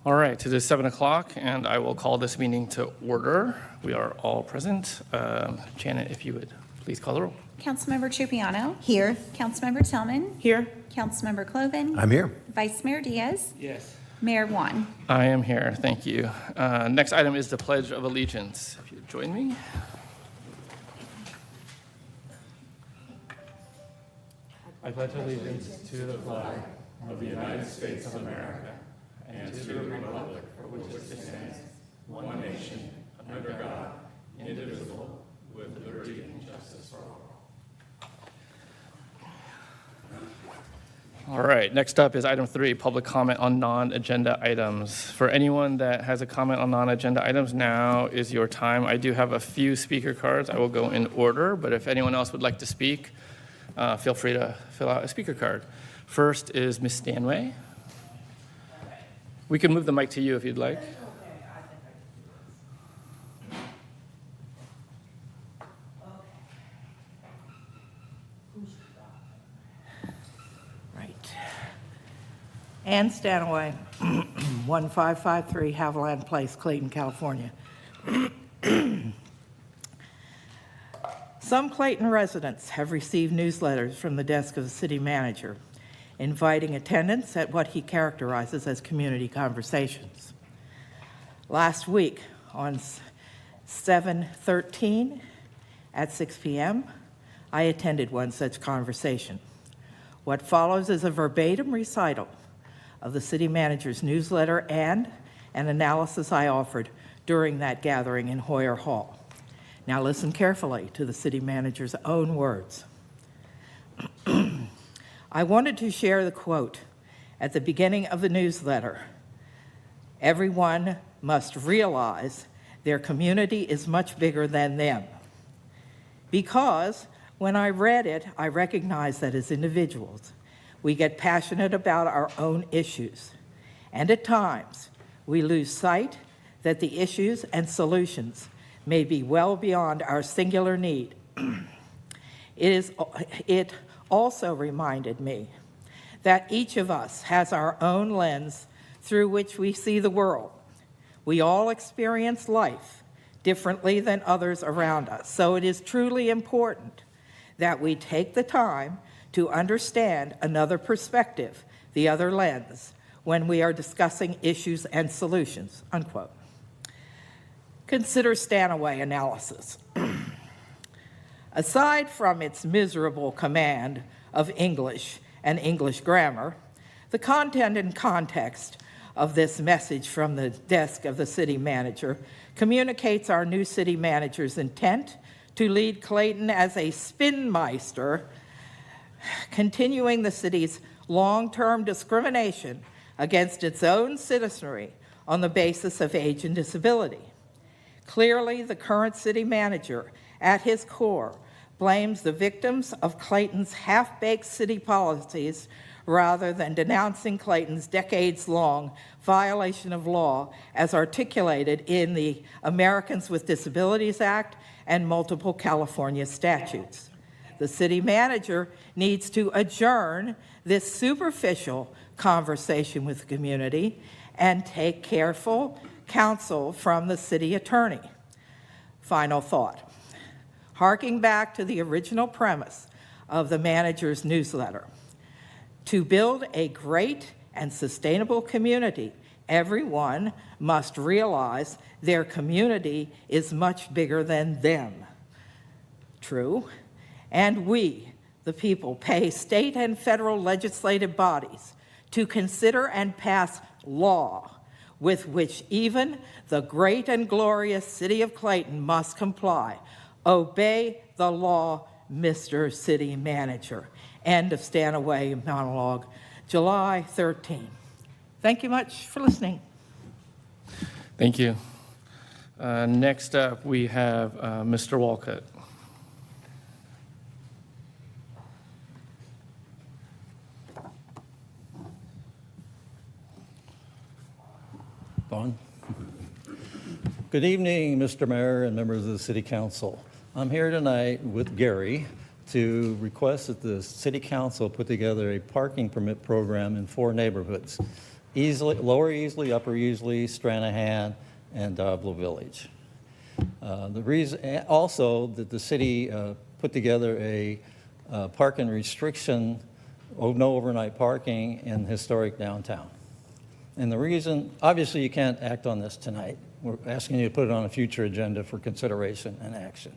All right, it is 7 o'clock, and I will call this meeting to order. We are all present. Janet, if you would please call the roll. Councilmember Trupiano. Here. Councilmember Tillman. Here. Councilmember Cloven. I'm here. Vice Mayor Diaz. Yes. Mayor Juan. I am here, thank you. Next item is the Pledge of Allegiance. If you would join me. I pledge allegiance to the flag of the United States of America and to the republic for which it stands, one nation, under God, indivisible, with liberty and justice for all. All right, next up is item 3, public comment on non-agenda items. For anyone that has a comment on non-agenda items, now is your time. I do have a few speaker cards. I will go in order, but if anyone else would like to speak, feel free to fill out a speaker card. First is Ms. Stanway. We can move the mic to you if you'd like. Right. Ann Stanaway, 1553 Haviland Place, Clayton, California. Some Clayton residents have received newsletters from the desk of the city manager inviting attendance at what he characterizes as community conversations. Last week on 7/13 at 6 p.m., I attended one such conversation. What follows is a verbatim recital of the city manager's newsletter and an analysis I offered during that gathering in Hoyer Hall. Now listen carefully to the city manager's own words. I wanted to share the quote at the beginning of the newsletter. Everyone must realize their community is much bigger than them. Because when I read it, I recognized that as individuals, we get passionate about our own issues. And at times, we lose sight that the issues and solutions may be well beyond our singular need. It also reminded me that each of us has our own lens through which we see the world. We all experience life differently than others around us, so it is truly important that we take the time to understand another perspective, the other lens, when we are discussing issues and solutions, unquote. Consider Stanaway analysis. Aside from its miserable command of English and English grammar, the content and context of this message from the desk of the city manager communicates our new city manager's intent to lead Clayton as a spinmeister, continuing the city's long-term discrimination against its own citizenry on the basis of age and disability. Clearly, the current city manager, at his core, blames the victims of Clayton's half-baked city policies rather than denouncing Clayton's decades-long violation of law as articulated in the Americans with Disabilities Act and multiple California statutes. The city manager needs to adjourn this superficial conversation with the community and take careful counsel from the city attorney. Final thought. Harking back to the original premise of the manager's newsletter, to build a great and sustainable community, everyone must realize their community is much bigger than them. True. And we, the people, pay state and federal legislative bodies to consider and pass law with which even the great and glorious city of Clayton must comply. Obey the law, Mr. City Manager. End of Stanaway monologue, July 13. Thank you much for listening. Thank you. Next up, we have Mr. Walcott. On. Good evening, Mr. Mayor and members of the City Council. I'm here tonight with Gary to request that the City Council put together a parking permit program in 4 neighborhoods. Lower Easley, Upper Easley, Stranahan, and Blue Village. The reason also that the city put together a parking restriction, no overnight parking in historic downtown. And the reason, obviously you can't act on this tonight. We're asking you to put it on a future agenda for consideration and action.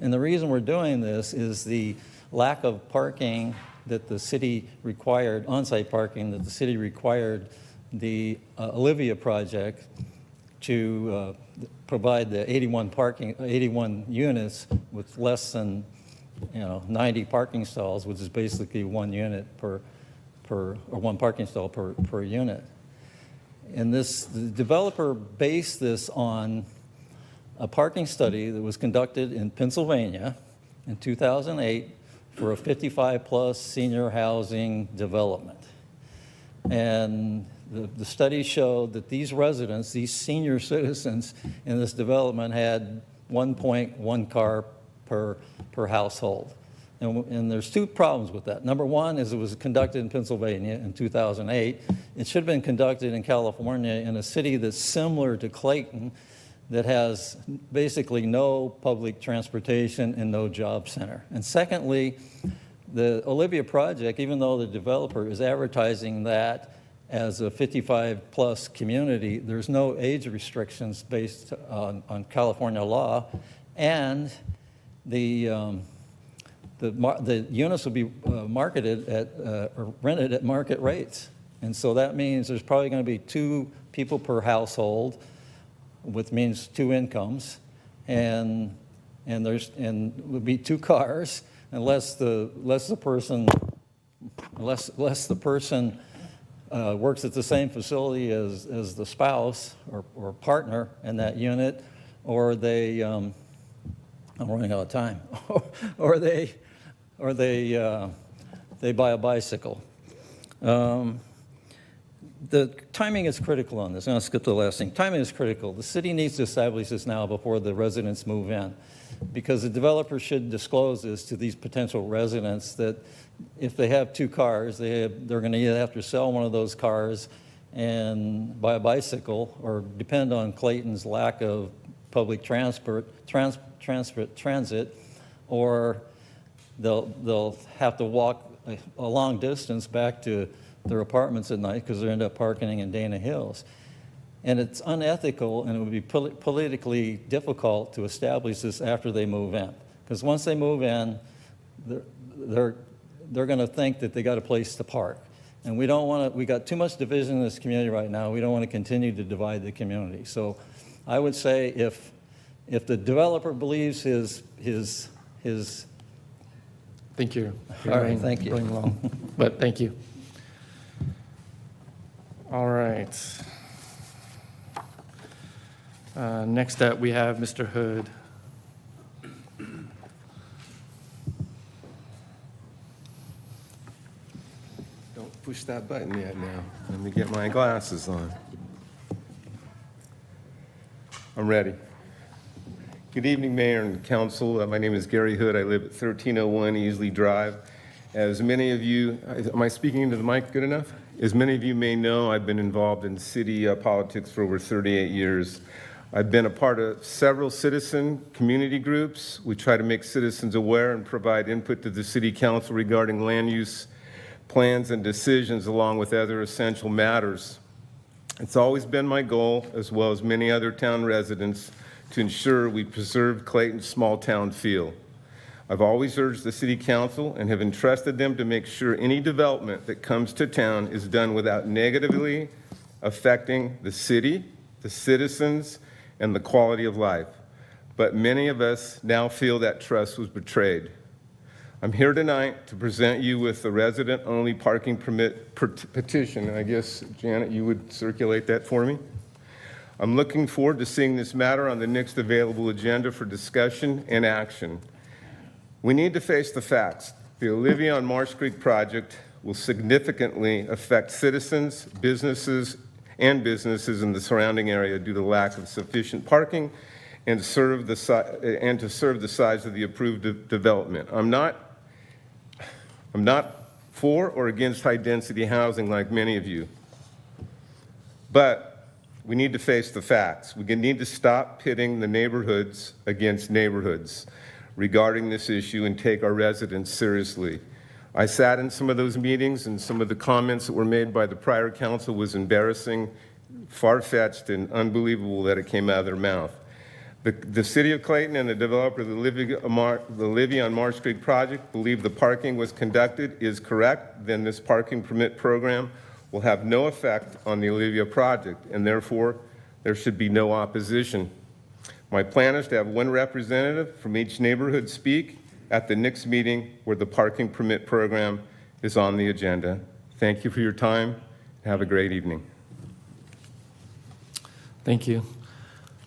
And the reason we're doing this is the lack of parking that the city required, on-site parking that the city required the Olivia project to provide the 81 units with less than 90 parking stalls, which is basically 1 unit or 1 parking stall per unit. And the developer based this on a parking study that was conducted in Pennsylvania in 2008 for a 55-plus senior housing development. And the study showed that these residents, these senior citizens in this development had 1.1 car per household. And there's 2 problems with that. Number one is it was conducted in Pennsylvania in 2008. It should have been conducted in California in a city that's similar to Clayton that has basically no public transportation and no job center. And secondly, the Olivia project, even though the developer is advertising that as a 55-plus community, there's no age restrictions based on California law, and the units will be marketed at or rented at market rates. And so that means there's probably going to be 2 people per household, which means 2 incomes, and would be 2 cars, unless the person works at the same facility as the spouse or partner in that unit, or they I'm running out of time, or they buy a bicycle. The timing is critical on this. I'm going to skip to the last thing. Timing is critical. The city needs to establish this now before the residents move in, because the developer should disclose this to these potential residents that if they have 2 cars, they're going to either have to sell one of those cars and buy a bicycle, or depend on Clayton's lack of public transit, or they'll have to walk a long distance back to their apartments at night because they end up parking in Dana Hills. And it's unethical, and it would be politically difficult to establish this after they move in. Because once they move in, they're going to think that they got a place to park. And we don't want to, we got too much division in this community right now. We don't want to continue to divide the community. So I would say if the developer believes his Thank you. All right, thank you. Going long, but thank you. All right. Next up, we have Mr. Hood. Don't push that button yet now. Let me get my glasses on. I'm ready. Good evening, Mayor and Council. My name is Gary Hood. I live at 1301 Easley Drive. As many of you, am I speaking into the mic good enough? As many of you may know, I've been involved in city politics for over 38 years. I've been a part of several citizen community groups. We try to make citizens aware and provide input to the City Council regarding land use plans and decisions, along with other essential matters. It's always been my goal, as well as many other town residents, to ensure we preserve Clayton's small town feel. I've always urged the City Council and have entrusted them to make sure any development that comes to town is done without negatively affecting the city, the citizens, and the quality of life. But many of us now feel that trust was betrayed. I'm here tonight to present you with the resident-only parking permit petition. I guess, Janet, you would circulate that for me? I'm looking forward to seeing this matter on the next available agenda for discussion and action. We need to face the facts. The Olivia on Marsh Creek project will significantly affect citizens, businesses in the surrounding area due to lack of sufficient parking and to serve the size of the approved development. I'm not for or against high-density housing like many of you. But we need to face the facts. We need to stop pitting the neighborhoods against neighborhoods regarding this issue and take our residents seriously. I sat in some of those meetings, and some of the comments that were made by the prior council was embarrassing, far-fetched, and unbelievable that it came out of their mouth. The City of Clayton and the developer of the Livy on Marsh Street project believe the parking was conducted is correct, then this parking permit program will have no effect on the Olivia project, and therefore there should be no opposition. My plan is to have one representative from each neighborhood speak at the next meeting where the parking permit program is on the agenda. Thank you for your time. Have a great evening. Thank you.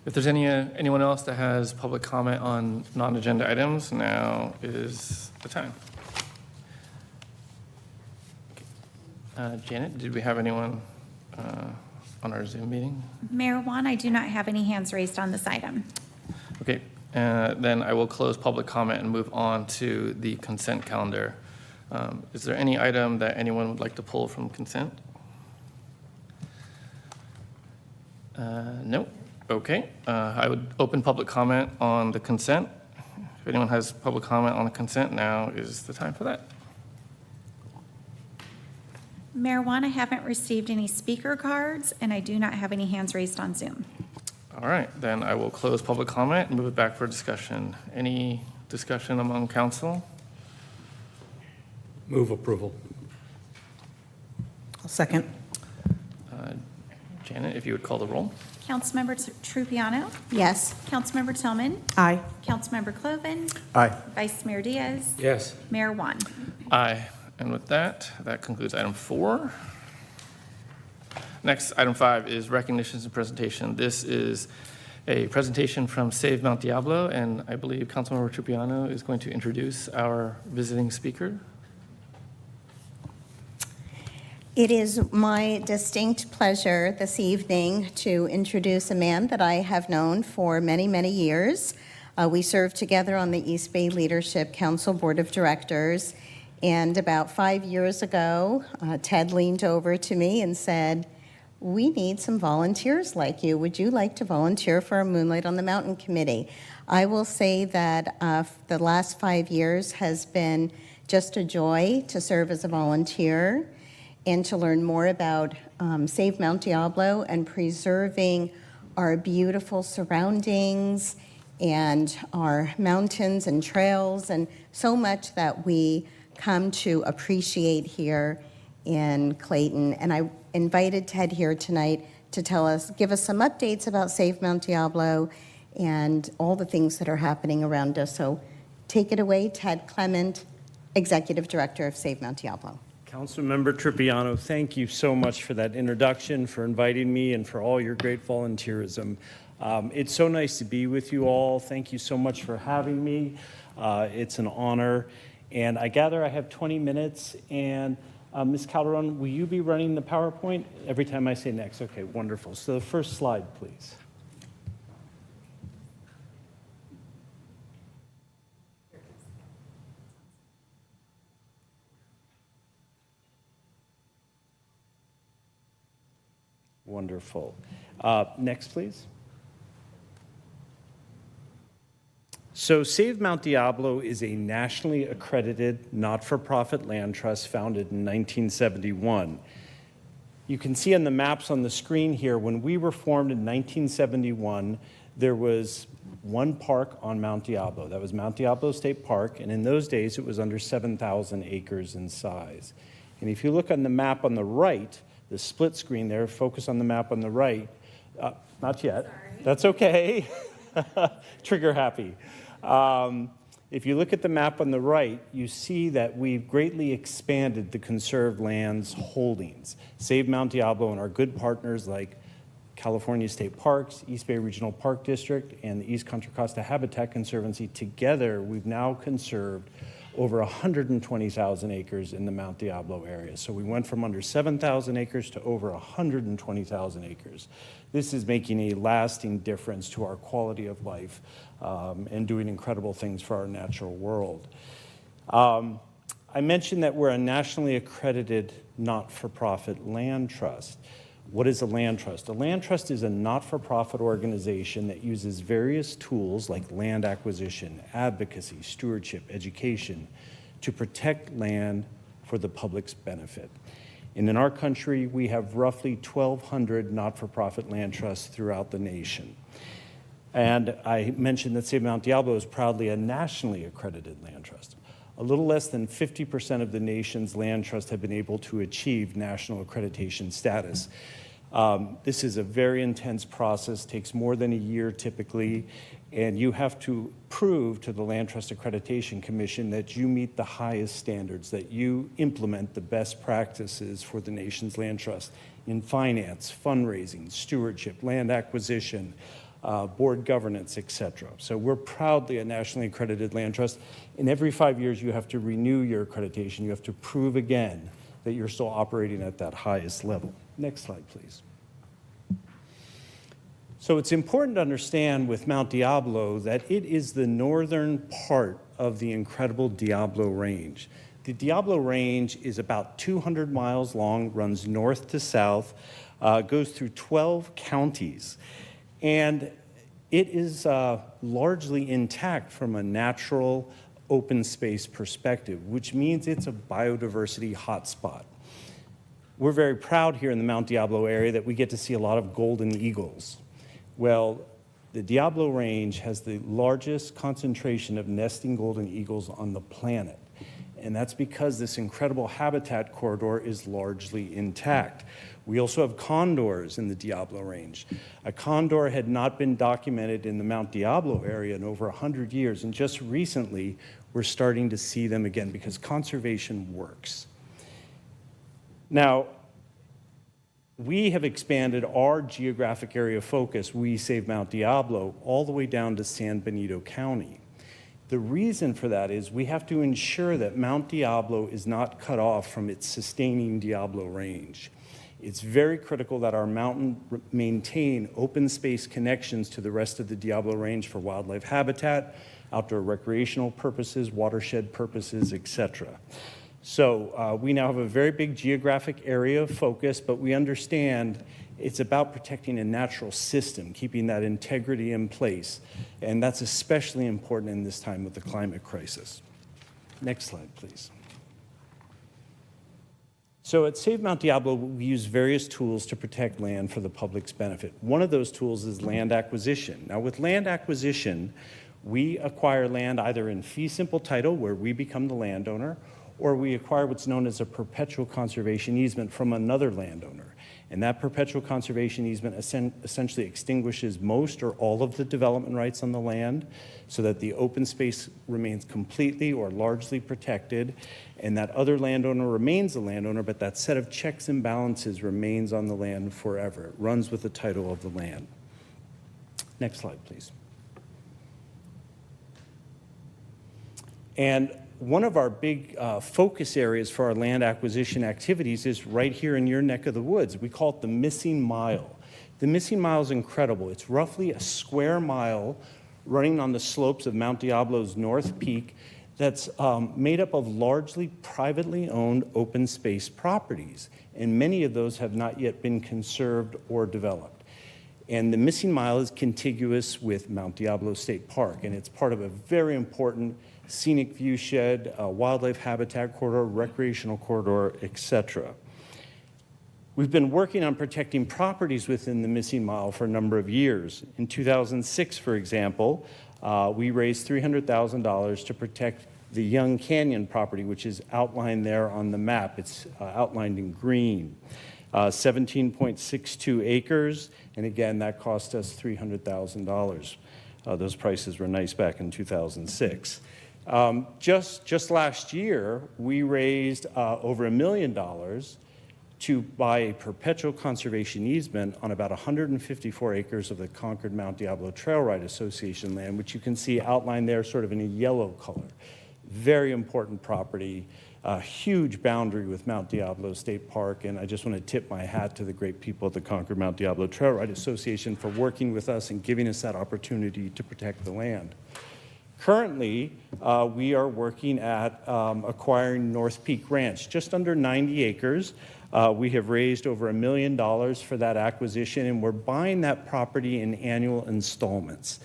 If there's anyone else that has public comment on non-agenda items, now is the time. Janet, did we have anyone on our Zoom meeting? Mayor Juan, I do not have any hands raised on this item. Okay, then I will close public comment and move on to the consent calendar. Is there any item that anyone would like to pull from consent? No. Okay, I would open public comment on the consent. If anyone has public comment on the consent, now is the time for that. Mayor Juan, I haven't received any speaker cards, and I do not have any hands raised on Zoom. All right, then I will close public comment and move it back for discussion. Any discussion among council? Move approval. I'll second. Janet, if you would call the roll. Councilmember Trupiano? Yes. Councilmember Tillman? Aye. Councilmember Cloven? Aye. Vice Mayor Diaz? Yes. Mayor Juan? Aye. And with that, that concludes item 4. Next, item 5 is recognitions and presentation. This is a presentation from Save Mount Diablo, and I believe Councilmember Trupiano is going to introduce our visiting speaker. It is my distinct pleasure this evening to introduce a man that I have known for many, many years. We served together on the East Bay Leadership Council Board of Directors, and about 5 years ago, Ted leaned over to me and said, "We need some volunteers like you. Would you like to volunteer for our Moonlight on the Mountain Committee?" I will say that the last 5 years has been just a joy to serve as a volunteer and to learn more about Save Mount Diablo and preserving our beautiful surroundings and our mountains and trails and so much that we come to appreciate here in Clayton. And I invited Ted here tonight to give us some updates about Save Mount Diablo and all the things that are happening around us. So take it away, Ted Clement, Executive Director of Save Mount Diablo. Councilmember Trupiano, thank you so much for that introduction, for inviting me, and for all your great volunteerism. It's so nice to be with you all. Thank you so much for having me. It's an honor. And I gather I have 20 minutes. And Ms. Calderon, will you be running the PowerPoint every time I say next? Okay, wonderful. So the first slide, please. Wonderful. Next, please. So Save Mount Diablo is a nationally accredited not-for-profit land trust founded in 1971. You can see on the maps on the screen here, when we were formed in 1971, there was one park on Mount Diablo. That was Mount Diablo State Park, and in those days it was under 7,000 acres in size. And if you look on the map on the right, the split screen there, focus on the map on the right. Not yet. Sorry. That's okay. Trigger happy. If you look at the map on the right, you see that we've greatly expanded the conserved lands holdings. Save Mount Diablo and our good partners like California State Parks, East Bay Regional Park District, and the East Contra Costa Habitat Conservancy, together we've now conserved over 120,000 acres in the Mount Diablo area. So we went from under 7,000 acres to over 120,000 acres. This is making a lasting difference to our quality of life and doing incredible things for our natural world. I mentioned that we're a nationally accredited not-for-profit land trust. What is a land trust? A land trust is a not-for-profit organization that uses various tools like land acquisition, advocacy, stewardship, education to protect land for the public's benefit. And in our country, we have roughly 1,200 not-for-profit land trusts throughout the nation. And I mentioned that Save Mount Diablo is proudly a nationally accredited land trust. A little less than 50% of the nation's land trusts have been able to achieve national accreditation status. This is a very intense process, takes more than a year typically, and you have to prove to the Land Trust Accreditation Commission that you meet the highest standards, that you implement the best practices for the nation's land trust in finance, fundraising, stewardship, land acquisition, board governance, etc. So we're proudly a nationally accredited land trust, and every 5 years you have to renew your accreditation. You have to prove again that you're still operating at that highest level. Next slide, please. So it's important to understand with Mount Diablo that it is the northern part of the incredible Diablo Range. The Diablo Range is about 200 miles long, runs north to south, goes through 12 counties, and it is largely intact from a natural open space perspective, which means it's a biodiversity hotspot. We're very proud here in the Mount Diablo area that we get to see a lot of golden eagles. Well, the Diablo Range has the largest concentration of nesting golden eagles on the planet. And that's because this incredible habitat corridor is largely intact. We also have condors in the Diablo Range. A condor had not been documented in the Mount Diablo area in over 100 years, and just recently we're starting to see them again because conservation works. Now, we have expanded our geographic area of focus, We Save Mount Diablo, all the way down to San Benito County. The reason for that is we have to ensure that Mount Diablo is not cut off from its sustaining Diablo Range. It's very critical that our mountain maintain open space connections to the rest of the Diablo Range for wildlife habitat, outdoor recreational purposes, watershed purposes, etc. So we now have a very big geographic area of focus, but we understand it's about protecting a natural system, keeping that integrity in place, and that's especially important in this time with the climate crisis. Next slide, please. So at Save Mount Diablo, we use various tools to protect land for the public's benefit. One of those tools is land acquisition. Now, with land acquisition, we acquire land either in fee simple title, where we become the landowner, or we acquire what's known as a perpetual conservation easement from another landowner. And that perpetual conservation easement essentially extinguishes most or all of the development rights on the land so that the open space remains completely or largely protected, and that other landowner remains the landowner, but that set of checks and balances remains on the land forever. It runs with the title of the land. Next slide, please. And one of our big focus areas for our land acquisition activities is right here in your neck of the woods. We call it the missing mile. The missing mile is incredible. It's roughly a square mile running on the slopes of Mount Diablo's North Peak that's made up of largely privately owned open space properties. And many of those have not yet been conserved or developed. And the missing mile is contiguous with Mount Diablo State Park, and it's part of a very important scenic viewshed, wildlife habitat corridor, recreational corridor, etc. We've been working on protecting properties within the missing mile for a number of years. In 2006, for example, we raised $300,000 to protect the Young Canyon property, which is outlined there on the map. It's outlined in green. 17.62 acres, and again, that cost us $300,000. Those prices were nice back in 2006. Just last year, we raised over $1 million to buy a perpetual conservation easement on about 154 acres of the Concord Mount Diablo Trail Ride Association land, which you can see outlined there sort of in a yellow color. Very important property, a huge boundary with Mount Diablo State Park, and I just want to tip my hat to the great people at the Concord Mount Diablo Trail Ride Association for working with us and giving us that opportunity to protect the land. Currently, we are working at acquiring North Peak Ranch, just under 90 acres. We have raised over $1 million for that acquisition, and we're buying that property in annual installment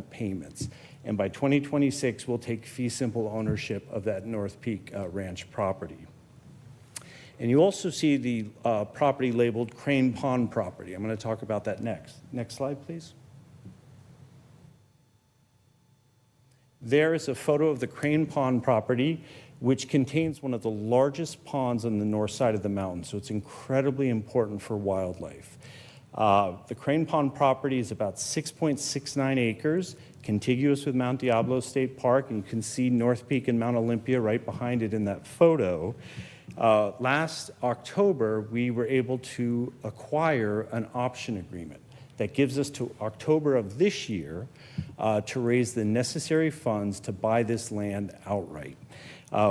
payments. And by 2026, we'll take fee simple ownership of that North Peak Ranch property. And you also see the property labeled Crane Pond property. I'm going to talk about that next. Next slide, please. There is a photo of the Crane Pond property, which contains one of the largest ponds on the north side of the mountain, so it's incredibly important for wildlife. The Crane Pond property is about 6.69 acres, contiguous with Mount Diablo State Park, and you can see North Peak and Mount Olympia right behind it in that photo. Last October, we were able to acquire an option agreement that gives us to October of this year to raise the necessary funds to buy this land outright.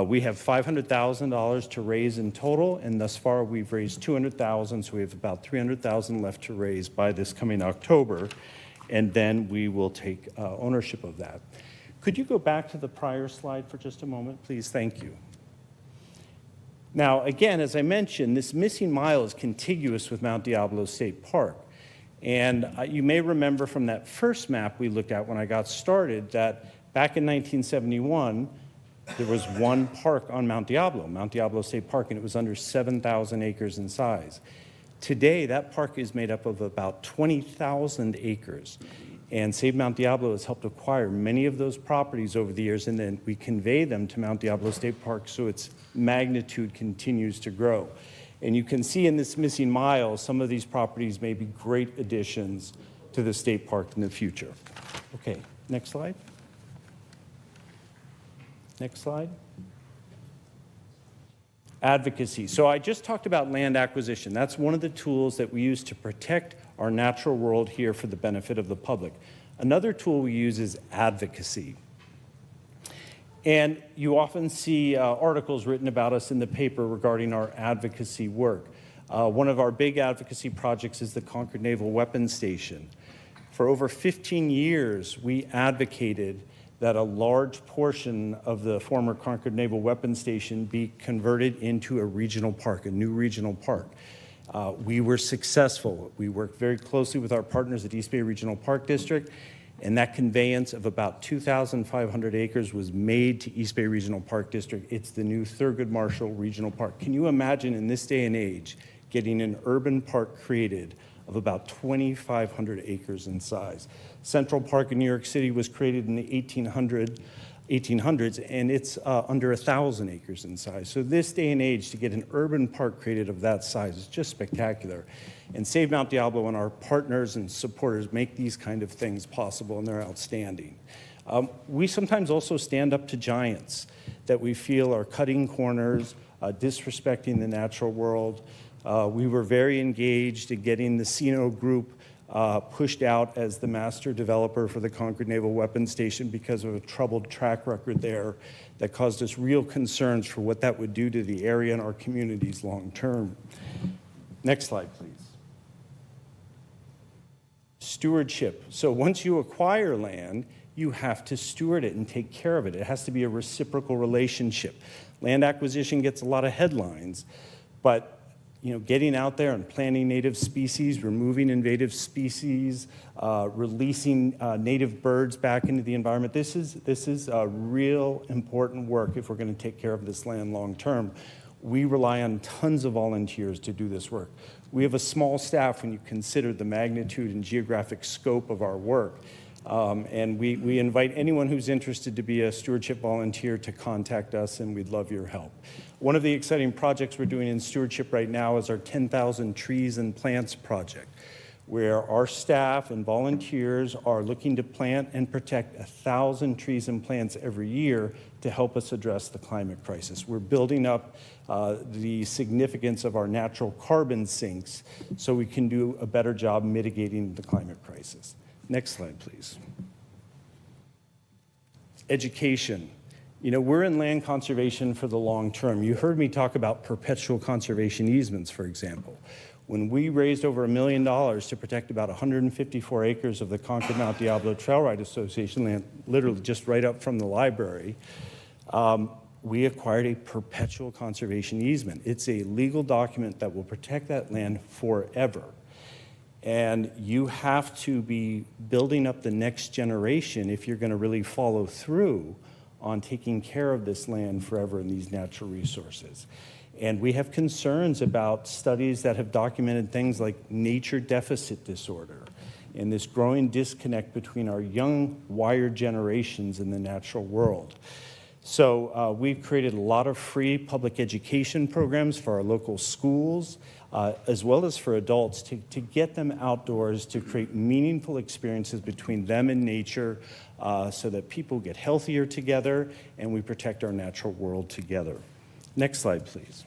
We have $500,000 to raise in total, and thus far we've raised $200,000, so we have about $300,000 left to raise by this coming October, and then we will take ownership of that. Could you go back to the prior slide for just a moment, please? Thank you. Now, again, as I mentioned, this missing mile is contiguous with Mount Diablo State Park. And you may remember from that first map we looked at when I got started that back in 1971, there was one park on Mount Diablo State Park, and it was under 7,000 acres in size. Today, that park is made up of about 20,000 acres. And Save Mount Diablo has helped acquire many of those properties over the years, and then we convey them to Mount Diablo State Park so its magnitude continues to grow. And you can see in this missing mile, some of these properties may be great additions to the state park in the future. Okay, next slide. Next slide. Advocacy. So I just talked about land acquisition. That's one of the tools that we use to protect our natural world here for the benefit of the public. Another tool we use is advocacy. And you often see articles written about us in the paper regarding our advocacy work. One of our big advocacy projects is the Concord Naval Weapons Station. For over 15 years, we advocated that a large portion of the former Concord Naval Weapons Station be converted into a regional park, a new regional park. We were successful. We worked very closely with our partners at East Bay Regional Park District, and that conveyance of about 2,500 acres was made to East Bay Regional Park District. It's the new Thurgood Marshall Regional Park. Can you imagine in this day and age getting an urban park created of about 2,500 acres in size? Central Park in New York City was created in the 1800s, and it's under 1,000 acres in size. So this day and age, to get an urban park created of that size is just spectacular. And Save Mount Diablo and our partners and supporters make these kind of things possible, and they're outstanding. We sometimes also stand up to giants that we feel are cutting corners, disrespecting the natural world. We were very engaged in getting the Sino Group pushed out as the master developer for the Concord Naval Weapons Station because of a troubled track record there that caused us real concerns for what that would do to the area and our communities long term. Next slide, please. Stewardship. So once you acquire land, you have to steward it and take care of it. It has to be a reciprocal relationship. Land acquisition gets a lot of headlines, but getting out there and planting native species, removing invasive species, releasing native birds back into the environment, this is a real important work if we're going to take care of this land long term. We rely on tons of volunteers to do this work. We have a small staff when you consider the magnitude and geographic scope of our work. And we invite anyone who's interested to be a stewardship volunteer to contact us, and we'd love your help. One of the exciting projects we're doing in stewardship right now is our 10,000 Trees and Plants project, where our staff and volunteers are looking to plant and protect 1,000 trees and plants every year to help us address the climate crisis. We're building up the significance of our natural carbon sinks so we can do a better job mitigating the climate crisis. Next slide, please. Education. You know, we're in land conservation for the long term. You heard me talk about perpetual conservation easements, for example. When we raised over $1 million to protect about 154 acres of the Concord Mount Diablo Trail Ride Association land, literally just right up from the library, we acquired a perpetual conservation easement. It's a legal document that will protect that land forever. And you have to be building up the next generation if you're going to really follow through on taking care of this land forever and these natural resources. And we have concerns about studies that have documented things like nature deficit disorder and this growing disconnect between our young wired generations and the natural world. So we've created a lot of free public education programs for our local schools, as well as for adults to get them outdoors, to create meaningful experiences between them and nature so that people get healthier together and we protect our natural world together. Next slide, please.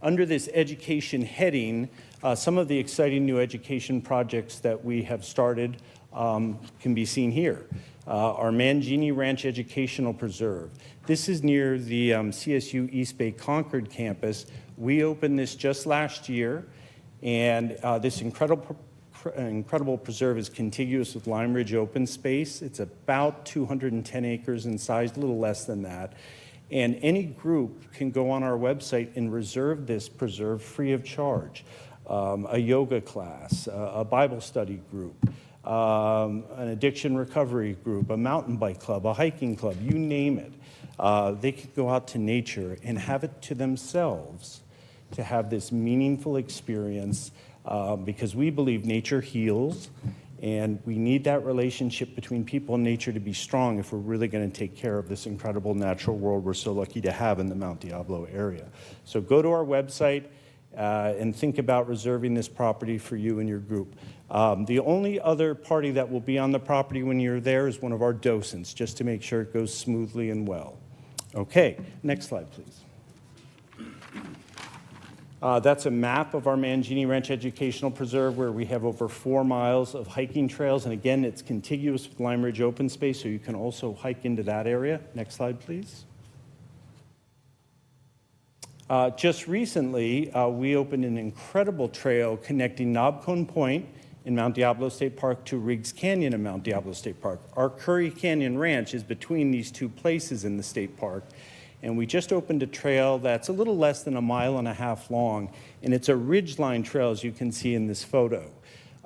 Under this education heading, some of the exciting new education projects that we have started can be seen here. Our Mangini Ranch Educational Preserve. This is near the CSU East Bay Concord campus. We opened this just last year, and this incredible preserve is contiguous with Lime Ridge Open Space. It's about 210 acres in size, a little less than that. And any group can go on our website and reserve this preserve free of charge. A yoga class, a Bible study group, an addiction recovery group, a mountain bike club, a hiking club, you name it. They can go out to nature and have it to themselves to have this meaningful experience because we believe nature heals, and we need that relationship between people and nature to be strong if we're really going to take care of this incredible natural world we're so lucky to have in the Mount Diablo area. So go to our website and think about reserving this property for you and your group. The only other party that will be on the property when you're there is one of our docents, just to make sure it goes smoothly and well. Okay, next slide, please. That's a map of our Mangini Ranch Educational Preserve where we have over 4 miles of hiking trails. And again, it's contiguous with Lime Ridge Open Space, so you can also hike into that area. Next slide, please. Just recently, we opened an incredible trail connecting Knobcone Point in Mount Diablo State Park to Riggs Canyon in Mount Diablo State Park. Our Curry Canyon Ranch is between these two places in the state park. And we just opened a trail that's a little less than 1.5 miles long, and it's a ridgeline trail, as you can see in this photo.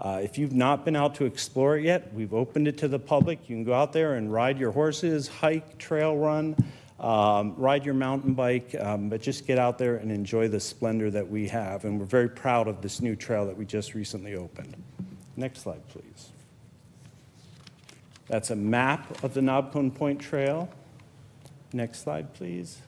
If you've not been out to explore it yet, we've opened it to the public. You can go out there and ride your horses, hike, trail run, ride your mountain bike, but just get out there and enjoy the splendor that we have. And we're very proud of this new trail that we just recently opened. Next slide, please. That's a map of the Knobcone Point Trail. Next slide, please.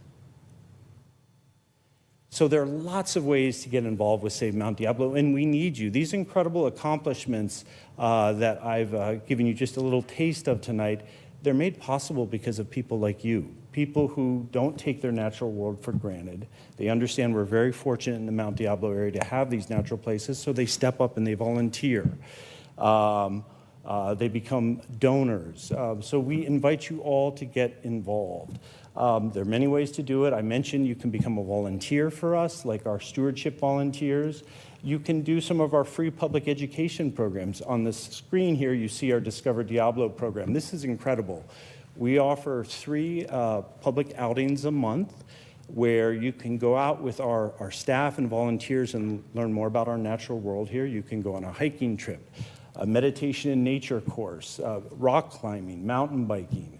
So there are lots of ways to get involved with Save Mount Diablo, and we need you. These incredible accomplishments that I've given you just a little taste of tonight, they're made possible because of people like you, people who don't take their natural world for granted. They understand we're very fortunate in the Mount Diablo area to have these natural places, so they step up and they volunteer. They become donors. So we invite you all to get involved. There are many ways to do it. I mentioned you can become a volunteer for us, like our stewardship volunteers. You can do some of our free public education programs. On the screen here, you see our Discover Diablo program. This is incredible. We offer 3 public outings a month where you can go out with our staff and volunteers and learn more about our natural world here. You can go on a hiking trip, a meditation and nature course, rock climbing, mountain biking.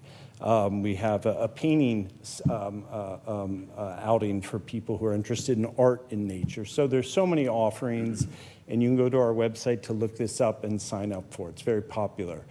We have a painting outing for people who are interested in art in nature. So there's so many offerings, and you can go to our website to look this up and sign up for it. It's very popular.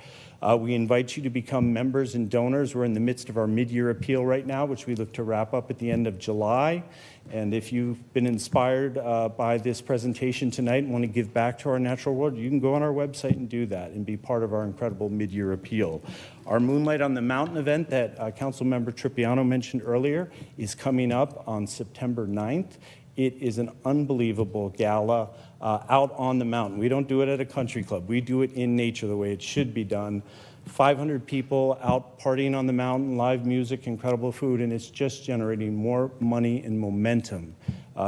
We invite you to become members and donors. We're in the midst of our mid-year appeal right now, which we look to wrap up at the end of July. And if you've been inspired by this presentation tonight and want to give back to our natural world, you can go on our website and do that and be part of our incredible mid-year appeal. Our Moonlight on the Mountain event that Councilmember Tripiano mentioned earlier is coming up on September 9th. It is an unbelievable gala out on the mountain. We don't do it at a country club. We do it in nature the way it should be done. 500 people out partying on the mountain, live music, incredible food, and it's just generating more money and momentum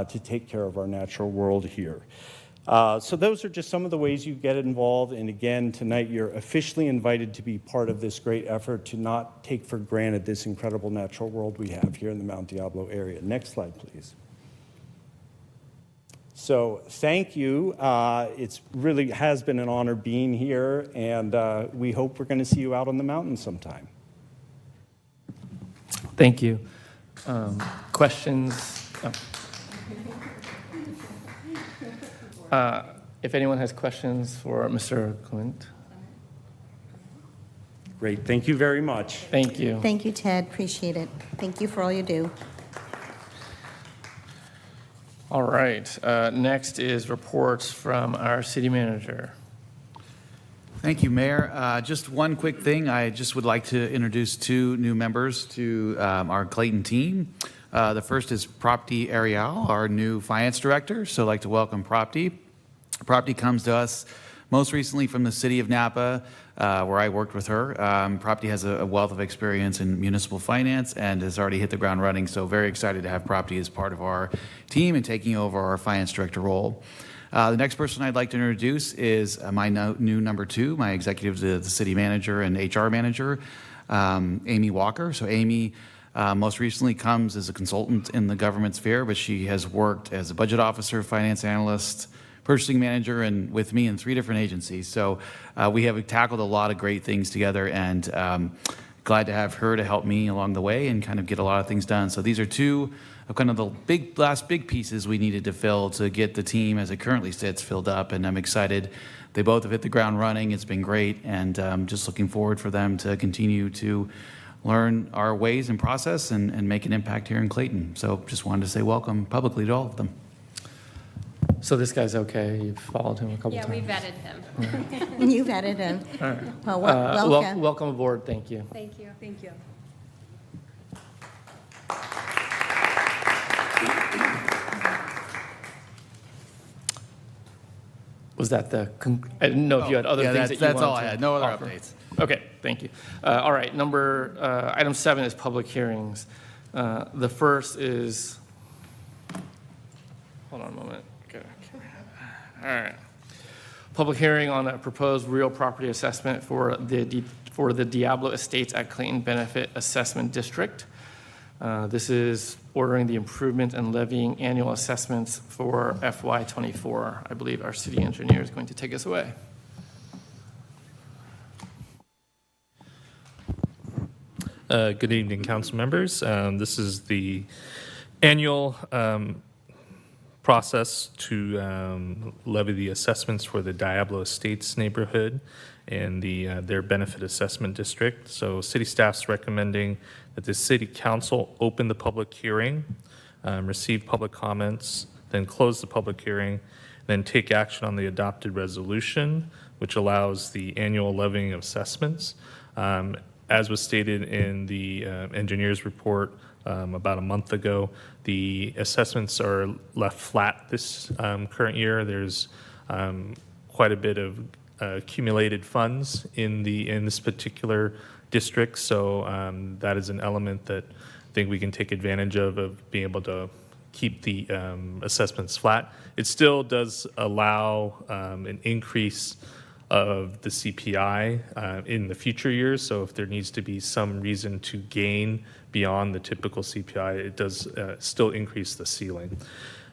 to take care of our natural world here. So those are just some of the ways you get involved. And again, tonight you're officially invited to be part of this great effort to not take for granted this incredible natural world we have here in the Mount Diablo area. Next slide, please. So thank you. It's really has been an honor being here, and we hope we're going to see you out on the mountain sometime. Thank you. Questions? If anyone has questions for Mr. Clint. Great. Thank you very much. Thank you. Thank you, Ted. Appreciate it. Thank you for all you do. All right. Next is reports from our city manager. Thank you, Mayor. Just one quick thing. I just would like to introduce two new members to our Clayton team. The first is Prapti Arial, our new finance director. So I'd like to welcome Prapti. Prapti comes to us most recently from the city of Napa, where I worked with her. Prapti has a wealth of experience in municipal finance and has already hit the ground running. So very excited to have Prapti as part of our team and taking over our finance director role. The next person I'd like to introduce is my new number two, my executive, the city manager and HR manager, Amy Walker. So Amy most recently comes as a consultant in the government sphere, but she has worked as a budget officer, finance analyst, purchasing manager, and with me in 3 different agencies. So we have tackled a lot of great things together, and glad to have her to help me along the way and kind of get a lot of things done. So these are two of kind of the last big pieces we needed to fill to get the team as it currently sits filled up, and I'm excited. They both have hit the ground running. It's been great, and just looking forward for them to continue to learn our ways and process and make an impact here in Clayton. So just wanted to say welcome publicly to all of them. So this guy's okay. You've followed him a couple Yeah, times. we vetted him. You've added him. All right. Well, welcome. Welcome aboard. Thank you. Thank you. Thank you. Was that I didn't know if you had other things that you that's wanted all I to had. No other offer. updates. Okay, thank you. All right, item 7 is public hearings. The first is, hold on a moment. Okay. All right. Public hearing on a proposed real property assessment for the Diablo Estates at Clayton Benefit Assessment District. This is ordering the improvement and levying annual assessments for FY24. I believe our city engineer is going to take us away. Good evening, council members. This is the annual process to levy the assessments for the Diablo Estates neighborhood and their benefit assessment district. So city staff's recommending that the city council open the public hearing, receive public comments, then close the public hearing, then take action on the adopted resolution, which allows the annual levying of assessments. As was stated in the engineer's report about a month ago, the assessments are left flat this current year. There's quite a bit of accumulated funds in this particular district, so that is an element that I think we can take advantage of being able to keep the assessments flat. It still does allow an increase of the CPI in the future years. So if there needs to be some reason to gain beyond the typical CPI, it does still increase the ceiling.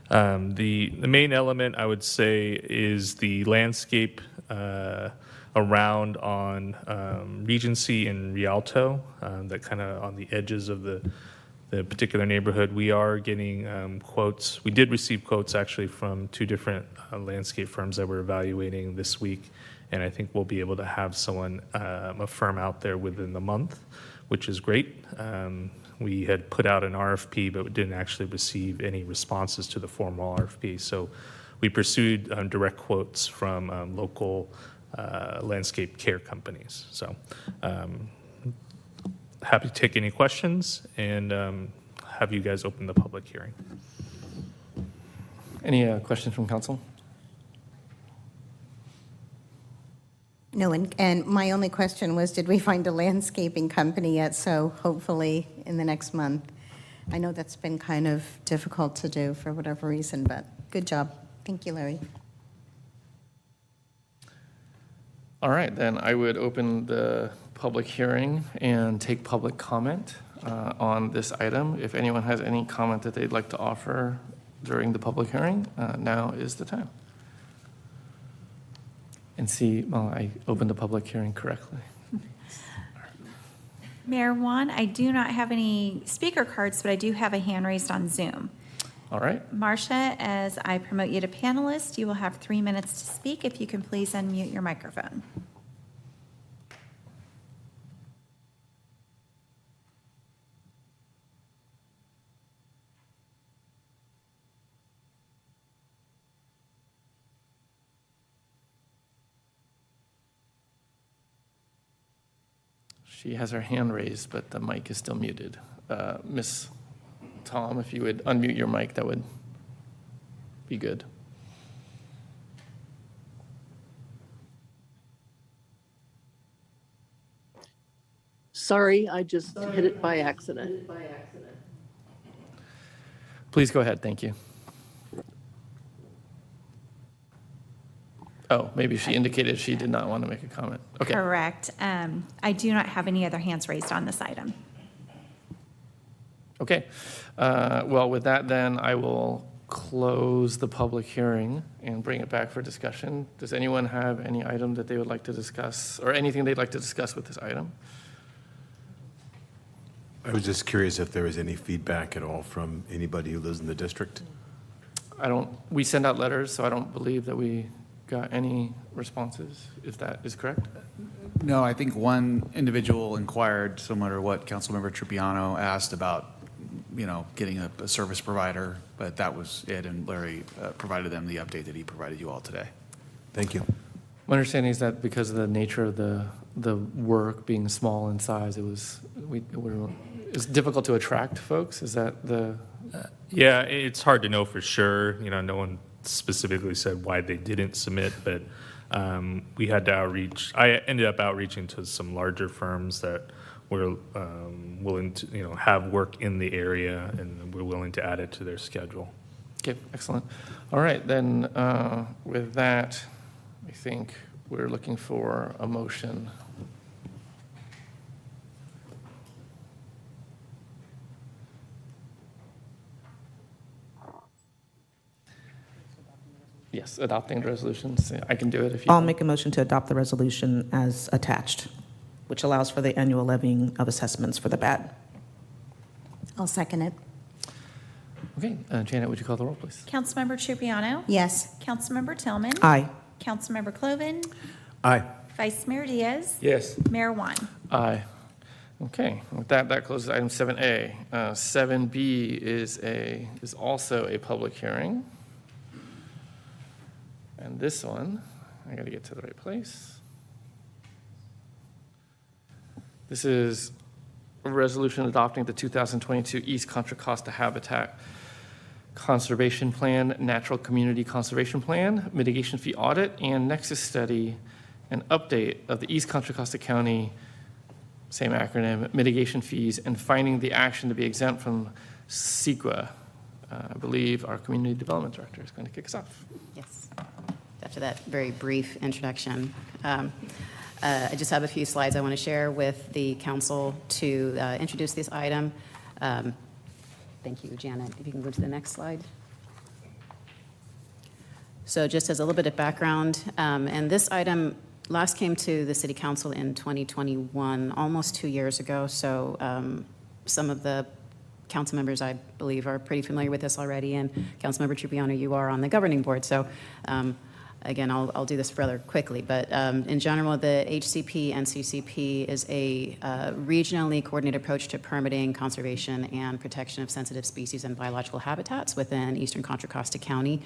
The main element, I would say, is the landscape around on Regency and Rialto, that kind of on the edges of the particular neighborhood. We are getting quotes. We did receive quotes actually from 2 different landscape firms that we're evaluating this week. And I think we'll be able to have someone, a firm out there within the month, which is great. We had put out an RFP, but we didn't actually receive any responses to the formal RFP. So we pursued direct quotes from local landscape care companies. So happy to take any questions and have you guys open the public hearing. Any questions from council? No, and my only question was, did we find a landscaping company yet? So hopefully in the next month. I know that's been kind of difficult to do for whatever reason, but good job. Thank you, Larry. All right, then I would open the public hearing and take public comment on this item. If anyone has any comment that they'd like to offer during the public hearing, now is the time. And see, well, I opened the public hearing correctly. Mayor Juan, I do not have any speaker cards, but I do have a hand raised on Zoom. All right, Marcia, as I promote you to panelist, you will have 3 minutes to speak. If you can please unmute your microphone. she has her hand raised, but the mic is still muted. Miss Tom, if you would unmute your mic, that would be good. Sorry, I just hit it by accident. Please go ahead, thank you. Oh, maybe she indicated she did not want to make a comment. Okay. Correct. I do not have any other hands raised on this item. Okay. Well, with that, then I will close the public hearing and bring it back for discussion. Does anyone have any item that they would like to discuss or anything they'd like to discuss with this item? I was just curious if there was any feedback at all from anybody who lives in the district. We send out letters, so I don't believe that we got any responses, if that is correct. No, I think one individual inquired, similar to what Councilmember Tripiano asked about, getting a service provider, but that was it, and Larry provided them the update that he provided you all today. Thank you. My understanding is that because of the nature of the work being small in size, it's difficult to attract folks. Is that the? Yeah, it's hard to know for sure. No one specifically said why they didn't submit, but we had to outreach. I ended up outreaching to some larger firms that were willing to, have work in the area, and we're willing to add it to their schedule. Okay, excellent. All right, then with that, I think we're looking for a motion. Yes, adopting the resolutions. I can do it if you I'll want. make a motion to adopt the resolution as attached, which allows for the annual levying of assessments for the BAD. I'll second it. Okay, Janet, would you call the roll, please? Councilmember Tripiano? Yes. Councilmember Tillman? Aye. Councilmember Cloven? Aye. Vice Mayor Diaz? Yes. Mayor Juan? Aye. Okay, with that closes item 7A. 7B is also a public hearing. And this one, I got to get to the right place. This is a resolution adopting the 2022 East Contra Costa Habitat Conservation Plan, Natural Community Conservation Plan, Mitigation Fee Audit, and Nexus Study, and update of the East Contra Costa County, same acronym, mitigation fees, and finding the action to be exempt from CEQA. I believe our Community Development Director is going to kick us off. Yes. After that very brief introduction, I just have a few slides I want to share with the council to introduce this item. Thank you, Janet. If you can go to the next slide. So just as a little bit of background, and this item last came to the City Council in 2021, almost 2 years ago. So some of the council members, I believe, are pretty familiar with this already, and Councilmember Tripiano, you are on the governing board. So again, I'll do this rather quickly, but in general, the HCP and CCP is a regionally coordinated approach to permitting, conservation, and protection of sensitive species and biological habitats within Eastern Contra Costa County.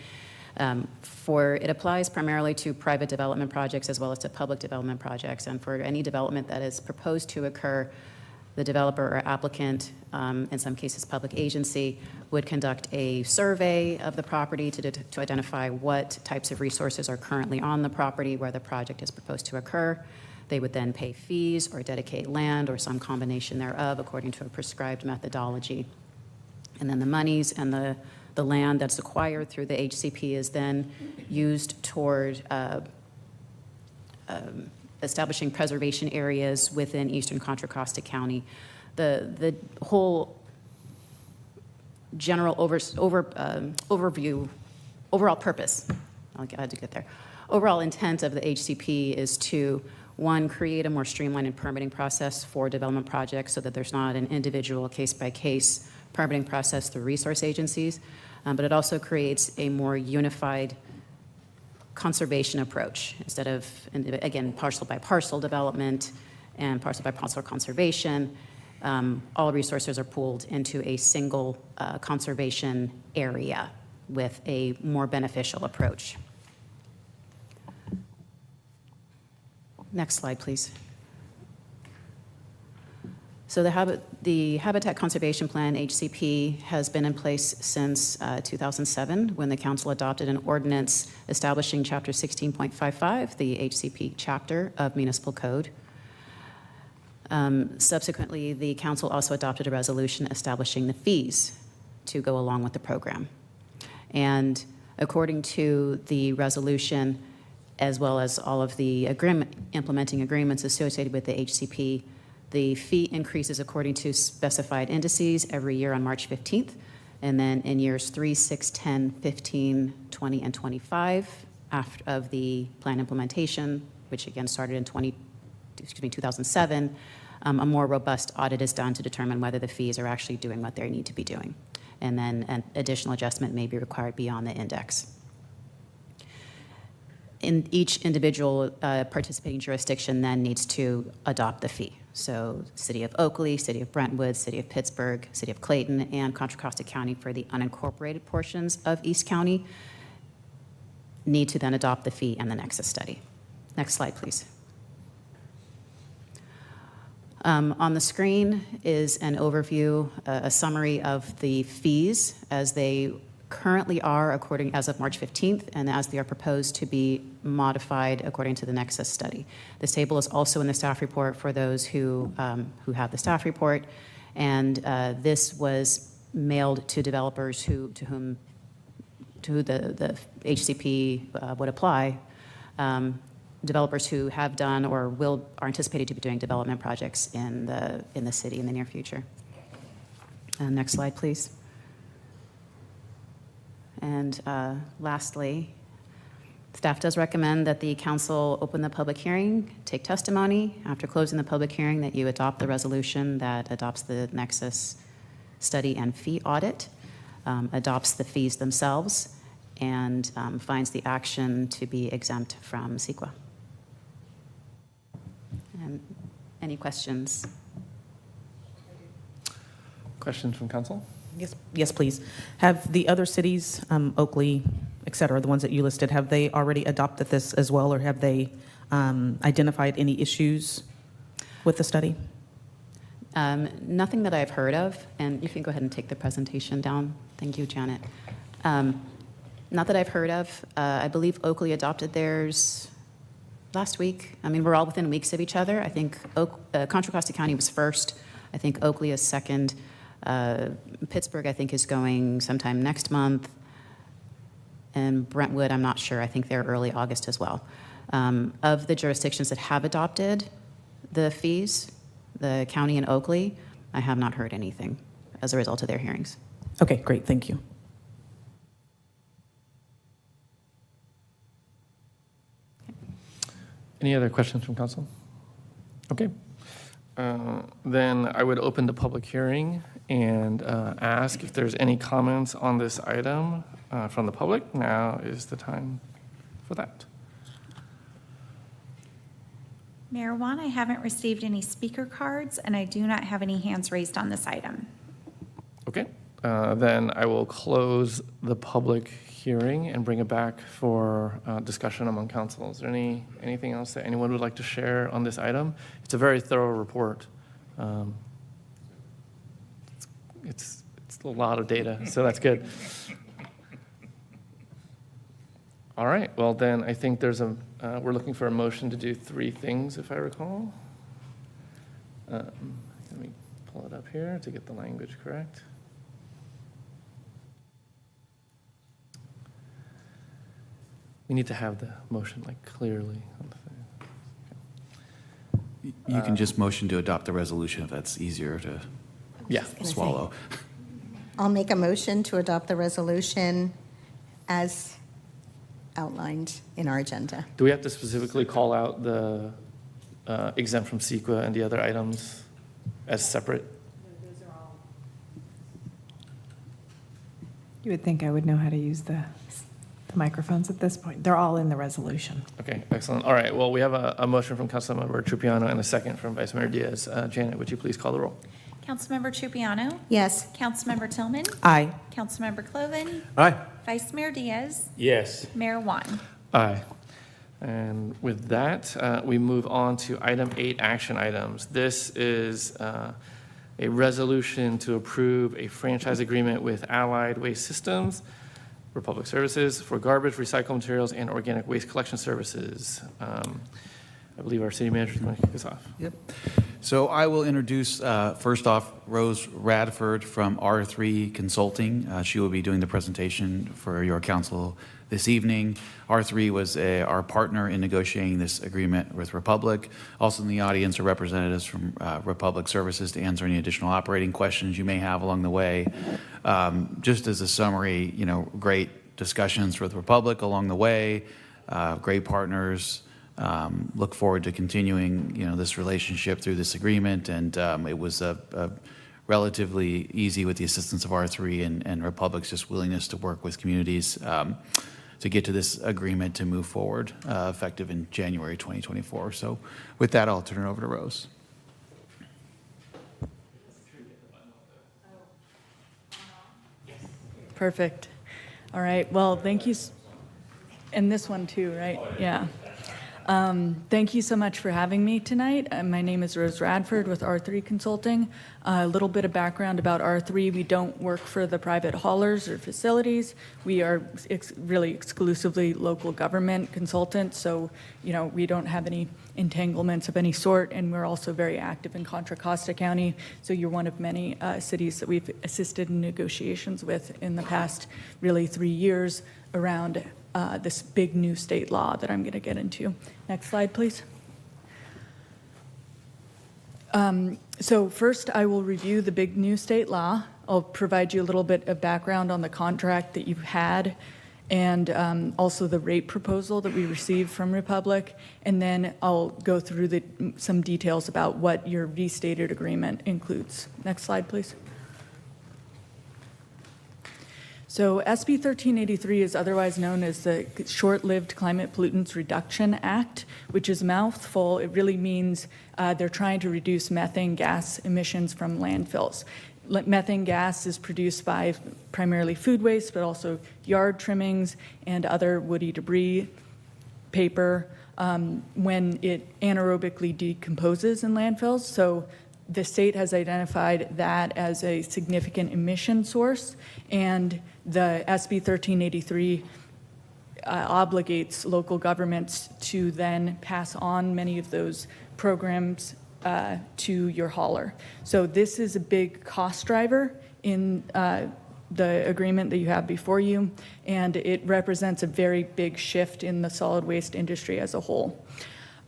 It applies primarily to private development projects as well as to public development projects, and for any development that is proposed to occur The developer or applicant, in some cases public agency, would conduct a survey of the property to identify what types of resources are currently on the property where the project is proposed to occur. They would then pay fees or dedicate land or some combination thereof according to a prescribed methodology. And then the monies and the land that's acquired through the HCP is then used toward establishing preservation areas within eastern Contra Costa County. The whole general overview, overall purpose, I had to get there. Overall intent of the HCP is to, one, create a more streamlined permitting process for development projects so that there's not an individual case-by-case permitting process through resource agencies, but it also creates a more unified conservation approach instead of, again, parcel by parcel development and parcel by parcel conservation. All resources are pooled into a single conservation area with a more beneficial approach. Next slide, please. So the Habitat Conservation Plan, HCP, has been in place since 2007 when the council adopted an ordinance establishing Chapter 16.55, the HCP chapter of Municipal Code. Subsequently, the council also adopted a resolution establishing the fees to go along with the program. And according to the resolution, as well as all of the implementing agreements associated with the HCP, the fee increases according to specified indices every year on March 15th, and then in years 3, 6, 10, 15, 20, and 25 after of the plan implementation, which again started in 2007, a more robust audit is done to determine whether the fees are actually doing what they need to be doing. And then an additional adjustment may be required beyond the index. In each individual participating jurisdiction then needs to adopt the fee. So City of Oakley, City of Brentwood, City of Pittsburgh, City of Clayton, and Contra Costa County for the unincorporated portions of East County need to then adopt the fee and the nexus study. Next slide, please. On the screen is an overview, a summary of the fees as they currently are as of March 15th and as they are proposed to be modified according to the nexus study. This table is also in the staff report for those who have the staff report, and this was mailed to developers to whom the HCP would apply. Developers who have done or are anticipated to be doing development projects in the city in the near future. Next slide, please. And lastly, staff does recommend that the council open the public hearing, take testimony. After closing the public hearing, that you adopt the resolution that adopts the nexus study and fee audit, adopts the fees themselves, and finds the action to be exempt from CEQA. And any questions? Questions from council? Yes, please. Have the other cities, Oakley, et cetera, the ones that you listed, have they already adopted this as well, or have they identified any issues with the study? Nothing that I've heard of, and you can go ahead and take the presentation down. Thank you, Janet. Not that I've heard of. I believe Oakley adopted theirs last week. I mean, we're all within weeks of each other. I think Contra Costa County was first. I think Oakley is second. Pittsburgh, I think, is going sometime next month. And Brentwood, I'm not sure. I think they're early August as well. Of the jurisdictions that have adopted the fees, the county and Oakley, I have not heard anything as a result of their hearings. Okay, great. Thank you. Any other questions from council? Okay. Then I would open the public hearing and ask if there's any comments on this item from the public. Now is the time for that. Mayor Wan, I haven't received any speaker cards, and I do not have any hands raised on this item. Okay. Then I will close the public hearing and bring it back for discussion among council. Is there anything else that anyone would like to share on this item? It's a very thorough report. It's a lot of data, so that's good. All right, well then, I think we're looking for a motion to do 3 things, if I recall. Let me pull it up here to get the language correct. We need to have the motion clearly on the thing. You can just motion to adopt the resolution if that's easier to swallow. I'll make a motion to adopt the resolution as outlined in our agenda. Do we have to specifically call out the exempt from CEQA and the other items as separate? You would think I would know how to use the microphones at this point. They're all in the resolution. Okay, excellent. All right, well, we have a motion from Councilmember Trupiano and a second from Vice Mayor Diaz. Janet, would you please call the roll? Councilmember Trupiano? Yes. Councilmember Tillman? Aye. Councilmember Cloven? Aye. Vice Mayor Diaz? Yes. Mayor Juan? Aye. And with that, we move on to item 8, action items. This is a resolution to approve a franchise agreement with Allied Waste Systems for public services for garbage, recycled materials, and organic waste collection services. I believe our city manager is going to kick us off. Yep. So I will introduce, first off, Rose Radford from R3 Consulting. She will be doing the presentation for your council this evening. R3 was our partner in negotiating this agreement with Republic. Also in the audience are representatives from Republic Services to answer any additional operating questions you may have along the way. Just as a summary, great discussions with Republic along the way, great partners. Look forward to continuing, this relationship through this agreement, and it was a relatively easy with the assistance of R3 and Republic's just willingness to work with communities to get to this agreement to move forward, effective in January 2024. So with that, I'll turn it over to Rose. Perfect. All right. Well, thank you. And this one too, right? Yeah. Thank you so much for having me tonight. My name is Rose Radford with R3 Consulting. A little bit of background about R3. We don't work for the private haulers or facilities. We are really exclusively local government consultants, so we don't have any entanglements of any sort, and we're also very active in Contra Costa County, so you're one of many cities that we've assisted in negotiations with in the past really 3 years around this big new state law that I'm going to get into. Next slide, please. So first, I will review the big new state law. I'll provide you a little bit of background on the contract that you've had, and also the rate proposal that we received from Republic, and then I'll go through some details about what your restated agreement includes. Next slide, please. So SB 1383 is otherwise known as the Short-Lived Climate Pollutants Reduction Act, which is a mouthful. It really means they're trying to reduce methane gas emissions from landfills. Methane gas is produced by primarily food waste, but also yard trimmings and other woody debris, paper, when it anaerobically decomposes in landfills. So the state has identified that as a significant emission source, and the SB 1383 obligates local governments to then pass on many of those programs to your hauler. So this is a big cost driver in the agreement that you have before you, and it represents a very big shift in the solid waste industry as a whole.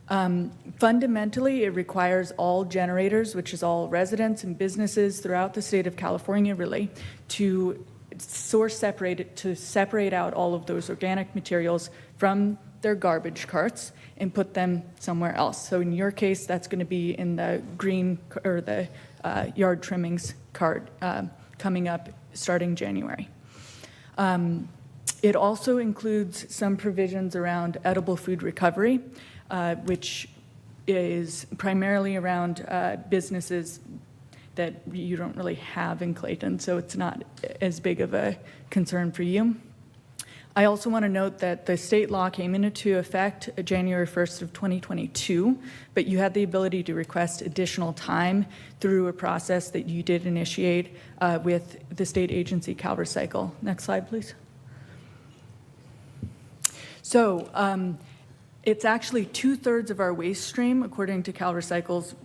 Fundamentally, it requires all generators, which is all residents and businesses throughout the state of California, really, to separate out all of those organic materials from their garbage carts and put them somewhere else. So in your case, that's going to be in the green or the yard trimmings cart coming up starting January. It also includes some provisions around edible food recovery, which is primarily around businesses that you don't really have in Clayton, so it's not as big of a concern for you. I also want to note that the state law came into effect January 1st of 2022, but you had the ability to request additional time through a process that you did initiate with the state agency CalRecycle. Next slide, please. So it's actually 2/3 of our waste stream, according to CalRecycle's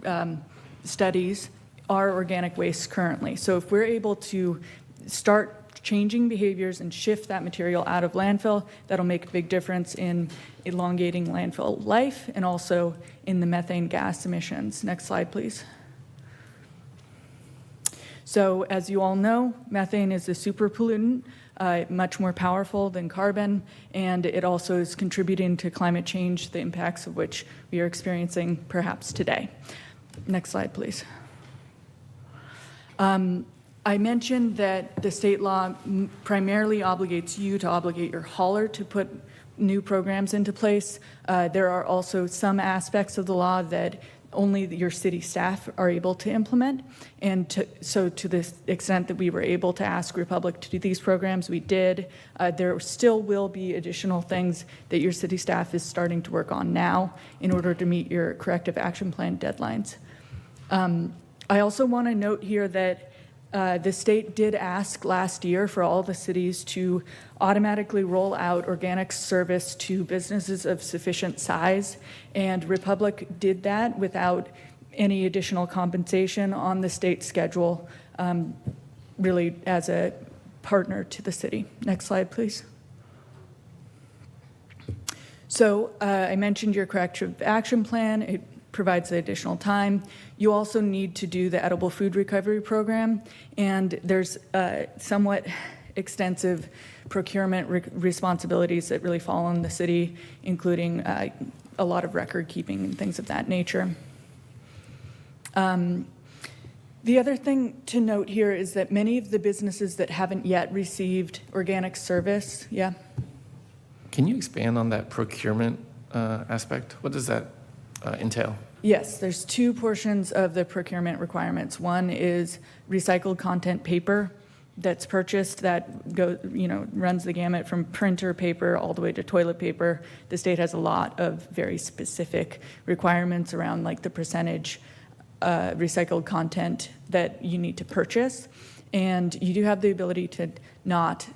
studies, are organic waste currently. So if we're able to start changing behaviors and shift that material out of landfill, that'll make a big difference in elongating landfill life and also in the methane gas emissions. Next slide, please. So as you all know, methane is a super pollutant, much more powerful than carbon, and it also is contributing to climate change, the impacts of which we are experiencing perhaps today. Next slide, please. I mentioned that the state law primarily obligates you to obligate your hauler to put new programs into place. There are also some aspects of the law that only your city staff are able to implement. And so to the extent that we were able to ask Republic to do these programs, we did. There still will be additional things that your city staff is starting to work on now in order to meet your corrective action plan deadlines. I also want to note here that the state did ask last year for all the cities to automatically roll out organic service to businesses of sufficient size, and Republic did that without any additional compensation on the state schedule, really as a partner to the city. Next slide, please. So I mentioned your corrective action plan. It provides the additional time. You also need to do the edible food recovery program, and there's somewhat extensive procurement responsibilities that really fall on the city, including a lot of record keeping and things of that nature. The other thing to note here is that many of the businesses that haven't yet received organic service, Can you expand on that procurement aspect? What does that entail? Yes, there's two portions of the procurement requirements. One is recycled content paper that's purchased that runs the gamut from printer paper all the way to toilet paper. The state has a lot of very specific requirements around like the percentage recycled content that you need to purchase. And you do have the ability to not,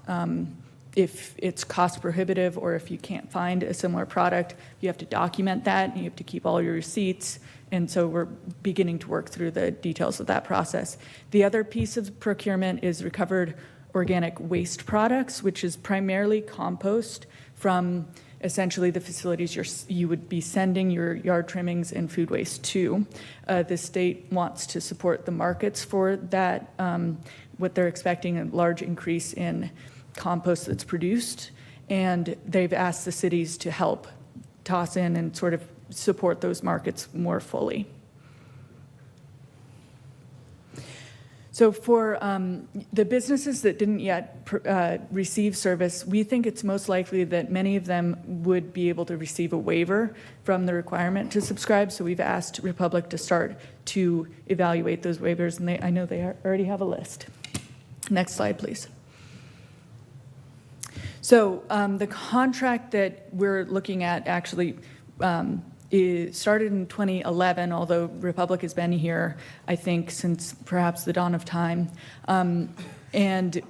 if it's cost prohibitive or if you can't find a similar product, you have to document that and you have to keep all your receipts. And so we're beginning to work through the details of that process. The other piece of procurement is recovered organic waste products, which is primarily compost from essentially the facilities you would be sending your yard trimmings and food waste to. The state wants to support the markets for that, what they're expecting a large increase in compost that's produced, and they've asked the cities to help toss in and sort of support those markets more fully. So for the businesses that didn't yet receive service, we think it's most likely that many of them would be able to receive a waiver from the requirement to subscribe. So we've asked Republic to start to evaluate those waivers, and I know they already have a list. Next slide, please. So the contract that we're looking at actually started in 2011, although Republic has been here, I think, since perhaps the dawn of time. And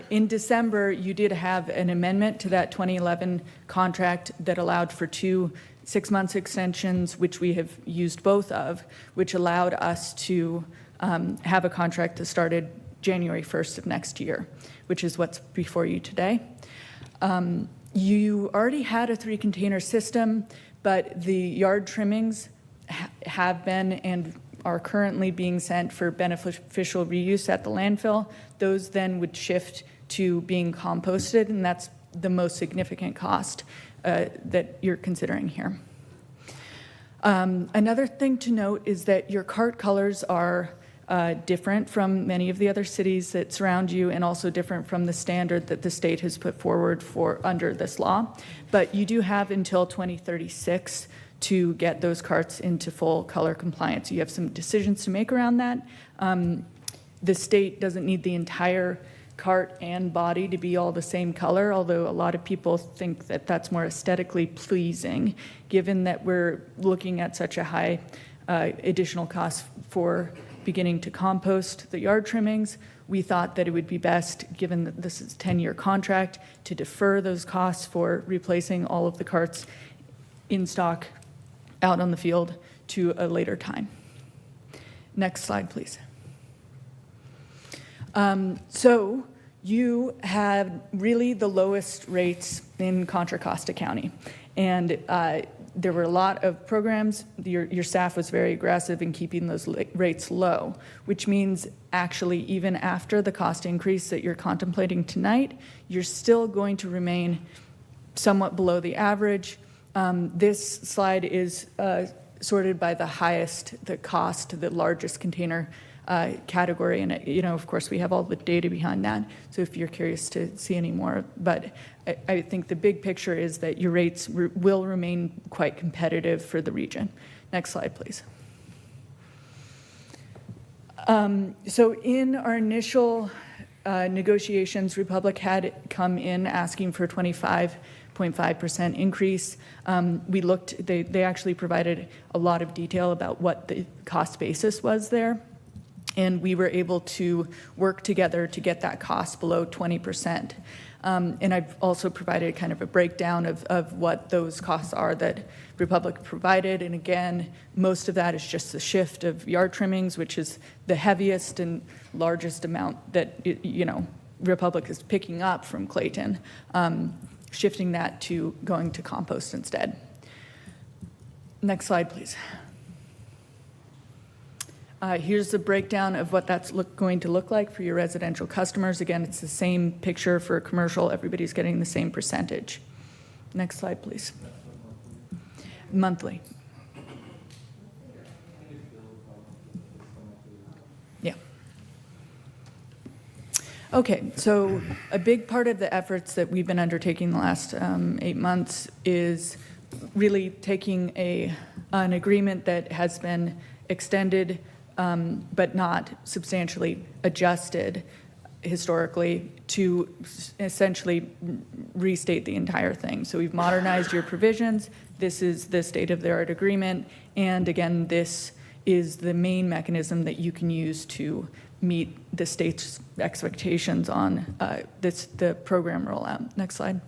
in December, you did have an amendment to that 2011 contract that allowed for 2 6-month extensions, which we have used both of, which allowed us to have a contract that started January 1st of next year, which is what's before you today. You already had a 3-container system, but the yard trimmings have been and are currently being sent for beneficial reuse at the landfill. Those then would shift to being composted, and that's the most significant cost that you're considering here. Another thing to note is that your cart colors are different from many of the other cities that surround you, and also different from the standard that the state has put forward for under this law. But you do have until 2036 to get those carts into full color compliance. You have some decisions to make around that. The state doesn't need the entire cart and body to be all the same color, although a lot of people think that that's more aesthetically pleasing, given that we're looking at such a high additional cost for beginning to compost the yard trimmings. We thought that it would be best, given that this is a 10-year contract, to defer those costs for replacing all of the carts in stock out on the field to a later time. Next slide, please. So you have really the lowest rates in Contra Costa County. And there were a lot of programs. Your staff was very aggressive in keeping those rates low, which means actually even after the cost increase that you're contemplating tonight, you're still going to remain somewhat below the average. This slide is sorted by the highest, the cost, the largest container category. And, of course, we have all the data behind that. So if you're curious to see any more, but I think the big picture is that your rates will remain quite competitive for the region. Next slide, please. So in our initial negotiations, Republic had come in asking for a 25.5% increase. We looked, they actually provided a lot of detail about what the cost basis was there. And we were able to work together to get that cost below 20%. And I've also provided kind of a breakdown of what those costs are that Republic provided. And again, most of that is just the shift of yard trimmings, which is the heaviest and largest amount that, Republic is picking up from Clayton, shifting that to going to compost instead. Next slide, please. Here's the breakdown of what that's going to look like for your residential customers. Again, it's the same picture for commercial. Everybody's getting the same percentage. Next slide, please. Monthly. Yeah. Okay, so a big part of the efforts that we've been undertaking the last 8 months is really taking an agreement that has been extended but not substantially adjusted historically to essentially restate the entire thing. So we've modernized your provisions. This is the state-of-the-art agreement. And again, this is the main mechanism that you can use to meet the state's expectations on the program rollout. Next slide.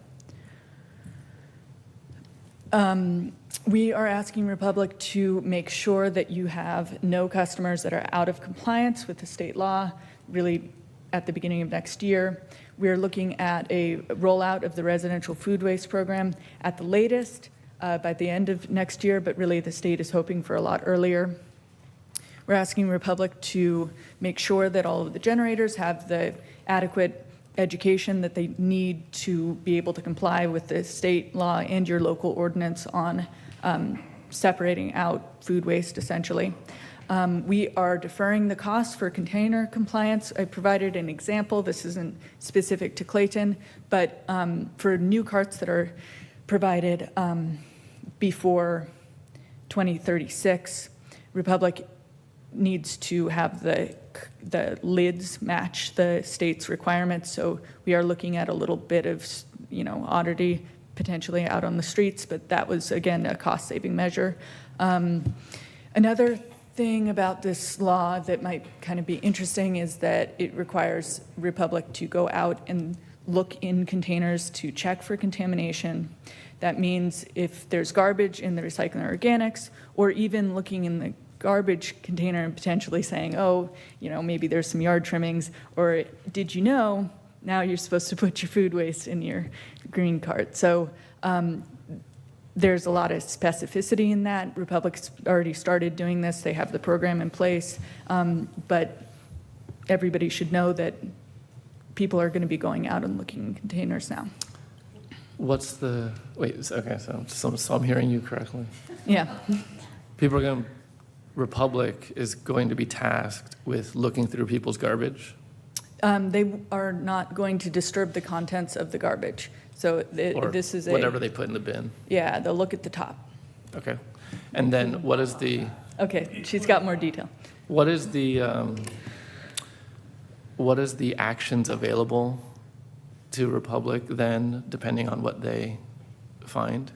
We are asking Republic to make sure that you have no customers that are out of compliance with the state law, really at the beginning of next year. We're looking at a rollout of the residential food waste program at the latest by the end of next year, but really the state is hoping for a lot earlier. We're asking Republic to make sure that all of the generators have the adequate education that they need to be able to comply with the state law and your local ordinance on separating out food waste, essentially. We are deferring the cost for container compliance. I provided an example. This isn't specific to Clayton, but for new carts that are provided before 2036, Republic needs to have the lids match the state's requirements. So we are looking at a little bit of, oddity potentially out on the streets, but that was, again, a cost-saving measure. Another thing about this law that might kind of be interesting is that it requires Republic to go out and look in containers to check for contamination. That means if there's garbage in the recycling organics, or even looking in the garbage container and potentially saying, maybe there's some yard trimmings, or did you know, now you're supposed to put your food waste in your green cart. So there's a lot of specificity in that. Republic's already started doing this. They have the program in place, but everybody should know that people are going to be going out and looking in containers now. What's the, okay, so I'm hearing you correctly. Yeah. People are going to, Republic is going to be tasked with looking through people's garbage? They are not going to disturb the contents of the garbage. So this is whatever they put in the bin? Yeah, they'll look at the top. Okay. And then what is the... Okay, she's got more detail. What is the what is the actions available to Republic then, depending on what they find?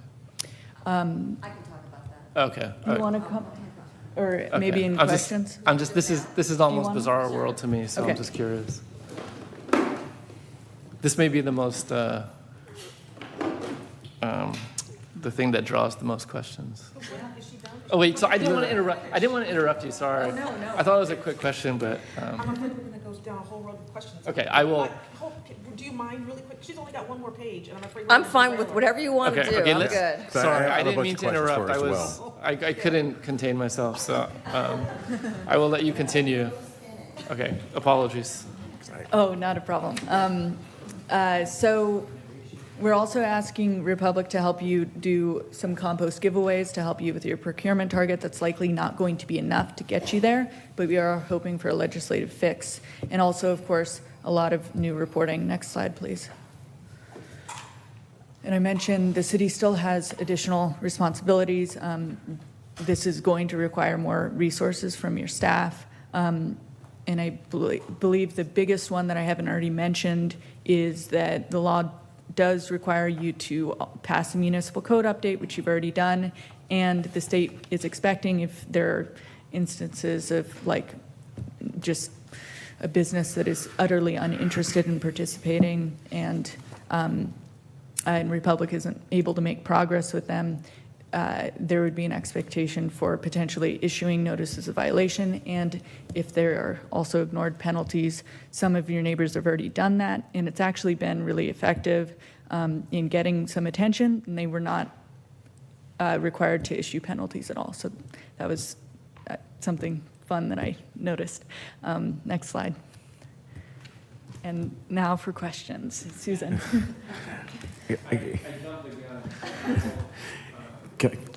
I can talk about that. Okay. You want to come, or maybe Okay. in I'm questions? this is almost wanna- bizarre world to me, so Okay. I'm just curious. This may be the most, the thing that draws the most questions. Oh, wait, so I didn't want to interrupt you, sorry. no. I thought it was a quick question, but, I'm afraid we're going to go down a whole road of questions. okay, I will. Do you mind really quick? She's only got one more page, and I'm afraid. I'm fine with whatever you want to do. I'm let's- good. Sorry, I I have a didn't bunch mean of to questions interrupt. for her as I couldn't contain myself, so I will let you continue. Okay, apologies. Oh, not a problem. So we're also asking Republic to help you do some compost giveaways to help you with your procurement target. That's likely not going to be enough to get you there, but we are hoping for a legislative fix. And also, of course, a lot of new reporting. Next slide, please. And I mentioned the city still has additional responsibilities. This is going to require more resources from your staff. And I believe the biggest one that I haven't already mentioned is that the law does require you to pass a municipal code update, which you've already done, and the state is expecting, if there are instances of like just a business that is utterly uninterested in participating and Republic isn't able to make progress with them, there would be an expectation for potentially issuing notices of violation, and if there are also ignored penalties. Some of your neighbors have already done that, and it's actually been really effective in getting some attention, and they were not required to issue penalties at all. So that was something fun that I noticed. Next slide. And now for questions. Susan.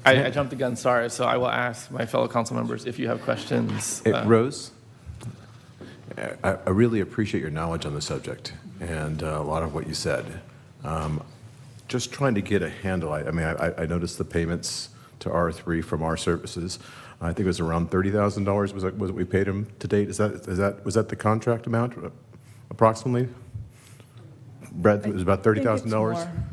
I jumped the gun, sorry, so I will ask my fellow council members if you have questions. Rose, I really appreciate your knowledge on the subject and a lot of what you said. Just trying to get a handle, I mean, I noticed the payments to R3 from our services. I think it was around $30,000 was what we paid them to date. Was that the contract amount approximately? Brett, it was about $30,000?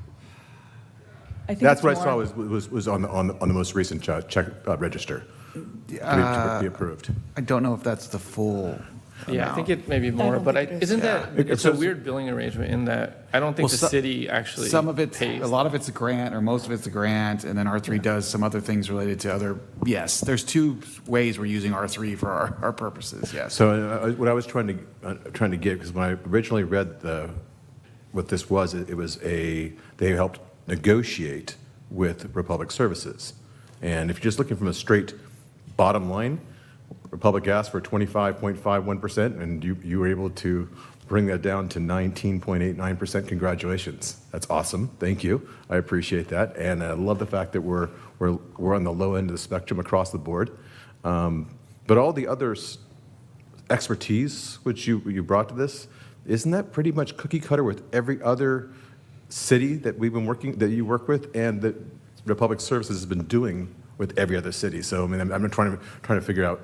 I think That's it's what I saw more. was on the most recent check register to be approved. I don't know if that's the full Yeah, I amount. think it may be more, but isn't that, it's a weird billing arrangement in that I don't think the city actually Some of it's, pays. a lot of it's a grant, or most of it's a grant, and then R3 does some other things related to other, yes, there's two ways we're using R3 for our purposes, yes. So what I was trying to get, because when I originally read what this was, it was they helped negotiate with Republic Services. And if you're just looking from a straight bottom line, Republic asked for 25.51%, and you were able to bring that down to 19.89%. Congratulations. That's awesome. Thank you. I appreciate that. And I love the fact that we're on the low end of the spectrum across the board. But all the other expertise which you brought to this, isn't that pretty much cookie cutter with every other city that that you work with and that Republic Services has been doing with every other city? So I mean, I'm trying to figure out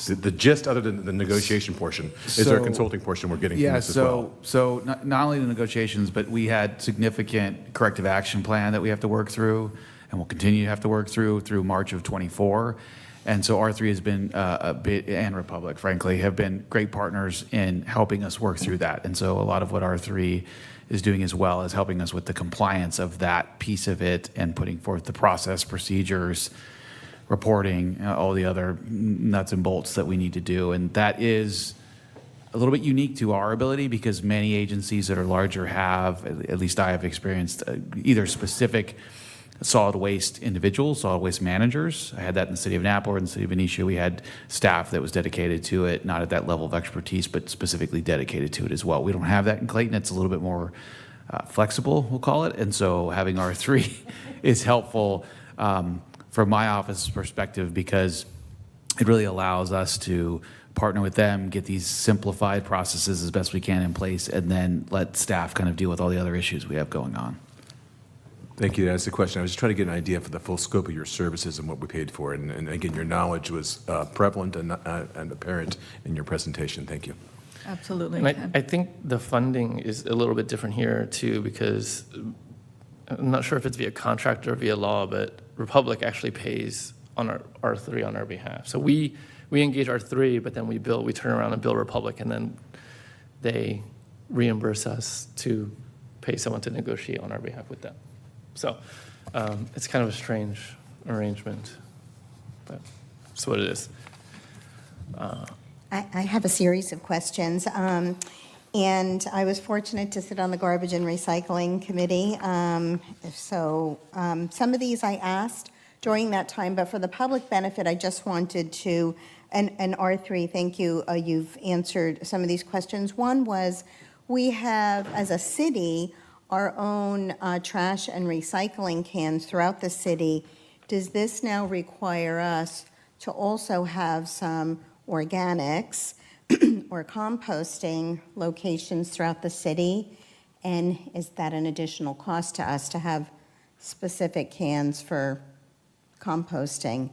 the gist, other than the negotiation portion. Is there a consulting portion we're getting from this as well? So not only the negotiations, but we had significant corrective action plan that we have to work through, and we'll continue to have to work through March of '24. And so R3 has been and Republic, frankly, have been great partners in helping us work through that. And so a lot of what R3 is doing as well is helping us with the compliance of that piece of it and putting forth the process, procedures, reporting, all the other nuts and bolts that we need to do. And that is a little bit unique to our ability because many agencies that are larger have, at least I have experienced, either specific solid waste individuals, solid waste managers. I had that in the city of Napa or in the city of Benicia. We had staff that was dedicated to it, not at that level of expertise, but specifically dedicated to it as well. We don't have that in Clayton. It's a little bit more flexible, we'll call it. And so having R3 is helpful from my office's perspective because it really allows us to partner with them, get these simplified processes as best we can in place, and then let staff kind of deal with all the other issues we have going on. Thank you. That's the question. I was just trying to get an idea for the full scope of your services and what we paid for. And again, your knowledge was prevalent and apparent in your presentation. Thank you. Absolutely. And I think the funding is a little bit different here too, because I'm not sure if it's via contract or via law, but Republic actually pays on our R3 on our behalf. So we engage R3, but then we turn around and bill Republic, and then they reimburse us to pay someone to negotiate on our behalf with them. So it's kind of a strange arrangement, but that's what it is. I have a series of questions. And I was fortunate to sit on the Garbage and Recycling Committee. Some of these I asked during that time, but for the public benefit, I just wanted to, and R3, thank you, you've answered some of these questions. One was, we have, as a city, our own trash and recycling cans throughout the city. Does this now require us to also have some organics or composting locations throughout the city? And is that an additional cost to us to have specific cans for composting?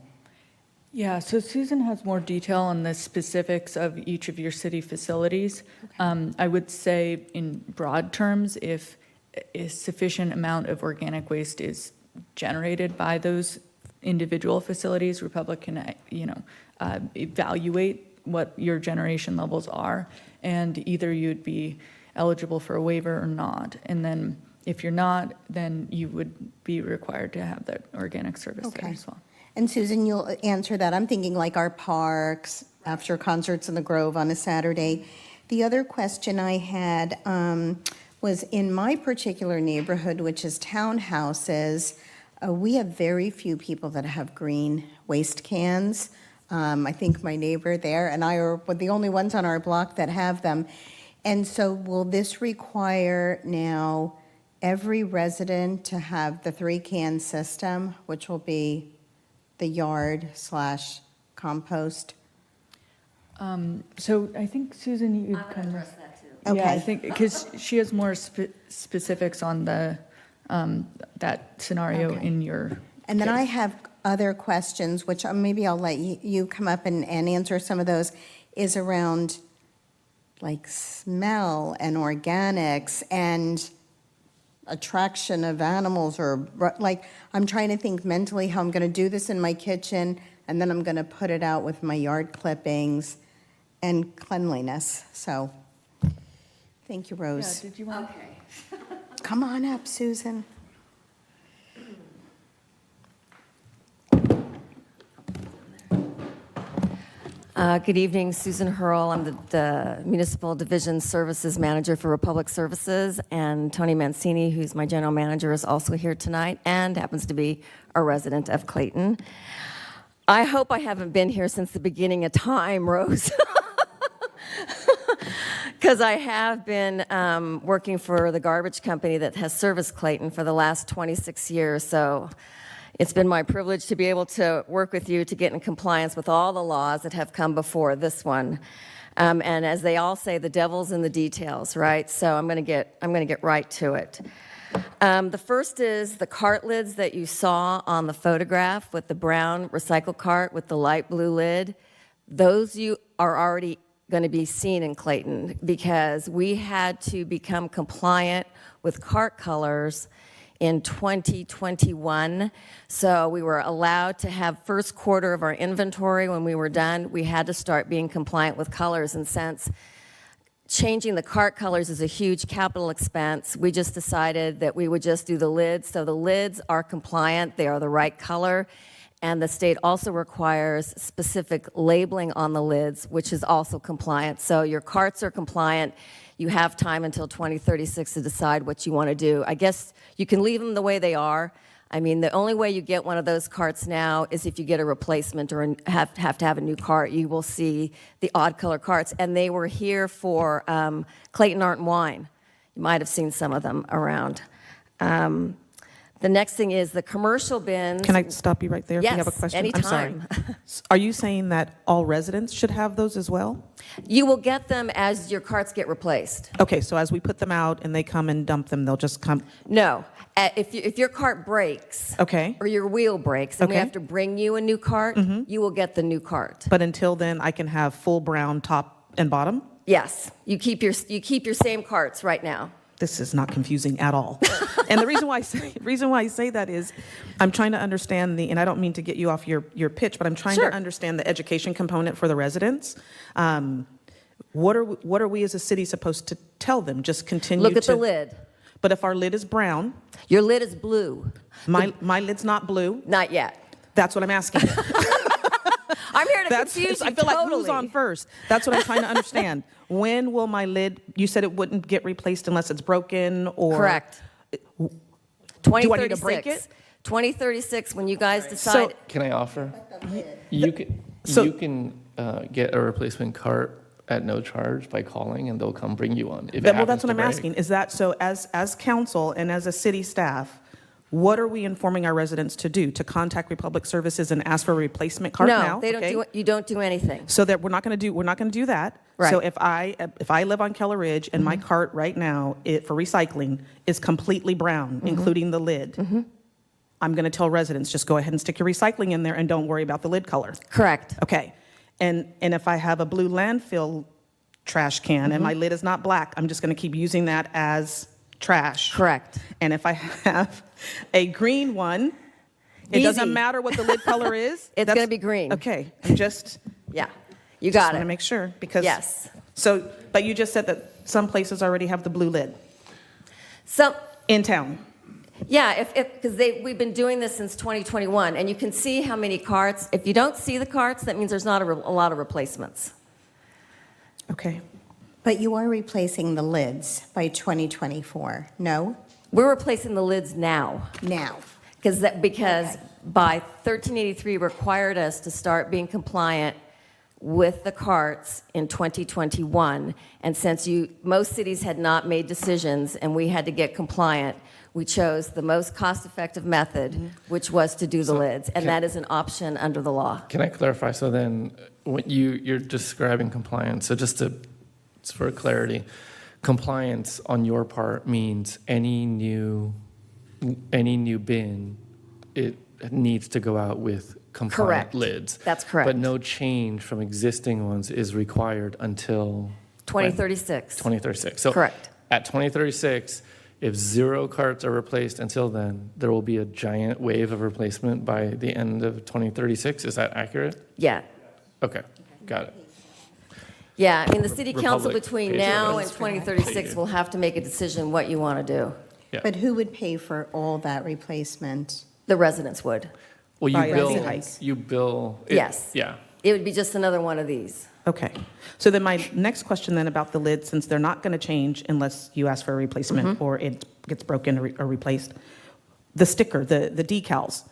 Yeah, so Susan has more detail on the specifics of each of your city facilities. I would say in broad terms, if a sufficient amount of organic waste is generated by those individual facilities, Republic can, evaluate what your generation levels are, and either you'd be eligible for a waiver or not. And then if you're not, then you would be required to have that organic service there as well. And Susan, you'll answer that. I'm thinking like our parks, after concerts in the Grove on a Saturday. The other question I had was in my particular neighborhood, which is townhouses, we have very few people that have green waste cans. I think my neighbor there and I are the only ones on our block that have them. And so will this require now every resident to have the 3-can system, which will be the yard/compost? So I think, Susan, you'd come. address that too. Okay. Yeah, I think, because she has more specifics on the, that scenario in your And then case. I have other questions, which maybe I'll let you come up and answer some of those, is around like smell and organics and attraction of animals, or like, I'm trying to think mentally how I'm going to do this in my kitchen, and then I'm going to put it out with my yard clippings and cleanliness. So, thank you, Rose. Yeah, did you want? Okay. Come on up, Susan. Good evening, Susan Hurl. I'm the Municipal Division Services Manager for Republic Services, and Tony Mancini, who's my General Manager, is also here tonight and happens to be a resident of Clayton. I hope I haven't been here since the beginning of time, Rose, because I have been working for the garbage company that has serviced Clayton for the last 26 years, so it's been my privilege to be able to work with you to get in compliance with all the laws that have come before this one. And as they all say, the devil's in the details, right? So I'm going to get right to it. The first is the cart lids that you saw on the photograph with the brown recycle cart with the light blue lid. Those you are already going to be seen in Clayton because we had to become compliant with cart colors in 2021. So we were allowed to have first quarter of our inventory. When we were done, we had to start being compliant with colors. And since changing the cart colors is a huge capital expense, we just decided that we would just do the lids. So the lids are compliant, they are the right color. And the state also requires specific labeling on the lids, which is also compliant. So your carts are compliant. You have time until 2036 to decide what you want to do. I guess you can leave them the way they are. I mean, the only way you get one of those carts now is if you get a replacement or have to have a new cart. You will see the odd color carts. And they were here for Clayton Art and Wine. You might have seen some of them around. The next thing is the commercial bins. Can I stop you right there? Yes, if you have a question? anytime. I'm sorry. Are you saying that all residents should have those as well? You will get them as your carts get replaced. Okay, so as we put them out and they come and dump them, they'll just come? No. If your cart breaks, okay, or your wheel breaks, and we okay, have to bring you a new cart, you will get the new cart. But until then, I can have full brown top and bottom? Yes, you keep your same carts right now. This is not confusing at all. And the reason why I say that is I'm trying to understand and I don't mean to get you off your pitch, but I'm trying Sure. to understand the education component for the residents. What are we as a city supposed to tell them? Just continue Look at the lid. But if our lid is brown, Your lid is blue. my lid's not blue. Not yet. That's what I'm asking. I'm here to confuse you I feel like who's totally. on first? That's what I'm trying to understand. When will my lid, you said it wouldn't get replaced unless it's broken or? Correct. Do 2036. I need to break it? 2036, when you guys decide. Can I offer? You can get a replacement cart at no charge by calling, and they'll come bring you one. If it Well, happens that's what to I'm break. asking. Is that, so as council and as a city staff, what are we informing our residents to do? To contact Republic Services and ask for a replacement cart now? No, they don't Okay. do. You don't do anything. So that we're not going to do that. Right. So if I live on Keller Ridge and my cart right now for recycling is completely brown, including the lid, I'm going to tell residents, just go ahead and stick your recycling in there and don't worry about the lid color. Correct. Okay. And if I have a blue landfill trash can and my lid is not black, I'm just going to keep using that as trash. Correct. And if I have a green one, it Easy. doesn't matter what the lid color is. It's going to be green. Okay. I'm just. Yeah. You Just got want it. to make sure because. Yes. So, but you just said that some places already have the blue lid So, in town. yeah, because we've been doing this since 2021, and you can see how many carts. If you don't see the carts, that means there's not a lot of replacements. Okay. But you are replacing the lids by 2024, no? We're replacing the lids now. Now. Because Okay. by 1383 required us to start being compliant with the carts in 2021. And since most cities had not made decisions and we had to get compliant, we chose the most cost-effective method, which was to do the lids. And that is an option under the law. Can I clarify? So then, when you're describing compliance, so just for clarity, compliance on your part means any new bin, it needs to go out with compliant Correct. lids. That's correct. But no change from existing ones is required until 2036. 2036. So Correct. at 2036, if 0 carts are replaced until then, there will be a giant wave of replacement by the end of 2036. Is that accurate? Yeah. Okay, got it. Yeah, I mean, the city council Republic between pays now for it. and 2036 will have to make a decision what you want to do. Yeah. But who would pay for all that replacement? The residents would. Well, By you bill. Yes. Yeah. It would be just another one of these. Okay. So then my next question then about the lid, since they're not going to change unless you ask for a replacement or it gets broken or replaced, the sticker, the decals,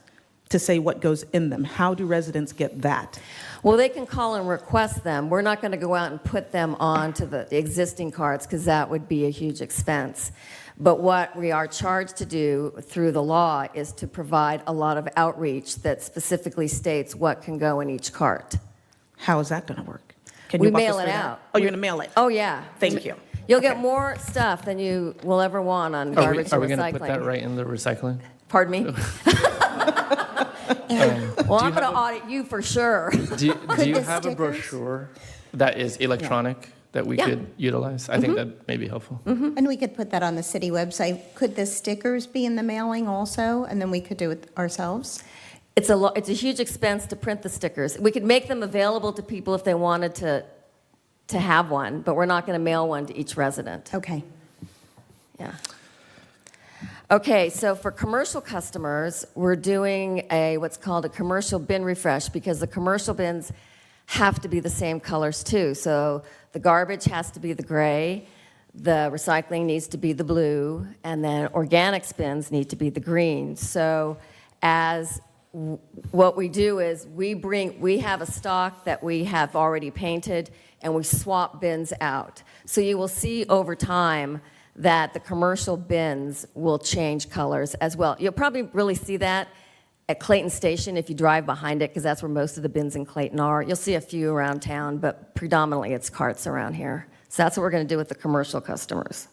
to say what goes in them, how do residents get that? Well, they can call and request them. We're not going to go out and put them onto the existing cards because that would be a huge expense. But what we are charged to do through the law is to provide a lot of outreach that specifically states what can go in each cart. How is that going to work? Can We you walk mail us it through that? out. Oh, you're going to mail it? Oh, yeah. Thank you. You'll get more stuff than you will ever want on Are garbage we and going to recycling. put that right in the recycling? Pardon me? Well, I'm going to audit you for sure. Do you the have a stickers- brochure that is electronic that we Yeah. could utilize? I think that may be helpful. And we could put that on the city website. Could the stickers be in the mailing also, and then we could do it ourselves? It's a huge expense to print the stickers. We could make them available to people if they wanted to have one, but we're not going to mail one to each resident. Okay. Yeah. Okay, so for commercial customers, we're doing what's called a commercial bin refresh because the commercial bins have to be the same colors too. So the garbage has to be the gray, the recycling needs to be the blue, and then organic bins need to be the green. So what we do is we have a stock that we have already painted and we swap bins out. So you will see over time that the commercial bins will change colors as well. You'll probably really see that at Clayton Station if you drive behind it, because that's where most of the bins in Clayton are. You'll see a few around town, but predominantly it's carts around here. So that's what we're going to do with the commercial customers.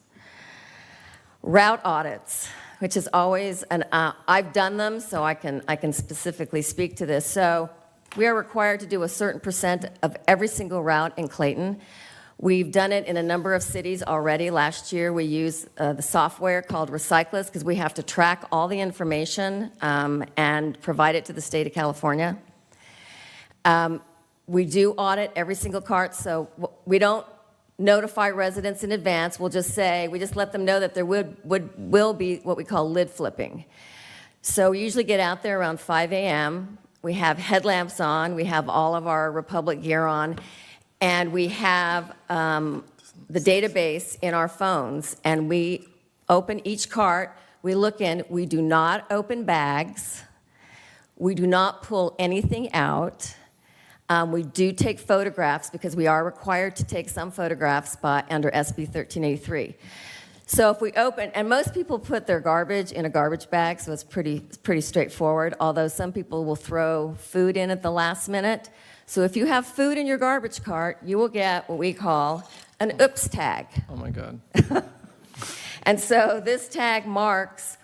Route audits, which is always I've done them, so I can specifically speak to this. So we are required to do a certain percent of every single route in Clayton. We've done it in a number of cities already. Last year, we used the software called Recyclist because we have to track all the information and provide it to the state of California. We do audit every single cart, so we don't notify residents in advance. We just let them know that there will be what we call lid flipping. So we usually get out there around 5 a.m. We have headlamps on, we have all of our Republic gear on, and we have the database in our phones, and we open each cart, we look in, we do not open bags, we do not pull anything out. We do take photographs because we are required to take some photographs under SB 1383. So if we open, and most people put their garbage in a garbage bag, so it's pretty straightforward, although some people will throw food in at the last minute. So if you have food in your garbage cart, you will get what we call an oops tag. Oh my God. And so this tag marks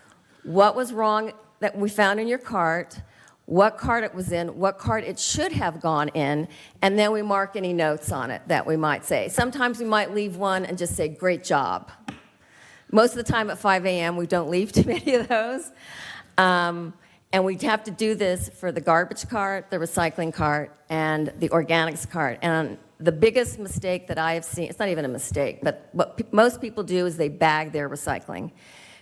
what was wrong that we found in your cart, what cart it was in, what cart it should have gone in, and then we mark any notes on it that we might say. Sometimes we might leave one and just say, great job. Most of the time at 5 a.m., we don't leave too many of those. And we have to do this for the garbage cart, the recycling cart, and the organics cart. And the biggest mistake that I have seen, it's not even a mistake, but what most people do is they bag their recycling.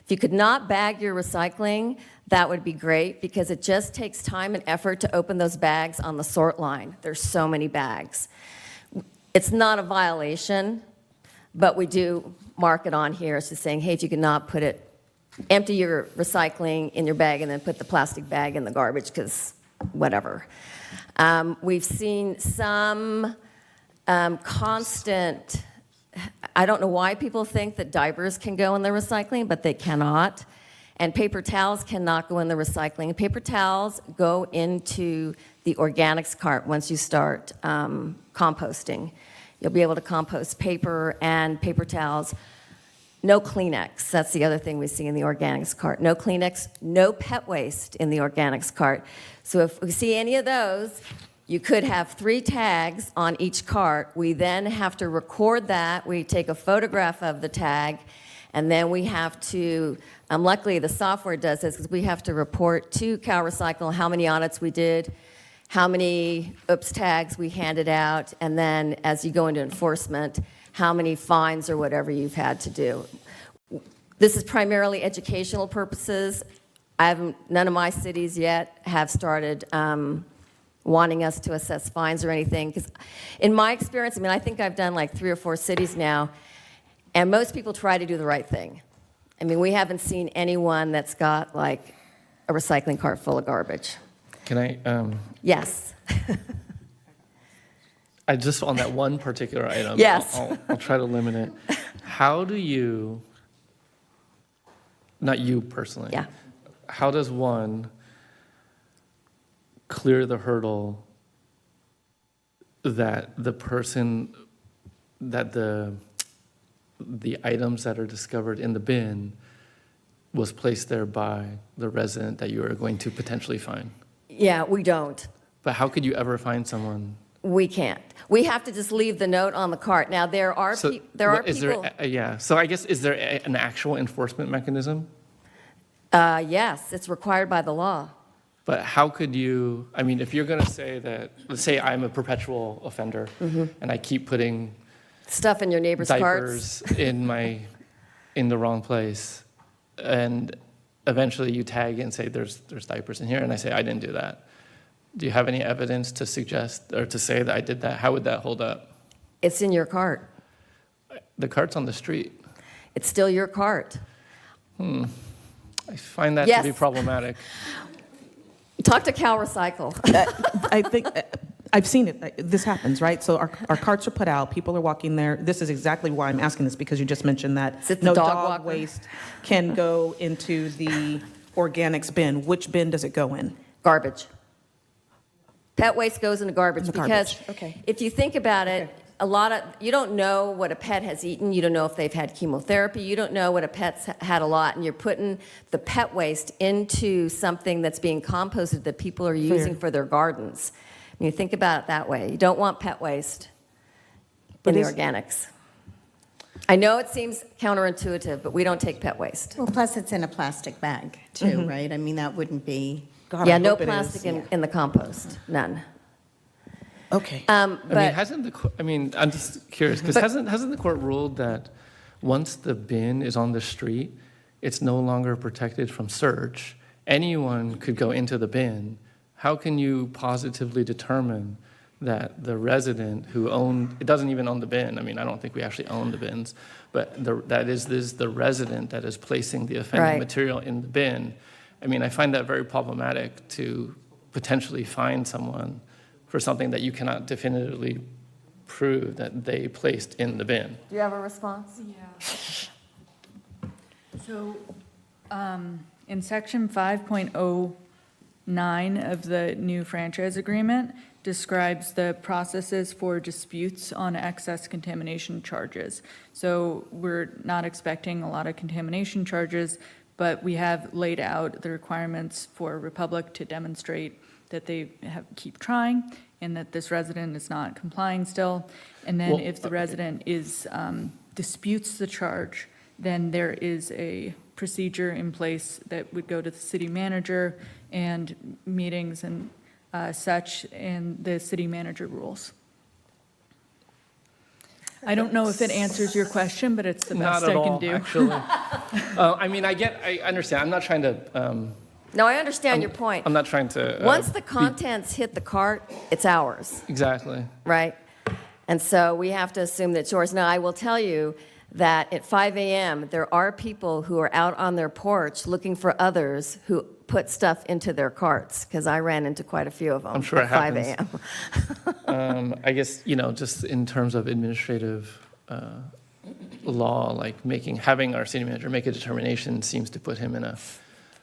If you could not bag your recycling, that would be great because it just takes time and effort to open those bags on the sort line. There's so many bags. It's not a violation, but we do mark it on here. It's just saying, hey, if you could not empty your recycling in your bag and then put the plastic bag in the garbage because whatever. We've seen some constant, I don't know why people think that diapers can go in the recycling, but they cannot. And paper towels cannot go in the recycling. Paper towels go into the organics cart once you start composting. You'll be able to compost paper and paper towels. No Kleenex. That's the other thing we see in the organics cart. No Kleenex, no pet waste in the organics cart. So if we see any of those, you could have 3 tags on each cart. We then have to record that. We take a photograph of the tag, and then we have to, luckily the software does this, because we have to report to CalRecycle how many audits we did, how many oops tags we handed out, and then as you go into enforcement, how many fines or whatever you've had to do. This is primarily educational purposes. None of my cities yet have started wanting us to assess fines or anything, because in my experience, I think I've done like 3 or 4 cities now, and most people try to do the right thing. We haven't seen anyone that's got like a recycling cart full of garbage. Can I? Yes. I just, on that one particular item, yes. I'll try to limit it. How do you, not you personally, yeah. How does one clear the hurdle that the person, that the items that are discovered in the bin was placed there by the resident that you are going to potentially fine? Yeah, we don't. But how could you ever find someone? We can't. We have to just leave the note on the cart. Now, there are people. Yeah. So I guess, is there an actual enforcement mechanism? Yes, it's required by the law. But how could you, if you're going to say that, let's say I'm a perpetual offender, and I keep putting stuff in your neighbor's diapers carts in the wrong place, and eventually you tag and say there's diapers in here, and I say I didn't do that. Do you have any evidence to suggest or to say that I did that? How would that hold up? It's in your cart. The cart's on the street. It's still your cart. I find that to be problematic. Talk to CalRecycle. I think I've seen it. This happens, right? So our carts are put out. People are walking there. This is exactly why I'm asking this, because you just mentioned that no dog waste can go into the organics bin. Which bin does it go in? Garbage. Pet waste goes into garbage because if you think about it, you don't know what a pet has eaten. You don't know if they've had chemotherapy. You don't know what a pet's had a lot, and you're putting the pet waste into something that's being composted that people are using for their gardens. You think about it that way. You don't want pet waste. in the is- organics. I know it seems counterintuitive, but we don't take pet waste. Well, plus it's in a plastic bag, too, right? I mean, that wouldn't be... God, Yeah, I no hope it is. plastic in the compost, none. Okay. I mean, But I'm just curious, because hasn't the court ruled that once the bin is on the street, it's no longer protected from search? Anyone could go into the bin. How can you positively determine that the resident who owned, it doesn't even own the bin, I mean, I don't think we actually own the bins, but that is the resident that is placing the offending Right. material in the bin? I mean, I find that very problematic to potentially fine someone for something that you cannot definitively prove that they placed in the bin. Do you have a response? Yeah. So, in section 5.09 of the new franchise agreement describes the processes for disputes on excess contamination charges. So we're not expecting a lot of contamination charges, but we have laid out the requirements for Republic to demonstrate that they keep trying and that this resident is not complying still. And then Well, if the resident disputes the charge, then there is a procedure in place that would go to the city manager and meetings and such, and the city manager rules. I don't know if it answers your question, but it's the best I can do. Not at all, actually. I mean, I understand. I'm not trying to, No, I understand your point. I'm not trying to. Once the contents hit the cart, it's ours, Exactly. right? And so we have to assume that it's yours. Now, I will tell you that at 5 a.m., there are people who are out on their porch looking for others who put stuff into their carts, because I ran into quite a few of them I'm sure at it 5 happens. a.m. I guess, just in terms of administrative law, like having our city manager make a determination seems to put him in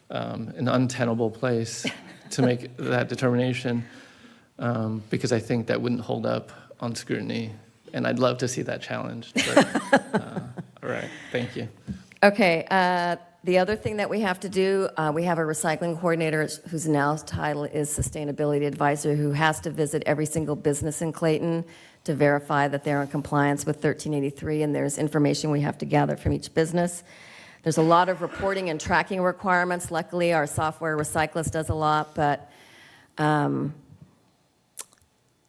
an untenable place to make that determination, because I think that wouldn't hold up on scrutiny, and I'd love to see that challenged. But, all right, thank you. Okay, the other thing that we have to do, we have a recycling coordinator whose now title is Sustainability Advisor, who has to visit every single business in Clayton to verify that they're in compliance with 1383, and there's information we have to gather from each business. There's a lot of reporting and tracking requirements. Luckily, our software Recyclist does a lot, but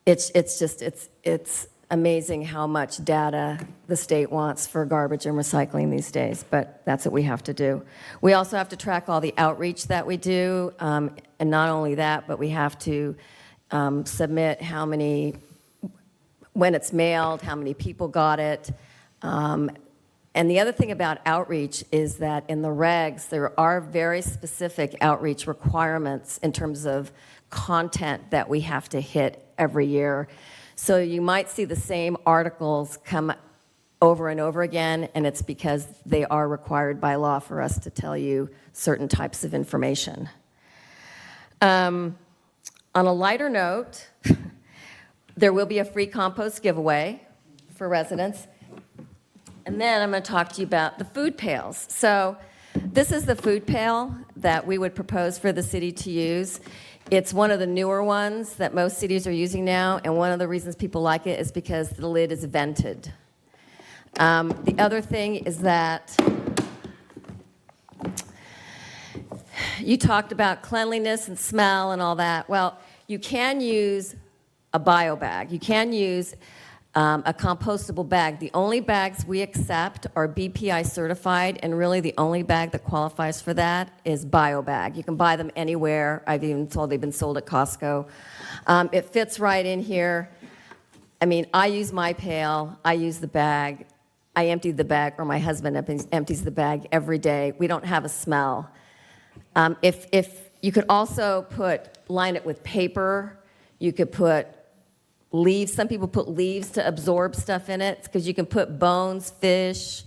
it's amazing how much data the state wants for garbage and recycling these days, but that's what we have to do. We also have to track all the outreach that we do, and not only that, but we have to submit when it's mailed, how many people got it. And the other thing about outreach is that in the regs, there are very specific outreach requirements in terms of content that we have to hit every year. So you might see the same articles come over and over again, and it's because they are required by law for us to tell you certain types of information. On a lighter note, there will be a free compost giveaway for residents. And then I'm going to talk to you about the food pails. So this is the food pail that we would propose for the city to use. It's one of the newer ones that most cities are using now, and one of the reasons people like it is because the lid is vented. The other thing is that you talked about cleanliness and smell and all that. Well, you can use a bio bag. You can use a compostable bag. The only bags we accept are BPI certified, and really the only bag that qualifies for that is bio bag. You can buy them anywhere. I've even told they've been sold at Costco. It fits right in here. I mean, I use my pail. I use the bag. I empty the bag, or my husband empties the bag every day. We don't have a smell. If you could also line it with paper. You could put leaves. Some people put leaves to absorb stuff in it, because you can put bones, fish,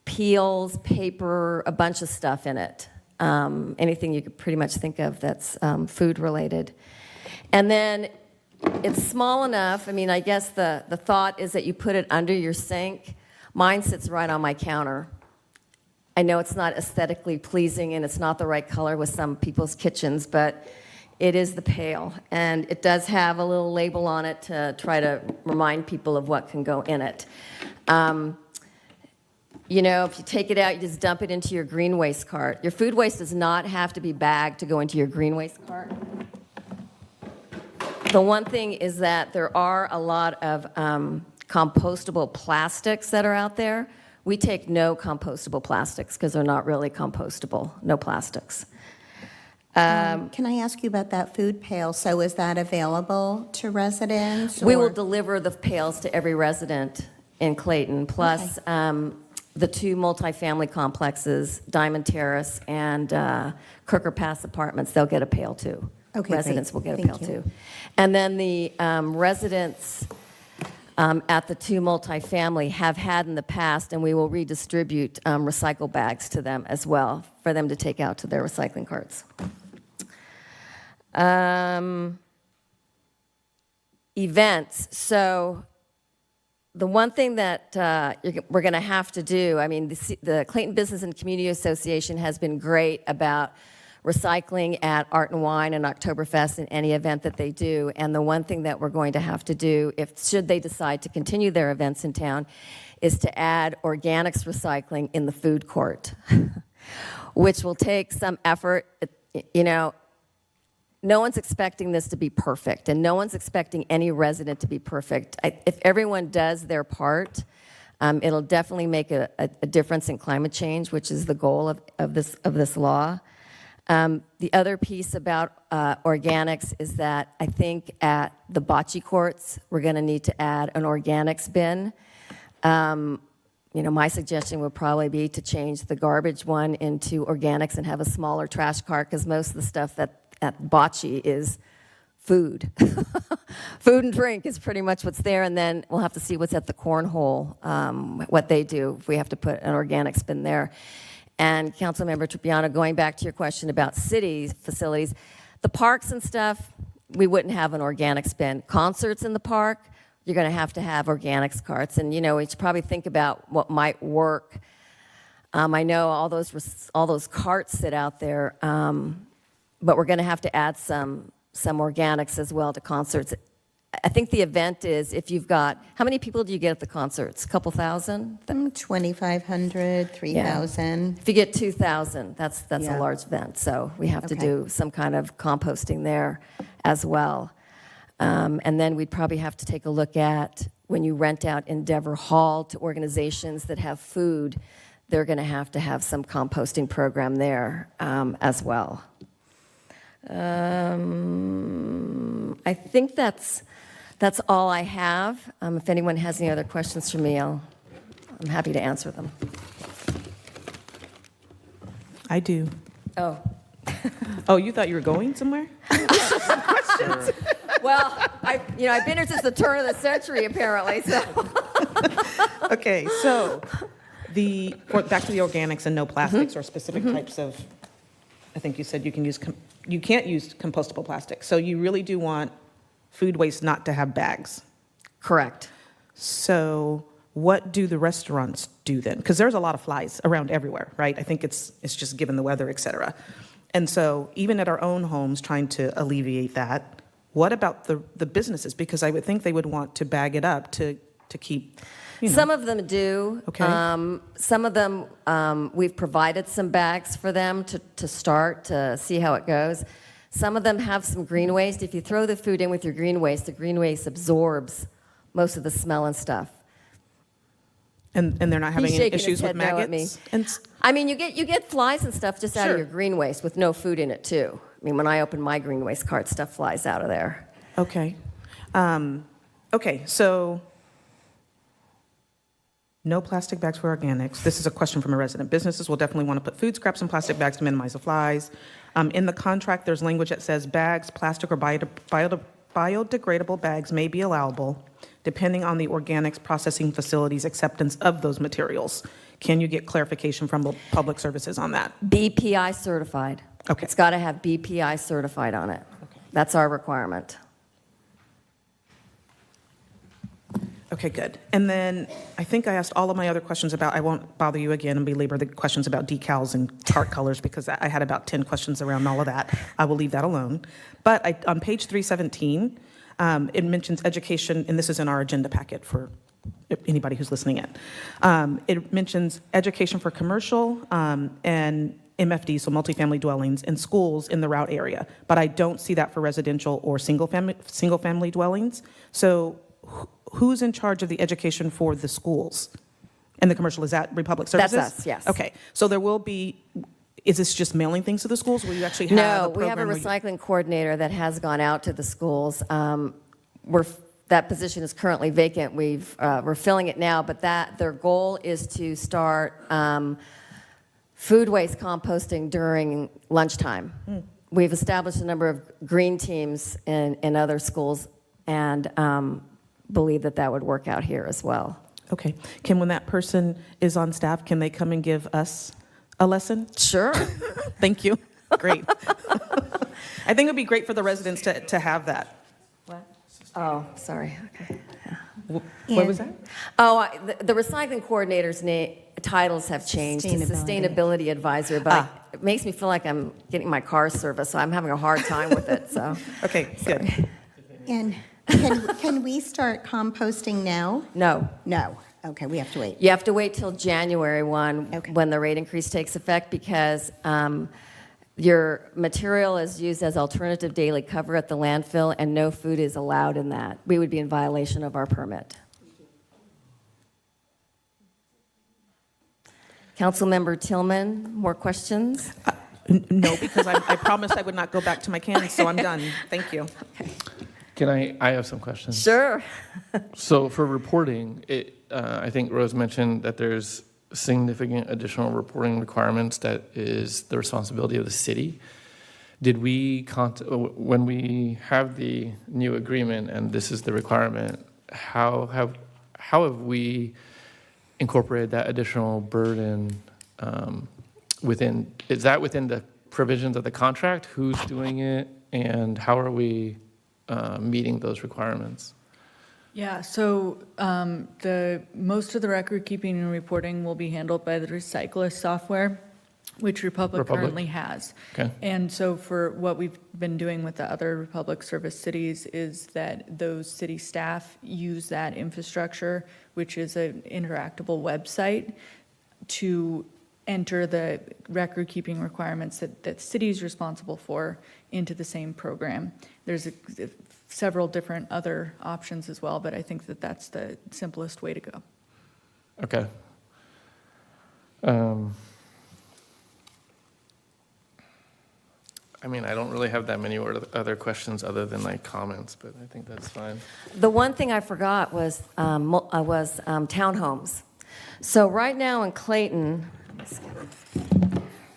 peels, paper, a bunch of stuff in it. Anything you could pretty much think of that's food related. And then it's small enough. I mean, I guess the thought is that you put it under your sink. Mine sits right on my counter. I know it's not aesthetically pleasing and it's not the right color with some people's kitchens, but It is the pail, and it does have a little label on it to try to remind people of what can go in it. You know, if you take it out, you just dump it into your green waste cart. Your food waste does not have to be bagged to go into your green waste cart. The one thing is that there are a lot of compostable plastics that are out there. We take no compostable plastics because they're not really compostable, no plastics. Can I ask you about that food pail? So is that available to residents? We or- will deliver the pails to every resident in Clayton, plus the two multifamily complexes, Diamond Terrace and Crooker Pass Apartments, they'll get a pail too. Okay, Residents will great. get a pail Thank you. too. And then the residents at the two multifamily have had in the past, and we will redistribute recycle bags to them as well for them to take out to their recycling carts. Events. So the one thing that we're going to have to do, I mean, the Clayton Business and Community Association has been great about recycling at Art and Wine and Oktoberfest in any event that they do. And the one thing that we're going to have to do, should they decide to continue their events in town, is to add organics recycling in the food court, which will take some effort. You know, no one's expecting this to be perfect, and no one's expecting any resident to be perfect. If everyone does their part, it'll definitely make a difference in climate change, which is the goal of this law. The other piece about organics is that I think at the bocce courts, we're going to need to add an organics bin. You know, my suggestion would probably be to change the garbage one into organics and have a smaller trash cart, because most of the stuff at bocce is food. Food and drink is pretty much what's there, and then we'll have to see what's at the cornhole, what they do, if we have to put an organics bin there. And Councilmember Tripiano, going back to your question about city facilities, the parks and stuff, we wouldn't have an organics bin. Concerts in the park, you're going to have organics carts. And, you know, we should probably think about what might work. I know all those carts sit out there, but we're going to have to add some organics as well to concerts. I think the event is, if you've got, how many people do you get at the concerts? A couple thousand? 2,500, 3,000. Yeah. If you get 2,000, that's Yeah. a large event. So we have to Okay. do some kind of composting there as well. And then we'd probably have to take a look at, when you rent out Endeavor Hall to organizations that have food, they're going to have some composting program there as well. I think that's all I have. If anyone has any other questions for me, I'm happy to answer them. I do. Oh. Oh, you thought you were going somewhere? Well, I've been here since the turn of the century, apparently. So. Okay, so back to the organics and no plastics or specific types of. I think you said you can't use compostable plastic. So you really do want food waste not to have bags. Correct. So what do the restaurants do then? Because there's a lot of flies around everywhere, right? I think it's just given the weather, et cetera. And so even at our own homes, trying to alleviate that, what about the businesses? Because I would think they would want to bag it up to keep, you know. Some of them do. Okay. Some of them, we've provided some bags for them to start, to see how it goes. Some of them have some green waste. If you throw the food in with your green waste, the green waste absorbs most of the smell and stuff. And they're not having He's any shaking his issues with head no at me. maggots? I mean, you get flies and stuff just out of Sure. your green waste with no food in it, too. I mean, when I open my green waste cart, stuff flies out of there. Okay. Okay, so no plastic bags for organics. This is a question from a resident. Businesses will definitely want to put food scraps in plastic bags to minimize the flies. In the contract, there's language that says bags, plastic, or biodegradable bags may be allowable depending on the organics processing facility's acceptance of those materials. Can you get clarification from Public Services on that? BPI certified. Okay. It's got to have BPI certified on it. Okay. That's our requirement. Okay, good. And then I think I asked all of my other questions about, I won't bother you again and belabor the questions about decals and cart colors because I had about 10 questions around all of that. I will leave that alone. But on page 317, it mentions education, and this is in our agenda packet for anybody who's listening in. It mentions education for commercial and MFD, so multifamily dwellings, and schools in the route area. But I don't see that for residential or single-family dwellings. So who's in charge of the education for the schools and the commercial? Is that Republic Services? That's us, yes. Okay, so there will be, is this just mailing things to the schools? Will you actually have No, a we have a program where you- recycling coordinator that has gone out to the schools. That position is currently vacant. We're filling it now, but their goal is to start food waste composting during lunchtime. We've established a number of green teams in other schools and believe that would work out here as well. Okay. When that person is on staff, can they come and give us a lesson? Sure. Thank you. Great. I think it would be great for the residents to have that. What? Oh, sorry. Okay. What was that? Oh, the recycling coordinator's titles have changed to sustainability advisor, but it makes me feel like I'm getting my car serviced, so I'm having a hard time with it. So okay, sorry. Good. And can we start composting now? No. No. Okay, we have to wait. You have to wait till January 1 when the rate increase takes effect because your material is used as alternative daily cover at the landfill and no food is allowed in that. We would be in violation of our permit. Councilmember Tillman, more questions? No, because I promised I would not go back to my cans, so I'm done. Thank you. Okay. Can I have some questions? Sure. So for reporting, I think Rose mentioned that there's significant additional reporting requirements that is the responsibility of the city. Did we, when we have the new agreement and this is the requirement, how have we incorporated that additional burden is that within the provisions of the contract? Who's doing it? And how are we meeting those requirements? Yeah, so most of the record keeping and reporting will be handled by the Recyclist software, which Republic currently has. Okay. And so for what we've been doing with the other Republic service cities is that those city staff use that infrastructure, which is an interactable website, to enter the record keeping requirements that city is responsible for into the same program. There's several different other options as well, but I think that's the simplest way to go. Okay. I mean, I don't really have that many other questions other than like comments, but I think that's fine. The one thing I forgot was townhomes. So right now in Clayton,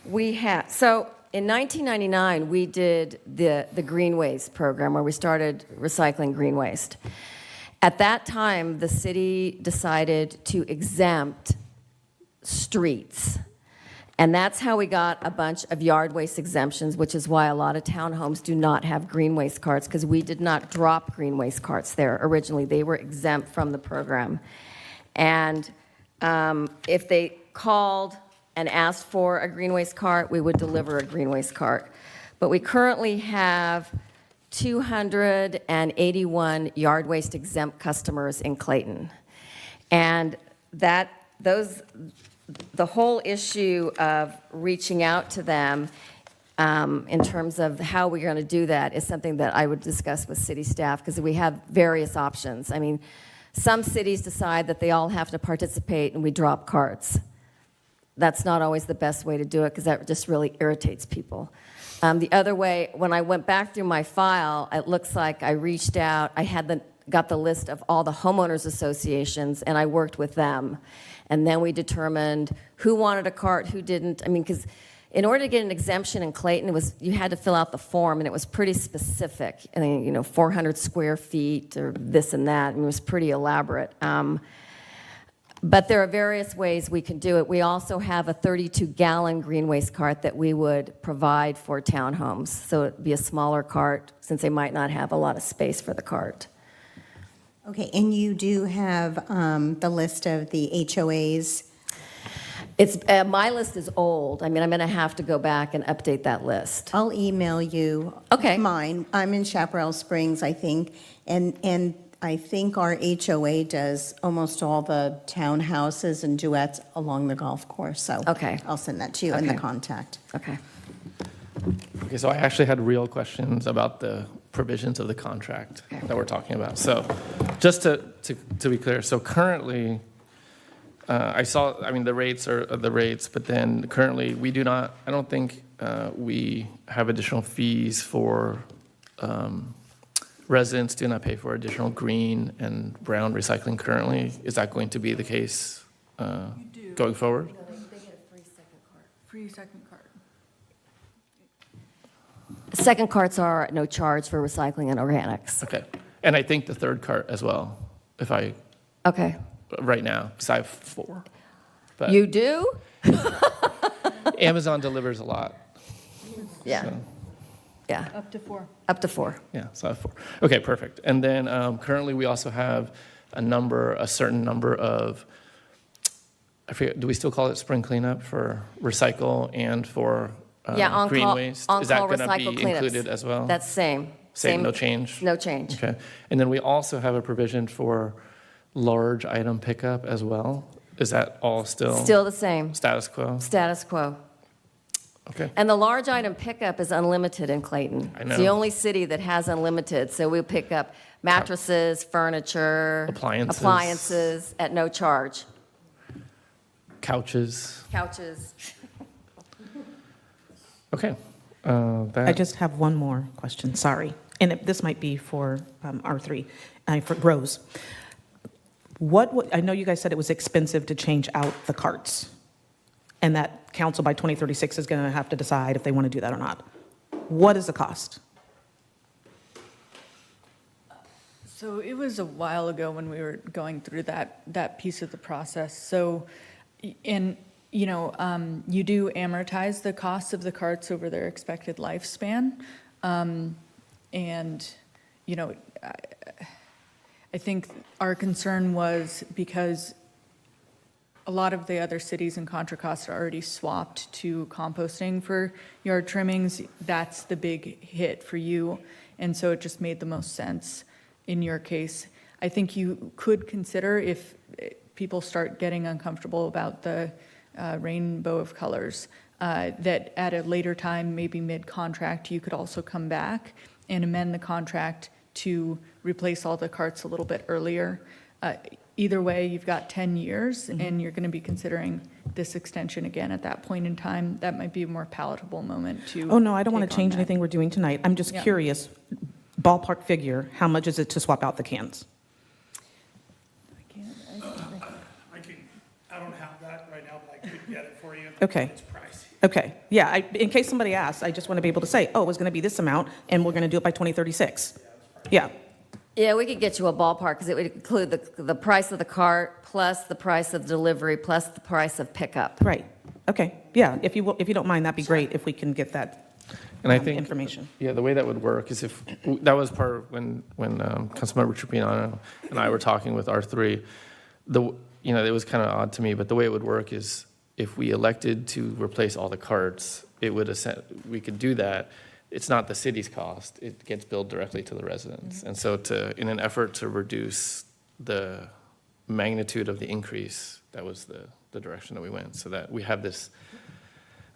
we have, so in 1999, we did the green waste program where we started recycling green waste. At that time, the city decided to exempt streets. And that's how we got a bunch of yard waste exemptions, which is why a lot of townhomes do not have green waste carts, because we did not drop green waste carts there originally. They were exempt from the program. And if they called and asked for a green waste cart, we would deliver a green waste cart. But we currently have 281 yard waste exempt customers in Clayton. And the whole issue of reaching out to them in terms of how we're going to do that is something that I would discuss with city staff, because we have various options. I mean, some cities decide that they all have to participate and we drop carts. That's not always the best way to do it, because that just really irritates people. The other way, when I went back through my file, it looks like I reached out, got the list of all the homeowners associations, and I worked with them. And then we determined who wanted a cart, who didn't. I mean, because in order to get an exemption in Clayton, you had to fill out the form, and it was pretty specific. I mean, 400 square feet or this and that. I mean, it was pretty elaborate. But there are various ways we can do it. We also have a 32-gallon green waste cart that we would provide for townhomes. So it would be a smaller cart, since they might not have a lot of space for the cart. Okay, and you do have the list of the HOAs? It's, my list is old. I mean, I'm going to have to go back and update that list. I'll email you mine. I'm in Chaparral Springs, I think, and I think our HOA does almost all the townhouses and duets along the golf course, so I'll send that to you in the contact. Okay. Okay, so I actually had real questions about the provisions of the contract that we're talking about. So just to be clear, so currently, the rates are the rates, but then currently we do not, I don't think we have additional fees for, residents do not pay for additional green and brown recycling currently. Is that going to be the case going forward? Free second card. Second carts are at no charge for recycling and organics. Okay. And I think the third cart as well, if I, Okay. right now, because I have 4. But You do? Amazon delivers a lot. Yeah. So, Yeah. Up to 4. Up to 4. yeah, so I have 4. Okay, perfect. And then currently we also have a certain number of, I forget, do we still call it spring cleanup for recycle and for green waste? Is that going to be included as well? That's same. Same, no change? No change. Okay. And then we also have a provision for large item pickup as well. Is that all still? Still the same. Status quo? Status quo. Okay. And the large item pickup is unlimited in Clayton. I know. It's the only city that has unlimited, so we pick up mattresses, furniture. Appliances. At no charge. Couches? Couches. Okay. I just have one more question, sorry. And this might be for R3, for Rose. I know you guys said it was expensive to change out the carts, and that council by 2036 is going to have to decide if they want to do that or not. What is the cost? So it was a while ago when we were going through that piece of the process. So, you do amortize the cost of the carts over their expected lifespan. I think our concern was because a lot of the other cities in Contra Costa already swapped to composting for yard trimmings. That's the big hit for you. And so it just made the most sense in your case. I think you could consider, if people start getting uncomfortable about the rainbow of colors, that at a later time, maybe mid-contract, you could also come back and amend the contract to replace all the carts a little bit earlier. Either way, you've got 10 years, and you're going to be considering this extension again at that point in time. That might be a more palatable moment to. Oh, no, I don't want to change anything we're doing tonight. I'm just curious, ballpark figure, how much is it to swap out the cans? I don't have that right now, but I could get it for you. Okay. It's pricey. Okay, yeah, in case somebody asks, I just want to be able to say, oh, it was going to be this amount, and we're going to do it by 2036. Yeah. Yeah, we could get you a ballpark, because it would include the price of the cart, plus the price of delivery, plus the price of pickup. Right, okay, yeah, if you don't mind, that'd be great if we can get that And I think information. Yeah, the way that would work is if that was part of when Councilmember Trupiano and I were talking with R3. It was kind of odd to me, but the way it would work is if we elected to replace all the carts, we could do that. It's not the city's cost; it gets billed directly to the residents. And so, in an effort to reduce the magnitude of the increase, that was the direction that we went, so that we have this.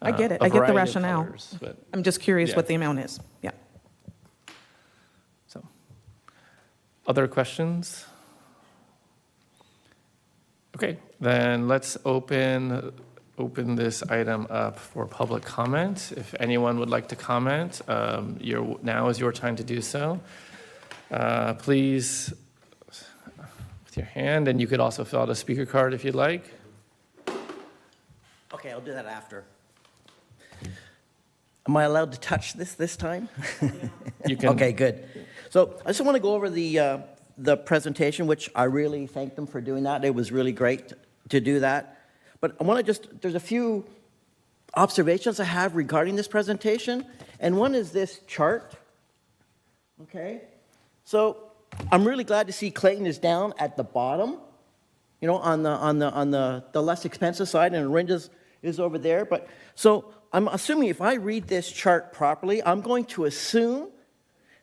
I get it. A I get the variety of rationale. colors, but- I'm just curious Yeah. what the amount is. Yeah. So, other questions? Okay, then let's open this item up for public comment. If anyone would like to comment, now is your time to do so. Please, with your hand, and you could also fill out a speaker card if you'd like. Okay, I'll do that after. Am I allowed to touch this time? You can. Okay, good. So I just want to go over the presentation, which I really thank them for doing that. It was really great to do that. But I want to there's a few observations I have regarding this presentation. And one is this chart. Okay? So I'm really glad to see Clayton is down at the bottom, you know, on the less expensive side, and Orinda's is over there. But so I'm assuming if I read this chart properly, I'm going to assume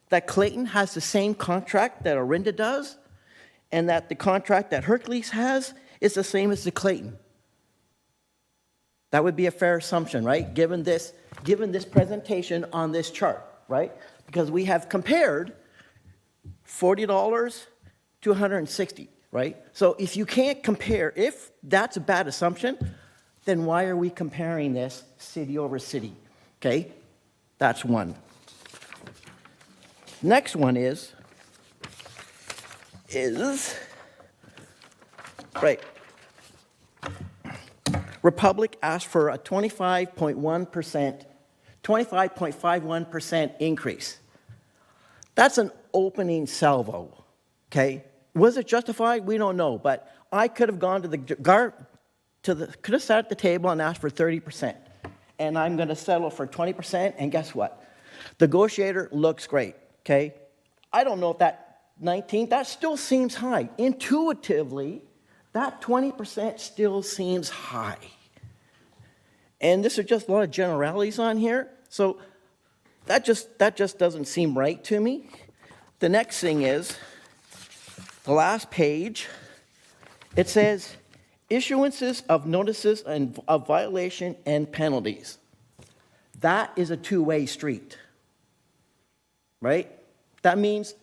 that Clayton has the same contract that Orinda does, and that the contract that Hercules has is the same as the Clayton. That would be a fair assumption, right? Given this presentation on this chart, right? Because we have compared $40 to $160, right? So if you can't compare, if that's a bad assumption, then why are we comparing this city over city? Okay, that's one. Next one is right. Republic asked for a 25.51% increase. That's an opening salvo, okay? Was it justified? We don't know, but I could have gone to could have sat at the table and asked for 30%, and I'm going to settle for 20%, and guess what? The negotiator looks great, okay? I don't know if that 19, that still seems high. Intuitively, that 20% still seems high. And this is just a lot of generalities on here, so that just doesn't seem right to me. The next thing is, the last page, it says, issuances of notices of violation and penalties. That is a two-way street, right? That means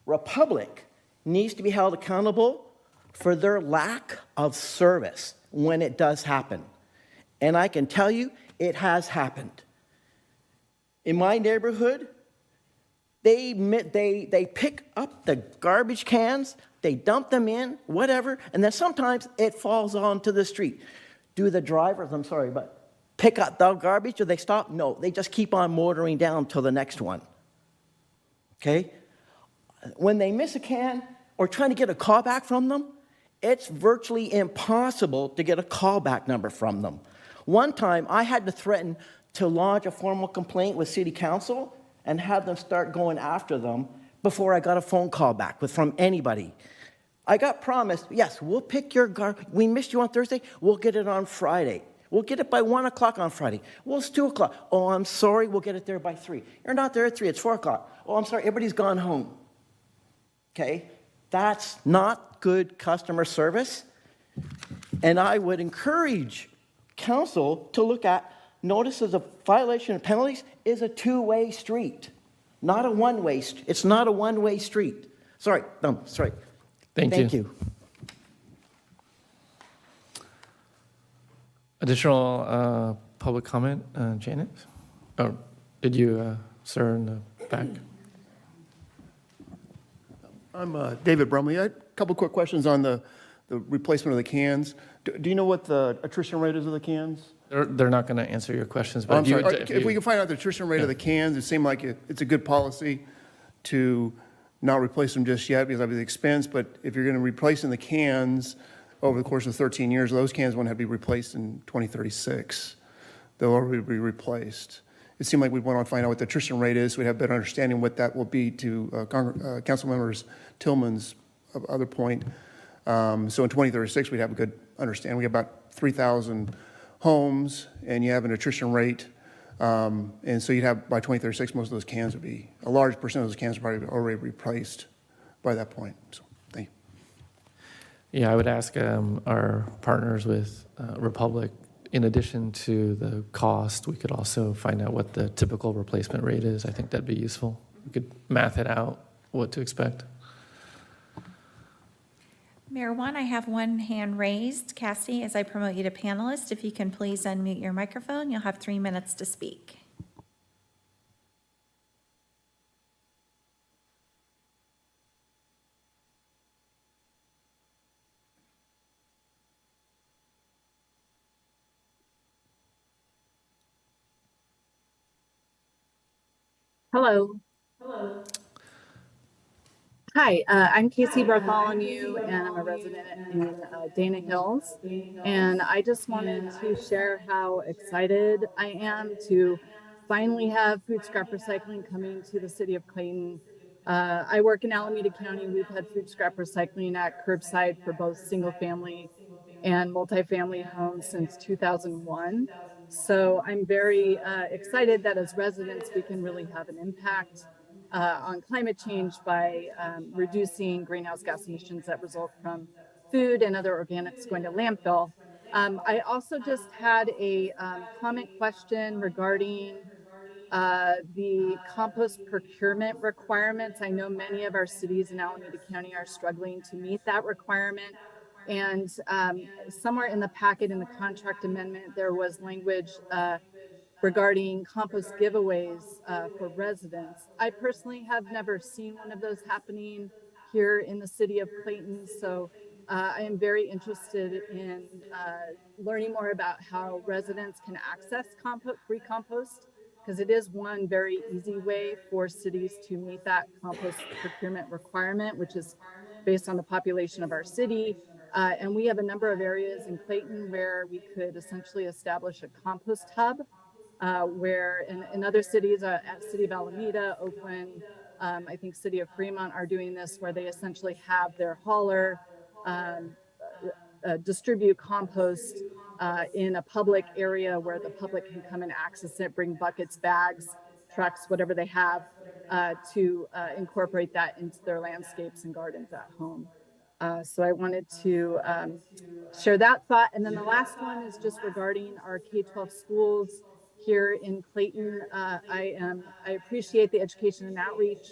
Republic needs to be held accountable for their lack of service when it does happen. And I can tell you, it has happened. In my neighborhood, they pick up the garbage cans, they dump them in, whatever, and then sometimes it falls onto the street. Do the drivers, I'm sorry, but pick up the garbage? Do they stop? No, they just keep on motoring down to the next one. Okay? When they miss a can or trying to get a callback from them, it's virtually impossible to get a callback number from them. One time, I had to threaten to lodge a formal complaint with City Council and have them start going after them before I got a phone call back from anybody. I got promised, yes, we'll pick your garbage. We missed you on Thursday. We'll get it on Friday. We'll get it by 1 o'clock on Friday. Well, it's 2 o'clock. Oh, I'm sorry. We'll get it there by 3. You're not there at 3. It's 4 o'clock. Oh, I'm sorry. Everybody's gone home. Okay? That's not good customer service. And I would encourage council to look at notices of violation and penalties is a two-way street, not a one-way. It's not a one-way street. Sorry. Thank you. Additional public comment, Janet? Oh, did you, sir, in the back? I'm David Brumley. I had a couple quick questions on the replacement of the cans. Do you know what the attrition rate is of the cans? They're not going to answer your questions, but I'm sorry. If we can find out the attrition rate of the cans, it seemed like it's a good policy to not replace them just yet because of the expense, but if you're going to replace in the cans over the course of 13 years, those cans won't have to be replaced in 2036. They'll already be replaced. It seemed like we'd want to find out what the attrition rate is so we'd have better understanding what that will be to Council Members Tillman's other point. So in 2036, we'd have a good understanding. We have about 3,000 homes, and you have an attrition rate. And so you'd have, by 2036, most of those cans would be, a large percent of those cans would probably be already replaced by that point. So thank you. Yeah, I would ask our partners with Republic, in addition to the cost, we could also find out what the typical replacement rate is. I think that'd be useful. We could math it out, what to expect. Mayor Juan, I have one hand raised. Cassie, as I promote you to panelist, if you can please unmute your microphone, you'll have 3 minutes to speak. Hello. Hi, I'm Casey Bartholomew, and I'm a resident in Dana Hills. And I just wanted to share how excited I am to finally have food scrap recycling coming to the city of Clayton. I work in Alameda County. We've had food scrap recycling at curbside for both single family and multifamily homes since 2001. So I'm very excited that as residents, we can really have an impact on climate change by reducing greenhouse gas emissions that result from food and other organics going to landfill. I also just had a comment question regarding the compost procurement requirements. I know many of our cities in Alameda County are struggling to meet that requirement. And somewhere in the packet in the contract amendment, there was language regarding compost giveaways for residents. I personally have never seen one of those happening here in the city of Clayton. So I am very interested in learning more about how residents can access free compost, because it is one very easy way for cities to meet that compost procurement requirement, which is based on the population of our city. And we have a number of areas in Clayton where we could essentially establish a compost hub, where in other cities, at City of Alameda, Oakland, I think City of Fremont are doing this, where they essentially have their hauler distribute compost in a public area where the public can come and access it, bring buckets, bags, trucks, whatever they have, to incorporate that into their landscapes and gardens at home. So I wanted to share that thought. And then the last one is just regarding our K-12 schools here in Clayton. I appreciate the education and outreach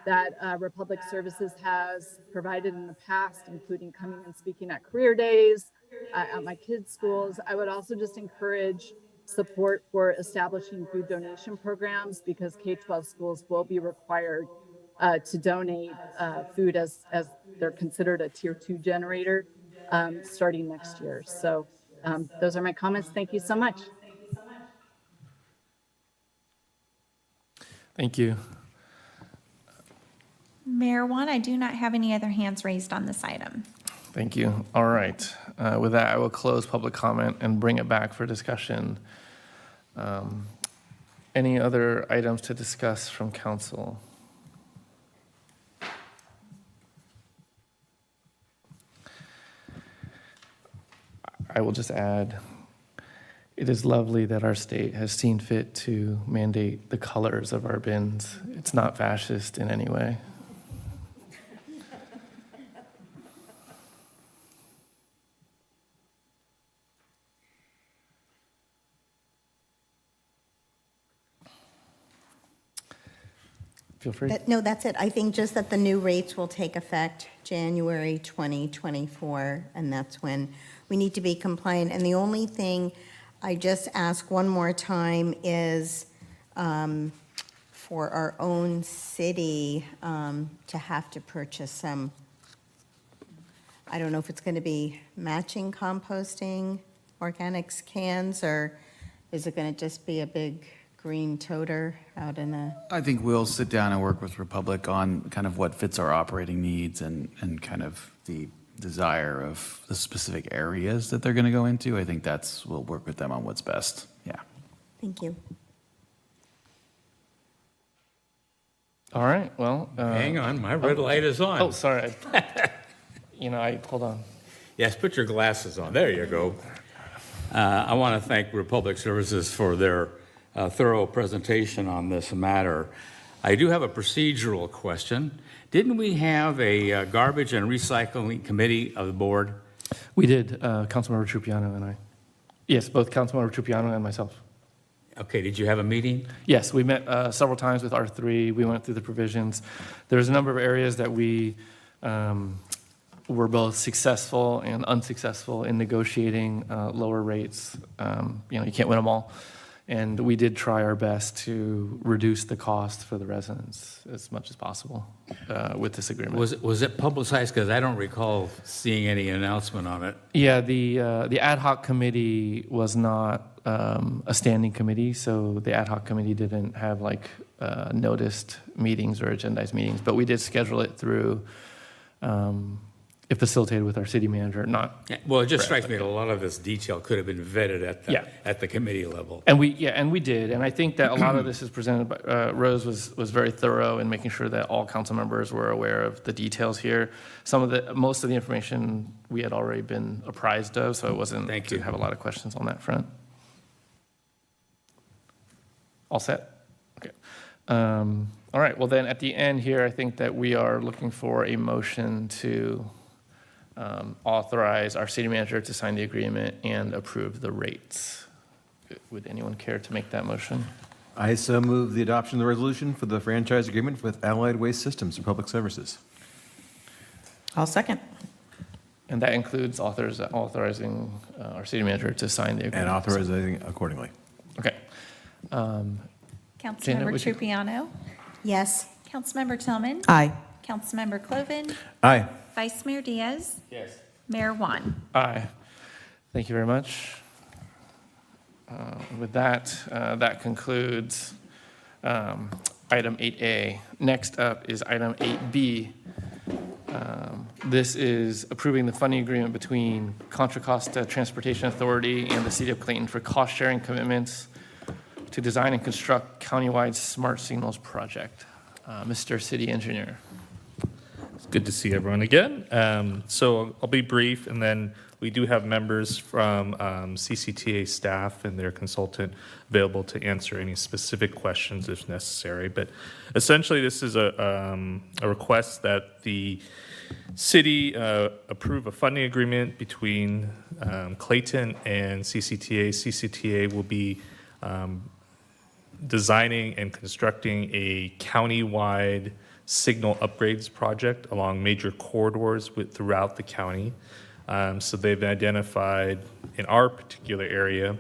that Republic Services has provided in the past, including coming and speaking at career days, at my kids' schools. I would also just encourage support for establishing food donation programs, because K-12 schools will be required to donate food as they're considered a tier 2 generator starting next year. So those are my comments. Thank you so much. Thank you. Mayor Wan, I do not have any other hands raised on this item. Thank you. All right. With that, I will close public comment and bring it back for discussion. Any other items to discuss from council? I will just add, it is lovely that our state has seen fit to mandate the colors of our bins. It's not fascist in any way. Feel free. No, that's it. I think just that the new rates will take effect January 2024, and that's when we need to be compliant. And the only thing I just ask one more time is for our own city to have to purchase some, I don't know if it's going to be matching composting, organics cans, or is it going to just be a big green toter out in the... I think we'll sit down and work with Republic on kind of what fits our operating needs and kind of the desire of the specific areas that they're going to go into. I think we'll work with them on what's best. Yeah. Thank you. All right, well. Hang on, my red light is on. Oh, sorry. Hold on. Yes, put your glasses on. There you go. I want to thank Republic Services for their thorough presentation on this matter. I do have a procedural question. Didn't we have a garbage and recycling committee of the board? We did, Councilmember Trupiano and I. Yes, both Councilmember Trupiano and myself. Okay, did you have a meeting? Yes, we met several times with R3. We went through the provisions. There's a number of areas that we were both successful and unsuccessful in negotiating lower rates. You can't win them all. And we did try our best to reduce the cost for the residents as much as possible with this agreement. Was it publicized? Because I don't recall seeing any announcement on it. Yeah, the ad hoc committee was not a standing committee, so the ad hoc committee didn't have noticed meetings or agendized meetings, but we did schedule it through if facilitated with our city manager, not. Well, it just for strikes me that a lot of this detail could have been vetted at the committee level. And we did, and I think that a lot of this is presented by, Rose was very thorough in making sure that all council members were aware of the details here. Most of the information we had already been apprised of, so it wasn't, didn't have a lot of questions on that front. All set? Okay. All right, well then, at the end here, I think that we are looking for a motion to authorize our city manager to sign the agreement and approve the rates. Would anyone care to make that motion? I so move the adoption of the resolution for the franchise agreement with Allied Waste Systems and Public Services. I'll second. And that includes authorizing our city manager to sign the agreement. And authorizing accordingly. Okay. Jana, Councilmember would you- Trupiano? Yes. Councilmember Tillman? Aye. Councilmember Cloven? Aye. Vice Mayor Diaz? Yes. Mayor Juan? Aye. Thank you very much. With that, that concludes item 8A. Next up is item 8B. This is approving the funding agreement between Contra Costa Transportation Authority and the City of Clayton for cost-sharing commitments to design and construct countywide smart signals project. Mr. City Engineer. It's good to see everyone again. So I'll be brief, and then we do have members from CCTA staff and their consultant available to answer any specific questions if necessary. But essentially, this is a request that the city approve a funding agreement between Clayton and CCTA. CCTA will be designing and constructing a countywide signal upgrades project along major corridors throughout the county. So they've identified in our particular area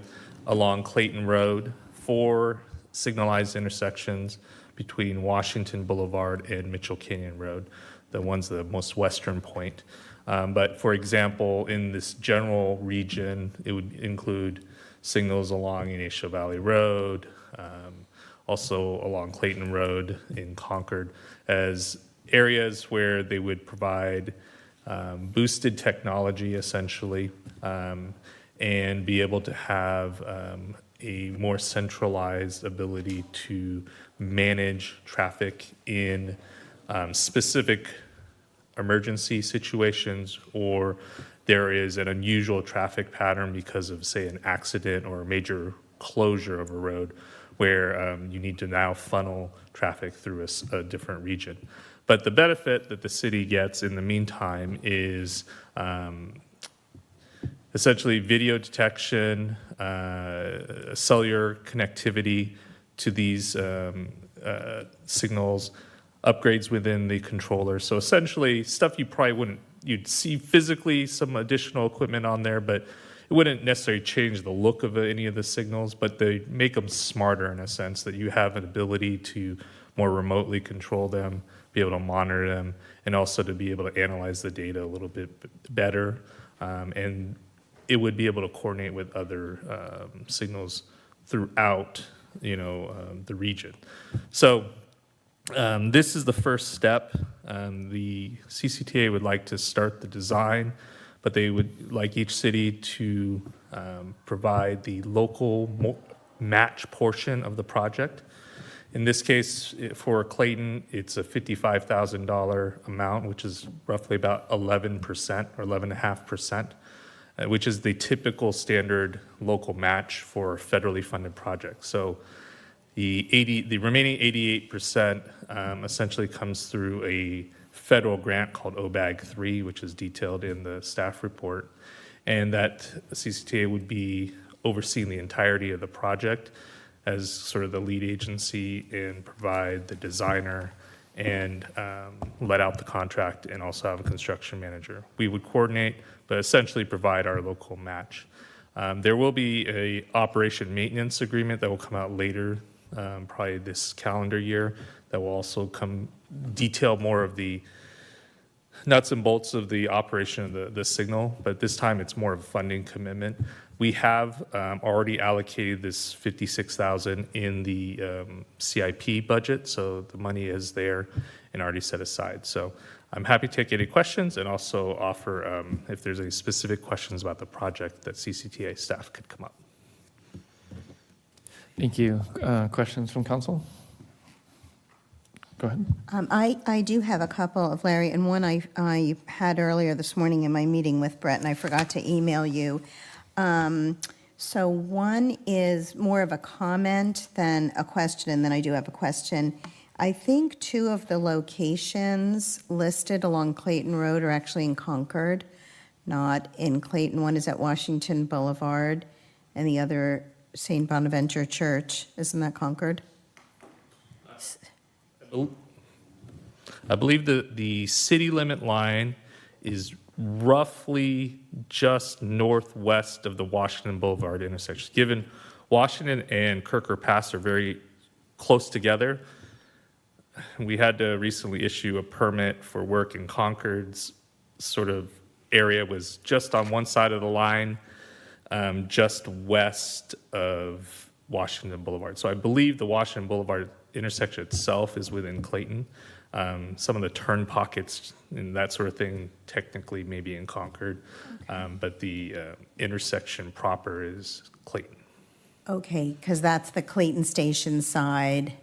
along Clayton Road 4 signalized intersections between Washington Boulevard and Mitchell Canyon Road, the one's the most western point. But for example, in this general region, it would include signals along Ignacio Valley Road, also along Clayton Road in Concord, as areas where they would provide boosted technology, essentially, and be able to have a more centralized ability to manage traffic in specific emergency situations, or there is an unusual traffic pattern because of, say, an accident or a major closure of a road where you need to now funnel traffic through a different region. But the benefit that the city gets in the meantime is essentially video detection, cellular connectivity to these signals, upgrades within the controller. So essentially stuff you probably you'd see physically some additional equipment on there, but it wouldn't necessarily change the look of any of the signals, but they make them smarter in a sense that you have an ability to more remotely control them, be able to monitor them, and also to be able to analyze the data a little bit better. And it would be able to coordinate with other signals throughout, the region. So this is the first step. The CCTA would like to start the design, but they would like each city to provide the local match portion of the project. In this case, for Clayton, it's a $55,000 amount, which is roughly about 11% or 11.5%, which is the typical standard local match for federally funded projects. So the remaining 88% essentially comes through a federal grant called OBAG 3, which is detailed in the staff report, and that CCTA would be overseeing the entirety of the project as sort of the lead agency and provide the designer and let out the contract and also have a construction manager. We would coordinate, but essentially provide our local match. There will be a operation maintenance agreement that will come out later, probably this calendar year, that will also detail more of the nuts and bolts of the operation of the signal, but this time it's more of a funding commitment. We have already allocated this $56,000 in the CIP budget, so the money is there and already set aside. So I'm happy to take any questions and also offer if there's any specific questions about the project that CCTA staff could come up. Thank you. Questions from council? Go ahead. I do have a couple of Larry, and one I had earlier this morning in my meeting with Brett, and I forgot to email you. So one is more of a comment than a question, and then I do have a question. I think two of the locations listed along Clayton Road are actually in Concord, not in Clayton. One is at Washington Boulevard, and the other St. Bonaventure Church. Isn't that Concord? I believe the city limit line is roughly just northwest of the Washington Boulevard intersection. Given Washington and Kirker Pass are very close together, we had to recently issue a permit for work in Concord's sort of area was just on one side of the line, just west of Washington Boulevard. So I believe the Washington Boulevard intersection itself is within Clayton. Some of the turn pockets and that sort of thing technically may be in Concord, but the intersection proper is Clayton. Okay, because that's the Clayton Station side,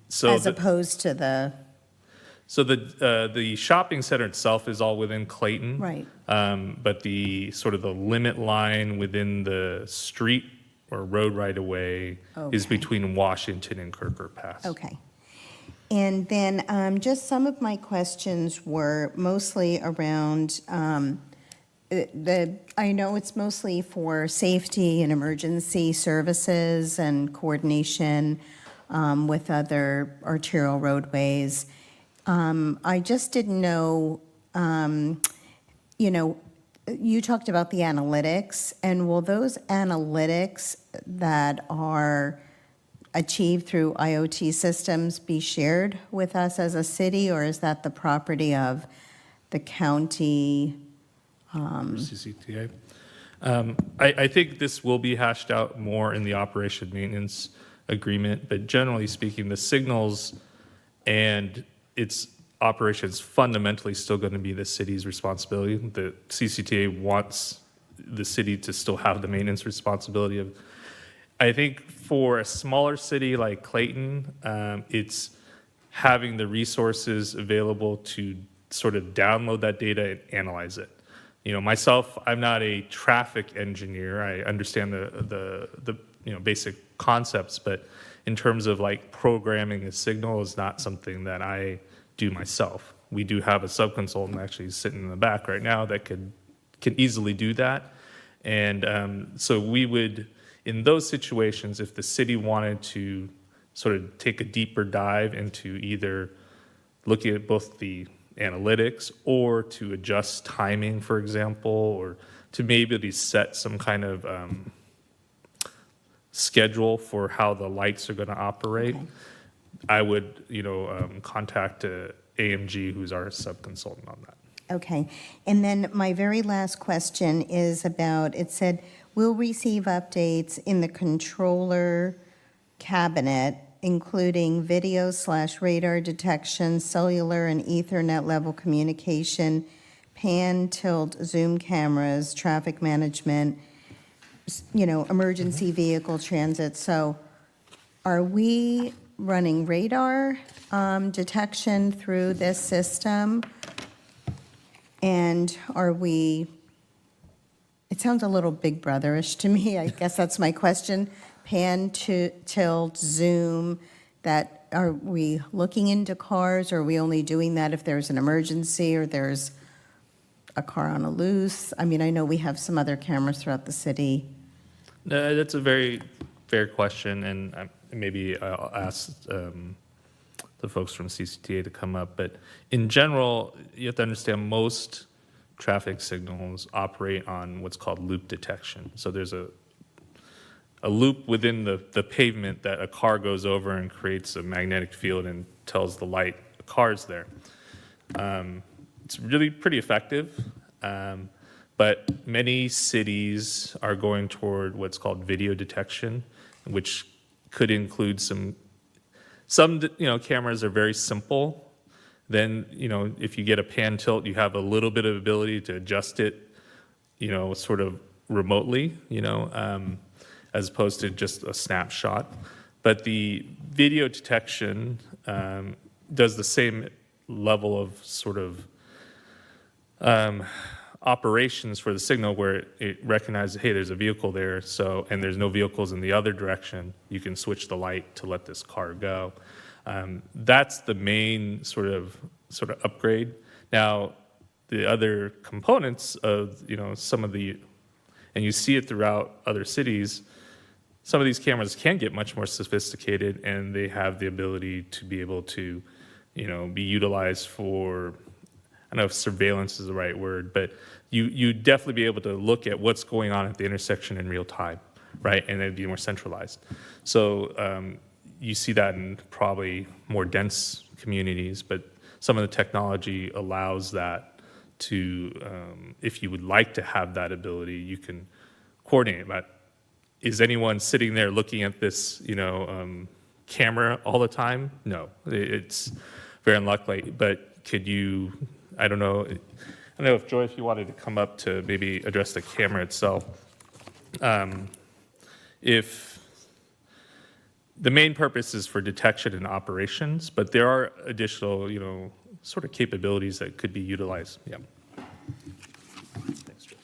So as opposed to the, So the shopping center itself is all within Clayton. Right. But the sort of the limit line within the street or road right of way is Okay. between Washington and Kirker Pass. okay. And then just some of my questions were mostly around, I know it's mostly for safety and emergency services and coordination with other arterial roadways. I just didn't know, you talked about the analytics, and will those analytics that are achieved through IoT systems be shared with us as a city, or is that the property of the county? CCTA. I think this will be hashed out more in the operation maintenance agreement, but generally speaking, the signals and its operations fundamentally still going to be the city's responsibility. The CCTA wants the city to still have the maintenance responsibility of. I think for a smaller city like Clayton, it's having the resources available to sort of download that data and analyze it. Myself, I'm not a traffic engineer. I understand the basic concepts, but in terms of like programming a signal is not something that I do myself. We do have a sub-consultant actually sitting in the back right now that can easily do that. And so we would, in those situations, if the city wanted to sort of take a deeper dive into either looking at both the analytics or to adjust timing, for example, or to maybe set some kind of schedule for how the lights are going to operate, I would, contact AMG, who's our sub-consultant on that. Okay, and then my very last question is about, it said, we'll receive updates in the controller cabinet, including video/radar detection, cellular and Ethernet level communication, pan, tilt, zoom cameras, traffic management, emergency vehicle transit. So are we running radar detection through this system? And are we, it sounds a little Big Brother-ish to me. I guess that's my question. Pan, tilt, zoom, that, are we looking into cars? Or are we only doing that if there's an emergency or there's a car on a loose? I mean, I know we have some other cameras throughout the city. That's a very fair question, and maybe I'll ask the folks from CCTA to come up. But in general, you have to understand most traffic signals operate on what's called loop detection. So there's a loop within the pavement that a car goes over and creates a magnetic field and tells the light a car's there. It's really pretty effective, but many cities are going toward what's called video detection, which could include some cameras are very simple. Then, if you get a pan tilt, you have a little bit of ability to adjust it, sort of remotely, as opposed to just a snapshot. But the video detection does the same level of sort of operations for the signal where it recognizes, hey, there's a vehicle there, and there's no vehicles in the other direction. You can switch the light to let this car go. That's the main sort of upgrade. Now, the other components of some of the, and you see it throughout other cities, some of these cameras can get much more sophisticated, and they have the ability to be able to, be utilized for, I don't know if surveillance is the right word, but you definitely be able to look at what's going on at the intersection in real time, right? And it'd be more centralized. So you see that in probably more dense communities, but some of the technology allows that to, if you would like to have that ability, you can coordinate. But is anyone sitting there looking at this, camera all the time? No, it's very unlikely. But could you? I don't know if Joy, if you wanted to come up to maybe address the camera itself. If the main purpose is for detection and operations, but there are additional, sort of capabilities that could be utilized. Yeah. Thanks, Joy.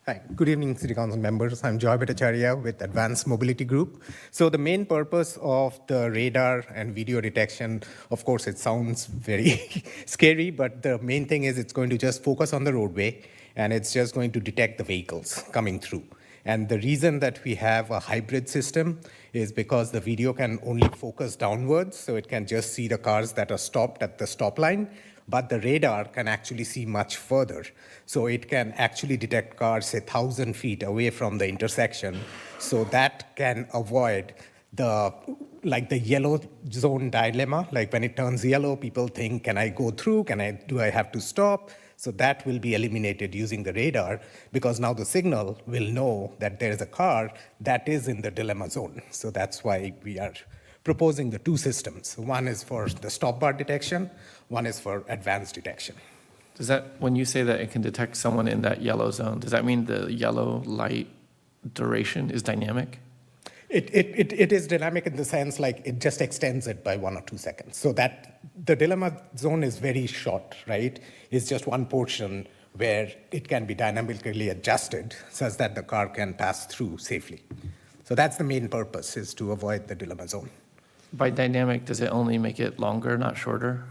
Hi, good evening, City Council members. I'm Joy Bhattacharya with Advanced Mobility Group. So the main purpose of the radar and video detection, of course, it sounds very scary, but the main thing is it's going to just focus on the roadway, and it's just going to detect the vehicles coming through. And the reason that we have a hybrid system is because the video can only focus downwards, so it can just see the cars that are stopped at the stop line, but the radar can actually see much further. So it can actually detect cars, say, 1,000 feet away from the intersection. So that can avoid the yellow zone dilemma. Like when it turns yellow, people think, can I go through? Do I have to stop? So that will be eliminated using the radar, because now the signal will know that there is a car that is in the dilemma zone. So that's why we are proposing the two systems. One is for the stop bar detection, one is for advanced detection. Does that, when you say that it can detect someone in that yellow zone, does that mean the yellow light duration is dynamic? It is dynamic in the sense like it just extends it by 1 or 2 seconds. So that the dilemma zone is very short, right? It's just one portion where it can be dynamically adjusted such that the car can pass through safely. So that's the main purpose, is to avoid the dilemma zone. By dynamic, does it only make it longer, not shorter?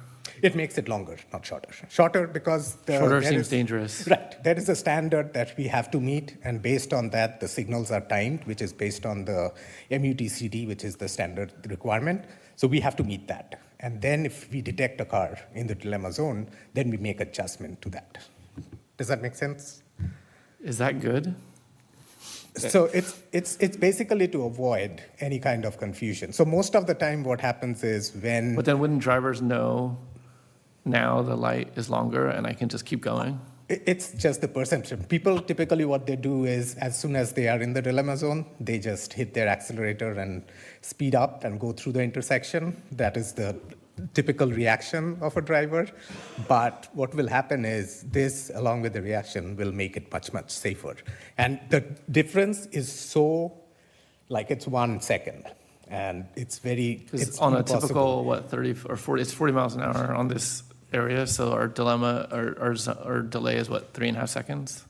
It makes it longer, not shorter. Shorter because shorter seems dangerous. Right. There is a standard that we have to meet, and based on that, the signals are timed, which is based on the MUTCD, which is the standard requirement. So we have to meet that. And then if we detect a car in the dilemma zone, then we make adjustment to that. Does that make sense? Is that good? So it's basically to avoid any kind of confusion. So most of the time what happens is when... But then wouldn't drivers know now the light is longer and I can just keep going? It's just the perception. People typically what they do is as soon as they are in the dilemma zone, they just hit their accelerator and speed up and go through the intersection. That is the typical reaction of a driver. But what will happen is this, along with the reaction, will make it much, much safer. And the difference is so, like it's 1 second. And it's it's on impossible. a typical, 30 or 40, it's 40 miles an hour on this area. So our dilemma, our delay is 3.5 seconds?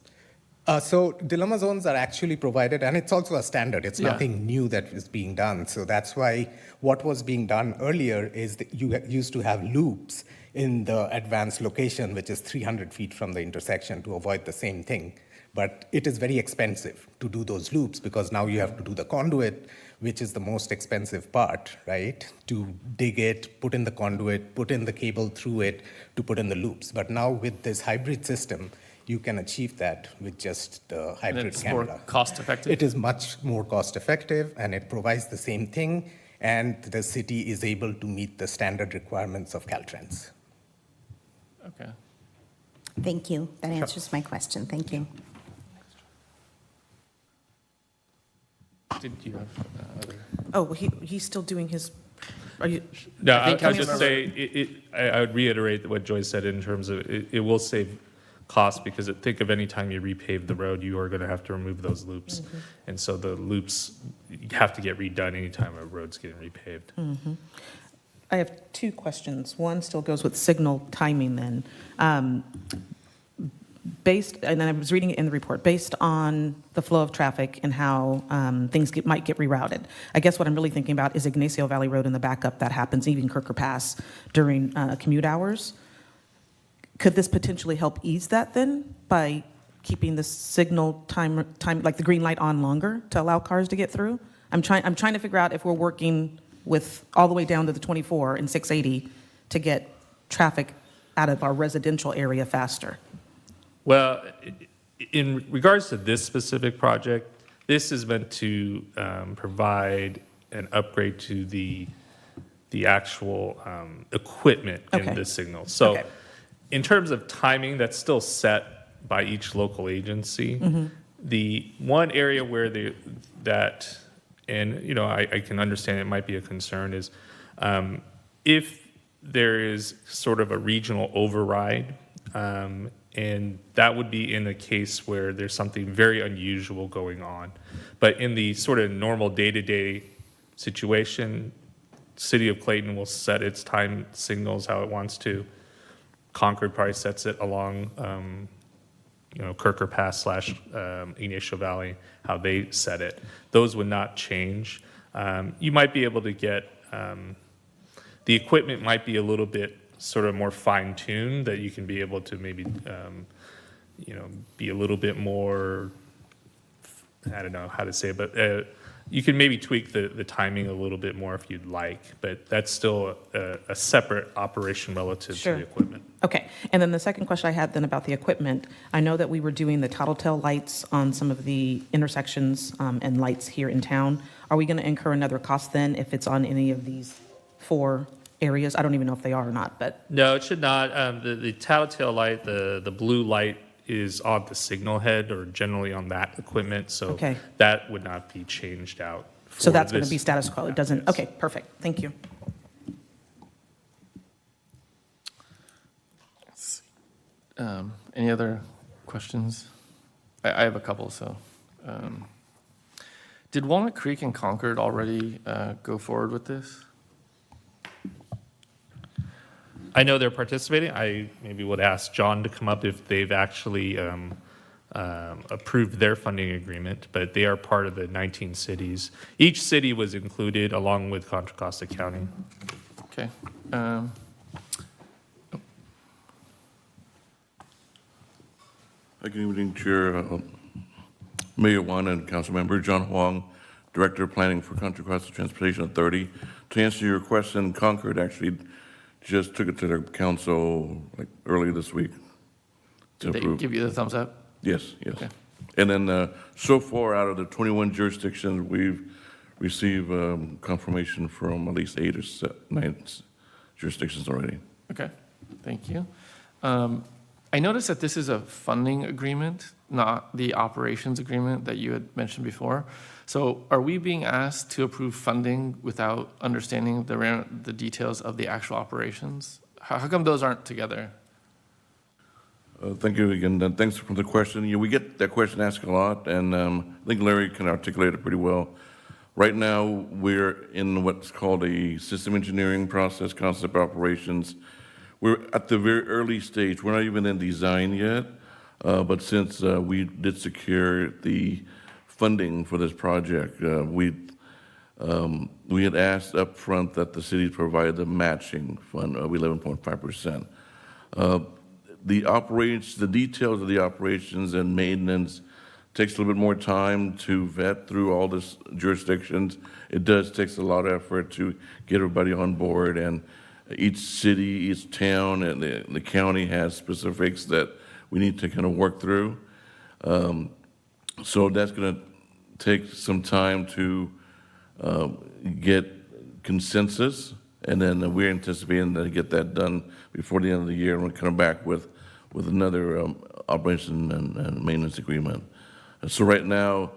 So dilemma zones are actually provided, and it's also a standard. It's nothing new that is being done. So that's why what was being done earlier is that you used to have loops in the advanced location, which is 300 feet from the intersection, to avoid the same thing. But it is very expensive to do those loops because now you have to do the conduit, which is the most expensive part, right? To dig it, put in the conduit, put in the cable through it, to put in the loops. But now with this hybrid system, you can achieve that with just the hybrid camera. And it's more cost effective? It is much more cost effective, and it provides the same thing, and the city is able to meet the standard requirements of Caltrans. Okay. Thank you. That answers my question. Thank you. Did you have other? Oh, he's still doing his, are you? No, I think I would just Councilmember- say, I would reiterate what Joyce said in terms of it will save costs because think of any time you repave the road, you are going to have to remove those loops. And so the loops have to get redone anytime a road's getting repaved. I have two questions. One still goes with signal timing then. And then I was reading it in the report, based on the flow of traffic and how things might get rerouted. I guess what I'm really thinking about is Ignacio Valley Road and the backup that happens, even Kirker Pass, during commute hours. Could this potentially help ease that then by keeping the signal time, like the green light on longer to allow cars to get through? I'm trying to figure out if we're working with all the way down to the 24 and 680 to get traffic out of our residential area faster. Well, in regards to this specific project, this is meant to provide an upgrade to the actual equipment in the signal. So in terms of timing, that's still set by each local agency. The one area where and I can understand it might be a concern is if there is sort of a regional override, and that would be in a case where there's something very unusual going on. But in the sort of normal day-to-day situation, City of Clayton will set its time signals how it wants to. Concord probably sets it along, Kirker Pass / Ignacio Valley, how they set it. Those would not change. You might be able to get, the equipment might be a little bit sort of more fine-tuned, that you can be able to maybe, be a little bit more, I don't know how to say it, but you can maybe tweak the timing a little bit more if you'd like, but that's still a separate operation relative to the equipment. Okay, and then the second question I had then about the equipment, I know that we were doing the tattletale lights on some of the intersections and lights here in town. Are we going to incur another cost then if it's on any of these 4 areas? I don't even know if they are or not, but. No, it should not. The tattletale light, the blue light is on the signal head or generally on that equipment, so that would not be changed out. So that's going to be status quo. It doesn't. Yes. Okay, perfect. Thank you. Any other questions? I have a couple. So, did Walnut Creek and Concord already go forward with this? I know they're participating. I maybe would ask John to come up if they've actually approved their funding agreement, but they are part of the 19 cities. Each city was included along with Contra Costa County. Okay. Good evening, Chair, Mayor Wan and Council Member John Huang, Director of Planning for Contra Costa Transportation Authority. To answer your question, Concord actually just took it to their council like earlier this week. Did they give you the thumbs up? Yes, yes. Okay. And then so far, out of the 21 jurisdictions, we've received confirmation from at least 8 or 9 jurisdictions already. Okay, thank you. I noticed that this is a funding agreement, not the operations agreement that you had mentioned before. So are we being asked to approve funding without understanding the details of the actual operations? How come those aren't together? Thank you again, and thanks for the question. We get that question asked a lot, and I think Larry can articulate it pretty well. Right now, we're in what's called a system engineering process, concept operations. We're at the very early stage. We're not even in design yet, but since we did secure the funding for this project, we had asked up front that the city provide the matching fund of 11.5%. The details of the operations and maintenance takes a little bit more time to vet through all these jurisdictions. It does takes a lot of effort to get everybody on board, and each city, each town, and the county has specifics that we need to kind of work through. So that's going to take some time to get consensus And then we're anticipating to get that done before the end of the year, and we're coming back with another operation and maintenance agreement. And so right now,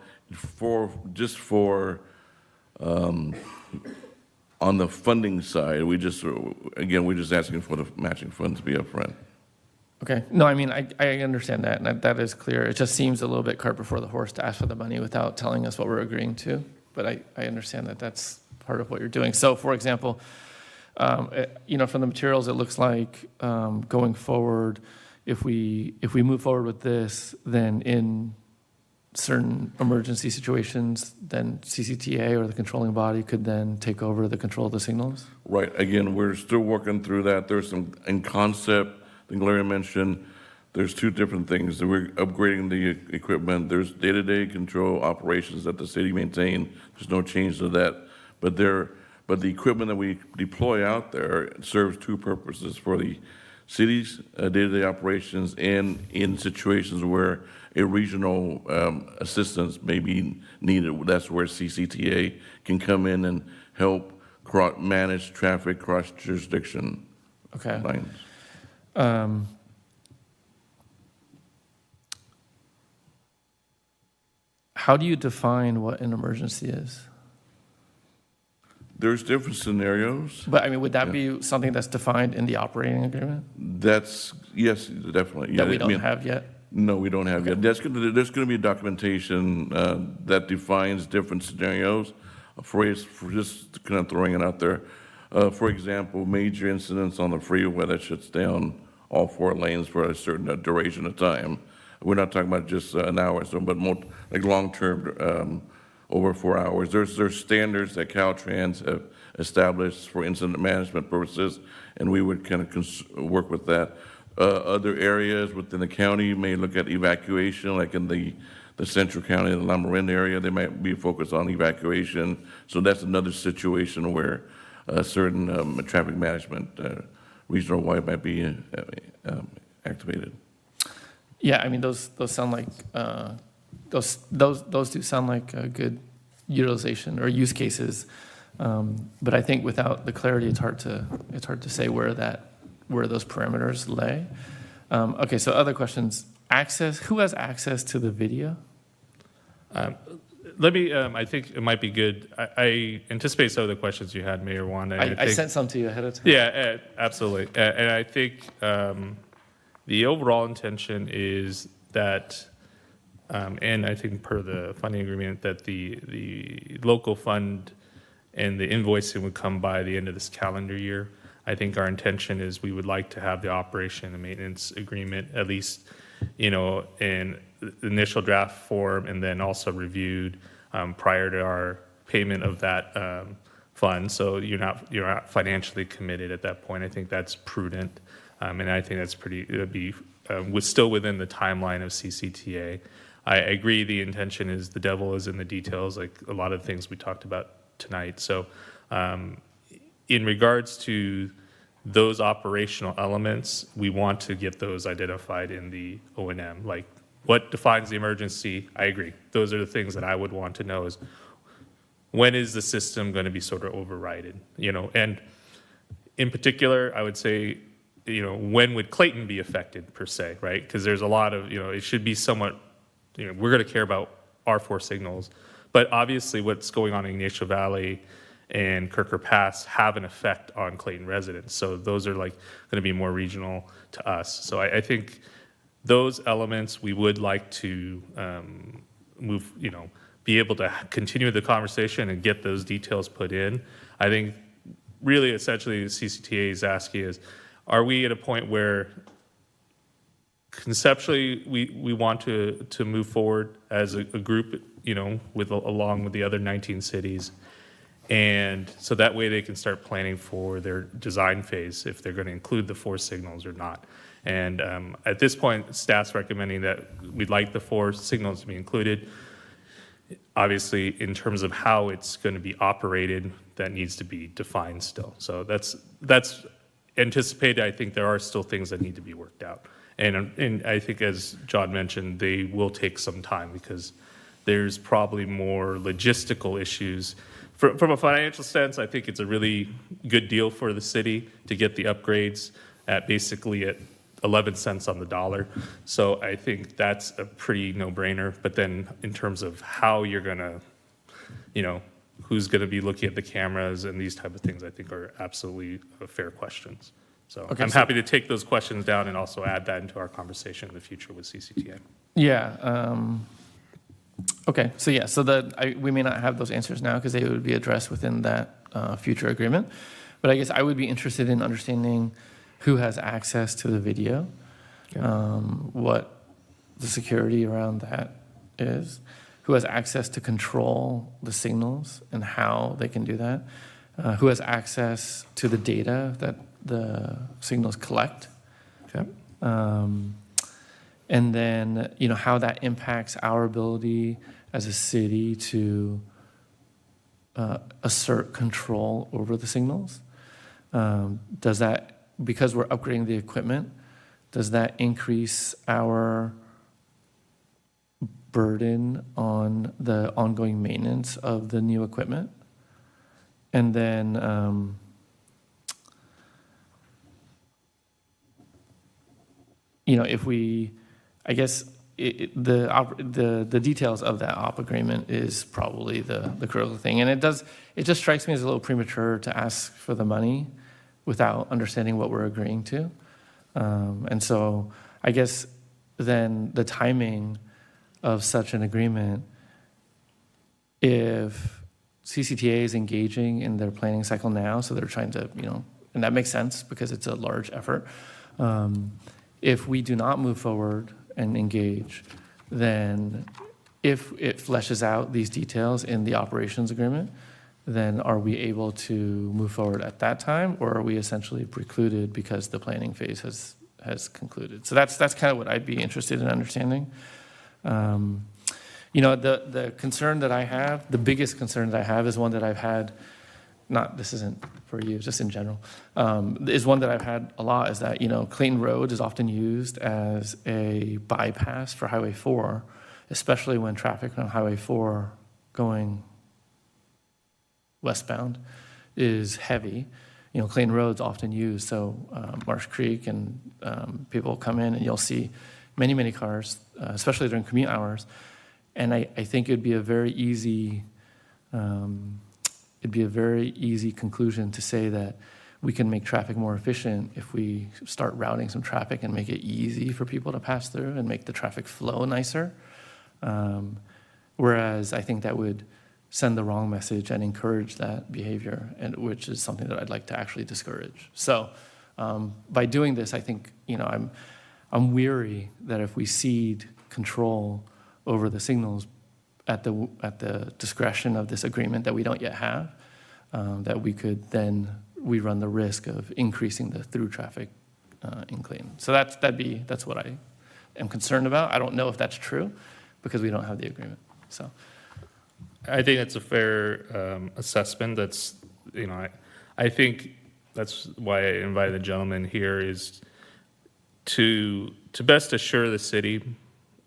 on the funding side, we're just asking for the matching funds to be upfront. Okay. No, I mean, I understand that, and that is clear. It just seems a little bit cart before the horse to ask for the money without telling us what we're agreeing to. But I understand that that's part of what you're doing. So, for example, from the materials, it looks like going forward, if we move forward with this, then in certain emergency situations, then CCTA or the controlling body could then take over the control of the signals? Right. Again, we're still working through that. There's some, in concept, I think Larry mentioned, there's two different things. We're upgrading the equipment. There's day-to-day control operations that the city maintain. There's no change to that. But the equipment that we deploy out there serves two purposes: for the city's day-to-day operations and in situations where a regional assistance may be needed. That's where CCTA can come in and help manage traffic cross jurisdiction lines. How do you define what an emergency is? There's different scenarios. But I mean, would that be something that's defined in the operating agreement? Yes, definitely. That we don't have yet? No, we don't have yet. There's going to be documentation that defines different scenarios. For just kind of throwing it out there. For example, major incidents on the freeway that shuts down all 4 lanes for a certain duration of time. We're not talking about just an hour or so, but more like long-term, over 4 hours. There's standards that Caltrans have established for incident management purposes, and we would kind of work with that. Other areas within the county may look at evacuation, like in the central county, the Lamarin area, they might be focused on evacuation. So that's another situation where certain traffic management regional wide might be activated. Yeah, I mean, those sound like those do sound like good utilization or use cases, but I think without the clarity, it's hard to say where those parameters lay. Okay, so other questions. Access. Who has access to the video? Let me, I think it might be good. I anticipate some of the questions you had, Mayor Wanda. I sent some to you ahead of time. Yeah, absolutely. And I think the overall intention is that, and I think per the funding agreement, that the local fund and the invoicing would come by the end of this calendar year. I think our intention is we would like to have the operation and maintenance agreement at least, in the initial draft form and then also reviewed prior to our payment of that fund. So you're not financially committed at that point. I think that's prudent, and I think that's it'd be still within the timeline of CCTA. I agree. The intention is the devil is in the details, like a lot of the things we talked about tonight. So, in regards to those operational elements, we want to get those identified in the O&M. Like, what defines the emergency? I agree. Those are the things that I would want to know is when is the system going to be sort of overridden? And in particular, I would say, when would Clayton be affected per se, right? Because there's a lot of, it should be somewhat, we're going to care about our 4 signals. But obviously what's going on in Ignacio Valley and Kirker Pass have an effect on Clayton residents. So those are going to be more regional to us. So I think those elements we would like to move, be able to continue the conversation and get those details put in. I think really essentially the CCTA is asking is, are we at a point where conceptually we want to move forward as a group, along with the other 19 cities, and so that way they can start planning for their design phase if they're going to include the 4 signals or not. And at this point, staff's recommending that we'd like the 4 signals to be included. Obviously, in terms of how it's going to be operated, that needs to be defined still. So that's anticipated. I think there are still things that need to be worked out. And I think, as John mentioned, they will take some time because there's probably more logistical issues From a financial sense, I think it's a really good deal for the city to get the upgrades at basically at 11 cents on the dollar. So I think that's a pretty no-brainer. But then in terms of how you're going to, who's going to be looking at the cameras and these type of things, I think are absolutely fair questions. So Okay, I'm so- happy to take those questions down and also add that into our conversation in the future with CCTA. Yeah. Okay. So yeah. So we may not have those answers now because they would be addressed within that future agreement. But I guess I would be interested in understanding who has access to the video, what the security around that is, who has access to control the signals and how they can do that, who has access to the data that the signals collect. And then, how that impacts our ability as a city to assert control over the signals. Does that, because we're upgrading the equipment, does that increase our burden on the ongoing maintenance of the new equipment? And then, if we, I guess the details of that op agreement is probably the critical thing, and it just strikes me as a little premature to ask for the money without understanding what we're agreeing to, and so I guess then the timing of such an agreement, if CCTA is engaging in their planning cycle now, so they're trying to, and that makes sense because it's a large effort. If we do not move forward and engage, then if it fleshes out these details in the operations agreement, then are we able to move forward at that time, or are we essentially precluded because the planning phase has concluded? So that's kind of what I'd be interested in understanding. The concern that I have, the biggest concern that I have is one that I've had, this isn't for you, just in general, is one that I've had a lot, is that, Clayton Road is often used as a bypass for Highway 4, especially when traffic on Highway 4 going westbound is heavy. Clayton Road's often used, so Marsh Creek and people come in and you'll see many, many cars, especially during commute hours. And I think it'd be a very easy conclusion to say that we can make traffic more efficient if we start routing some traffic and make it easy for people to pass through and make the traffic flow nicer. Whereas I think that would send the wrong message and encourage that behavior, and which is something that I'd like to actually discourage. So by doing this, I think, I'm weary that if we cede control over the signals at the discretion of this agreement that we don't yet have, that we run the risk of increasing the through traffic in Clayton. So that's what I am concerned about. I don't know if that's true because we don't have the agreement. So I think that's a fair assessment. That's, I think that's why I invited the gentleman here, is to best assure the city,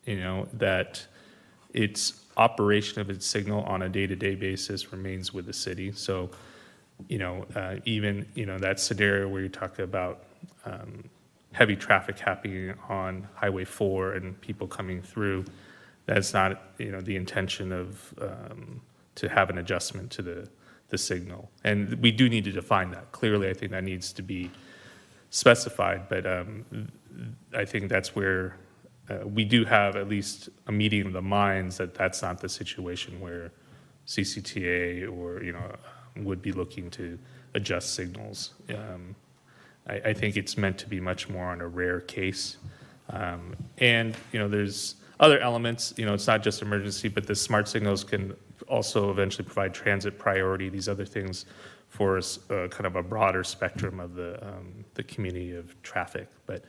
that its operation of its signal on a day-to-day basis remains with the city. So, even, that scenario where you talk about heavy traffic happening on Highway 4 and people coming through, that's not, the intention of to have an adjustment to the signal. And we do need to define that. Clearly, I think that needs to be specified, but I think that's where we do have at least a meeting of the minds that that's not the situation where CCTA or, would be looking to adjust signals. I think it's meant to be much more on a rare case. And, there's other elements, it's not just emergency, but the smart signals can also eventually provide transit priority, these other things for kind of a broader spectrum of the community of traffic. But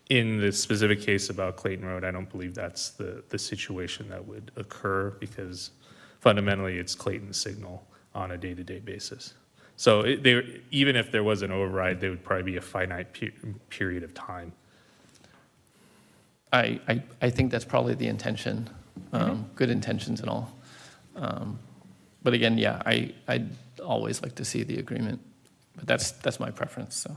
in the specific case about Clayton Road, I don't believe that's the situation that would occur, because fundamentally it's Clayton's signal on a day-to-day basis. So even if there was an override, there would probably be a finite period of time. I think that's probably the intention, good intentions and all. But again, yeah, I'd always like to see the agreement, but that's my preference, so.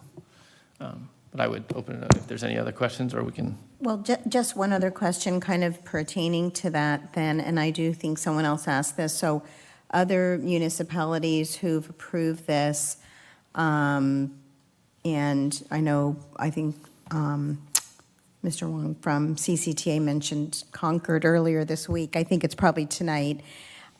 But I would open it up if there's any other questions, or we can. Well, just one other question kind of pertaining to that then, and I do think someone else asked this. So other municipalities who've approved this, and I think Mr. Wong from CCTA mentioned Concord earlier this week. I think it's probably tonight,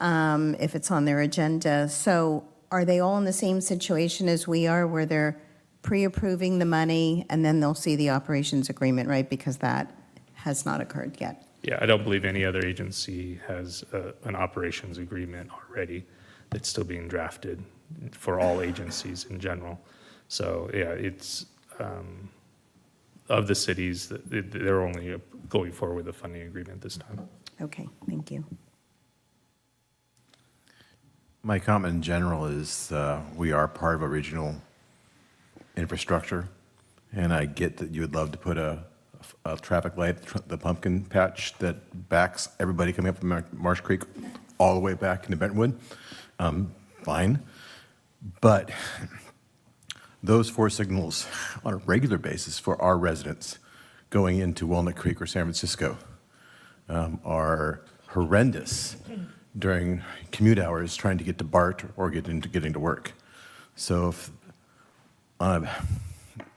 if it's on their agenda. So are they all in the same situation as we are, where they're pre-approving the money, and then they'll see the operations agreement, right? Because that has not occurred yet. Yeah, I don't believe any other agency has an operations agreement already. It's still being drafted for all agencies in general. So yeah, it's of the cities, they're only going forward with a funding agreement this time. Okay, thank you. My comment in general is we are part of a regional infrastructure, and I get that you would love to put a traffic light, the pumpkin patch that backs everybody coming up from Marsh Creek all the way back into Brentwood. Fine. But those 4 signals on a regular basis for our residents going into Walnut Creek or San Francisco are horrendous during commute hours trying to get to BART or getting to work. So if on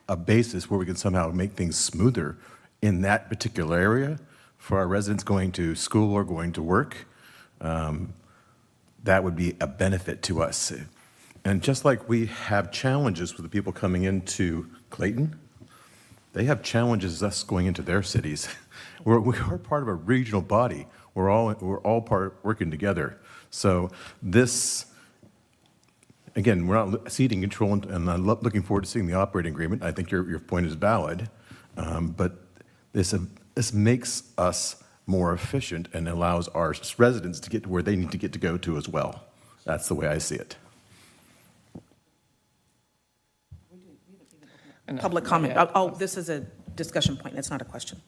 a basis where we can somehow make things smoother in that particular area for our residents going to school or going to work, that would be a benefit to us. And just like we have challenges with the people coming into Clayton, they have challenges us going into their cities. We are part of a regional body. We're all working together. So this, again, we're not ceding control, and I'm looking forward to seeing the operating agreement. I think your point is valid, but this makes us more efficient and allows our residents to get to where they need to get to go to as well. That's the way I see it. Public comment. Oh, this is a discussion point. It's not a question.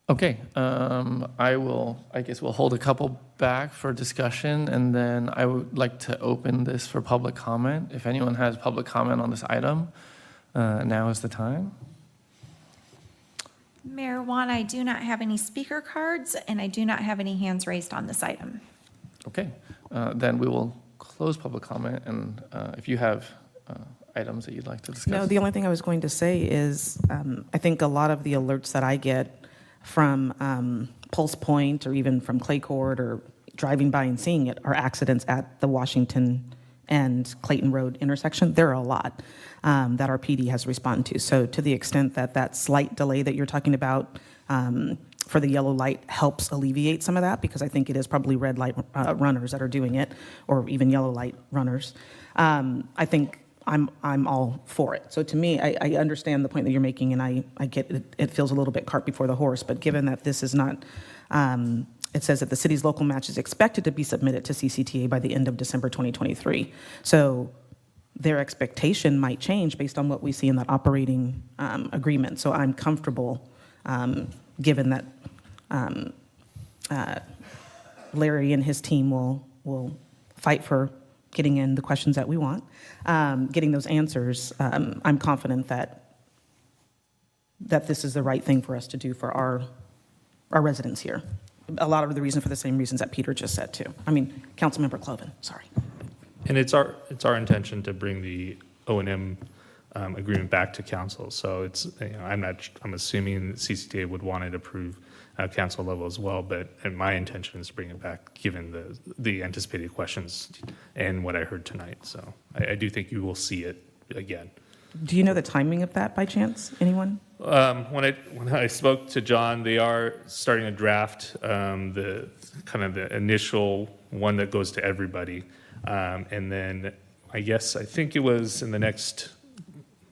Okay, I guess we'll hold a couple back for discussion, and then I would like to open this for public comment. If anyone has public comment on this item, now is the time. Mayor Wan, I do not have any speaker cards, and I do not have any hands raised on this item. Okay, then we will close public comment, and if you have items that you'd like to discuss. No, the only thing I was going to say is I think a lot of the alerts that I get from Pulse Point or even from Clay Court or driving by and seeing it are accidents at the Washington and Clayton Road intersection. There are a lot that our PD has responded to. So to the extent that that slight delay that you're talking about for the yellow light helps alleviate some of that, because I think it is probably red light runners that are doing it, or even yellow light runners. I think I'm all for it. So to me, I understand the point that you're making, and I get it. It feels a little bit cart before the horse, but given that this is not, it says that the city's local match is expected to be submitted to CCTA by the end of December 2023. So their expectation might change based on what we see in that operating agreement. So I'm comfortable, given that Larry and his team will fight for getting in the questions that we want, getting those answers. I'm confident that this is the right thing for us to do for our residents here. A lot of the reason for the same reasons that Peter just said too. I mean, Councilmember Cloven, sorry. And it's our intention to bring the O&M agreement back to council. So it's, I'm assuming CCTA would want it approved at council level as well, and my intention is to bring it back given the anticipated questions and what I heard tonight. So I do think you will see it again. Do you know the timing of that by chance, anyone? When I spoke to John, they are starting to draft the kind of the initial one that goes to everybody. And then I think it was in the next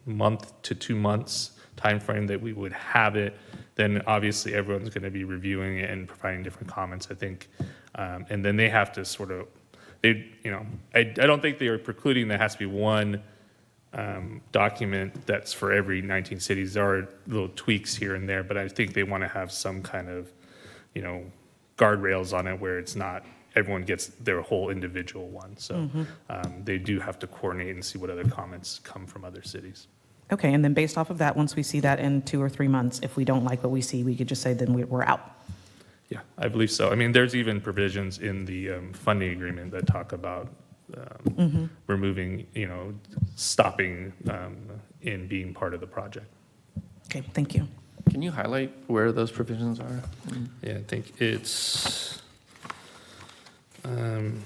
month to 2 months timeframe that we would have it. Then obviously everyone's going to be reviewing it and providing different comments, I think. And then they have to sort of, I don't think they are precluding there has to be one document that's for every 19 cities. There are little tweaks here and there, but I think they want to have some kind of, guardrails on it where it's not, everyone gets their whole individual one. So they do have to coordinate and see what other comments come from other cities. Okay, and then based off of that, once we see that in 2 or 3 months, if we don't like what we see, we could just say then we're out. Yeah, I believe so. I mean, there's even provisions in the funding agreement that talk about removing, stopping in being part of the project. Okay, thank you. Can you highlight where those provisions are? Yeah, I think it's. And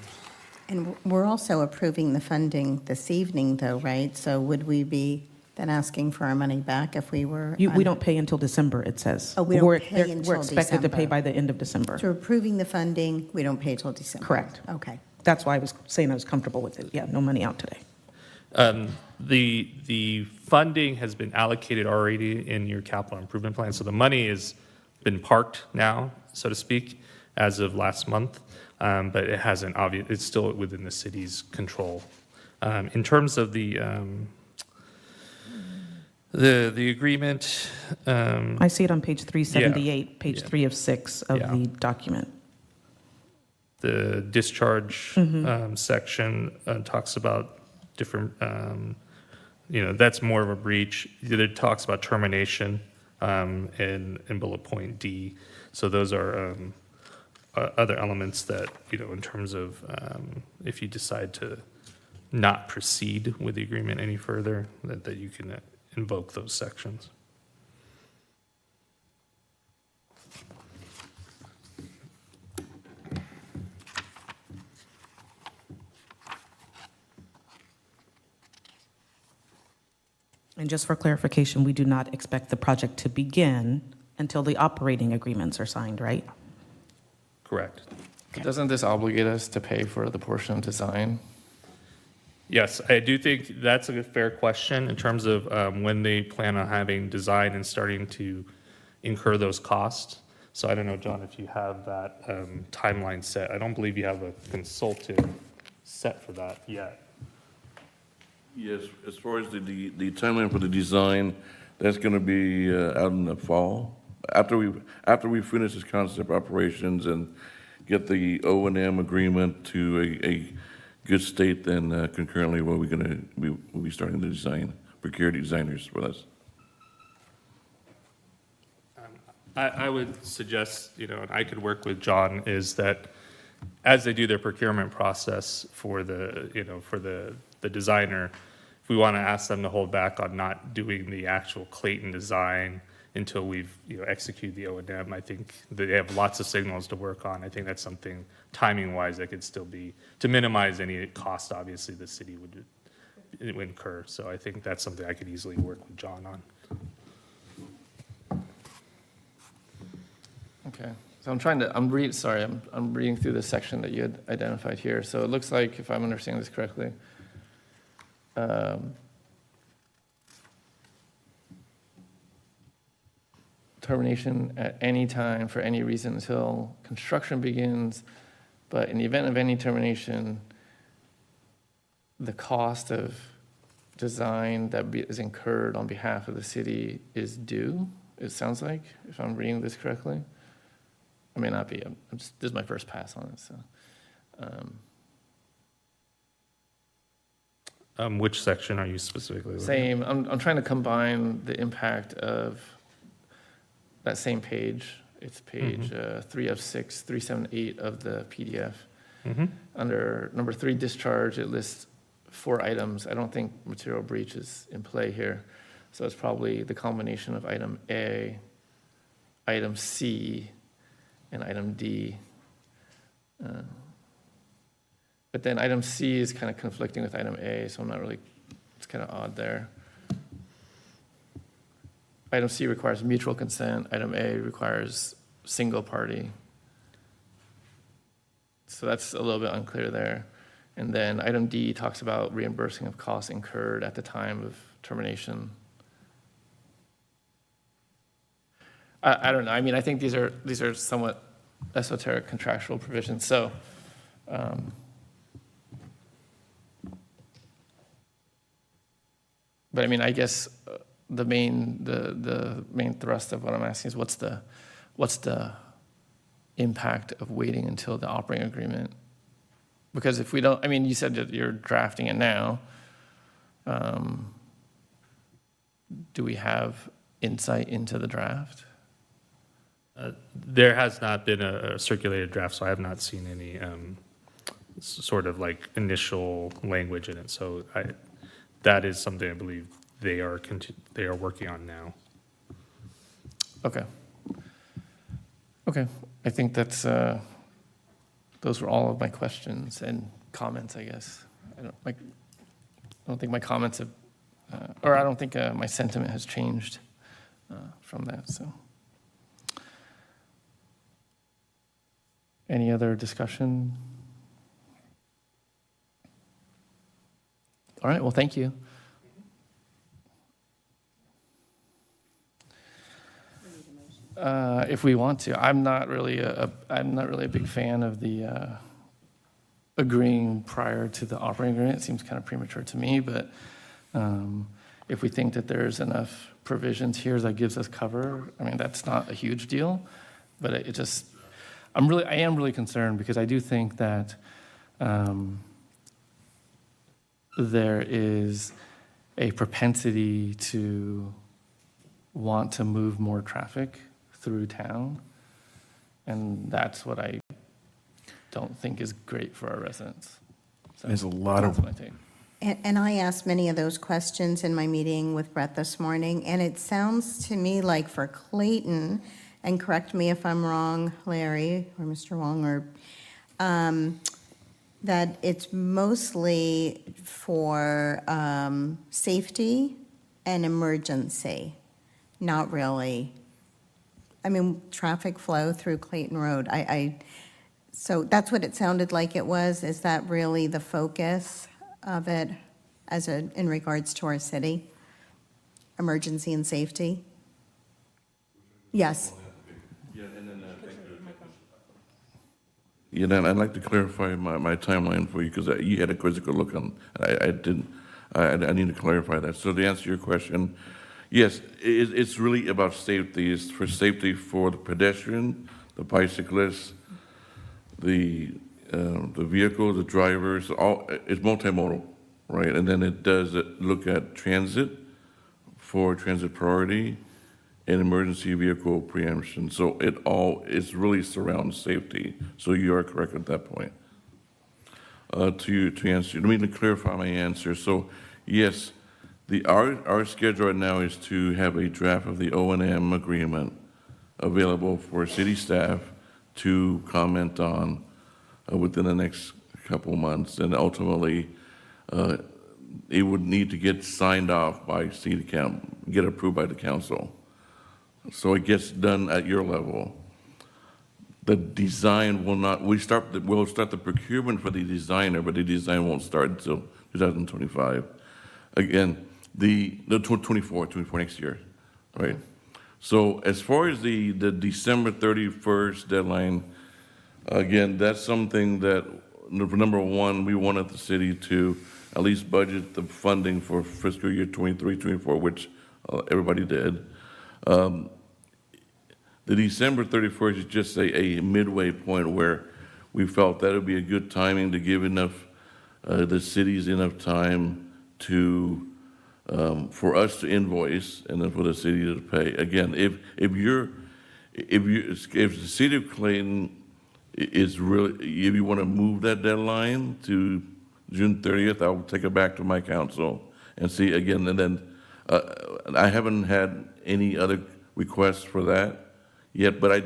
we're also approving the funding this evening, though, right? So would we be then asking for our money back if we were? We don't pay until December, it says. Oh, we don't pay until We're expected to pay December. by the end of December. So approving the funding, we don't pay till December? Correct. Okay. That's why I was saying I was comfortable with it. Yeah, no money out today. The funding has been allocated already in your capital improvement plan, so the money has been parked now, so to speak, as of last month, but it hasn't it's still within the city's control. In terms of the agreement, I see it on page 378, page yeah. 3 of 6 of Yeah. the document. the discharge section talks about different, that's more of a breach. It talks about termination in bullet point D. So those are other elements that, in terms of if you decide to not proceed with the agreement any further, that you can invoke those sections. And just for clarification, we do not expect the project to begin until the operating agreements are signed, right? Correct. Doesn't this obligate us to pay for the portion of design? Yes, I do think that's a fair question in terms of when they plan on having design and starting to incur those costs. So I don't know, John, if you have that timeline set. I don't believe you have a consultant set for that yet. Yes, as far as the timeline for the design, that's going to be out in the fall. After we finish this concept operations and get the O&M agreement to a good state, then concurrently we'll be starting the design, procure designers for this. I would suggest, and I could work with John, is that as they do their procurement process for the designer, if we want to ask them to hold back on not doing the actual Clayton design until we've executed the O&M, I think they have lots of signals to work on. I think that's something timing-wise that could still be, to minimize any cost, obviously, the city would incur. So I think that's something I could easily work with John on. Okay, so I'm reading through the section that you had identified here. So it looks like, if I'm understanding this correctly, termination at any time for any reason until construction begins, but in the event of any termination, the cost of design that is incurred on behalf of the city is due, it sounds like, if I'm reading this correctly. I may not be, this is my first pass on it, so. Which section are you specifically looking at? Same, I'm trying to combine the impact of that same page. It's page 3 of 6, 378 of the PDF. Under number 3, discharge, it lists 4 items. I don't think material breach is in play here. So it's probably the combination of item A, item C, and item D. But then item C is kind of conflicting with item A, so I'm not really, it's kind of odd there. Item C requires mutual consent. Item A requires single party. So that's a little bit unclear there. And then item D talks about reimbursing of costs incurred at the time of termination. I don't know. I mean, I think these are somewhat esoteric contractual provisions. So, but I mean, I guess the main thrust of what I'm asking is what's the impact of waiting until the operating agreement? Because if we don't, I mean, you said that you're drafting it now. Do we have insight into the draft? There has not been a circulated draft, so I have not seen any sort of like initial language in it. So that is something I believe they are working on now. Okay. Okay, I think that's, those were all of my questions and comments, I guess. I don't think my comments have, or I don't think my sentiment has changed from that, so. Any other discussion? All right, well, thank you. If we want to, I'm not really a big fan of the agreeing prior to the operating agreement. It seems kind of premature to me, but if we think that there's enough provisions here that gives us cover, I mean, that's not a huge deal, but it just, I am really concerned because I do think that there is a propensity to want to move more traffic through town, and that's what I don't think is great for our residents. So There's a lot that's of my take. And I asked many of those questions in my meeting with Brett this morning, and it sounds to me like for Clayton, and correct me if I'm wrong, Larry, or Mr. Wong, or that it's mostly for safety and emergency, not really. I mean, traffic flow through Clayton Road. So that's what it sounded like it was. Is that really the focus of it in regards to our city? Emergency and safety? Yes. Yeah, and then, thank you. Yeah, then I'd like to clarify my timeline for you, because you had a quizzical look on, I didn't, I need to clarify that. So to answer your question, yes, it's really about safety. It's for safety for the pedestrian, the bicyclist, the vehicle, the drivers, it's multimodal, right? And then it does look at transit for transit priority and emergency vehicle preemption. So it's really surrounds safety. So you are correct at that point. To answer, let me clarify my answer. So yes, our schedule right now is to have a draft of the O&M agreement available for city staff to comment on within the next couple months, and ultimately it would need to get signed off by city council, get approved by the council. So it gets done at your level. The design will not, we'll start the procurement for the designer, but the design won't start until 2025. Again, the 24 next year, right? So as far as the December 31st deadline, again, that's something that, number one, we wanted the city to at least budget the funding for fiscal year 23-24, which everybody did. The December 31st is just a midway point where we felt that would be a good timing to give the cities enough time to for us to invoice and then for the city to pay. Again, if the city of Clayton is really, if you want to move that deadline to June 30th, I'll take it back to my council and see again. And then I haven't had any other requests for that yet, but I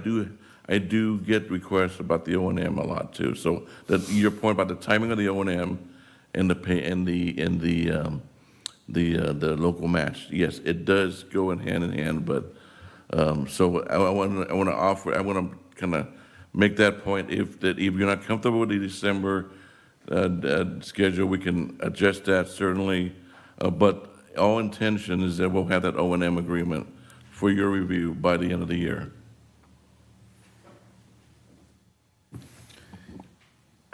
do get requests about the O&M a lot too. So that your point about the timing of the O&M and the pay and the local match, yes, it does go in hand. But so I want to kind of make that point. If you're not comfortable with the December schedule, we can adjust that certainly. But all intention is that we'll have that O&M agreement for your review by the end of the year.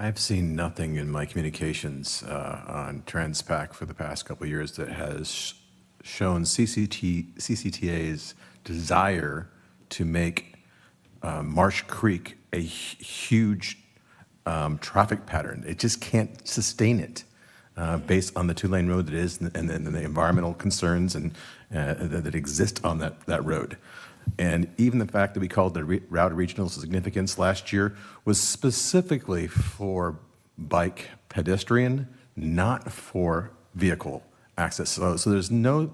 I've seen nothing in my communications on TransPac for the past couple of years that has shown CCTA's desire to make Marsh Creek a huge traffic pattern. It just can't sustain it based on the two-lane road that is and the environmental concerns that exist on that road. And even the fact that we called the route of regional significance last year was specifically for bike pedestrian, not for vehicle access. So there's no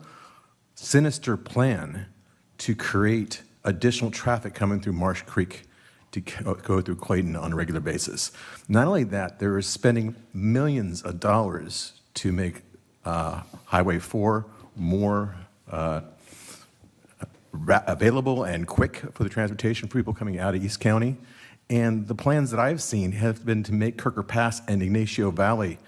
sinister plan to create additional traffic coming through Marsh Creek to go through Clayton on a regular basis. Not only that, they're spending millions of dollars to make Highway 4 more available and quick for the transportation for people coming out of East County. And the plans that I've seen have been to make Kirker Pass and Ignacio Valley,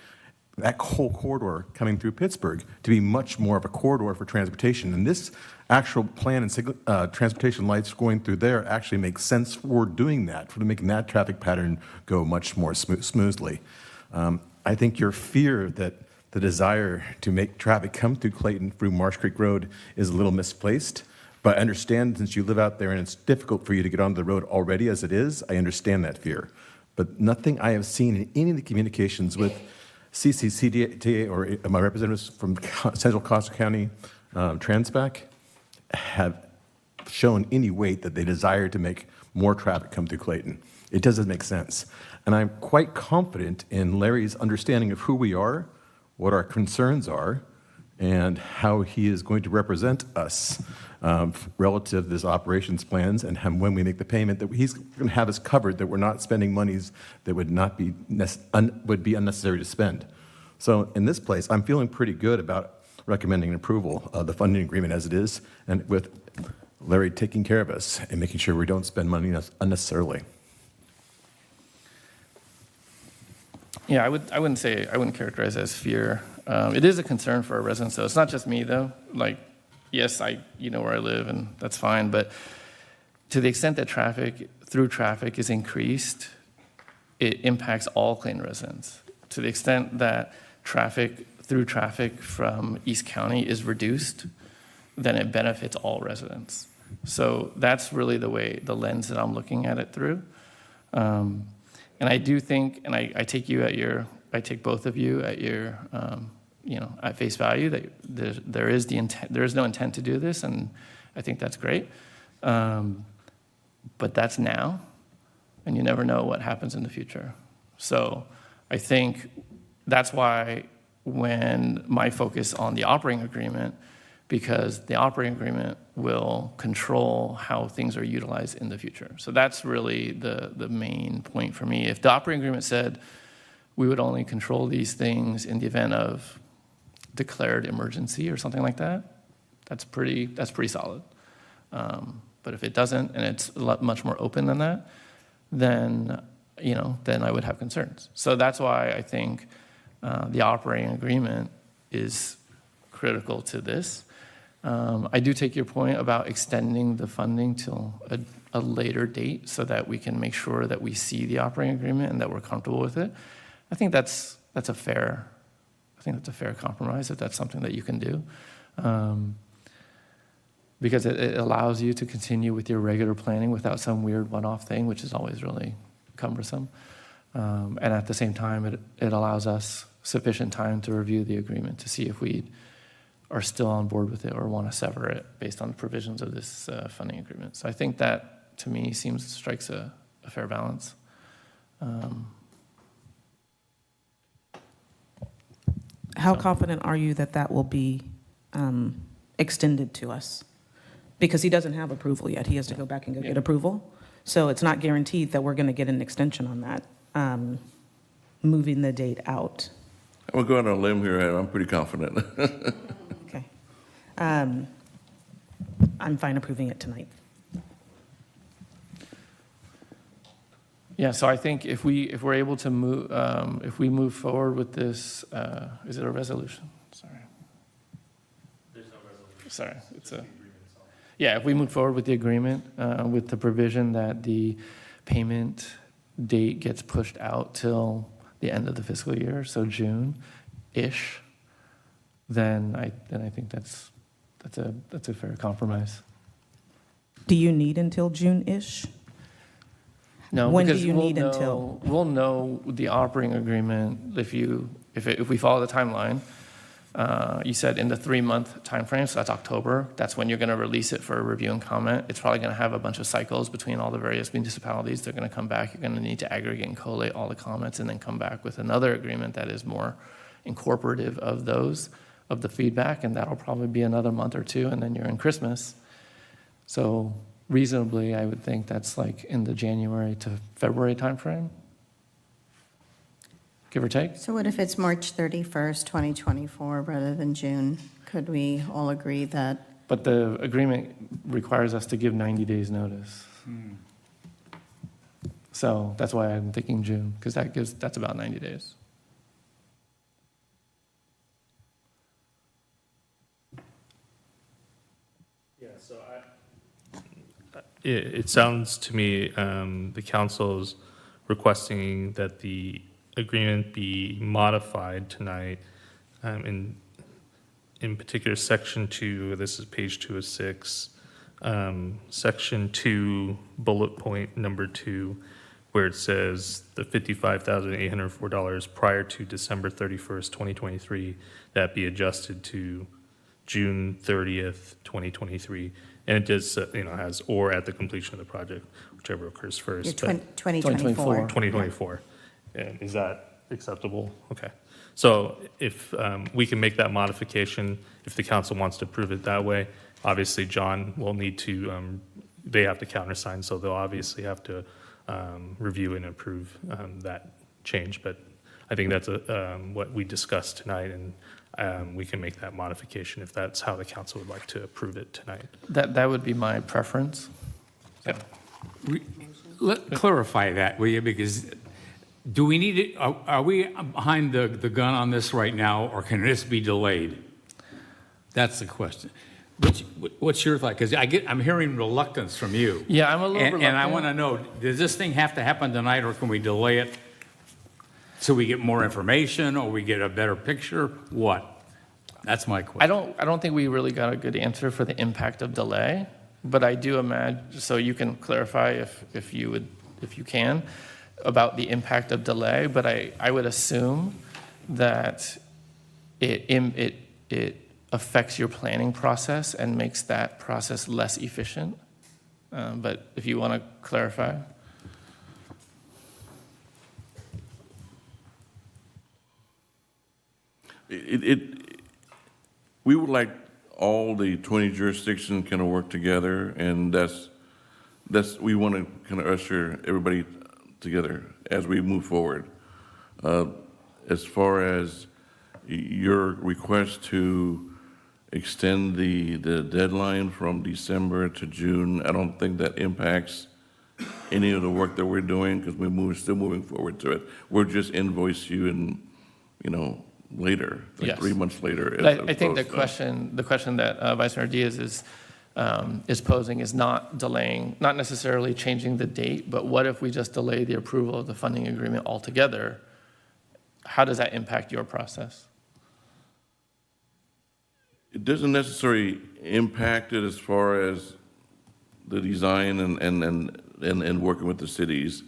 that whole corridor coming through Pittsburgh, to be much more of a corridor for transportation. And this actual plan and transportation lights going through there actually makes sense for doing that, for making that traffic pattern go much more smoothly. I think your fear that the desire to make traffic come through Clayton through Marsh Creek Road is a little misplaced. But I understand, since you live out there and it's difficult for you to get onto the road already as it is, I understand that fear. But nothing I have seen in any of the communications with CCCDTA or my representatives from Central Costa County Transbac have shown any weight that they desire to make more traffic come through Clayton. It doesn't make sense. And I'm quite confident in Larry's understanding of who we are, what our concerns are, and how he is going to represent us relative to this operations plans, and when we make the payment, that he's going to have us covered, that we're not spending monies that would not be would be unnecessary to spend. So in this place, I'm feeling pretty good about recommending approval of the funding agreement as it is, and with Larry taking care of us and making sure we don't spend money unnecessarily. Yeah, I wouldn't characterize it as fear. It is a concern for our residents, though. It's not just me, though. Like, yes, you know where I live, and that's fine. But to the extent that traffic is increased, it impacts all Clayton residents. To the extent that traffic from East County is reduced, then it benefits all residents. So that's really the lens that I'm looking at it through. And I do think, and I take both of you at your, at face value, that there is no intent to do this, and I think that's great. But that's now, and you never know what happens in the future. So I think that's why when my focus on the operating agreement, because the operating agreement will control how things are utilized in the future. So that's really the main point for me. If the operating agreement said we would only control these things in the event of declared emergency or something like that, that's pretty solid. But if it doesn't, and it's much more open than that, then I would have concerns. So that's why I think the operating agreement is critical to this. I do take your point about extending the funding till a later date so that we can make sure that we see the operating agreement and that we're comfortable with it. I think that's a fair compromise if that's something that you can do, because it allows you to continue with your regular planning without some weird one-off thing, which is always really cumbersome. And at the same time, it allows us sufficient time to review the agreement to see if we are still on board with it or want to sever it based on the provisions of this funding agreement. So I think that, to me, strikes a fair balance. How confident are you that will be extended to us? Because he doesn't have approval yet. He has to go back and get approval. So it's not guaranteed that we're going to get an extension on that, moving the date out. I'm going to go on a limb here. I'm pretty confident. Okay. I'm fine approving it tonight. Yeah, so I think if we're able to move, if we move forward with this, is it a resolution? Sorry. There's no resolution. Sorry, it's a. Yeah, if we move forward with the agreement with the provision that the payment date gets pushed out till the end of the fiscal year, so June-ish, then I think that's a fair compromise. Do you need until June-ish? No, When do because you we'll need know- until? We'll know the operating agreement if we follow the timeline. You said in the 3-month timeframe, so that's October. That's when you're going to release it for review and comment. It's probably going to have a bunch of cycles between all the various municipalities. They're going to come back. You're going to need to aggregate and collate all the comments and then come back with another agreement that is more incorporative of the feedback, and that'll probably be another month or two, and then you're in Christmas. So reasonably, I would think that's like in the January to February timeframe, give or take. So what if it's March 31st, 2024, rather than June? Could we all agree that? But the agreement requires us to give 90 days notice. So that's why I'm thinking June, because that's about 90 days. Yeah, so it sounds to me the council's requesting that the agreement be modified tonight. In particular, Section 2, this is page 206, Section 2, bullet point number 2, where it says the $55,804 prior to December 31st, 2023, that be adjusted to June 30th, 2023. And it does, has or at the completion of the project, whichever occurs first. Your 2024. 2024. And is that acceptable? Okay. So if we can make that modification, if the council wants to approve it that way, obviously John will need to, they have to countersign, so they'll obviously have to review and approve that change. But I think that's what we discussed tonight, and we can make that modification if that's how the council would like to approve it tonight. That would be my preference. Clarify that, will you? Because do we need it, are we behind the gun on this right now, or can this be delayed? That's the question. What's your thought? Because I'm hearing reluctance from you. Yeah, I'm a little reluctant. And I want to know, does this thing have to happen tonight, or can we delay it so we get more information, or we get a better picture? What? That's my question. I don't think we really got a good answer for the impact of delay, but I do imagine, so you can clarify if you can, about the impact of delay, but I would assume that it affects your planning process and makes that process less efficient. But if you want to clarify. We would like all the 20 jurisdictions kind of work together, and we want to kind of usher everybody together as we move forward. As far as your request to extend the deadline from December to June, I don't think that impacts any of the work that we're doing, because still moving forward to it. We'll just invoice you later, like Yes. 3 months later. I think the question that Vice Mayor Diaz is posing is not delaying, not necessarily changing the date, but what if we just delay the approval of the funding agreement altogether? How does that impact your process? It doesn't necessarily impact it as far as the design and working with the cities.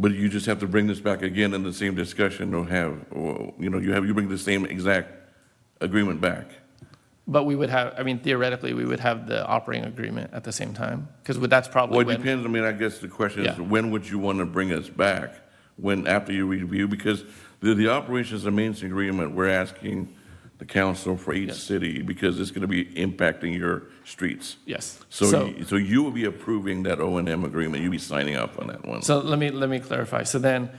But you just have to bring this back again in the same discussion, you bring the same exact agreement back. But we would have, theoretically, we would have the operating agreement at the same time, because that's probably Well, it when. depends, I guess the question is, Yeah. when would you want to bring us back? When, after you review? Because the operations and maintenance agreement, we're asking the council for each city, because it's going to be impacting your streets. Yes. So you will be approving that O&M agreement, you'll be signing up on that one. So let me clarify. So then,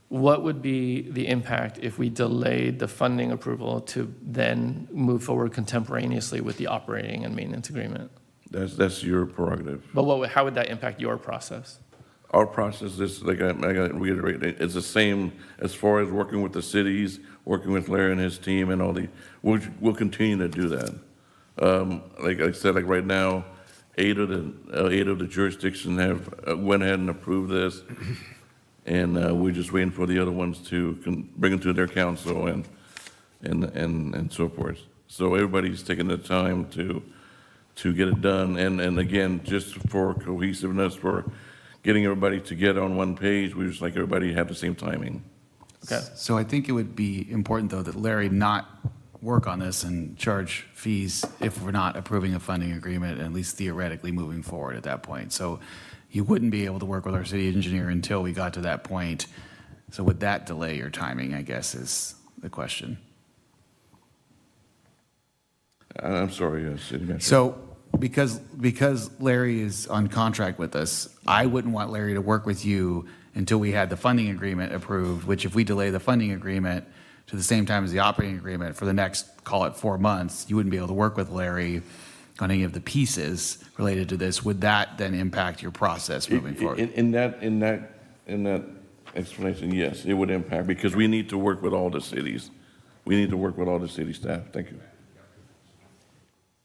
what would be the impact if we delayed the funding approval to then move forward contemporaneously with the operating and maintenance agreement? That's your prerogative. But how would that impact your process? Our process is, like I got to reiterate, it's the same as far as working with the cities, working with Larry and his team and we'll continue to do that. Like I said, like right now, 8 of the jurisdictions have went ahead and approved this, and we're just waiting for the other ones to bring it to their council and so forth. So everybody's taking the time to get it done. And again, just for cohesiveness, for getting everybody to get on one page, we just like everybody have the same timing. Okay. So I think it would be important, though, that Larry not work on this and charge fees if we're not approving a funding agreement, at least theoretically moving forward at that point. So you wouldn't be able to work with our city engineer until we got to that point. So would that delay your timing, I guess, is the question. I'm sorry, City Manager. So because Larry is on contract with us, I wouldn't want Larry to work with you until we had the funding agreement approved, which if we delay the funding agreement to the same time as the operating agreement for the next, call it 4 months, you wouldn't be able to work with Larry on any of the pieces related to this. Would that then impact your process moving forward? In that explanation, yes, it would impact, because we need to work with all the cities. We need to work with all the city staff. Thank you.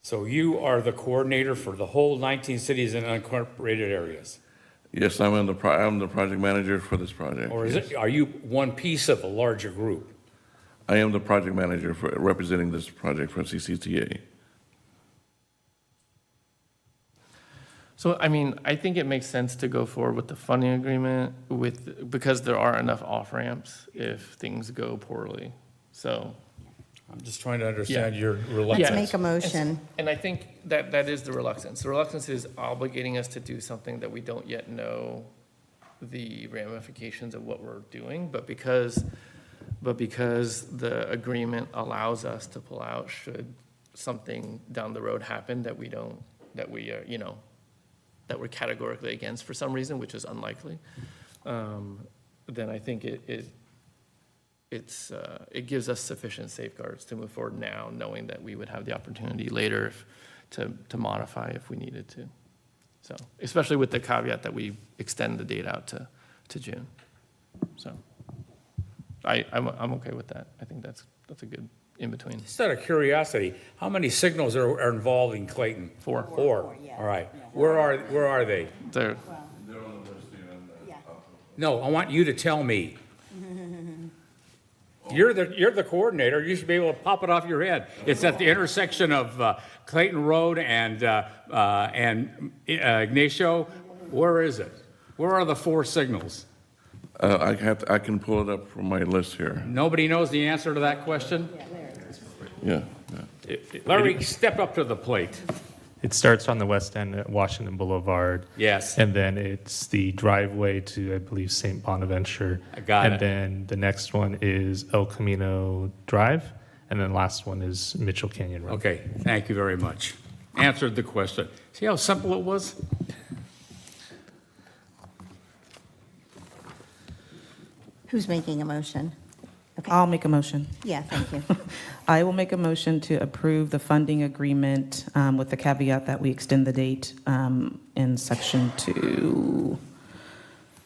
So you are the coordinator for the whole 19 cities and unincorporated areas? Yes, I'm the project manager for this project. Or yes. are you one piece of a larger group? I am the project manager for representing this project for CCTA. So, I mean, I think it makes sense to go forward with the funding agreement because there are enough off-ramps if things go poorly. So I'm just trying to understand your Let's reluctance. make a motion. And I think that is the reluctance. The reluctance is obligating us to do something that we don't yet know the ramifications of what we're doing, but because the agreement allows us to pull out should something down the road happen that we're categorically against for some reason, which is unlikely, then I think it gives us sufficient safeguards to move forward now, knowing that we would have the opportunity later to modify if we needed to. So, especially with the caveat that we extend the date out to June. So, I'm okay with that. I think that's a good in between. Just out of curiosity, how many signals are involved in Clayton? Four. All right. Where are they? They're No, I want you to tell me. You're the coordinator. You should be able to pop it off your head. It's at the intersection of Clayton Road and Ignacio. Where is it? Where are the 4 signals? I can pull it up from my list here. Nobody knows the answer to that question? Yeah. Larry, step up to the plate. It starts on the west end at Washington Boulevard. Yes. And then it's the driveway to, I believe, St. Bonaventure. I got and it. then the next one is El Camino Drive. And then last one is Mitchell Canyon Road. Okay, thank you very much. Answered the question. See how simple it was? Who's making a motion? Okay. I'll make a motion. Yeah, thank you. I will make a motion to approve the funding agreement with the caveat that we extend the date in section 2.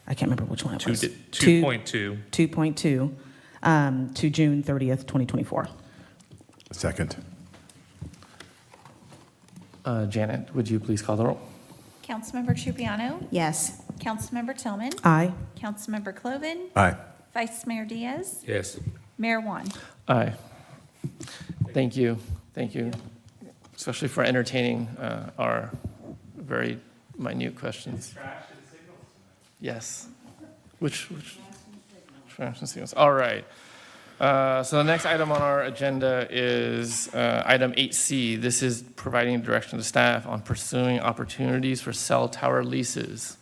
I can't remember which one it was. 2.2. 2.2 to June 30th, 2024. Second. Janet, would you please call the roll? Councilmember Trupiano? Yes. Councilmember Tillman? Aye. Councilmember Cloven? Aye. Vice Mayor Diaz? Yes. Mayor Juan? Aye. Thank you, especially for entertaining our very minute questions. Yes. Which trash and signals? All right. So the next item on our agenda is item 8C. This is providing direction to staff on pursuing opportunities for cell tower leases.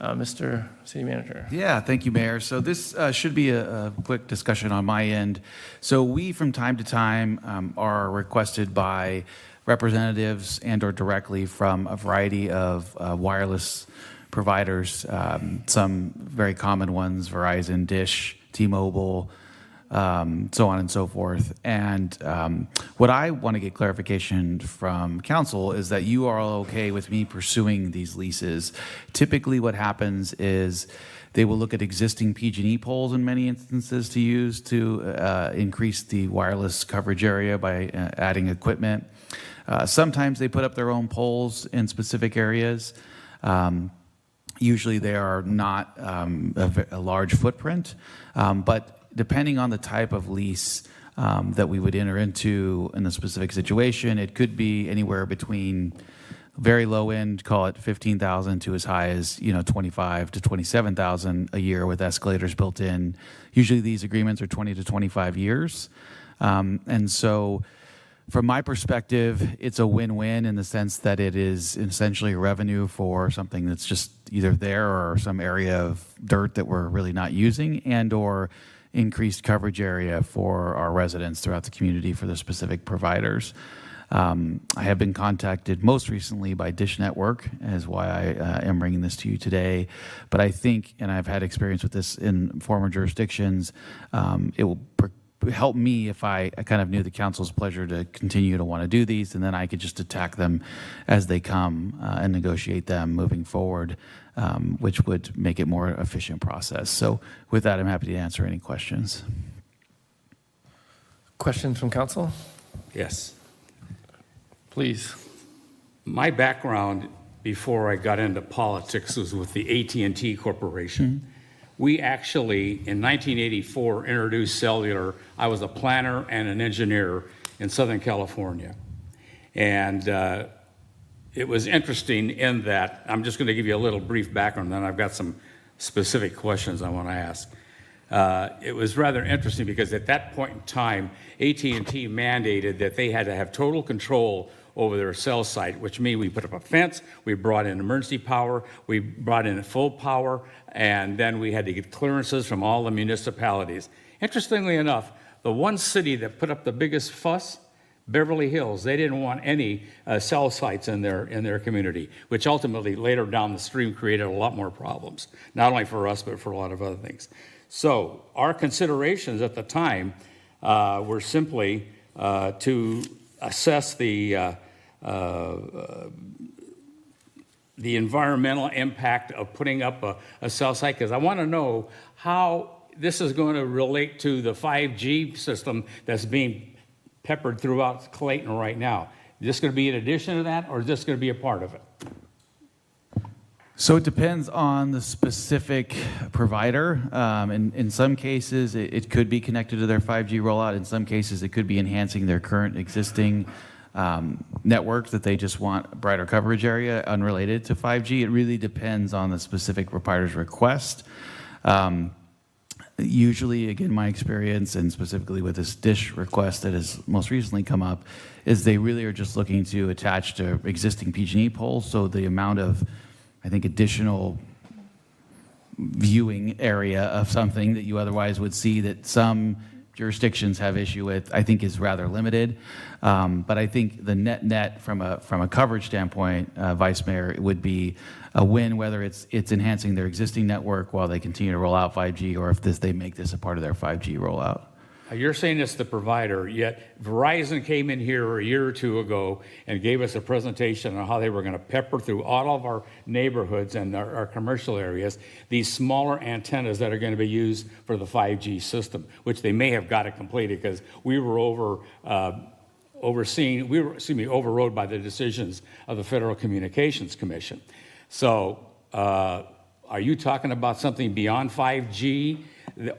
Mr. City Manager. Yeah, thank you, Mayor. So this should be a quick discussion on my end. So we, from time to time, are requested by representatives and/or directly from a variety of wireless providers, some very common ones, Verizon, Dish, T-Mobile, so on and so forth. And what I want to get clarification from council is that you are all okay with me pursuing these leases. Typically what happens is they will look at existing PG&E poles in many instances to use to increase the wireless coverage area by adding equipment. Sometimes they put up their own poles in specific areas. Usually they are not a large footprint, but depending on the type of lease, that we would enter into in a specific situation. It could be anywhere between very low end, call it 15,000, to as high as 25 to 27,000 a year with escalators built in. Usually these agreements are 20 to 25 years, and so from my perspective, it's a win-win in the sense that it is essentially revenue for something that's just either there or some area of dirt that we're really not using, and or increased coverage area for our residents throughout the community for the specific providers. I have been contacted most recently by Dish Network, as why I am bringing this to you today. But I think, and I've had experience with this in former jurisdictions, it will help me if I kind of knew the council's pleasure to continue to want to do these, and then I could just attack them as they come and negotiate them moving forward, which would make it a more efficient process. So with that, I'm happy to answer any questions. Questions from council? Yes. Please. My background before I got into politics was with the AT&T Corporation. Mm-hmm. We actually, in 1984, introduced cellular. I was a planner and an engineer in Southern California. And it was interesting in that, I'm just going to give you a little brief background, then I've got some specific questions I want to ask. It was rather interesting because at that point in time, AT&T mandated that they had to have total control over their cell site, which means we put up a fence, we brought in emergency power, we brought in full power, and then we had to get clearances from all the municipalities. Interestingly enough, the one city that put up the biggest fuss, Beverly Hills, they didn't want any cell sites in their community, which ultimately later down the stream created a lot more problems, not only for us, but for a lot of other things. So our considerations at the time were simply to assess the environmental impact of putting up a cell site, because I want to know how this is going to relate to the 5G system that's being peppered throughout Clayton right now. Is this going to be in addition to that, or is this going to be a part of it? So it depends on the specific provider. In some cases, it could be connected to their 5G rollout. In some cases, it could be enhancing their current existing network that they just want a brighter coverage area unrelated to 5G. It really depends on the specific provider's request. Usually, again, my experience, and specifically with this Dish request that has most recently come up, is they really are just looking to attach to existing PG&E poles. So the amount of, I think, additional viewing area of something that you otherwise would see that some jurisdictions have issue with, I think is rather limited. But I think the net from a coverage standpoint, Vice Mayor, it would be a win whether it's enhancing their existing network while they continue to roll out 5G, or if they make this a part of their 5G rollout. You're saying it's the provider, yet Verizon came in here a year or two ago and gave us a presentation on how they were going to pepper through all of our neighborhoods and our commercial areas these smaller antennas that are going to be used for the 5G system, which they may have got it completed because we were overrode by the decisions of the Federal Communications Commission. So are you talking about something beyond 5G?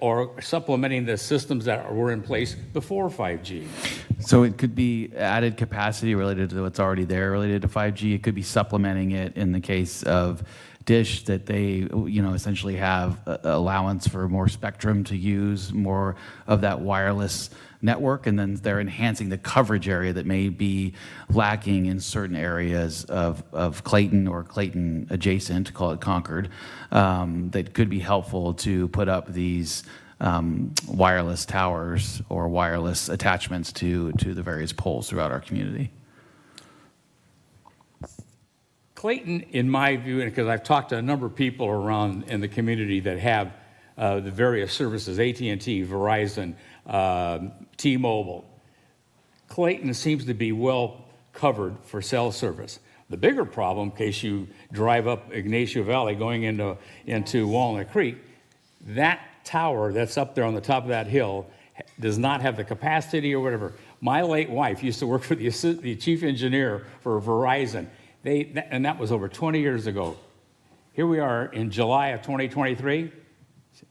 Or supplementing the systems that were in place before 5G? So it could be added capacity related to what's already there related to 5G. It could be supplementing it in the case of Dish, that they essentially have allowance for more spectrum to use more of that wireless network, and then they're enhancing the coverage area that may be lacking in certain areas of Clayton or Clayton adjacent, call it Concord, that could be helpful to put up these wireless towers or wireless attachments to the various poles throughout our community. Clayton, in my view, and because I've talked to a number of people around in the community that have the various services, AT&T, Verizon, T-Mobile, Clayton seems to be well covered for cell service. The bigger problem, in case you drive up Ignacio Valley going into Walnut Creek, that tower that's up there on the top of that hill does not have the capacity or whatever. My late wife used to work for the chief engineer for Verizon. And that was over 20 years ago. Here we are in July of 2023,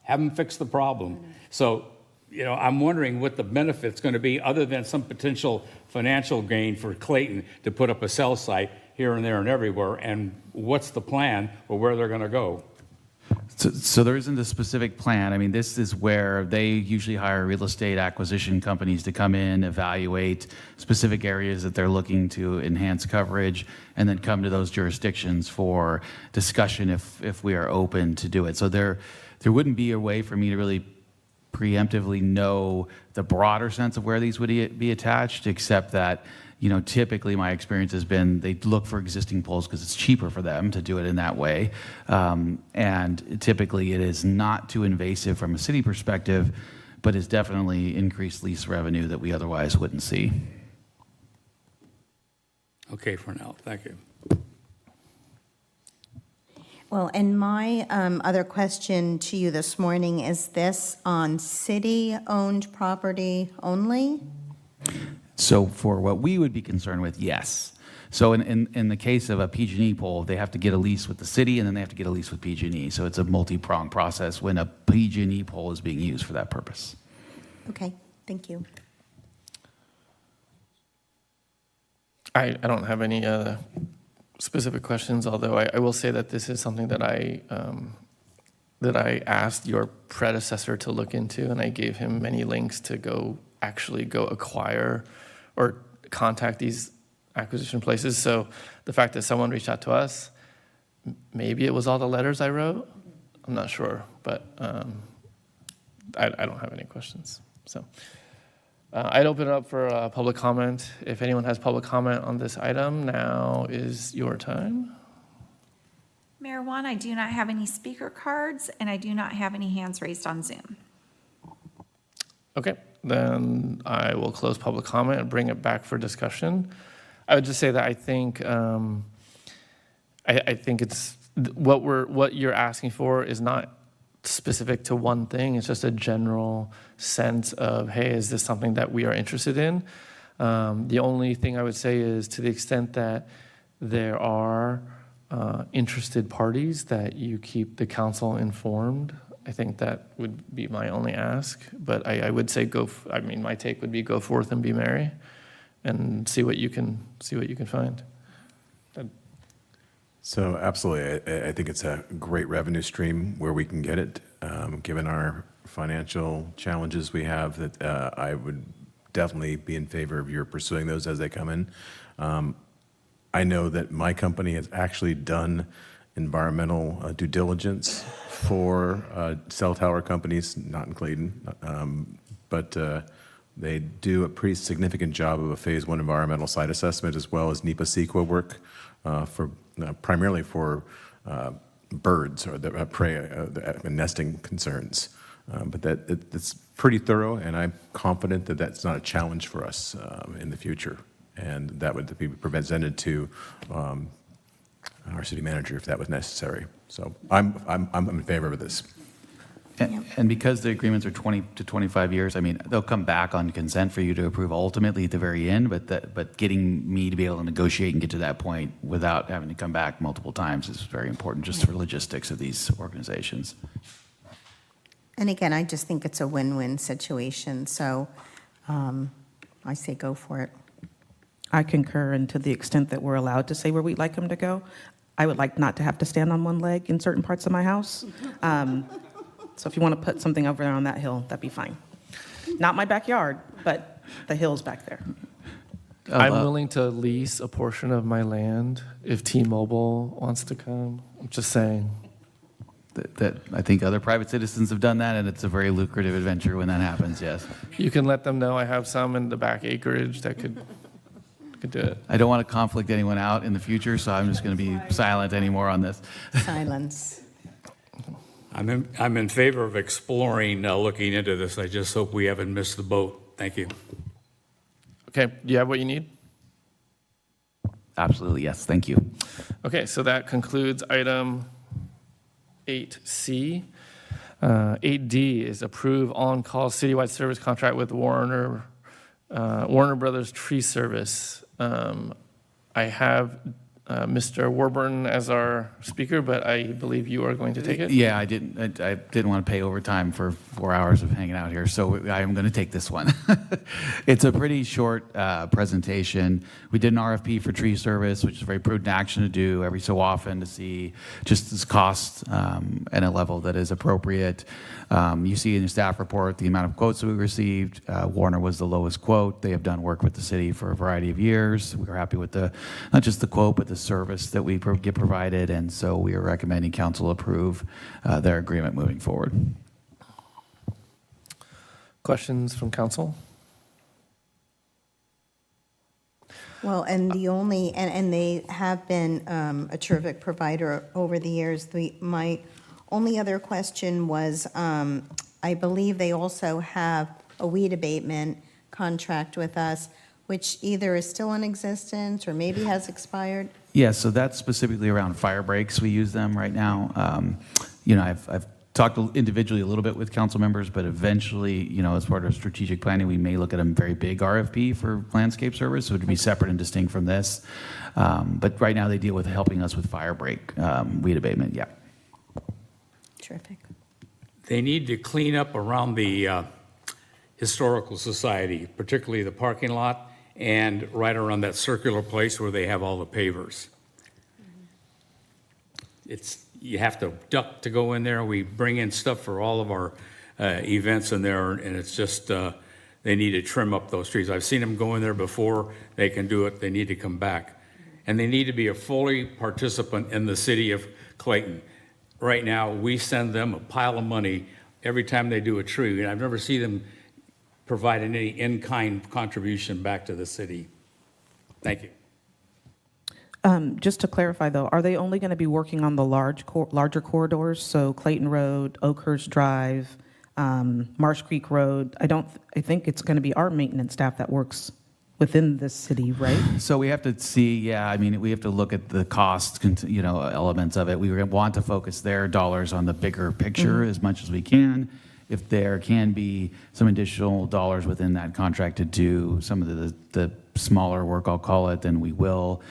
haven't fixed the problem. So I'm wondering what the benefit's going to be other than some potential financial gain for Clayton to put up a cell site here and there and everywhere, and what's the plan or where they're going to go? So there isn't a specific plan. I mean, this is where they usually hire real estate acquisition companies to come in, evaluate specific areas that they're looking to enhance coverage, and then come to those jurisdictions for discussion if we are open to do it. So there wouldn't be a way for me to really preemptively know the broader sense of where these would be attached, except that typically my experience has been they look for existing poles because it's cheaper for them to do it in that way. And typically it is not too invasive from a city perspective, but is definitely increased lease revenue that we otherwise wouldn't see. Okay, for now. Thank you. Well, and my other question to you this morning, is this on city-owned property only? So for what we would be concerned with, yes. So in the case of a PG&E pole, they have to get a lease with the city, and then they have to get a lease with PG&E. So it's a multi-pronged process when a PG&E pole is being used for that purpose. Okay, thank you. I don't have any specific questions, although I will say that this is something that I asked your predecessor to look into, and I gave him many links to go acquire or contact these acquisition places. So the fact that someone reached out to us, maybe it was all the letters I wrote. I'm not sure, but I don't have any questions. So I'd open it up for public comment. If anyone has public comment on this item, now is your time. Mayor Juan, I do not have any speaker cards, and I do not have any hands raised on Zoom. Okay, then I will close public comment and bring it back for discussion. I would just say that I think it's what you're asking for is not specific to one thing. It's just a general sense of, hey, is this something that we are interested in? The only thing I would say is, to the extent that there are interested parties, that you keep the council informed. I think that would be my only ask, but I would say my take would be go forth and be merry, and see what you can find. So absolutely, I think it's a great revenue stream where we can get it, given our financial challenges we have. That I would definitely be in favor of your pursuing those as they come in. I know that my company has actually done environmental due diligence for cell tower companies, not in Clayton, but they do a pretty significant job of a phase 1 environmental site assessment, as well as NEPA CEQA work primarily for birds or the prey, the nesting concerns. But it's pretty thorough, and I'm confident that that's not a challenge for us in the future, and that would be presented to our city manager if that was necessary. So I'm in favor of this. And because the agreements are 20 to 25 years, I mean, they'll come back on consent for you to approve ultimately at the very end, but getting me to be able to negotiate and get to that point without having to come back multiple times is very important just for logistics of these organizations. And again, I just think it's a win-win situation, so I say go for it. I concur, and to the extent that we're allowed to say where we'd like them to go, I would like not to have to stand on one leg in certain parts of my house. So if you want to put something over there on that hill, that'd be fine. Not my backyard, but the hill's back there. I'm willing to lease a portion of my land if T-Mobile wants to come. I'm just saying. That I think other private citizens have done that, and it's a very lucrative adventure when that happens, yes. You can let them know I have some in the back acreage that could do it. I don't want to conflict anyone out in the future, so I'm just going to be silent anymore on this. Silence. I'm in favor of exploring, looking into this. I just hope we haven't missed the boat. Thank you. Okay, do you have what you need? Absolutely, yes. Thank you. Okay, so that concludes item 8C. 8D is approve on-call citywide service contract with Warner Brothers Tree Service. I have Mr. Warburton as our speaker, but I believe you are going to take it. Yeah, I didn't want to pay overtime for 4 hours of hanging out here, so I am going to take this one. It's a pretty short presentation. We did an RFP for tree service, which is a very prudent action to do every so often to see just this cost at a level that is appropriate. You see in the staff report the amount of quotes that we received. Warner was the lowest quote. They have done work with the city for a variety of years. We were happy with not just the quote, but the service that we get provided, and so we are recommending council approve their agreement moving forward. Questions from council? Well, and they have been a terrific provider over the years. My only other question was, I believe they also have a weed abatement contract with us, which either is still in existence or maybe has expired. Yeah, so that's specifically around fire breaks. We use them right now. I've talked individually a little bit with council members, but eventually, as part of strategic planning, we may look at a very big RFP for landscape service, so it would be separate and distinct from this. But right now, they deal with helping us with fire break weed abatement. Yeah. Terrific. They need to clean up around the Historical Society, particularly the parking lot and right around that circular place where they have all the pavers. You have to duck to go in there. We bring in stuff for all of our events in there, and it's just they need to trim up those trees. I've seen them go in there before. They can do it. They need to come back. And they need to be a fully participant in the city of Clayton. Right now, we send them a pile of money every time they do a tree, and I've never seen them provide any in-kind contribution back to the city. Thank you. Just to clarify, though, are they only going to be working on the larger corridors? So Clayton Road, Oakhurst Drive, Marsh Creek Road. I think it's going to be our maintenance staff that works within this city, right? So we have to see, we have to look at the cost, elements of it. We want to focus their dollars on the bigger picture as much as we can. If there can be some additional dollars within that contract to do some of the smaller work, I'll call it, then we will.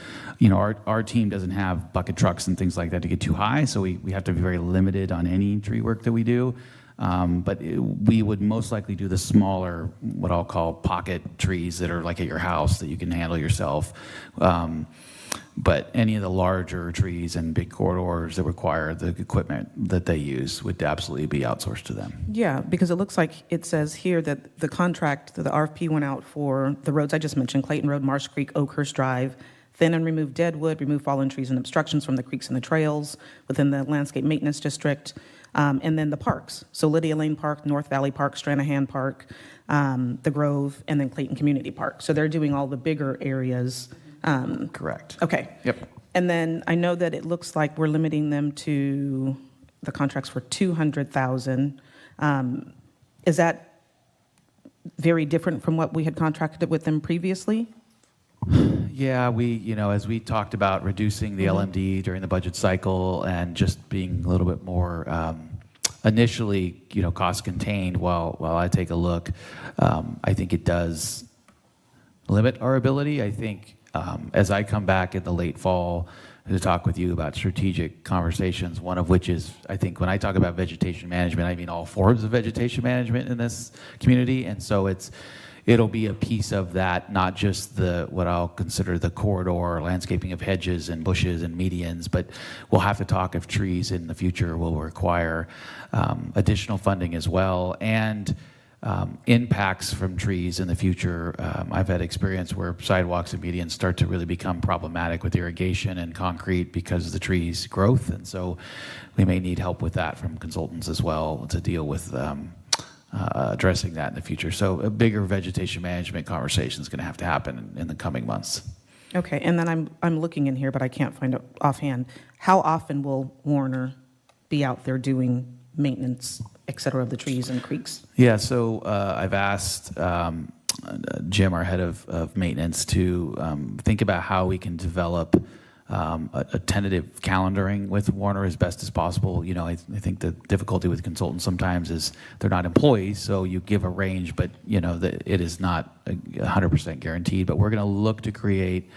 Our team doesn't have bucket trucks and things like that to get too high, so we have to be very limited on any tree work that we do. But we would most likely do the smaller, what I'll call pocket trees that are like at your house that you can handle yourself. But any of the larger trees and big corridors that require the equipment that they use would absolutely be outsourced to them. Yeah, because it looks like it says here that the contract, the RFP went out for the roads I just mentioned, Clayton Road, Marsh Creek, Oakhurst Drive, thin and remove dead wood, remove fallen trees and obstructions from the creeks and the trails within the landscape maintenance district, and then the parks. So Lydia Lane Park, North Valley Park, Stranahan Park, the Grove, and then Clayton Community Park. So they're doing all the bigger areas. Correct. Okay. Yep. And then I know that it looks like we're limiting them to the contracts for $200,000. Is that very different from what we had contracted with them previously? Yeah, as we talked about reducing the LMD during the budget cycle and just being a little bit more initially, cost contained while I take a look, I think it does limit our ability. I think as I come back in the late fall to talk with you about strategic conversations, one of which is, I think when I talk about vegetation management, I mean all forms of vegetation management in this community. And so it'll be a piece of that, not just what I'll consider the corridor landscaping of hedges and bushes and medians, but we'll have to talk if trees in the future will require additional funding as well. And impacts from trees in the future. I've had experience where sidewalks and medians start to really become problematic with irrigation and concrete because of the trees' growth, and so we may need help with that from consultants as well to deal with addressing that in the future. So a bigger vegetation management conversation is going to have to happen in the coming months. Okay, and then I'm looking in here, but I can't find it offhand. How often will Warner be out there doing maintenance, et cetera, of the trees and creeks? Yeah, so I've asked Jim, our head of maintenance, to think about how we can develop a tentative calendaring with Warner as best as possible. I think the difficulty with consultants sometimes is they're not employees, so you give a range, but it is not 100% guaranteed. But we're going to look to create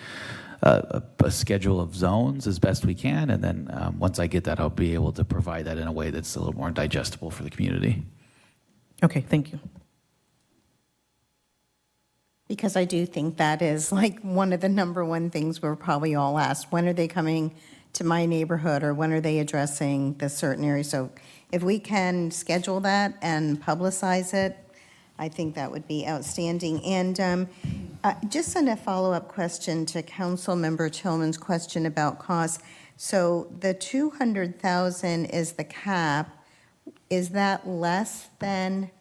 a schedule of zones as best we can, and then once I get that, I'll be able to provide that in a way that's a little more digestible for the community. Okay, thank you. Because I do think that is like one of the number one things we're probably all asked. When are they coming to my neighborhood, or when are they addressing this certain area? So if we can schedule that and publicize it, I think that would be outstanding. And just a follow-up question to Councilmember Tillman's question about costs. So the 200,000 is the cap. Is that less than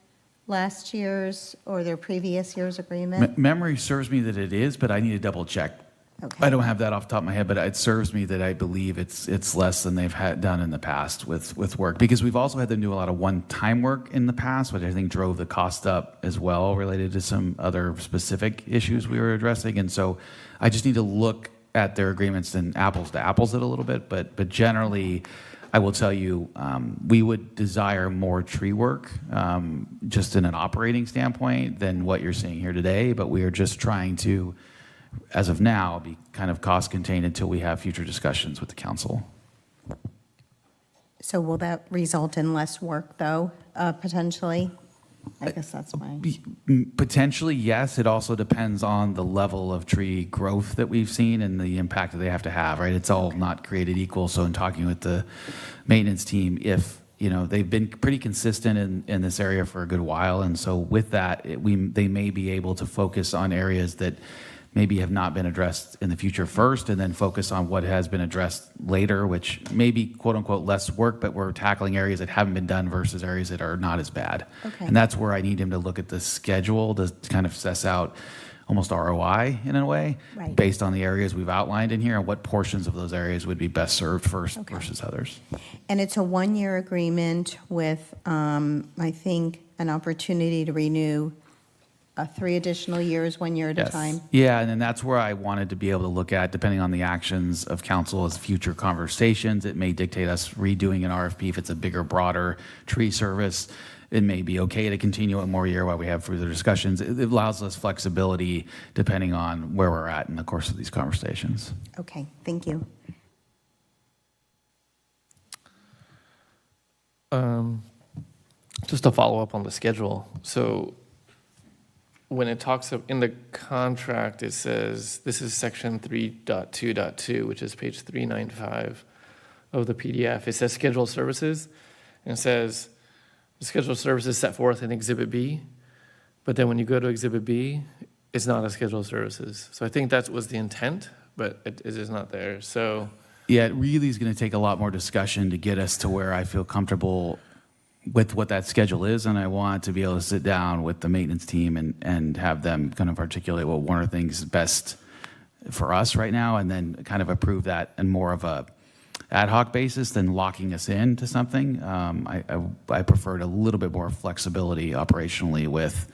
last year's or their previous year's agreement? Memory serves me that it is, but I need to double check. Okay. I don't have that off the top of my head, but it serves me that I believe it's less than they've done in the past with work, because we've also had them do a lot of one-time work in the past, which I think drove the cost up as well, related to some other specific issues we were addressing. And so I just need to look at their agreements and apples to apples it a little bit, but generally, I will tell you, we would desire more tree work, just in an operating standpoint, than what you're seeing here today, but we are just trying to, as of now, be kind of cost contained until we have future discussions with the council. So will that result in less work, though, potentially? I guess that's my... Potentially, yes. It also depends on the level of tree growth that we've seen and the impact that they have to have, right? It's all not created equal. So in talking with the maintenance team, if, they've been pretty consistent in this area for a good while. And so with that, they may be able to focus on areas that maybe have not been addressed in the future first, and then focus on what has been addressed later, which may be quote unquote less work, but we're tackling areas that haven't been done versus areas that are not as bad. Okay. And that's where I need him to look at the schedule to kind of assess out almost ROI in a way, Right. based on the areas we've outlined in here and what portions of those areas would be best served first versus others. And it's a one-year agreement with, I think, an opportunity to renew 3 additional years, 1 year at a time? Yeah, and then that's where I wanted to be able to look at, depending on the actions of council as future conversations, it may dictate us redoing an RFP if it's a bigger, broader tree service. It may be okay to continue one more year while we have further discussions. It allows us flexibility depending on where we're at in the course of these conversations. Okay, thank you. Just to follow up on the schedule. So when it talks in the contract, it says, this is section 3.2.2, which is page 395 of the PDF. It says scheduled services, and it says the scheduled services set forth in Exhibit B, but then when you go to Exhibit B, it's not a scheduled services. So I think that was the intent, but it is not there. So yeah, it really is going to take a lot more discussion to get us to where I feel comfortable with what that schedule is, and I want to be able to sit down with the maintenance team and have them kind of articulate what one of the things best for us right now, and then kind of approve that in more of a ad hoc basis than locking us into something. I preferred a little bit more flexibility operationally with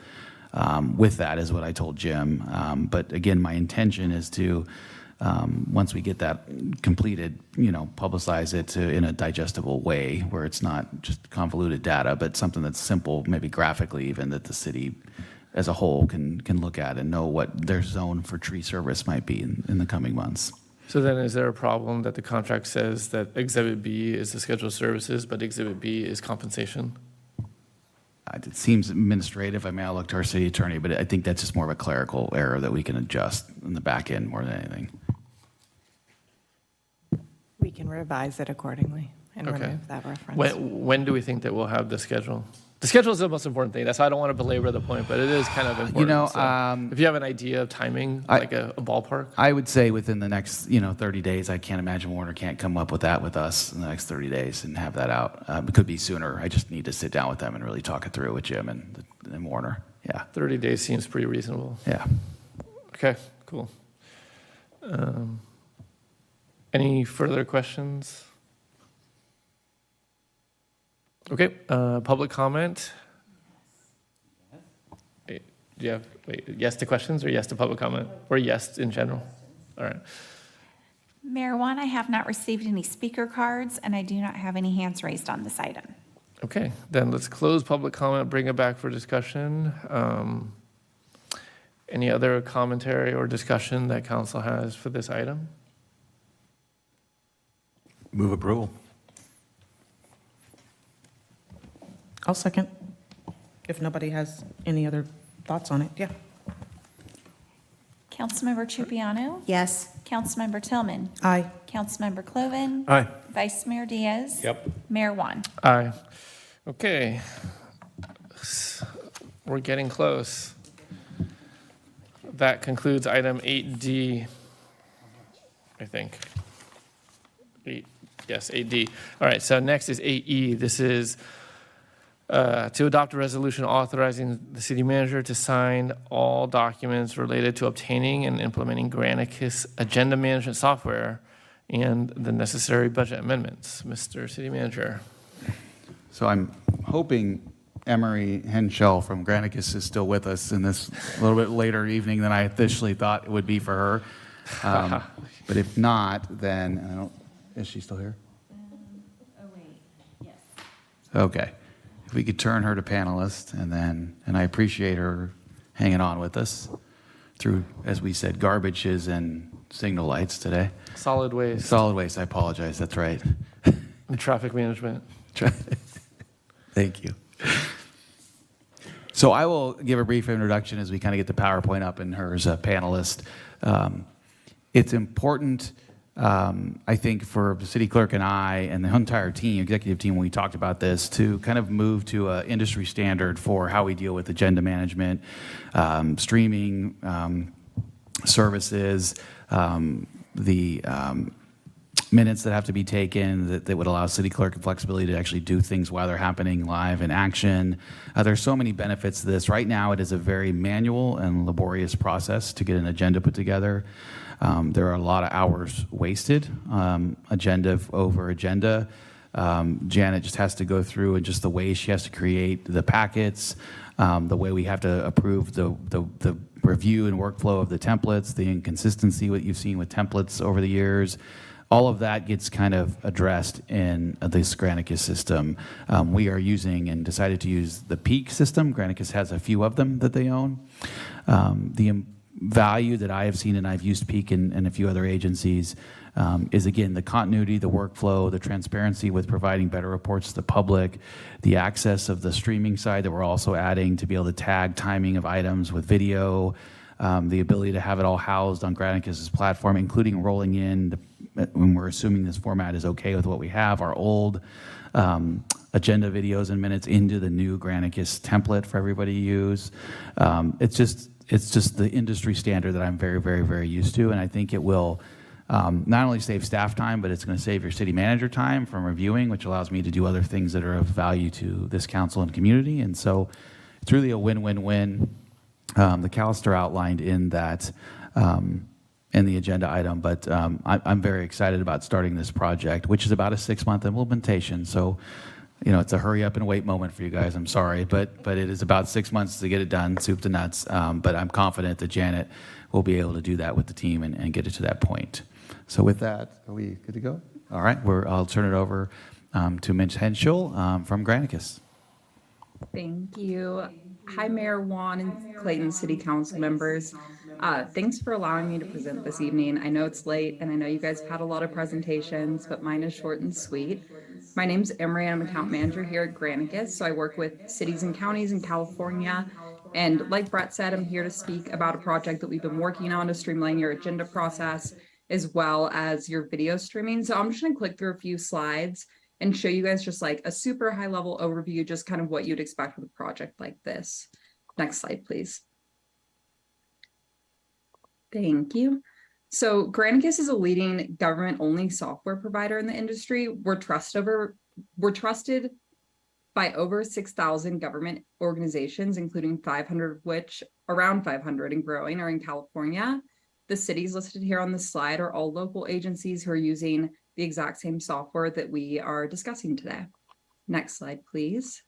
that, is what I told Jim. But again, my intention is to, once we get that completed, publicize it in a digestible way where it's not just convoluted data, but something that's simple, maybe graphically even, that the city as a whole can look at and know what their zone for tree service might be in the coming months. So then is there a problem that the contract says that Exhibit B is the scheduled services, but Exhibit B is compensation? It seems administrative. I mean, I'll look to our city attorney, but I think that's just more of a clerical error that we can adjust in the back end more than anything. We can revise it accordingly and Okay. remove that reference. When do we think that we'll have the schedule? The schedule is the most important thing. That's why I don't want to belabor the point, but it is kind of important. So if you have an idea of timing, like a ballpark? I would say within the next 30 days. I can't imagine Warner can't come up with that with us in the next 30 days and have that out. It could be sooner. I just need to sit down with them and really talk it through with Jim and Warner. Yeah. 30 days seems pretty reasonable. Yeah. Okay, cool. Any further questions? Okay, public comment? Do you have, yes to questions or yes to public comment? Or yes in general? All right. Mayor Juan, I have not received any speaker cards, and I do not have any hands raised on this item. Okay, then let's close public comment, bring it back for discussion. Any other commentary or discussion that council has for this item? Move approval. I'll second, if nobody has any other thoughts on it. Yeah. Councilmember Trupiano? Yes. Councilmember Tillman? Aye. Councilmember Cloven? Aye. Vice Mayor Diaz? Yep. Mayor Juan? Aye. Okay. We're getting close. That concludes item 8D, I think. 8D. All right, so next is 8E. This is to adopt a resolution authorizing the city manager to sign all documents related to obtaining and implementing Granicus agenda management software and the necessary budget amendments. Mr. City Manager. So I'm hoping Emery Henschel from Granicus is still with us in this a little bit later evening than I officially thought it would be for her. But if not, then is she still here? Oh, wait, yes. Okay. If we could turn her to panelist, and I appreciate her hanging on with us through, as we said, garbages and signal lights today. Solid waste. Solid waste, I apologize, that's right. And traffic management. Thank you. So I will give a brief introduction as we kind of get the PowerPoint up and her as a panelist. It's important, I think, for the city clerk and I and the entire team, executive team, when we talked about this, to kind of move to an industry standard for how we deal with agenda management, streaming services, the minutes that have to be taken that would allow city clerk flexibility to actually do things while they're happening live in action. There's so many benefits to this. Right now, it is a very manual and laborious process to get an agenda put together. There are a lot of hours wasted, agenda over agenda. Janet just has to go through and just the way she has to create the packets, the way we have to approve the review and workflow of the templates, the inconsistency what you've seen with templates over the years. All of that gets kind of addressed in this Granicus system. We are using and decided to use the Peak system. Granicus has a few of them that they own. The value that I have seen, and I've used Peak and a few other agencies, is again the continuity, the workflow, the transparency with providing better reports to the public, the access of the streaming side that we're also adding to be able to tag timing of items with video, the ability to have it all housed on Granicus's platform, including rolling in, when we're assuming this format is okay with what we have, our old agenda videos and minutes into the new Granicus template for everybody to use. It's just the industry standard that I'm very, very, very used to, and I think it will not only save staff time, but it's going to save your city manager time from reviewing, which allows me to do other things that are of value to this council and community. And so it's really a win-win-win. The Callister outlined in that in the agenda item, but I'm very excited about starting this project, which is about a 6-month implementation. So, it's a hurry up and wait moment for you guys. I'm sorry, but it is about 6 months to get it done, soup to nuts. But I'm confident that Janet will be able to do that with the team and get it to that point. So with that, are we good to go? All right, I'll turn it over to Ms. Henschel from Granicus. Thank you. Hi, Mayor Juan and Clayton City Council members. Thanks for allowing me to present this evening. I know it's late and I know you guys have had a lot of presentations, but mine is short and sweet. My name's Emery and I'm account manager here at Granicus. So I work with cities and counties in California. And like Brett said, I'm here to speak about a project that we've been working on to streamline your agenda process as well as your video streaming. So I'm just gonna click through a few slides and show you guys just like a super high level overview, just kind of what you'd expect with a project like this. Next slide, please. Thank you. So Granicus is a leading government-only software provider in the industry. We're trusted by over 6,000 government organizations, including 500 of which, around 500 and growing, are in California. The cities listed here on the slide are all local agencies who are using the exact same software that we are discussing today. Next slide, please.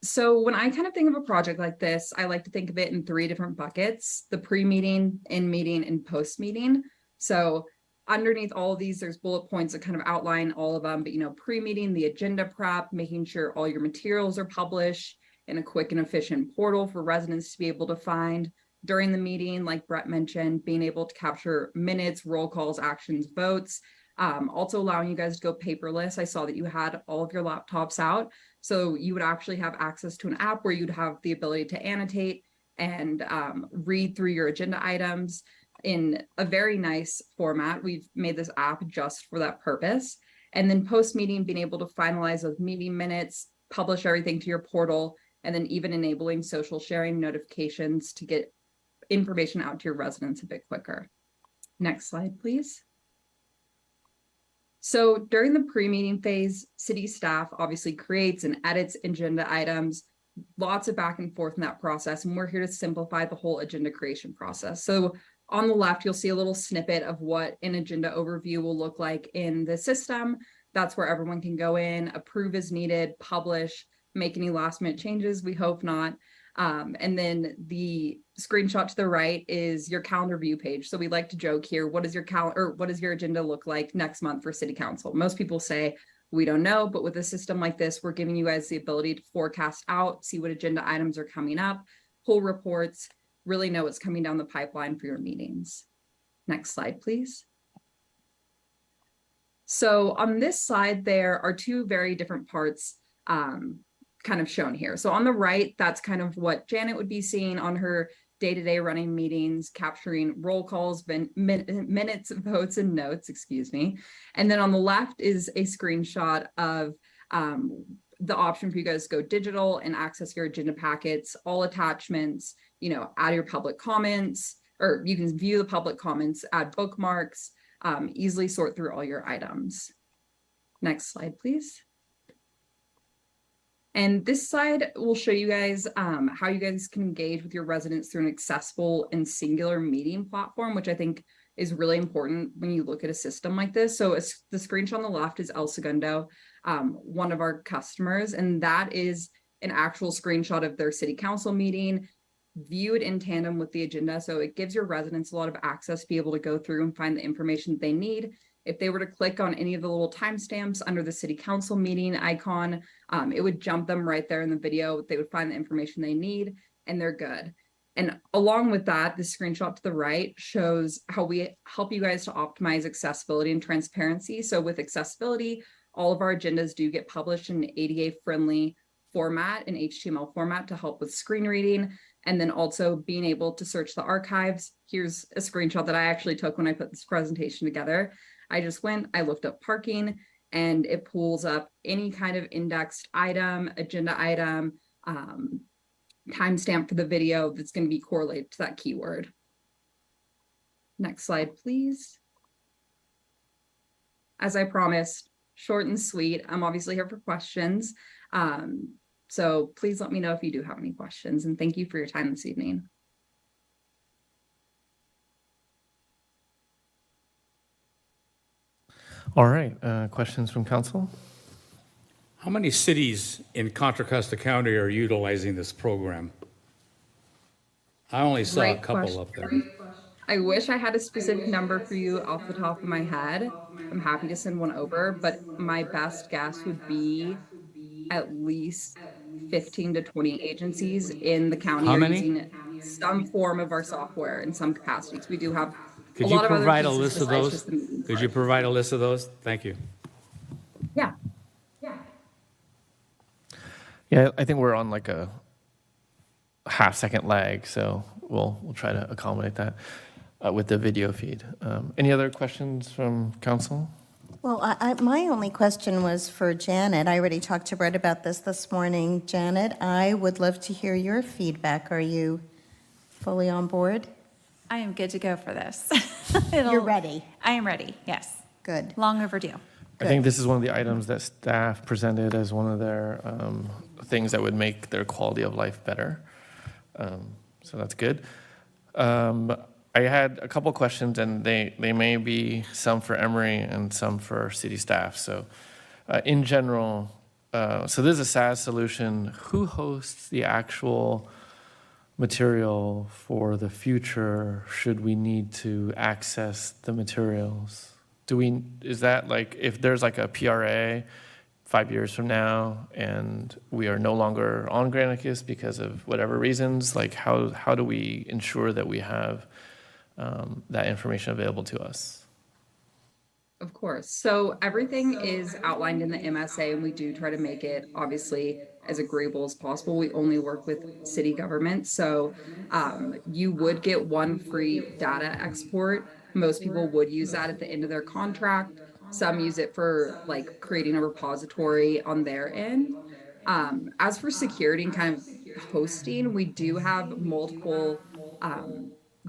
So when I kind of think of a project like this, I like to think of it in 3 different buckets: the pre-meeting, in-meeting, and post-meeting. So underneath all of these, there's bullet points that kind of outline all of them, but pre-meeting, the agenda prep, making sure all your materials are published, in a quick and efficient portal for residents to be able to find during the meeting, like Brett mentioned, being able to capture minutes, roll calls, actions, votes, also allowing you guys to go paperless. I saw that you had all of your laptops out, so you would actually have access to an app where you'd have the ability to annotate and read through your agenda items in a very nice format. We've made this app just for that purpose. And then post-meeting, being able to finalize those meeting minutes, publish everything to your portal, and then even enabling social sharing notifications to get information out to your residents a bit quicker. Next slide, please. So during the pre-meeting phase, city staff obviously creates and edits agenda items, lots of back and forth in that process, and we're here to simplify the whole agenda creation process. So on the left, you'll see a little snippet of what an agenda overview will look like in the system. That's where everyone can go in, approve as needed, publish, make any last minute changes. We hope not. And then the screenshot to the right is your calendar view page. So we like to joke here, what does your calendar, or what does your agenda look like next month for city council? Most people say, we don't know, but with a system like this, we're giving you guys the ability to forecast out, see what agenda items are coming up, pull reports, really know what's coming down the pipeline for your meetings. Next slide, please. So on this slide, there are two very different parts kind of shown here. So on the right, that's kind of what Janet would be seeing on her day-to-day running meetings, capturing roll calls, minutes, votes, and notes, excuse me. And then on the left is a screenshot of the option for you guys to go digital and access your agenda packets, all attachments, you know, add your public comments, or you can view the public comments, add bookmarks, easily sort through all your items. Next slide, please. And this slide will show you guys how you guys can engage with your residents through an accessible and singular meeting platform, which I think is really important when you look at a system like this. So the screenshot on the left is El Segundo, one of our customers, and that is an actual screenshot of their city council meeting, viewed in tandem with the agenda. So it gives your residents a lot of access to be able to go through and find the information that they need. If they were to click on any of the little timestamps under the city council meeting icon, it would jump them right there in the video. They would find the information they need and they're good. And along with that, the screenshot to the right shows how we help you guys to optimize accessibility and transparency. So with accessibility, all of our agendas do get published in an ADA-friendly format, an HTML format, to help with screen reading. And then also being able to search the archives. Here's a screenshot that I actually took when I put this presentation together. I just went, I looked up parking, and it pulls up any kind of indexed item, agenda item, timestamp for the video that's going to be correlated to that keyword. Next slide, please. As I promised, short and sweet. I'm obviously here for questions. So please let me know if you do have any questions, and thank you for your time this evening. All right, questions from council? How many cities in Contra Costa County are utilizing this program? I only saw a couple up there. I wish I had a specific number for you off the top of my head. I'm happy to send one over, but my best guess would be at least 15 to 20 agencies in the county are using some form of our software in some capacities. We do have Could you provide a list of those? Could you provide a list of those? Thank you. Yeah. Yeah, I think we're on like a half-second lag, so we'll try to accommodate that with the video feed. Any other questions from council? Well, my only question was for Janet. I already talked to Brett about this morning. Janet, I would love to hear your feedback. Are you fully on board? I am good to go for this. You're ready? I am ready, yes. Good. Long overdue. I think this is one of the items that staff presented as one of their things that would make their quality of life better. So that's good. I had a couple questions, and they may be some for Emory and some for city staff. So in general, so this is a SaaS solution. Who hosts the actual material for the future should we need to access the materials? Is that like, if there's like a PRA, 5 years from now and we are no longer on Granicus because of whatever reasons, like how do we ensure that we have that information available to us? Of course. So everything is outlined in the MSA, and we do try to make it obviously as agreeable as possible. We only work with city government. So you would get one free data export. Most people would use that at the end of their contract. Some use it for like creating a repository on their end. As for security and kind of hosting, we do have multiple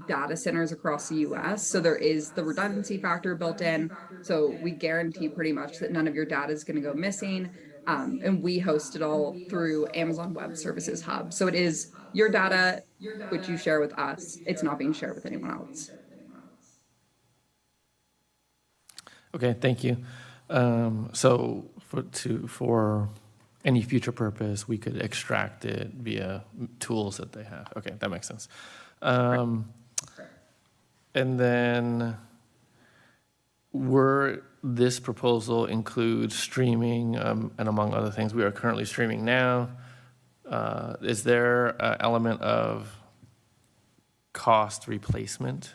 data centers across the US. So there is the redundancy factor built in. So we guarantee pretty much that none of your data is going to go missing. And we host it all through Amazon Web Services Hub. So it is your data, which you share with us. It's not being shared with anyone else. Okay, thank you. So for any future purpose, we could extract it via tools that they have. Okay, that makes sense. And then this proposal includes streaming, and among other things, we are currently streaming now. Is there an element of cost replacement?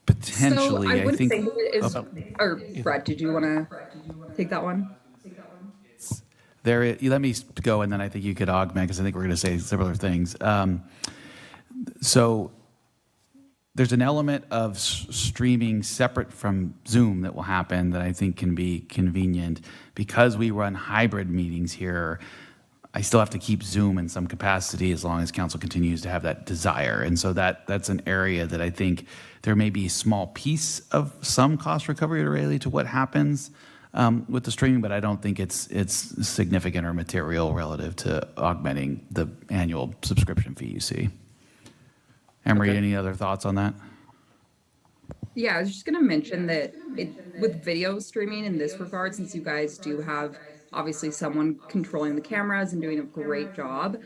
Potentially, so I would think. say it is, or Brett, did you want to take that one? Let me go, and then I think you could augment, because I think we're going to say similar things. So there's an element of streaming separate from Zoom that will happen that I think can be convenient. Because we run hybrid meetings here, I still have to keep Zoom in some capacity as long as council continues to have that desire. And so that's an area that I think there may be a small piece of some cost recovery related to what happens with the streaming, but I don't think it's significant or material relative to augmenting the annual subscription fee you see. Emery, any other thoughts on that? Yeah, I was just going to mention that with video streaming in this regard, since you guys do have obviously someone controlling the cameras and doing a great job,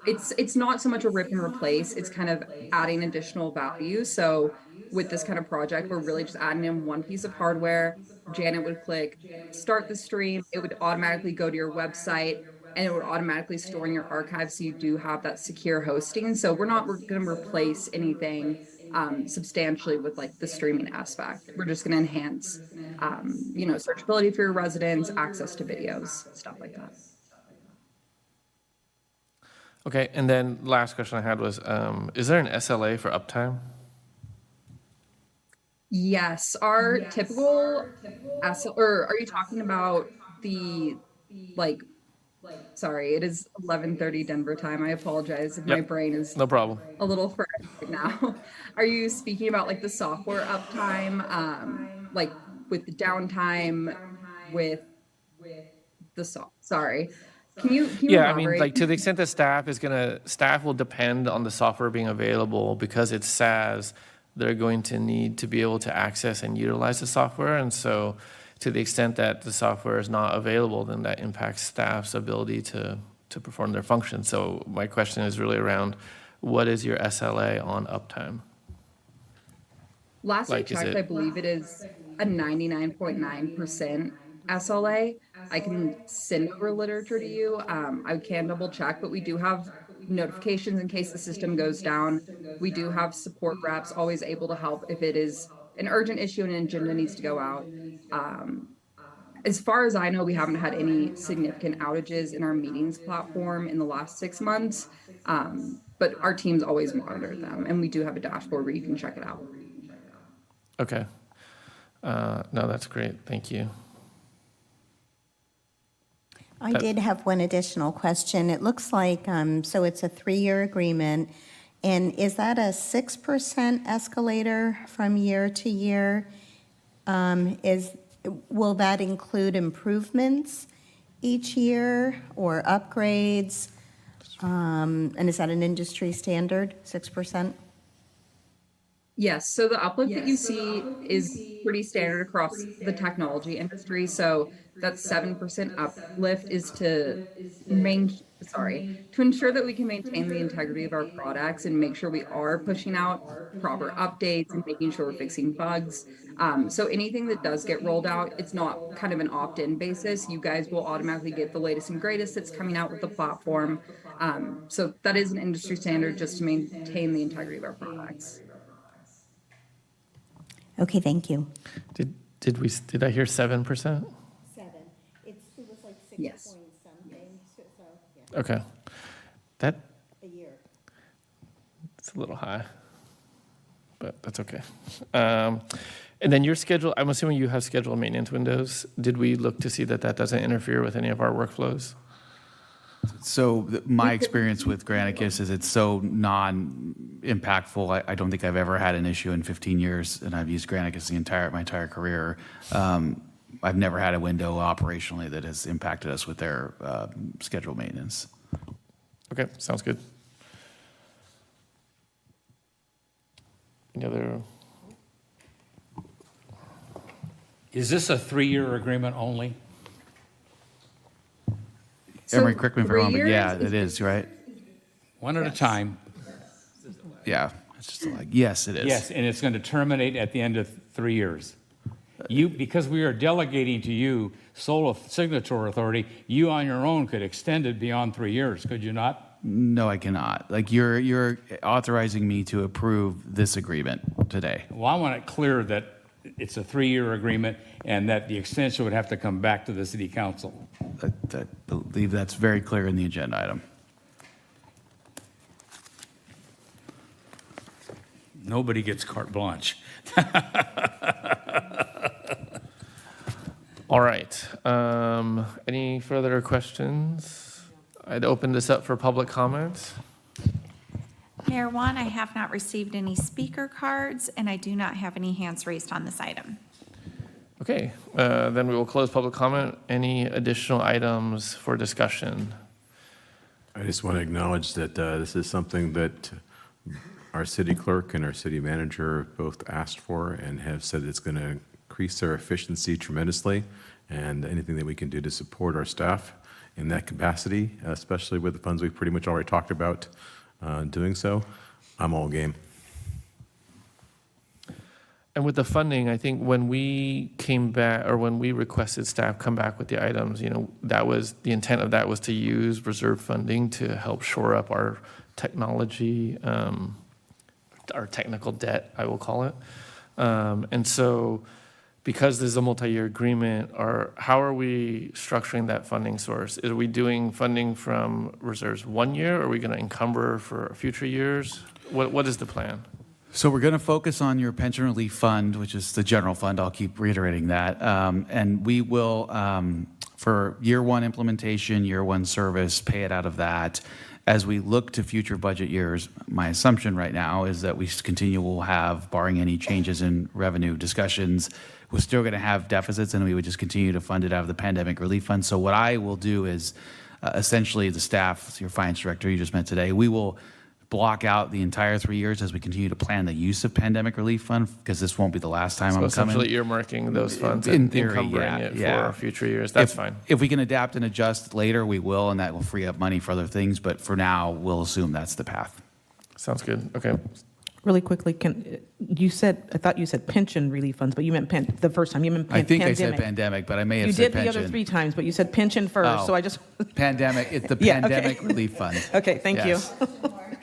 it's not so much a rip and replace, it's kind of adding additional value. So with this kind of project, we're really just adding in one piece of hardware. Janet would click start the stream, it would automatically go to your website, and it would automatically store in your archive, so you do have that secure hosting. So we're going to replace anything substantially with like the streaming aspect. We're just going to enhance, searchability for your residents, access to videos, stuff like that. Okay, and then last question I had was, is there an SLA for uptime? Yes, our typical or are you talking about the sorry, it is 11:30 Denver time. I apologize if my brain is no problem. A little fried right now. Are you speaking about like the software uptime, like with the downtime, with the sorry? Can you Yeah, elaborate? I mean, like to the extent that staff will depend on the software being available because it's SaaS. They're going to need to be able to access and utilize the software, and so to the extent that the software is not available, then that impacts staff's ability to perform their function. So my question is really around, what is your SLA on uptime? Last I checked, I believe it is a 99.9% SLA. I can send over literature to you. I can double check, but we do have notifications in case the system goes down. We do have support reps always able to help if it is an urgent issue and an agenda needs to go out. As far as I know, we haven't had any significant outages in our meetings platform in the last 6 months, but our teams always monitor them, and we do have a dashboard where you can check it out. Okay. No, that's great. Thank you. I did have one additional question. It looks like, so it's a 3-year agreement, and is that a 6% escalator from year to year? Will that include improvements each year or upgrades? And is that an industry standard, 6%? Yes, so the uplift that you see is pretty standard across the technology industry. So that 7% uplift is to to ensure that we can maintain the integrity of our products and make sure we are pushing out proper updates and making sure we're fixing bugs. So anything that does get rolled out, it's not kind of an opt-in basis. You guys will automatically get the latest and greatest that's coming out with the platform. So that is an industry standard just to maintain the integrity of our products. Okay, thank you. Did I hear 7%? 7. It was like 6 Yes. point something, so, yeah. Okay. That, A year. it's a little high, but that's okay. And then your schedule, I'm assuming you have scheduled maintenance windows. Did we look to see that that doesn't interfere with any of our workflows? So my experience with Granicus is it's so non-impactful. I don't think I've ever had an issue in 15 years, and I've used Granicus my entire career. I've never had a window operationally that has impacted us with their scheduled maintenance. Okay, sounds good. Any other? Is this a 3-year agreement only? Emery, correct me if I'm wrong, but 3 yeah, years it is, right? One at a time? Yeah, it's just like, yes, it is. Yes, and it's going to terminate at the end of 3 years. Because we are delegating to you sole signatory authority, you on your own could extend it beyond 3 years, could you not? No, I cannot. Like, you're authorizing me to approve this agreement today. Well, I want it clear that it's a 3-year agreement and that the extension would have to come back to the city council. I believe that's very clear in the agenda item. Nobody gets carte blanche. All right. Any further questions? I'd open this up for public comments. Mayor Juan, I have not received any speaker cards, and I do not have any hands raised on this item. Okay, then we will close public comment. Any additional items for discussion? I just want to acknowledge that this is something that our city clerk and our city manager both asked for and have said it's going to increase their efficiency tremendously, and anything that we can do to support our staff in that capacity, especially with the funds we've pretty much already talked about doing so, I'm all game. And with the funding, I think when we came back, or when we requested staff come back with the items, that was, the intent of that was to use reserve funding to help shore up our technology, our technical debt, I will call it. And so, because this is a multi-year agreement, how are we structuring that funding source? Are we doing funding from reserves 1 year? Are we going to encumber for future years? What is the plan? So we're going to focus on your pension relief fund, which is the general fund. I'll keep reiterating that. And we will, for year one implementation, year one service, pay it out of that. As we look to future budget years, my assumption right now is that we continue will have, barring any changes in revenue discussions, we're still going to have deficits, and we would just continue to fund it out of the pandemic relief fund. So what I will do is essentially the staff, your finance director you just met today, we will block out the entire 3 years as we continue to plan the use of pandemic relief fund, because this won't be the last time I'm coming. So essentially earmarking those funds In and theory, encumbering it yeah. for future years. That's fine. If we can adapt and adjust later, we will, and that will free up money for other things. But for now, we'll assume that's the path. Sounds good. Okay. Really quickly, I thought you said pension relief funds, but you meant the first time. You meant I think pandemic. I said pandemic, but I may have You said did pension. the other 3 times, but you said pension first, Oh. so I just. Pandemic, it's the Yeah, okay. pandemic relief fund. Okay, thank you. Yes.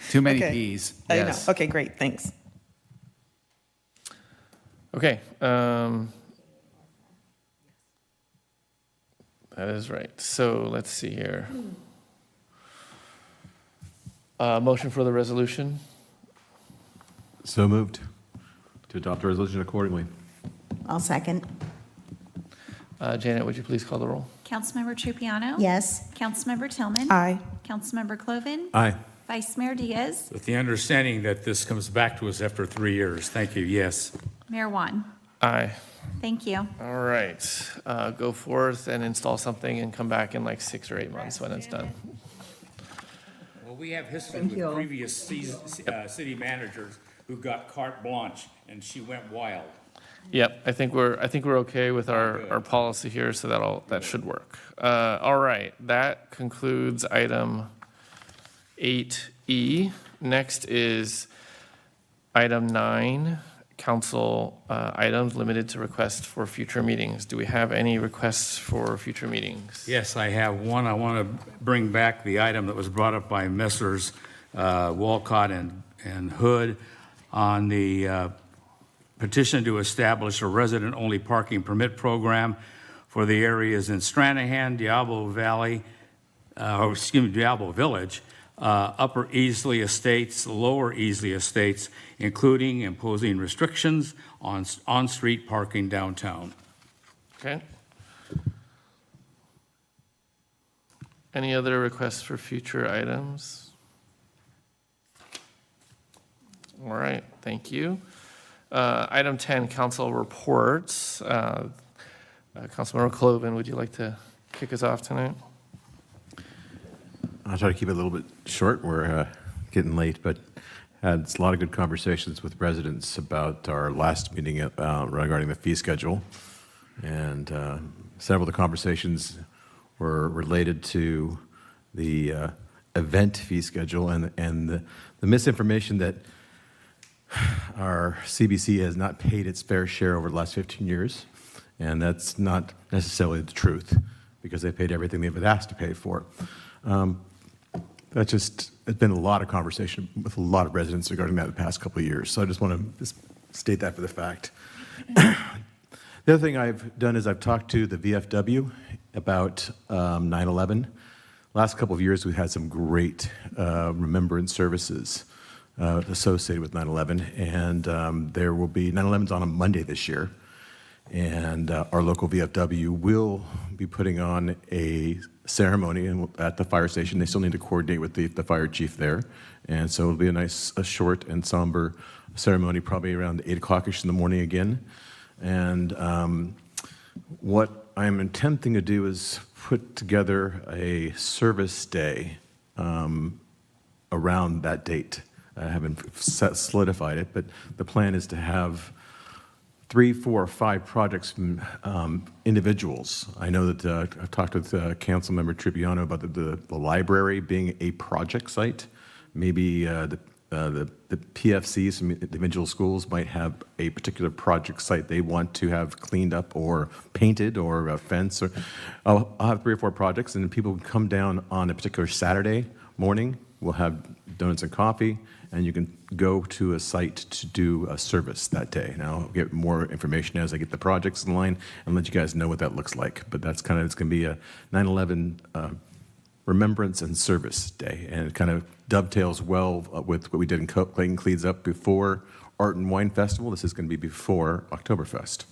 Too many Okay. P's. I Yes. know. Okay, great, thanks. Okay. That is right. So let's see here. Motion for the resolution. So moved. To adopt the resolution accordingly. I'll second. Janet, would you please call the roll? Councilmember Trupiano? Yes. Councilmember Tillman? Aye. Councilmember Cloven? Aye. Vice Mayor Diaz? With the understanding that this comes back to us after 3 years. Thank you, yes. Mayor Juan? Aye. Thank you. All right. Go forth and install something and come back in like 6 or 8 months when it's done. Well, we have history Thank with you. previous city managers who got carte blanche, and she went wild. Yep, I think we're okay with our policy here, so that should work. All right, that concludes item 8E. Next is item 9, council items limited to requests for future meetings. Do we have any requests for future meetings? Yes, I have one. I want to bring back the item that was brought up by Messrs. Walcott and Hood on the petition to establish a resident-only parking permit program for the areas in Stranahan, Diablo Village, Upper Easley Estates, Lower Easley Estates, including imposing restrictions on on-street parking downtown. Okay. Any other requests for future items? All right, thank you. Item 10, council reports. Councilmember Cloven, would you like to kick us off tonight? I'll try to keep it a little bit short. We're getting late, but had a lot of good conversations with residents about our last meeting regarding the fee schedule. And several of the conversations were related to the event fee schedule and the misinformation that our CBC has not paid its fair share over the last 15 years. And that's not necessarily the truth, because they paid everything they've been asked to pay for. It's been a lot of conversation with a lot of residents regarding that the past couple of years. So I just want to just state that for the fact. The other thing I've done is I've talked to the VFW about 9/11. Last couple of years, we've had some great remembrance services associated with 9/11, and there will be 9/11's on a Monday this year, and our local VFW will be putting on a ceremony at the fire station. They still need to coordinate with the fire chief there, and so it'll be a short and somber ceremony, probably around 8 o'clock-ish in the morning again. And what I'm attempting to do is put together a service day around that date. I haven't solidified it, but the plan is to have 3, 4, or 5 projects from individuals. I know that I've talked with Councilmember Tripiano about the library being a project site. Maybe the PFCs, some individual schools, might have a particular project site they want to have cleaned up or painted or a fence. Or I'll have 3 or 4 projects, and people can come down on a particular Saturday morning. We'll have donuts and coffee, and you can go to a site to do a service that day. And I'll get more information as I get the projects in line and let you guys know what that looks like. But that's kind of, it's going to be a 9/11 Remembrance and Service Day. And it kind of dovetails well with what we did in Clayton Cleans Up before Art and Wine Festival. This is going to be before Oktoberfest.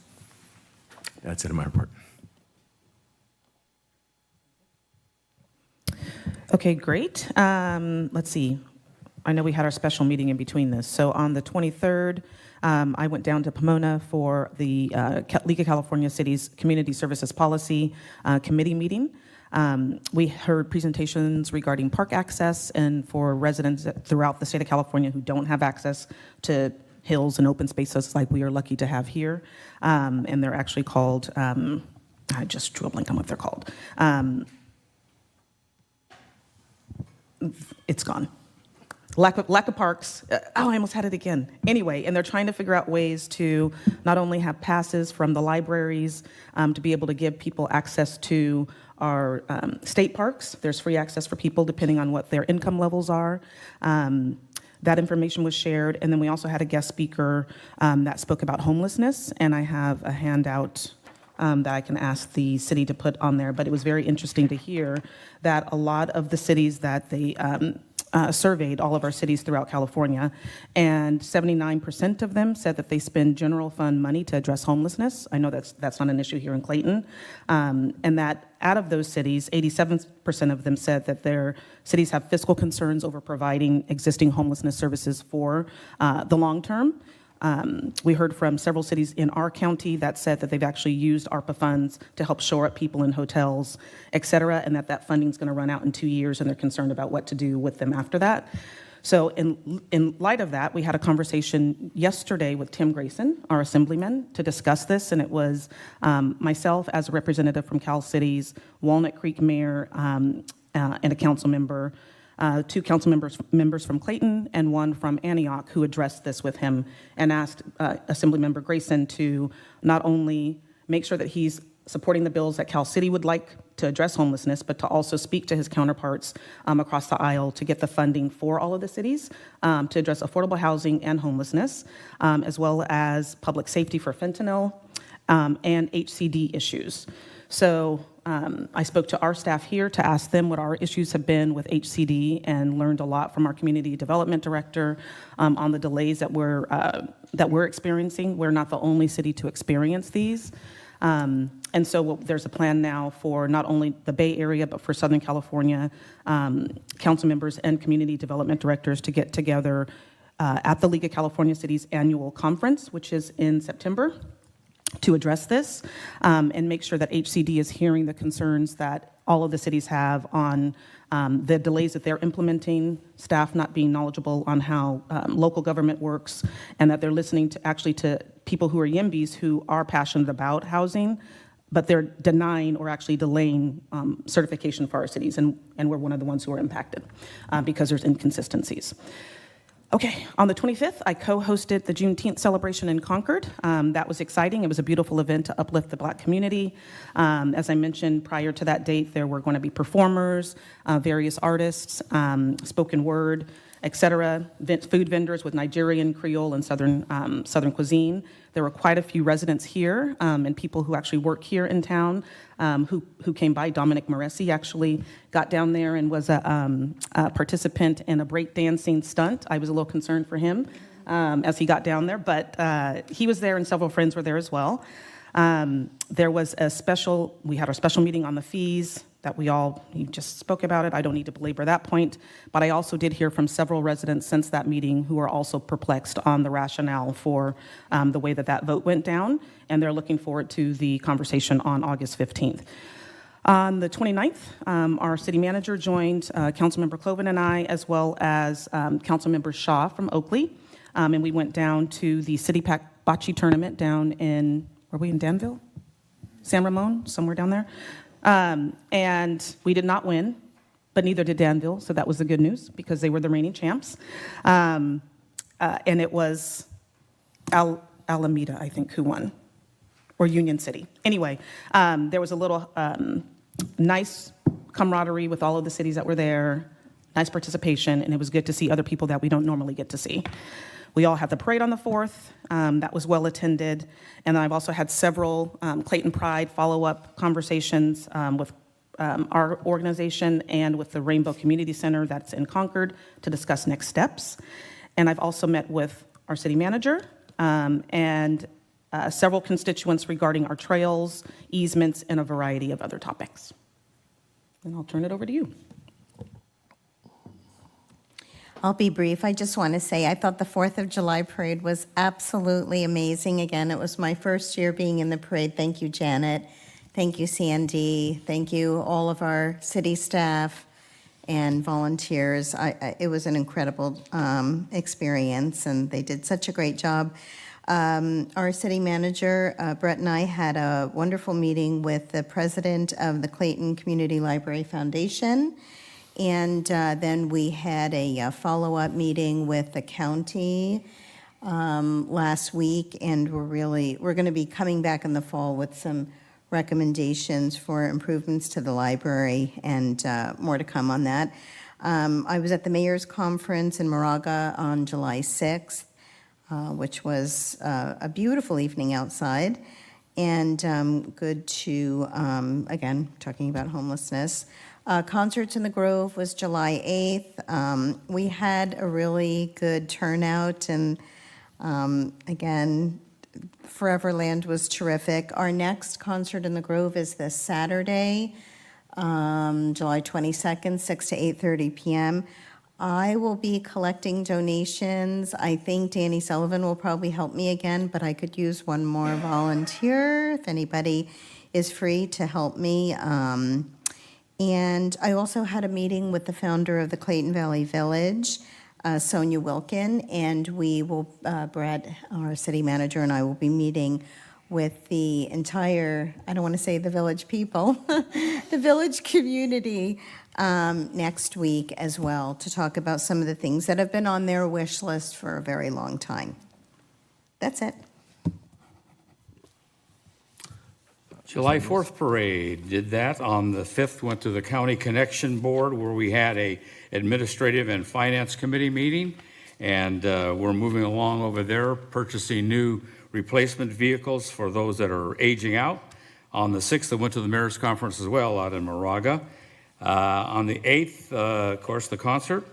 That's it in my report. Okay, great. Let's see. I know we had our special meeting in between this. So on the 23rd, I went down to Pomona for the League of California Cities Community Services Policy Committee meeting. We heard presentations regarding park access and for residents throughout the state of California who don't have access to hills and open spaces like we are lucky to have here. And they're actually called, I just drew a blank on what they're called. It's gone. Lack of parks. I almost had it again. Anyway, and they're trying to figure out ways to not only have passes from the libraries to be able to give people access to our state parks. There's free access for people depending on what their income levels are. That information was shared. And then we also had a guest speaker that spoke about homelessness. And I have a handout that I can ask the city to put on there. But it was very interesting to hear that a lot of the cities that they surveyed, all of our cities throughout California, and 79% of them said that they spend general fund money to address homelessness. I know that's not an issue here in Clayton. And that out of those cities, 87% of them said that their cities have fiscal concerns over providing existing homelessness services for the long term. We heard from several cities in our county that said that they've actually used ARPA funds to help shore up people in hotels, et cetera, and that funding is going to run out in 2 years, and they're concerned about what to do with them after that. So in light of that, we had a conversation yesterday with Tim Grayson, our assemblyman, to discuss this, and it was myself as a representative from Cal Cities, Walnut Creek Mayor, and a council member, 2 council members from Clayton and 1 from Antioch, who addressed this with him and asked Assemblymember Grayson to not only make sure that he's supporting the bills that Cal City would like to address homelessness, but to also speak to his counterparts across the aisle to get the funding for all of the cities to address affordable housing and homelessness, as well as public safety for fentanyl and HCD issues. So I spoke to our staff here to ask them what our issues have been with HCD and learned a lot from our community development director on the delays that we're experiencing. We're not the only city to experience these. And so there's a plan now for not only the Bay Area, but for Southern California council members and community development directors to get together at the League of California Cities annual conference, which is in September, to address this and make sure that HCD is hearing the concerns that all of the cities have on the delays that they're implementing, staff not being knowledgeable on how local government works, and that they're listening to people who are YIMBYs who are passionate about housing, but they're denying or actually delaying certification for our cities, and we're one of the ones who are impacted because there's inconsistencies. Okay, on the 25th, I co-hosted the Juneteenth celebration in Concord. That was exciting. It was a beautiful event to uplift the Black community. As I mentioned, prior to that date, there were going to be performers, various artists, spoken word, etc., food vendors with Nigerian, Creole, and Southern cuisine. There were quite a few residents here and people who actually work here in town who came by. Dominic Moresi actually got down there and was a participant in a breakdancing stunt. I was a little concerned for him as he got down there, but he was there and several friends were there as well. There was we had our special meeting on the fees that you just spoke about it. I don't need to belabor that point, but I also did hear from several residents since that meeting who are also perplexed on the rationale for the way that vote went down, and they're looking forward to the conversation on August 15th. On the 29th, our city manager joined Councilmember Cloven and I, as well as Councilmember Shaw from Oakley, and we went down to the City Pack Bocce tournament down were we in Danville? San Ramon, somewhere down there. And we did not win, but neither did Danville, so that was the good news because they were the reigning champs. And it was Alameda, I think, who won, or Union City. Anyway, there was a little nice camaraderie with all of the cities that were there, nice participation, and it was good to see other people that we don't normally get to see. We all had the parade on the 4th. That was well attended. And then I've also had several Clayton Pride follow-up conversations with our organization and with the Rainbow Community Center that's in Concord to discuss next steps. And I've also met with our city manager and several constituents regarding our trails, easements, and a variety of other topics. And I'll turn it over to you. I'll be brief. I just want to say I thought the 4th of July parade was absolutely amazing. Again, it was my first year being in the parade. Thank you, Janet. Thank you, Sandy. Thank you, all of our city staff and volunteers. It was an incredible experience, and they did such a great job. Our city manager, Brett, and I had a wonderful meeting with the president of the Clayton Community Library Foundation. And then we had a follow-up meeting with the county last week, and we're going to be coming back in the fall with some recommendations for improvements to the library, and more to come on that. I was at the mayor's conference in Moraga on July 6th, which was a beautiful evening outside, and good to, again, talking about homelessness. Concerts in the Grove was July 8th. We had a really good turnout, and again, Foreverland was terrific. Our next concert in the Grove is this Saturday, July 22nd, 6 to 8:30 p.m. I will be collecting donations. I think Danny Sullivan will probably help me again, but I could use one more volunteer if anybody is free to help me. And I also had a meeting with the founder of the Clayton Valley Village. Sonia Wilkin, and we will, Brad, our city manager, and I will be meeting with the entire, I don't want to say the village people, the village community next week as well, to talk about some of the things that have been on their wish list for a very long time. That's it. July 4th parade, did that. On the 5th, went to the County Connection Board where we had a administrative and finance committee meeting. And we're moving along over there, purchasing new replacement vehicles for those that are aging out. On the 6th, I went to the mayor's conference as well out in Moraga. On the 8th, of course, the concert.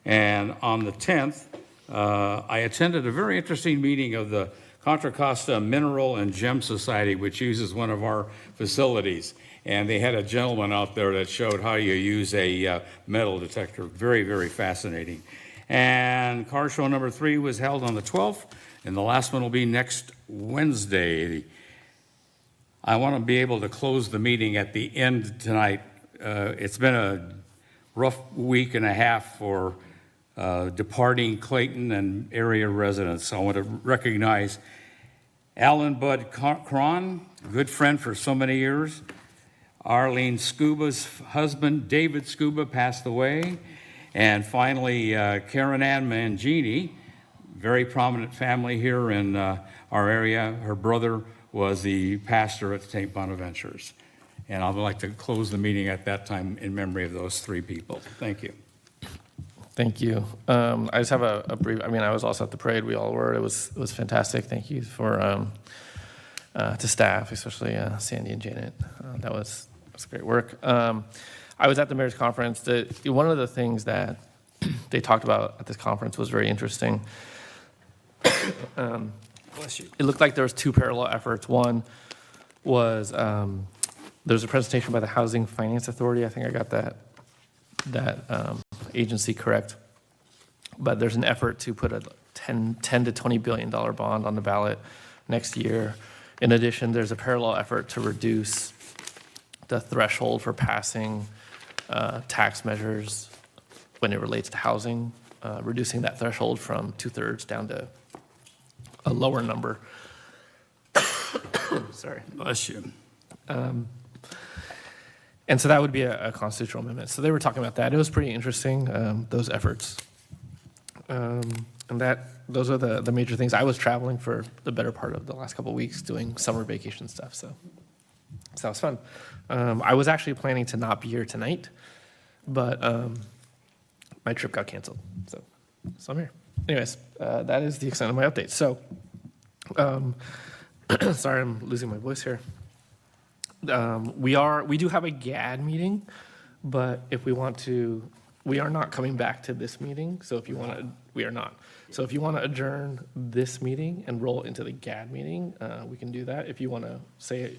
And on the 10th, I attended a very interesting meeting of the Contra Costa Mineral and Gem Society, which uses one of our facilities. And they had a gentleman out there that showed how you use a metal detector. Very, very fascinating. And car show number 3 was held on the 12th, and the last one will be next Wednesday. I want to be able to close the meeting at the end tonight. It's been a rough week and a half for departing Clayton and area residents. I want to recognize Alan Bud Cron, good friend for so many years. Arlene Scuba's husband, David Scuba, passed away. And finally, Karen Ann Mangini, very prominent family here in our area. Her brother was the pastor at St. Bonaventures. And I would like to close the meeting at that time in memory of those 3 people. Thank you. Thank you. I just have a brief, I was also at the parade, we all were. It was fantastic. Thank you for to staff, especially Sandy and Janet. That was great work. I was at the mayor's conference. One of the things that they talked about at this conference was very interesting. It looked like there was 2 parallel efforts. One was there was a presentation by the Housing Finance Authority. I think I got that agency correct. But there's an effort to put a $10 to $20 billion bond on the ballot next year. In addition, there's a parallel effort to reduce the threshold for passing tax measures when it relates to housing, reducing that threshold from 2/3 down to a lower number. Sorry. Bless you. And so that would be a constitutional amendment. So they were talking about that. It was pretty interesting, those efforts. And those are the major things. I was traveling for the better part of the last couple of weeks doing summer vacation stuff, so that was fun. I was actually planning to not be here tonight, but my trip got canceled, so I'm here. Anyways, that is the extent of my update. So, sorry, I'm losing my voice here. We do have a GAD meeting, but if we want to, we are not coming back to this meeting. So if you want to, we are not. So if you want to adjourn this meeting and roll into the GAD meeting, we can do that. If you want to say,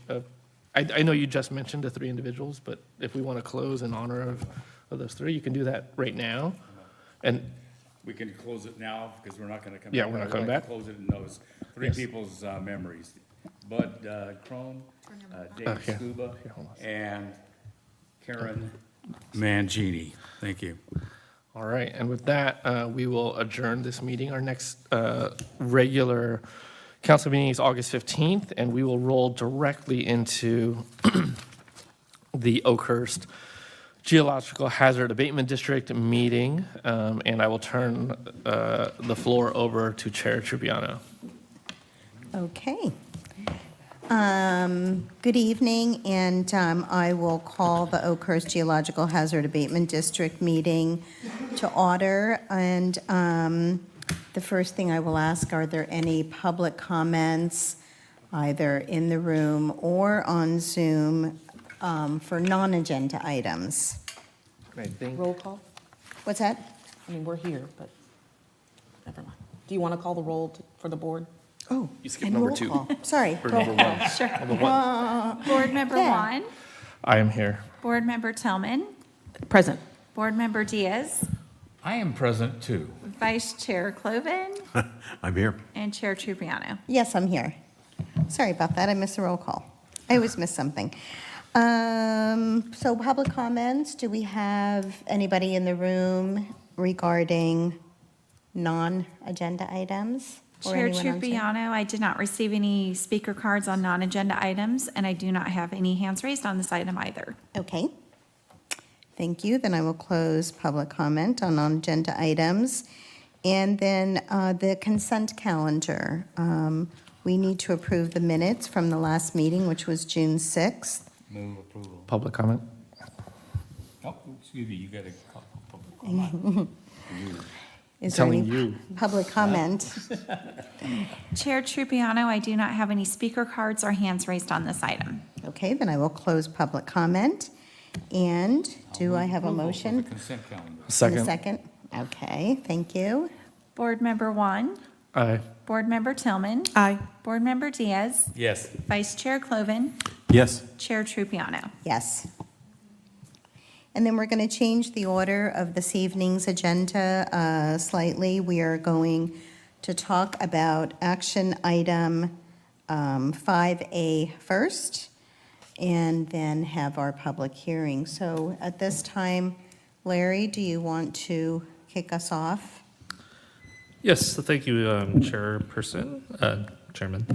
I know you just mentioned the 3 individuals, but if we want to close in honor of those 3, you can do that right now. And We can close it now because we're not going to come Yeah, back. we're not I'd coming like back? to close it in those 3 Yes. people's memories. Bud Crone, Dave Okay. Scuba, Here, hold on. and Karen Mangini. Thank you. All right, and with that, we will adjourn this meeting. Our next regular council meeting is August 15th, and we will roll directly into the Oakhurst Geological Hazard Abatement District meeting, and I will turn the floor over to Chair Trubiano. Okay. Good evening, and I will call the Oakhurst Geological Hazard Abatement District meeting to order. And the first thing I will ask, are there any public comments, either in the room or on Zoom, for non-agenda items? Roll call? What's that? I mean, we're here, but never mind. Do you want to call the roll for the board? Oh, You skipped and number roll 2. call. Sorry. Or roll number call. 1. Sure. Number 1. Board Member Yeah. Juan, I am here. Board Member Tillman, Present. Board Member Diaz, I am present too. Vice Chair Cloven, I'm here. and Chair Trubiano. Yes, I'm here. Sorry about that, I missed the roll call. I always miss something. So public comments, do we have anybody in the room regarding non-agenda items? Or Chair anyone on Zoom? Trupiano, I did not receive any speaker cards on non-agenda items, and I do not have any hands raised on this item either. Okay. Thank you. Then I will close public comment on non-agenda items. And then the consent calendar. We need to approve the minutes from the last meeting, which was June 6th. Move approval. Public comment? Oh, excuse me, you got a public comment. Is there Telling any you. public comment? Chair Trupiano, I do not have any speaker cards or hands raised on this item. Okay, then I will close public comment. And do I have a Approval of motion? the consent calendar. Second. In a second. Okay, thank you. Board Member Juan, Aye. Board Member Tillman, Aye. Board Member Diaz, Yes. Vice Chair Cloven, Yes. Chair Trupiano. Yes. And then we're going to change the order of this evening's agenda slightly. We are going to talk about action item 5A first, and then have our public hearing. So at this time, Larry, do you want to kick us off? Yes, so thank you, Chairperson, Chairman.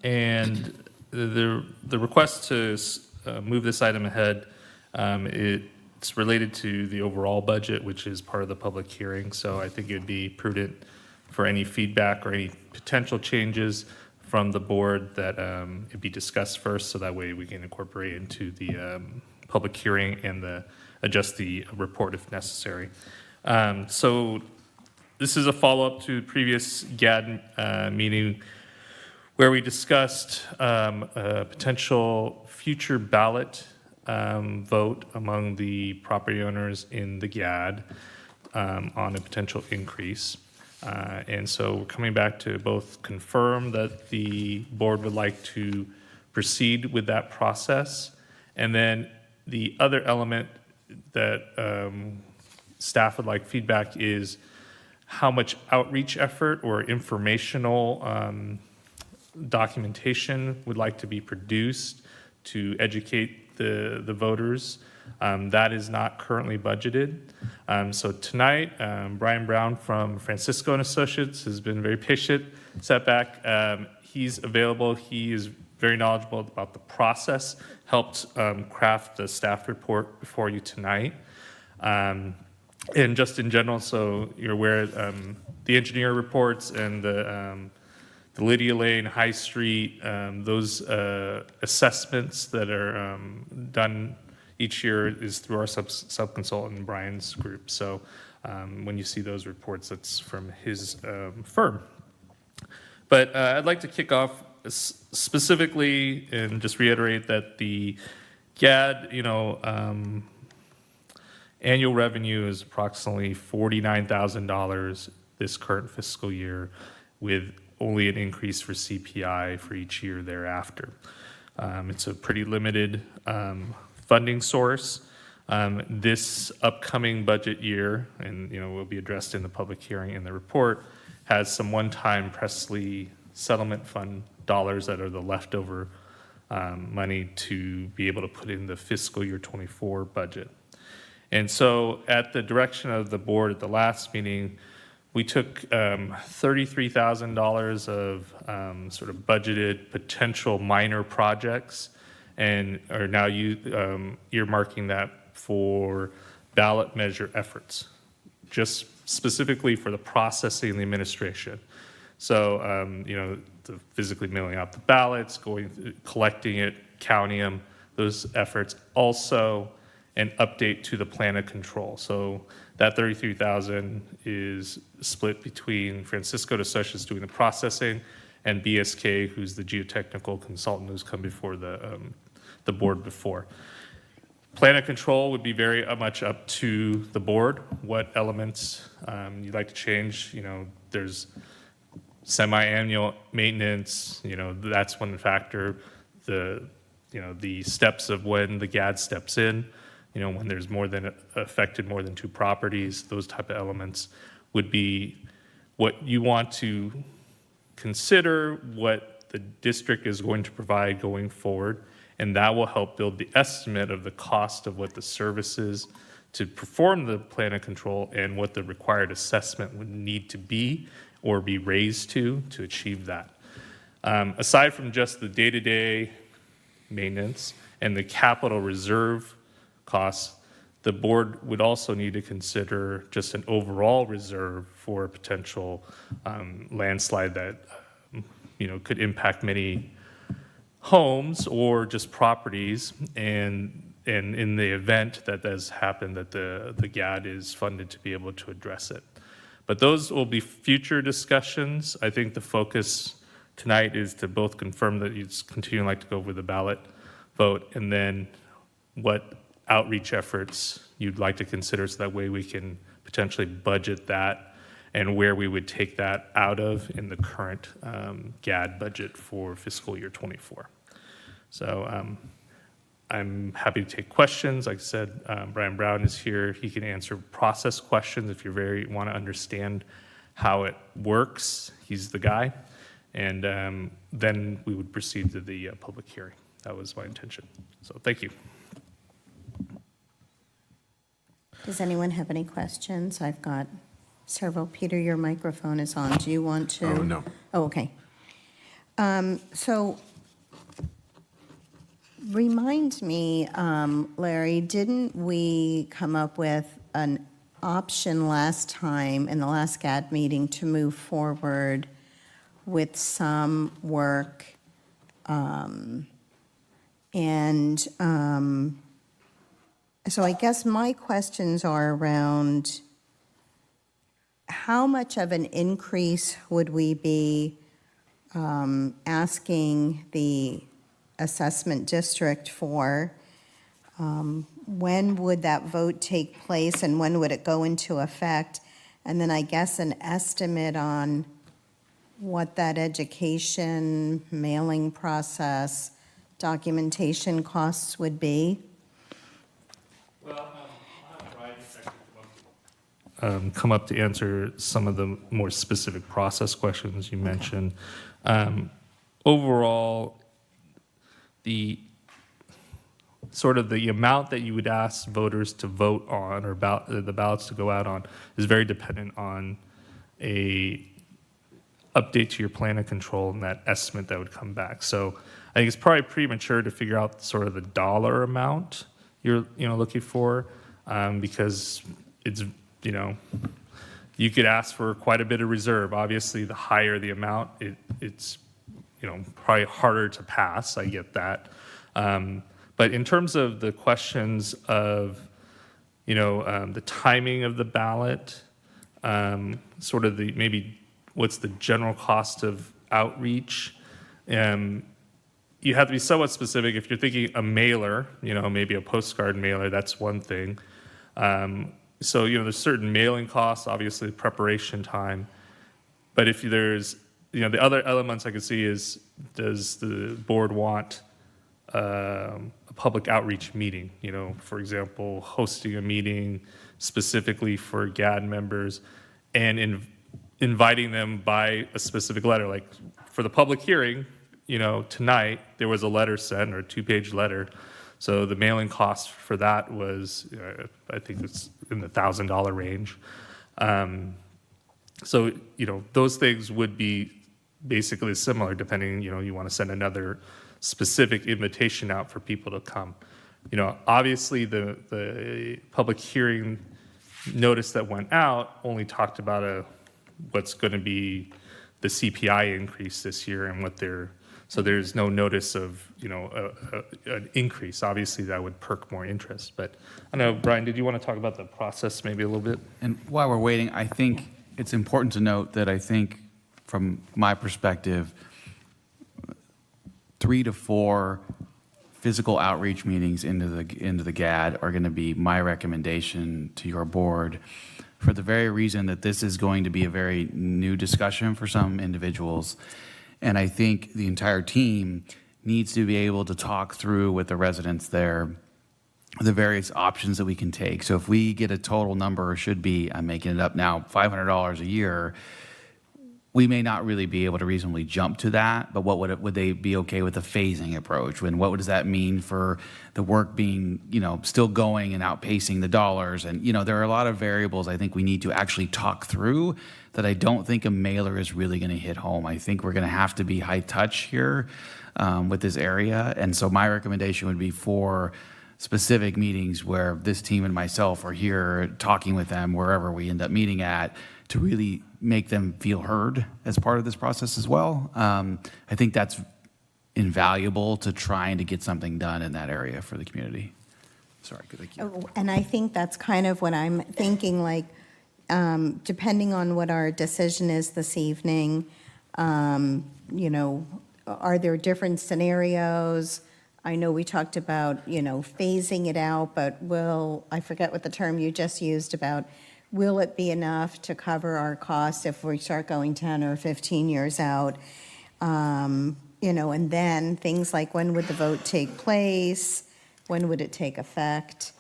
And the request to move this item ahead, it's related to the overall budget, which is part of the public hearing. So I think it would be prudent for any feedback or any potential changes from the board that it be discussed first, so that way we can incorporate into the public hearing and adjust the report if necessary. So this is a follow-up to the previous GAD meeting where we discussed a potential future ballot vote among the property owners in the GAD on a potential increase. And so we're coming back to both confirm that the board would like to proceed with that process. And then the other element that staff would like feedback is how much outreach effort or informational documentation would like to be produced to educate the voters. That is not currently budgeted. So tonight, Brian Brown from Francisco and Associates has been very patient, sat back. He's available. He is very knowledgeable about the process, helped craft the staff report for you tonight. And just in general, so you're aware, the engineer reports and the Lydia Lane, High Street, those assessments that are done each year is through our sub-consultant, Brian's group. So when you see those reports, that's from his firm. But I'd like to kick off specifically and just reiterate that the GAD, annual revenue is approximately $49,000 this current fiscal year, with only an increase for CPI for each year thereafter. It's a pretty limited funding source. This upcoming budget year, and will be addressed in the public hearing in the report, has some one-time Presley settlement fund dollars that are the leftover money to be able to put in the fiscal year 24 budget. And so at the direction of the board at the last meeting, we took $33,000 of sort of budgeted potential minor projects and are now earmarking that for ballot measure efforts, just specifically for the processing and the administration. So, the physically mailing out the ballots, collecting it, counting them, those efforts. Also, an update to the plan of control. So that $33,000 is split between Francisco de Associates doing the processing and BSK, who's the geotechnical consultant who's come before the board before. Plan of control would be very much up to the board, what elements you'd like to change. There's semi-annual maintenance, that's one factor. The steps of when the GAD steps in, when there's affected more than two properties, those type of elements would be what you want to consider what the district is going to provide going forward, and that will help build the estimate of the cost of what the services to perform the plan of control and what the required assessment would need to be or be raised to achieve that. Aside from just the day-to-day maintenance and the capital reserve costs, the board would also need to consider just an overall reserve for a potential landslide that could impact many homes or just properties, and in the event that does happen, that the GAD is funded to be able to address it. But those will be future discussions. I think the focus tonight is to both confirm that you'd continue like to go with the ballot vote, and then what outreach efforts you'd like to consider, so that way we can potentially budget that and where we would take that out of in the current GAD budget for fiscal year 24. So I'm happy to take questions. Like I said, Brian Brown is here. He can answer process questions if you want to understand how it works. He's the guy. And then we would proceed to the public hearing. That was my intention. So thank you. Does anyone have any questions? I've got several. Peter, your microphone is on. Do you want to? Oh, no. Oh, okay. So remind me, Larry, didn't we come up with an option last time in the last GAD meeting to move forward with some work? So I guess my questions are around how much of an increase would we be asking the assessment district for? When would that vote take place and when would it go into effect? And then I guess an estimate on what that education, mailing process, documentation costs would be? Come up to answer some of the more specific process questions you mentioned. Overall, the amount that you would ask voters to vote on, or the ballots to go out on, is very dependent on a update to your plan of control and that estimate that would come back. So I think it's probably premature to figure out sort of the dollar amount you're looking for, because it's you could ask for quite a bit of reserve. Obviously, the higher the amount, it's probably harder to pass. I get that. But in terms of the questions of the timing of the ballot, sort of maybe what's the general cost of outreach, you have to be somewhat specific. If you're thinking a mailer, maybe a postcard mailer, that's one thing. So, there's certain mailing costs, obviously preparation time. But if there's, the other elements I could see is, does the board want a public outreach meeting? For example, hosting a meeting specifically for GAD members and inviting them by a specific letter. Like for the public hearing, tonight, there was a letter sent, or a 2-page letter. So the mailing cost for that was, I think it's in the $1,000 range. So, those things would be basically similar, depending, you want to send another specific invitation out for people to come. Obviously the public hearing notice that went out only talked about what's going to be the CPI increase this year and so there's no notice of, an increase. Obviously, that would perk more interest. But I don't know, Brian, did you want to talk about the process maybe a little bit? And while we're waiting, I think it's important to note that I think, from my perspective, 3 to 4 physical outreach meetings into the GAD are going to be my recommendation to your board, for the very reason that this is going to be a very new discussion for some individuals. And I think the entire team needs to be able to talk through with the residents there the various options that we can take. So if we get a total number, or should be, I'm making it up now, $500 a year, we may not really be able to reasonably jump to that, but what would they be okay with a phasing approach? What does that mean for the work being, still going and outpacing the dollars? And, there are a lot of variables I think we need to actually talk through that I don't think a mailer is really going to hit home. I think we're going to have to be high touch here with this area. And so my recommendation would be for specific meetings where this team and myself are here talking with them wherever we end up meeting at, to really make them feel heard as part of this process as well. I think that's invaluable to trying to get something done in that area for the community. Sorry, thank you. Oh, and I think that's kind of what I'm thinking, like, depending on what our decision is this evening, are there different scenarios? I know we talked about, phasing it out, but I forget what the term you just used about, will it be enough to cover our costs if we start going 10 or 15 years out? And then things like, when would the vote take place? When would it take effect?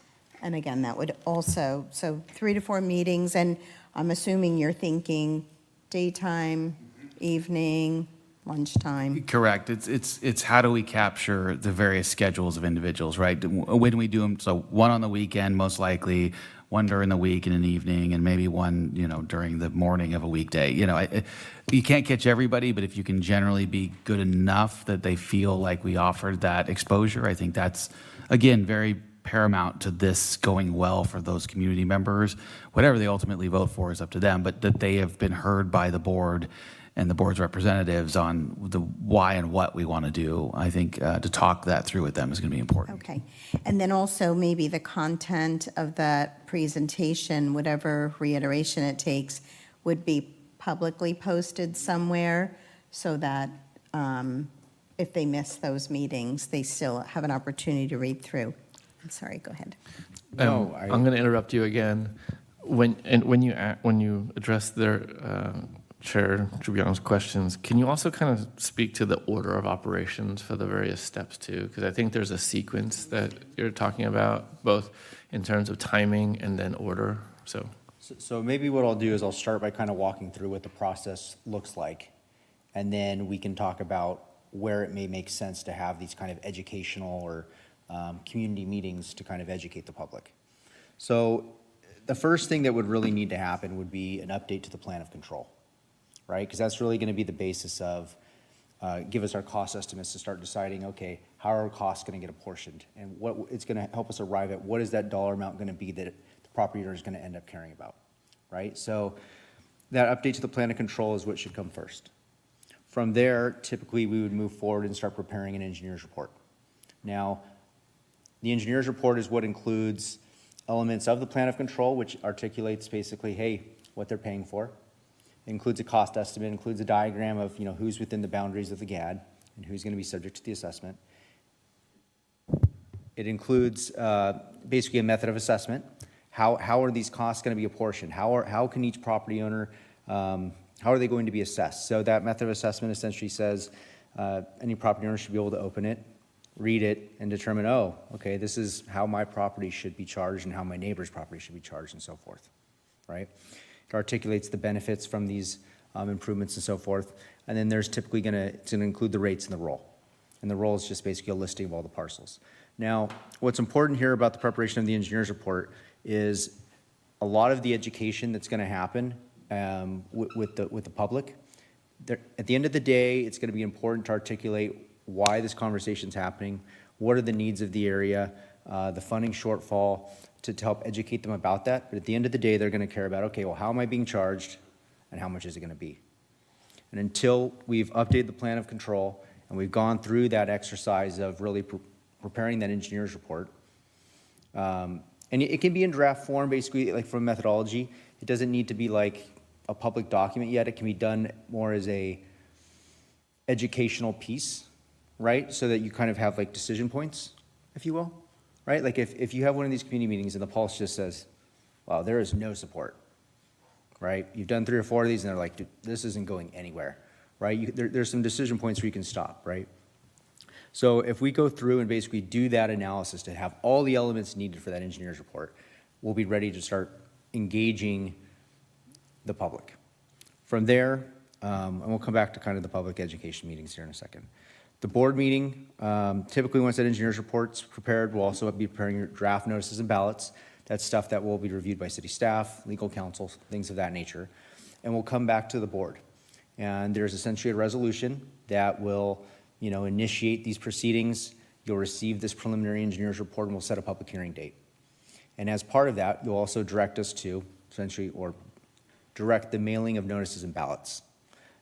And again, that would also, so 3 to 4 meetings, and I'm assuming you're thinking daytime, evening, lunchtime. Correct. It's how do we capture the various schedules of individuals, right? When we do them, so one on the weekend, most likely, one during the week in an evening, and maybe one, during the morning of a weekday. You can't catch everybody, but if you can generally be good enough that they feel like we offered that exposure, I think that's, again, very paramount to this going well for those community members. Whatever they ultimately vote for is up to them, but that they have been heard by the board and the board's representatives on the why and what we want to do. I think to talk that through with them is going to be important. Okay. And then also maybe the content of that presentation, whatever reiteration it takes, would be publicly posted somewhere so that if they miss those meetings, they still have an opportunity to read through. I'm sorry, go ahead. I'm going to interrupt you again. When you address their Chair Trubion's questions, can you also kind of speak to the order of operations for the various steps too? Because I think there's a sequence that you're talking about, both in terms of timing and then order. So maybe what I'll do is I'll start by kind of walking through what the process looks like, and then we can talk about where it may make sense to have these kind of educational or community meetings to kind of educate the public. So the first thing that would really need to happen would be an update to the plan of control, right? Because that's really going to be the basis of give us our cost estimates to start deciding, okay, how are our costs going to get apportioned? And what it's going to help us arrive at, what is that dollar amount going to be that the property owner is going to end up caring about, right? So that update to the plan of control is what should come first. From there, typically we would move forward and start preparing an engineer's report. Now, the engineer's report is what includes elements of the plan of control, which articulates basically, hey, what they're paying for. It includes a cost estimate, includes a diagram of who's within the boundaries of the GAD and who's going to be subject to the assessment. It includes basically a method of assessment. How are these costs going to be apportioned? How can each property owner, how are they going to be assessed? So that method of assessment essentially says any property owner should be able to open it, read it, and determine, oh, okay, this is how my property should be charged and how my neighbor's property should be charged and so forth, right? It articulates the benefits from these improvements and so forth. And then there's typically it's gonna include the rates in the roll. And the roll is just basically a listing of all the parcels. Now, what's important here about the preparation of the engineer's report is a lot of the education that's gonna happen with the public. At the end of the day, it's gonna be important to articulate why this conversation's happening, what are the needs of the area, the funding shortfall, to help educate them about that. But at the end of the day, they're going to care about, okay, well, how am I being charged and how much is it going to be? And until we've updated the plan of control and we've gone through that exercise of really preparing that engineer's report, and it can be in draft form, basically, like from methodology. It doesn't need to be like a public document yet. It can be done more as a educational piece, right? So that you kind of have like decision points, if you will. Right? Like if you have one of these community meetings and the pulse just says, wow, there is no support, right? You've done 3 or 4 of these and they're like, dude, this isn't going anywhere, right? There's some decision points where you can stop, right? So if we go through and basically do that analysis to have all the elements needed for that engineer's report, we'll be ready to start engaging the public. From there, And we'll come back to kind of the public education meetings here in a second. The board meeting, typically once that engineer's report's prepared, we'll also be preparing your draft notices and ballots. That's stuff that will be reviewed by city staff, legal counsel, things of that nature. And we'll come back to the board. And there's essentially a resolution that will, initiate these proceedings. You'll receive this preliminary engineer's report and we'll set a public hearing date. And as part of that, you'll also direct us to, essentially, or direct the mailing of notices and ballots.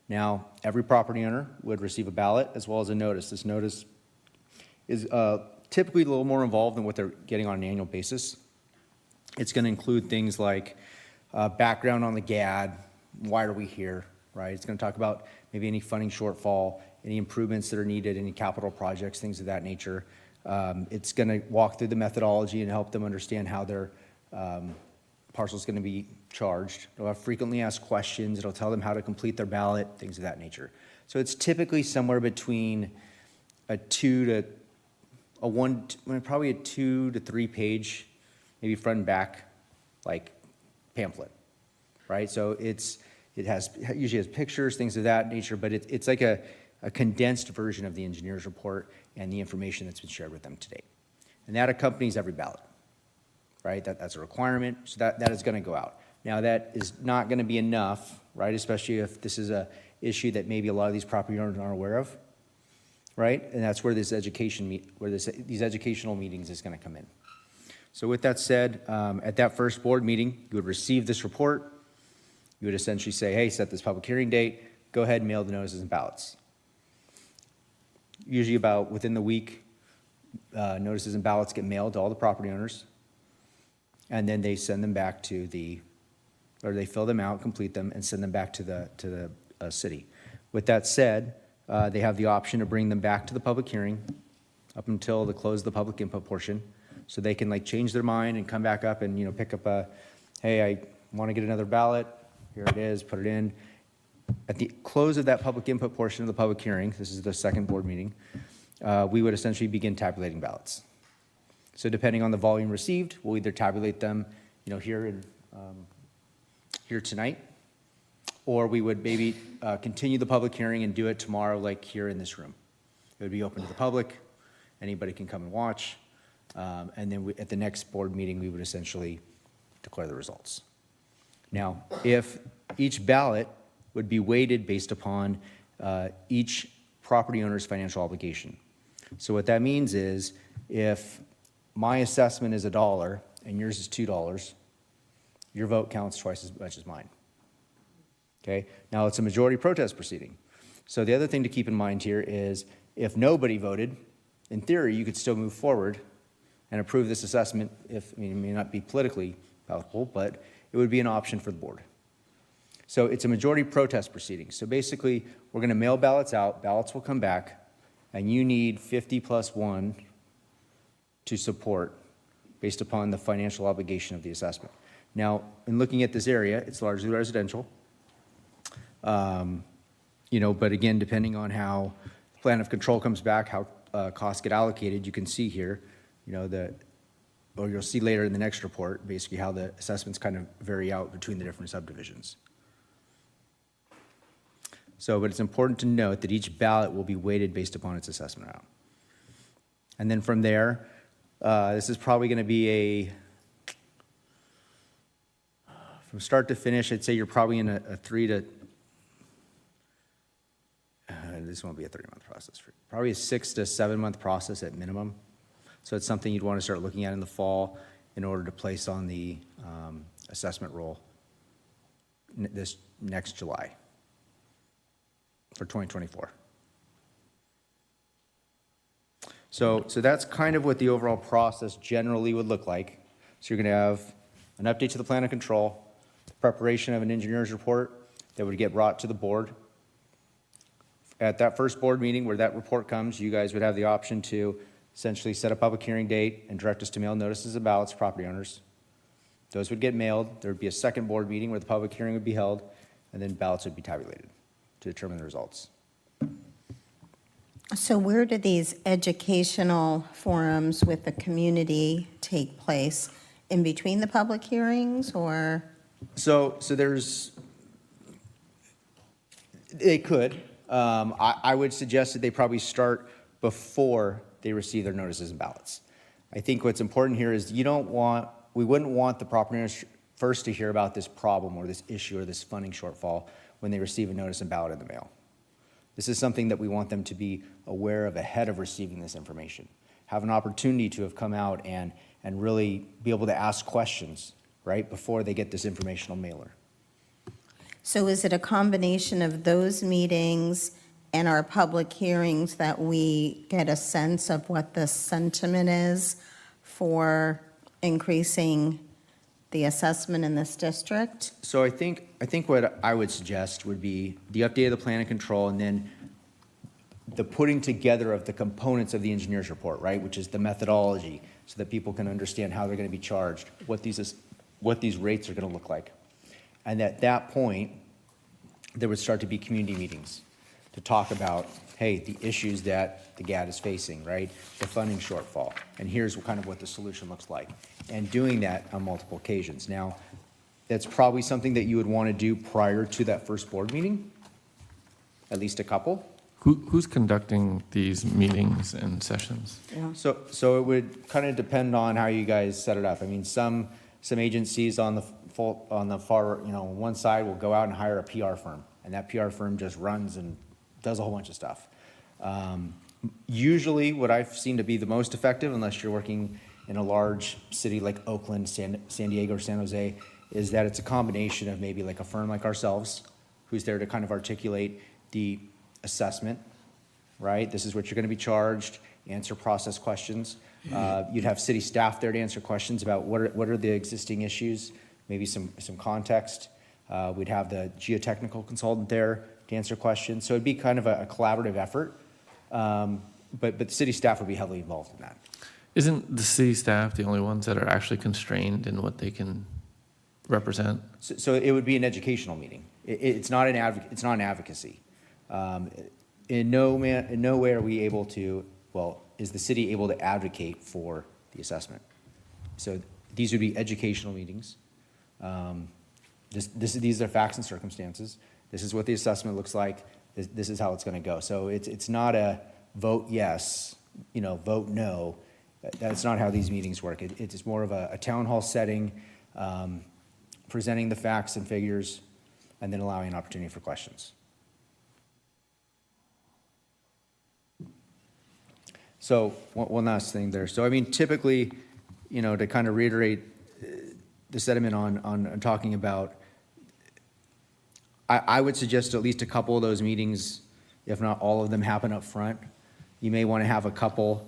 Now, every property owner would receive a ballot as well as a notice. This notice is typically a little more involved than what they're getting on an annual basis. It's going to include things like background on the GAD, why are we here, right? It's going to talk about maybe any funding shortfall, any improvements that are needed, any capital projects, things of that nature. It's going to walk through the methodology and help them understand how their parcel is going to be charged. It'll have frequently asked questions. It'll tell them how to complete their ballot, things of that nature. So it's typically somewhere between probably a 2 to 3 page, maybe front and back, like pamphlet, right? So it usually has pictures, things of that nature, but it's like a condensed version of the engineer's report and the information that's been shared with them to date. And that accompanies every ballot, right? That's a requirement, so that is going to go out. Now, that is not going to be enough, right? Especially if this is a issue that maybe a lot of these property owners aren't aware of, right? And that's where these educational meetings is going to come in. So with that said, at that first board meeting, you would receive this report. You would essentially say, hey, set this public hearing date, go ahead and mail the notices and ballots. Usually about within the week, notices and ballots get mailed to all the property owners, and then they send them back to they fill them out, complete them, and send them back to the city. With that said, they have the option to bring them back to the public hearing up until the close of the public input portion, so they can change their mind and come back up and pick up hey, I want to get another ballot. Here it is, put it in. At the close of that public input portion of the public hearing, this is the second board meeting, we would essentially begin tabulating ballots. So depending on the volume received, we'll either tabulate them, here tonight, or we would maybe continue the public hearing and do it tomorrow, like here in this room. It would be open to the public. Anybody can come and watch. And then at the next board meeting, we would essentially declare the results. Now, if each ballot would be weighted based upon each property owner's financial obligation. So what that means is if my assessment is $1 and yours is $2, your vote counts twice as much as mine. Okay? Now, it's a majority protest proceeding. So the other thing to keep in mind here is if nobody voted, in theory, you could still move forward and approve this assessment. It may not be politically palatable, but it would be an option for the board. So it's a majority protest proceeding. So basically, we're going to mail ballots out, ballots will come back, and you need 50 plus 1 to support based upon the financial obligation of the assessment. Now, in looking at this area, it's largely residential. But again, depending on how the plan of control comes back, how costs get allocated, you can see here, or you'll see later in the next report, basically how the assessments kind of vary out between the different subdivisions. But it's important to note that each ballot will be weighted based upon its assessment amount. And then from there, this is probably going to be from start to finish, I'd say you're probably in a 3 to, this won't be a 3-month process, probably a 6 to 7 month process at minimum. So it's something you'd want to start looking at in the fall in order to place on the assessment roll this next July for 2024. So that's kind of what the overall process generally would look like. So you're going to have an update to the plan of control, preparation of an engineer's report that would get brought to the board. At that first board meeting where that report comes, you guys would have the option to essentially set a public hearing date and direct us to mail notices of ballots to property owners. Those would get mailed. There would be a second board meeting where the public hearing would be held, and then ballots would be tabulated to determine the results. So where do these educational forums with the community take place? In between the public hearings, or? So there's, They could. I would suggest that they probably start before they receive their notices and ballots. I think what's important here is we wouldn't want the property owners first to hear about this problem or this issue or this funding shortfall when they receive a notice and ballot in the mail. This is something that we want them to be aware of ahead of receiving this information. Have an opportunity to have come out and really be able to ask questions right before they get this informational mailer. So is it a combination of those meetings and our public hearings that we get a sense of what the sentiment is for increasing the assessment in this district? So I think what I would suggest would be the update of the plan and control, and then the putting together of the components of the engineer's report, right, which is the methodology, so that people can understand how they're going to be charged, what these rates are going to look like. And at that point, there would start to be community meetings to talk about, hey, the issues that the GAD is facing, right? The funding shortfall, and here's what the solution looks like. And doing that on multiple occasions. Now, that's probably something that you would want to do prior to that first board meeting, at least a couple. Who's conducting these meetings and sessions? Yeah. So it would kind of depend on how you guys set it up. I mean, some agencies on the far, one side will go out and hire a PR firm, and that PR firm just runs and does a whole bunch of stuff. Usually what I've seen to be the most effective, unless you're working in a large city like Oakland, San Diego, or San Jose, is that it's a combination of maybe like a firm like ourselves, who's there to kind of articulate the assessment, right? This is what you're going to be charged, answer process questions. You'd have city staff there to answer questions about what are the existing issues, maybe some context. We'd have the geotechnical consultant there to answer questions. So it'd be kind of a collaborative effort, but the city staff would be heavily involved in that. Isn't the city staff the only ones that are actually constrained in what they can represent? So it would be an educational meeting. It's not an advocacy. In no way are we able to, is the city able to advocate for the assessment? So these would be educational meetings. These are facts and circumstances. This is what the assessment looks like. This is how it's going to go. So it's not a vote yes, vote no. That's not how these meetings work. It's more of a town hall setting, presenting the facts and figures, and then allowing an opportunity for questions. So one last thing there. So I mean, typically, to kind of reiterate the sentiment on talking about, I would suggest at least a couple of those meetings, if not all of them, happen up front. You may want to have a couple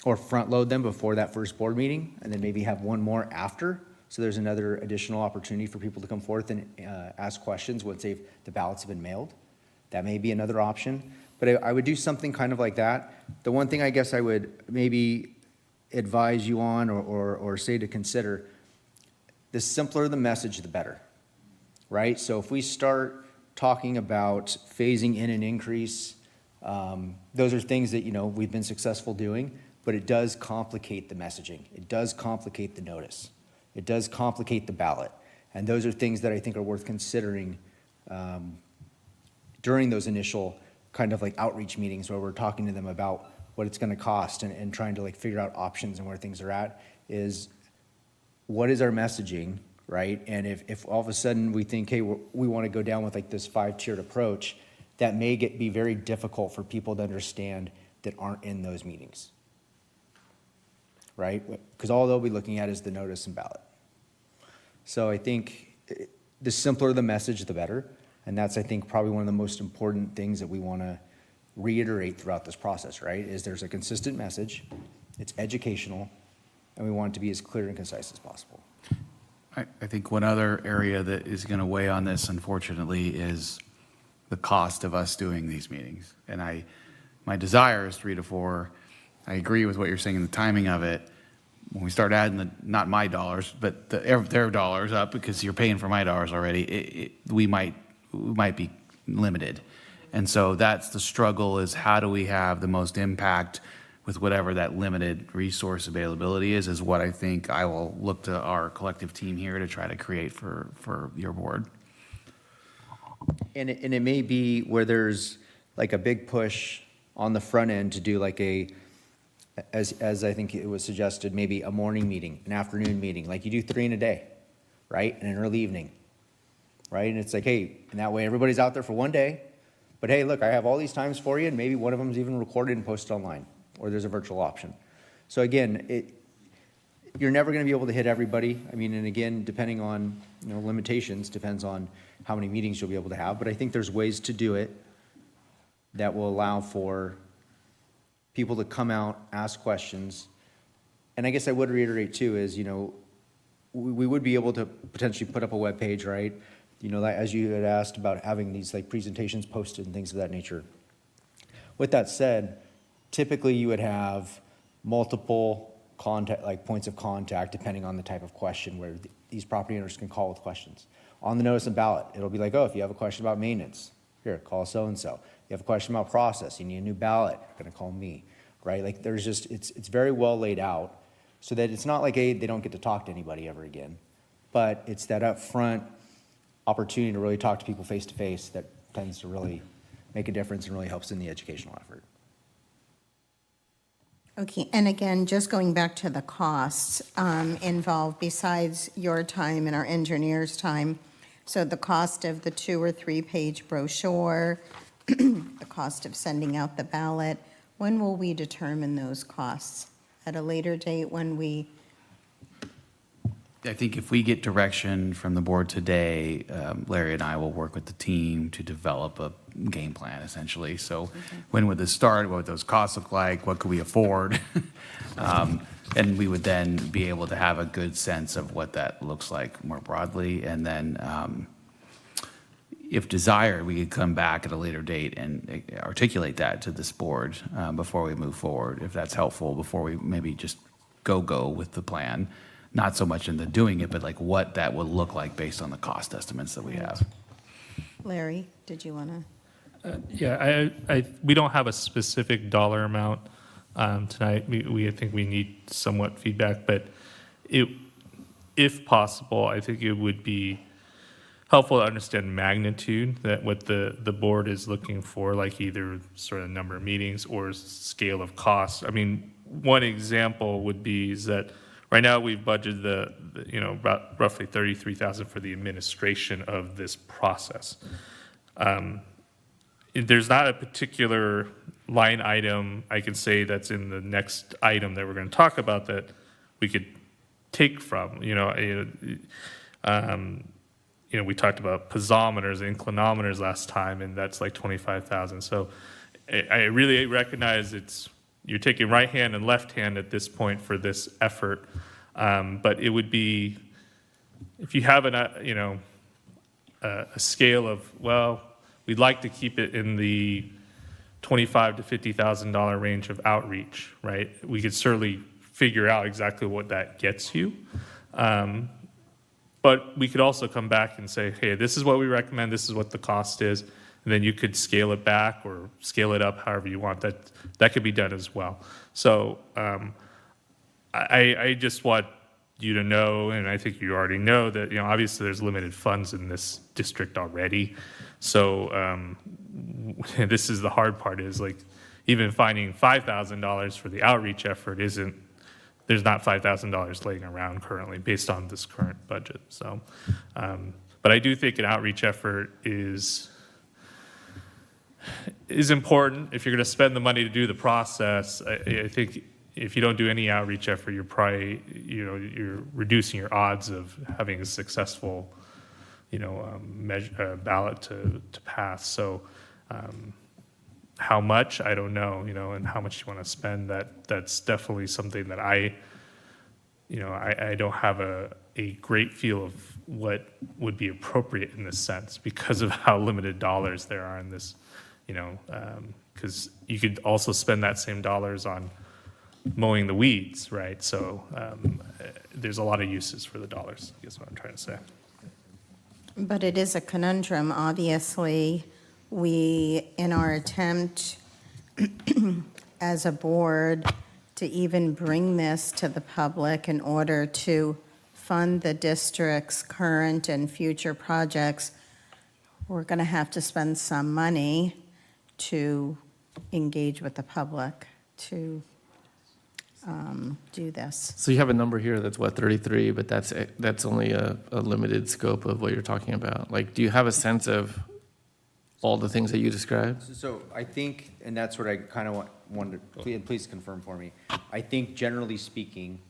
or front load them before that first board meeting, and then maybe have one more after. So there's another additional opportunity for people to come forth and ask questions once the ballots have been mailed. That may be another option. But I would do something kind of like that. The one thing I guess I would maybe advise you on or say to consider, the simpler the message, the better, right? So if we start talking about phasing in an increase, those are things that, we've been successful doing, but it does complicate the messaging. It does complicate the notice. It does complicate the ballot. And those are things that I think are worth considering during those initial kind of like outreach meetings where we're talking to them about what it's going to cost and trying to figure out options and where things are at, is what is our messaging, right? And if all of a sudden we think, hey, we want to go down with this 5-tiered approach, that may be very difficult for people to understand that aren't in those meetings, right? Because all they'll be looking at is the notice and ballot. So I think the simpler the message, the better. And that's, I think, probably one of the most important things that we want to reiterate throughout this process, right? Is there's a consistent message, it's educational, and we want it to be as clear and concise as possible. I think one other area that is going to weigh on this, unfortunately, is the cost of us doing these meetings. And my desire is 3 to 4. I agree with what you're saying in the timing of it. When we start adding not my dollars, but their dollars up, because you're paying for my dollars already, we might be limited. And so that's the struggle, is how do we have the most impact with whatever that limited resource availability is what I think I will look to our collective team here to try to create for your board. And it may be where there's like a big push on the front end to do like as I think it was suggested, maybe a morning meeting, an afternoon meeting, like you do 3 in a day, right? And an early evening, right? And it's like, hey, and that way everybody's out there for one day, but hey, look, I have all these times for you, and maybe one of them is even recorded and posted online, or there's a virtual option. So again, you're never going to be able to hit everybody. I mean, and again, depending on, limitations, depends on how many meetings you'll be able to have, but I think there's ways to do it that will allow for people to come out, ask questions. And I guess I would reiterate too is, we would be able to potentially put up a web page, right? Like, as you had asked about having these like presentations posted and things of that nature. With that said, typically you would have multiple contact, like points of contact, depending on the type of question where these property owners can call with questions. On the notice and ballot, it'll be like, oh, if you have a question about maintenance, here, call so-and-so. You have a question about process, you need a new ballot, you're gonna call me, right? Like there's just, it's very well laid out so that it's not like, hey, they don't get to talk to anybody ever again, but it's that upfront opportunity to really talk to people face to face that tends to really make a difference and really helps in the educational effort. Okay, and again, just going back to the costs involved besides your time and our engineer's time. So the cost of the 2 or 3 page brochure, the cost of sending out the ballot, when will we determine those costs? At a later date when I think if we get direction from the board today, Larry and I will work with the team to develop a game plan, essentially. So when would this start? What would those costs look like? What could we afford? And we would then be able to have a good sense of what that looks like more broadly. And then if desired, we could come back at a later date and articulate that to this board before we move forward, if that's helpful, before we maybe just go with the plan. Not so much in the doing it, but like what that would look like based on the cost estimates that we have. Larry, did you want to? Yeah, we don't have a specific dollar amount tonight. I think we need somewhat feedback, but if possible, I think it would be helpful to understand magnitude, that what the board is looking for, like either sort of number of meetings or scale of costs. I mean, one example would be is that right now we've budgeted about roughly $33,000 for the administration of this process. There's not a particular line item I can say that's in the next item that we're going to talk about that we could take from. We talked about piezometers and inclinometers last time, and that's like $25,000. So I really recognize you're taking right hand and left hand at this point for this effort, but it would be, if you have a scale of, well, we'd like to keep it in the $25,000 to $50,000 range of outreach, right? We could certainly figure out exactly what that gets you. But we could also come back and say, hey, this is what we recommend, this is what the cost is, and then you could scale it back or scale it up however you want. That could be done as well. So I just want you to know, and I think you already know, that obviously there's limited funds in this district already. So this is the hard part, is like even finding $5,000 for the outreach effort there's not $5,000 laying around currently based on this current budget. So, but I do think an outreach effort is important. If you're going to spend the money to do the process, I think if you don't do any outreach effort, you're probably, you're reducing your odds of having a successful, ballot to pass. So, how much, I don't know, and how much you want to spend, that's definitely something that I don't have a great feel of what would be appropriate in this sense because of how limited dollars there are in this, because you could also spend that same dollars on mowing the weeds, right? So there's a lot of uses for the dollars, I guess what I'm trying to say. But it is a conundrum, obviously. We, in our attempt as a board to even bring this to the public in order to fund the district's current and future projects, we're going to have to spend some money to engage with the public to do this. So you have a number here that's what, 33, but that's only a limited scope of what you're talking about. Like, do you have a sense of all the things that you described? So I think, and that's what I kind of wanted, please confirm for me. I think generally speaking,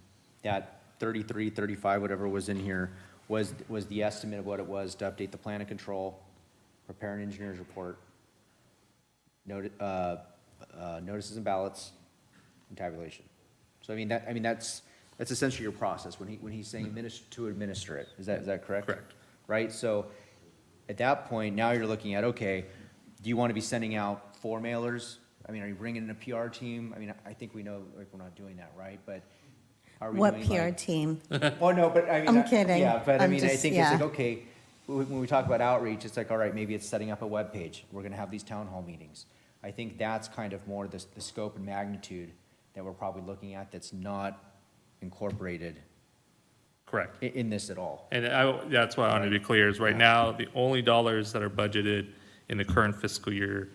that 33, 35, whatever was in here, was the estimate of what it was to update the plan of control, prepare an engineer's report, notices and ballots, and tabulation. So that's essentially your process when he's saying to administer it. Is that correct? Correct. Right. So at that point, now you're looking at, okay, do you want to be sending out 4 mailers? I mean, are you bringing in a PR team? I mean, I think we know like we're not doing that, right? But are we What doing, PR like, team? Oh no, but I mean, I'm kidding. Yeah, but I I'm mean, I just- think yeah. it's like, okay, when we talk about outreach, it's like, all right, maybe it's setting up a web page. We're going to have these town hall meetings. I think that's kind of more the scope and magnitude that we're probably looking at that's not incorporated Correct. in this at all. And that's why I want to be clear, is right now, the only dollars that are budgeted in the current fiscal year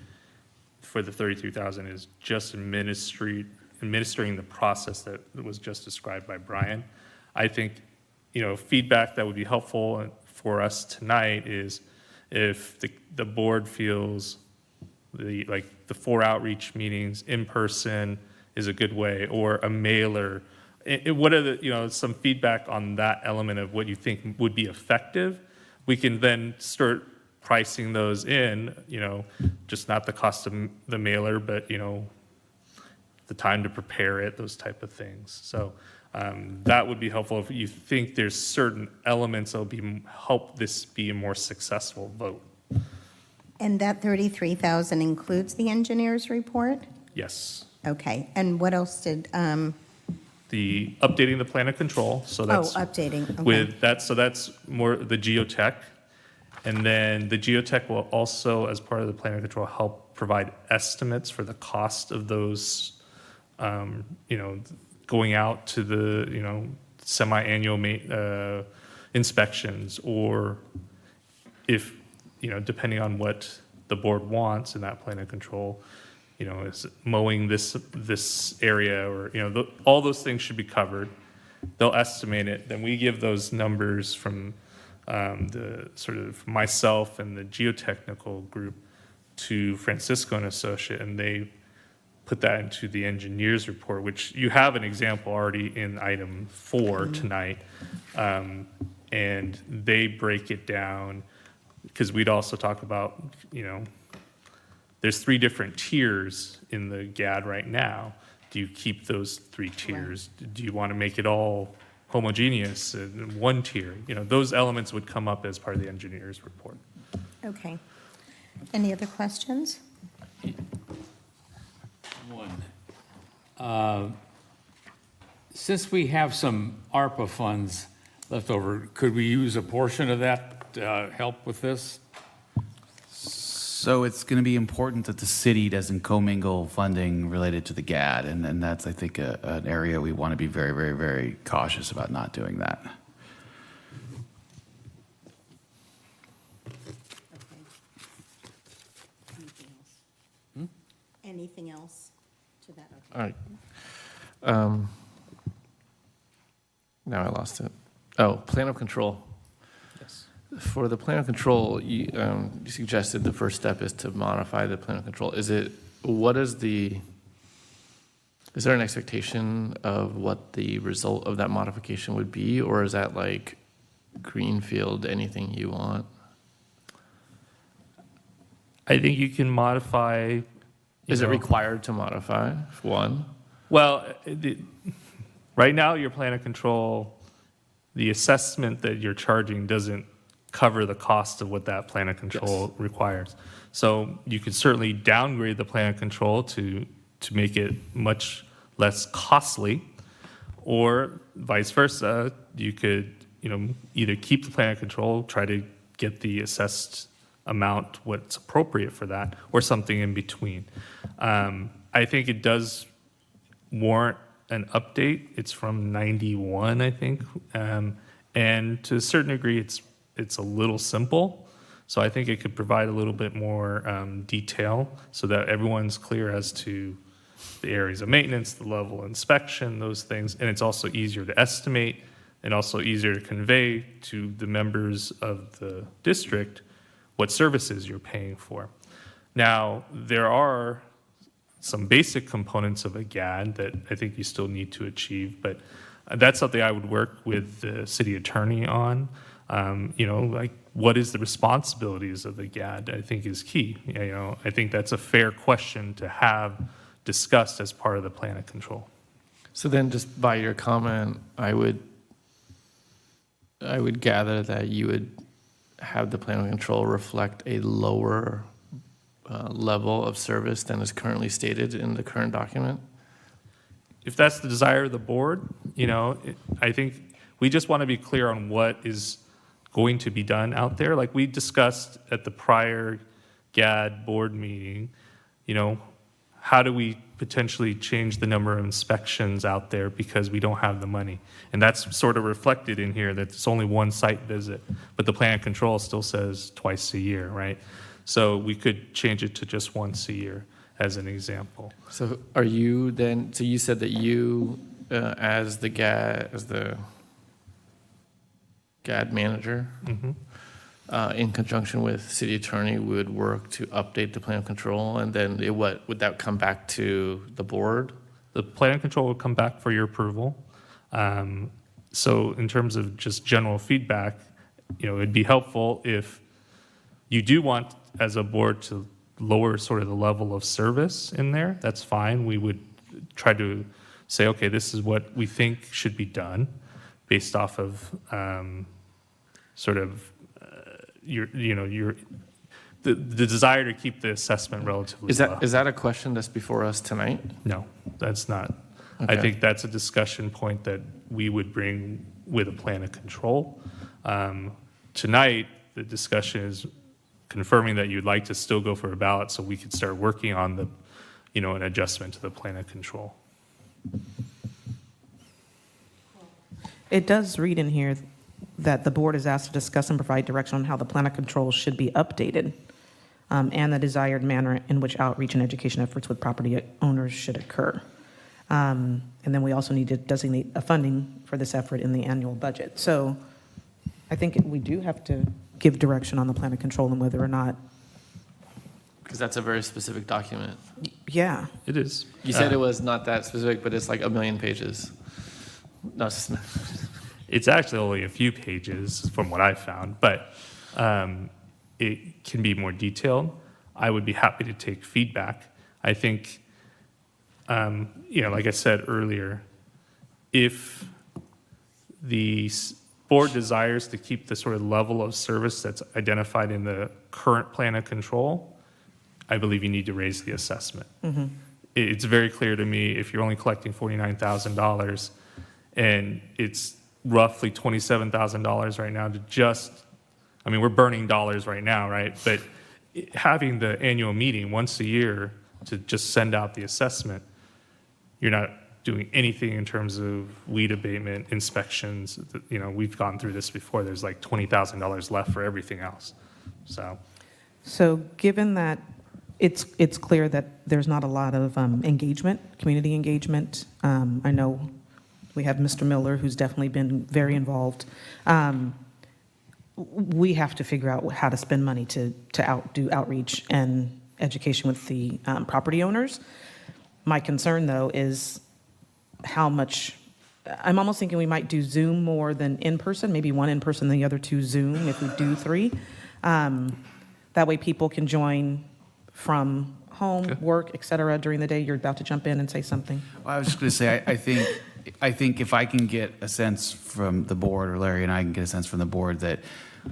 for the 33,000 is just administering the process that was just described by Brian. I think, feedback that would be helpful for us tonight is if the board feels the 4 outreach meetings in person is a good way, or a mailer. What are the, some feedback on that element of what you think would be effective? We can then start pricing those in, just not the cost of the mailer, but, the time to prepare it, those type of things. So that would be helpful if you think there's certain elements that will help this be a more successful vote. And that 33,000 includes the engineer's report? Yes. Okay, and what else did, The updating the plan of control, so that's. updating, okay. With that, so that's more the geotech. And then the geotech will also, as part of the plan of control, help provide estimates for the cost of those, going out to the, semi-annual inspections, or if, depending on what the board wants in that plan of control, is mowing this area, or, all those things should be covered. They'll estimate it. Then we give those numbers from the sort of myself and the geotechnical group to Francisco and Associate, and they put that into the engineer's report, which you have an example already in item 4 tonight. And they break it down, because we'd also talk about, there's 3 different tiers in the GAD right now. Do you keep those 3 tiers? Do you want to make it all homogeneous in one tier? Those elements would come up as part of the engineer's report. Okay. Any other questions? One. Since we have some ARPA funds left over, could we use a portion of that to help with this? So it's going to be important that the city doesn't commingle funding related to the GAD, and that's, I think, an area we want to be very, very, very cautious about not doing that. Anything else to that? Okay. All right. Now I lost it. Oh, plan of control. Yes. For the plan of control, you suggested the first step is to modify the plan of control. Is there an expectation of what the result of that modification would be, or is that like greenfield, anything you want? I think you can modify. Is it required to modify, one? Well, right now, your plan of control, the assessment that you're charging doesn't cover the cost of what that plan of control requires. So you could certainly downgrade the plan of control to make it much less costly, or vice versa. You could, either keep the plan of control, try to get the assessed amount what's appropriate for that, or something in between. I think it does warrant an update. It's from 91, I think, and to a certain degree, it's a little simple. So I think it could provide a little bit more detail so that everyone's clear as to the areas of maintenance, the level of inspection, those things. And it's also easier to estimate and also easier to convey to the members of the district what services you're paying for. Now, there are some basic components of a GAD that I think you still need to achieve, but that's something I would work with the city attorney on. Like what is the responsibilities of the GAD, I think is key. I think that's a fair question to have discussed as part of the plan of control. So then just by your comment, I would gather that you would have the plan of control reflect a lower level of service than is currently stated in the current document? If that's the desire of the board, I think we just want to be clear on what is going to be done out there. Like we discussed at the prior GAD board meeting, how do we potentially change the number of inspections out there because we don't have the money? And that's sort of reflected in here that it's only one site visit, but the plan of control still says twice a year, right? So we could change it to just once a year as an example. So are you then, so you said that you, as the GAD manager, in conjunction with city attorney, would work to update the plan of control, and then would that come back to the board? The plan of control would come back for your approval. So in terms of just general feedback, it'd be helpful if you do want, as a board, to lower sort of the level of service in there. That's fine. We would try to say, okay, this is what we think should be done based off of the desire to keep the assessment relatively low. Is that a question that's before us tonight? No, that's not. Okay. I think that's a discussion point that we would bring with a plan of control. Tonight, the discussion is confirming that you'd like to still go for a ballot so we could start working on an adjustment to the plan of control. It does read in here that the board is asked to discuss and provide direction on how the plan of control should be updated, and the desired manner in which outreach and education efforts with property owners should occur. And then we also need to designate a funding for this effort in the annual budget. So I think we do have to give direction on the plan of control and whether or not. Because that's a very specific document. Yeah. It is. You said it was not that specific, but it's like 1,000,000 pages. No, it's actually only a few pages from what I found, but it can be more detailed. I would be happy to take feedback. I think, like I said earlier, if the board desires to keep the sort of level of service that's identified in the current plan of control, I believe you need to raise the assessment. Mm-hmm. It's very clear to me if you're only collecting $49,000 and it's roughly $27,000 right now to we're burning dollars right now, right? But having the annual meeting once a year to just send out the assessment, you're not doing anything in terms of weed abatement, inspections. We've gone through this before. There's like $20,000 left for everything else. So given that it's clear that there's not a lot of engagement, community engagement, I know we have Mr. Miller, who's definitely been very involved. We have to figure out how to spend money to do outreach and education with the property owners. My concern, though, is how much. I'm almost thinking we might do Zoom more than in person, maybe one in person, the other two Zoom if we do 3. That way people can join from home, work, et cetera, during the day. You're about to jump in and say something. Well, I was just going to say, I think if I can get a sense from the board, or Larry and I can get a sense from the board that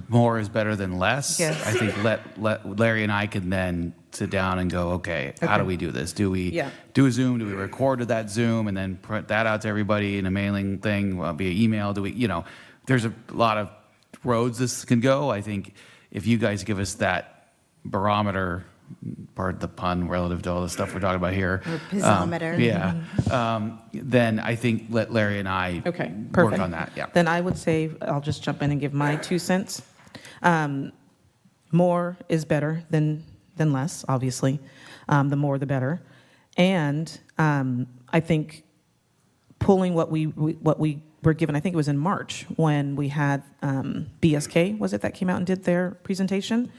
more is better than less, yes. I think let Larry and I can then sit down and go, okay, how do we do this? Do we do a Zoom? Do we record to that Zoom and then put that out to everybody in a mailing thing via email? Do we, there's a lot of roads this can go. I think if you guys give us that barometer, pardon the pun, relative to all the stuff we're talking about here. Or piezometer. Then I think let Larry and I work on that. Yeah. Then I would say, I'll just jump in and give my 2 cents. more is better than less, obviously. The more, the better. And I think pulling what we were given, I think it was in March when we had BSK, was it, that came out and did their presentation?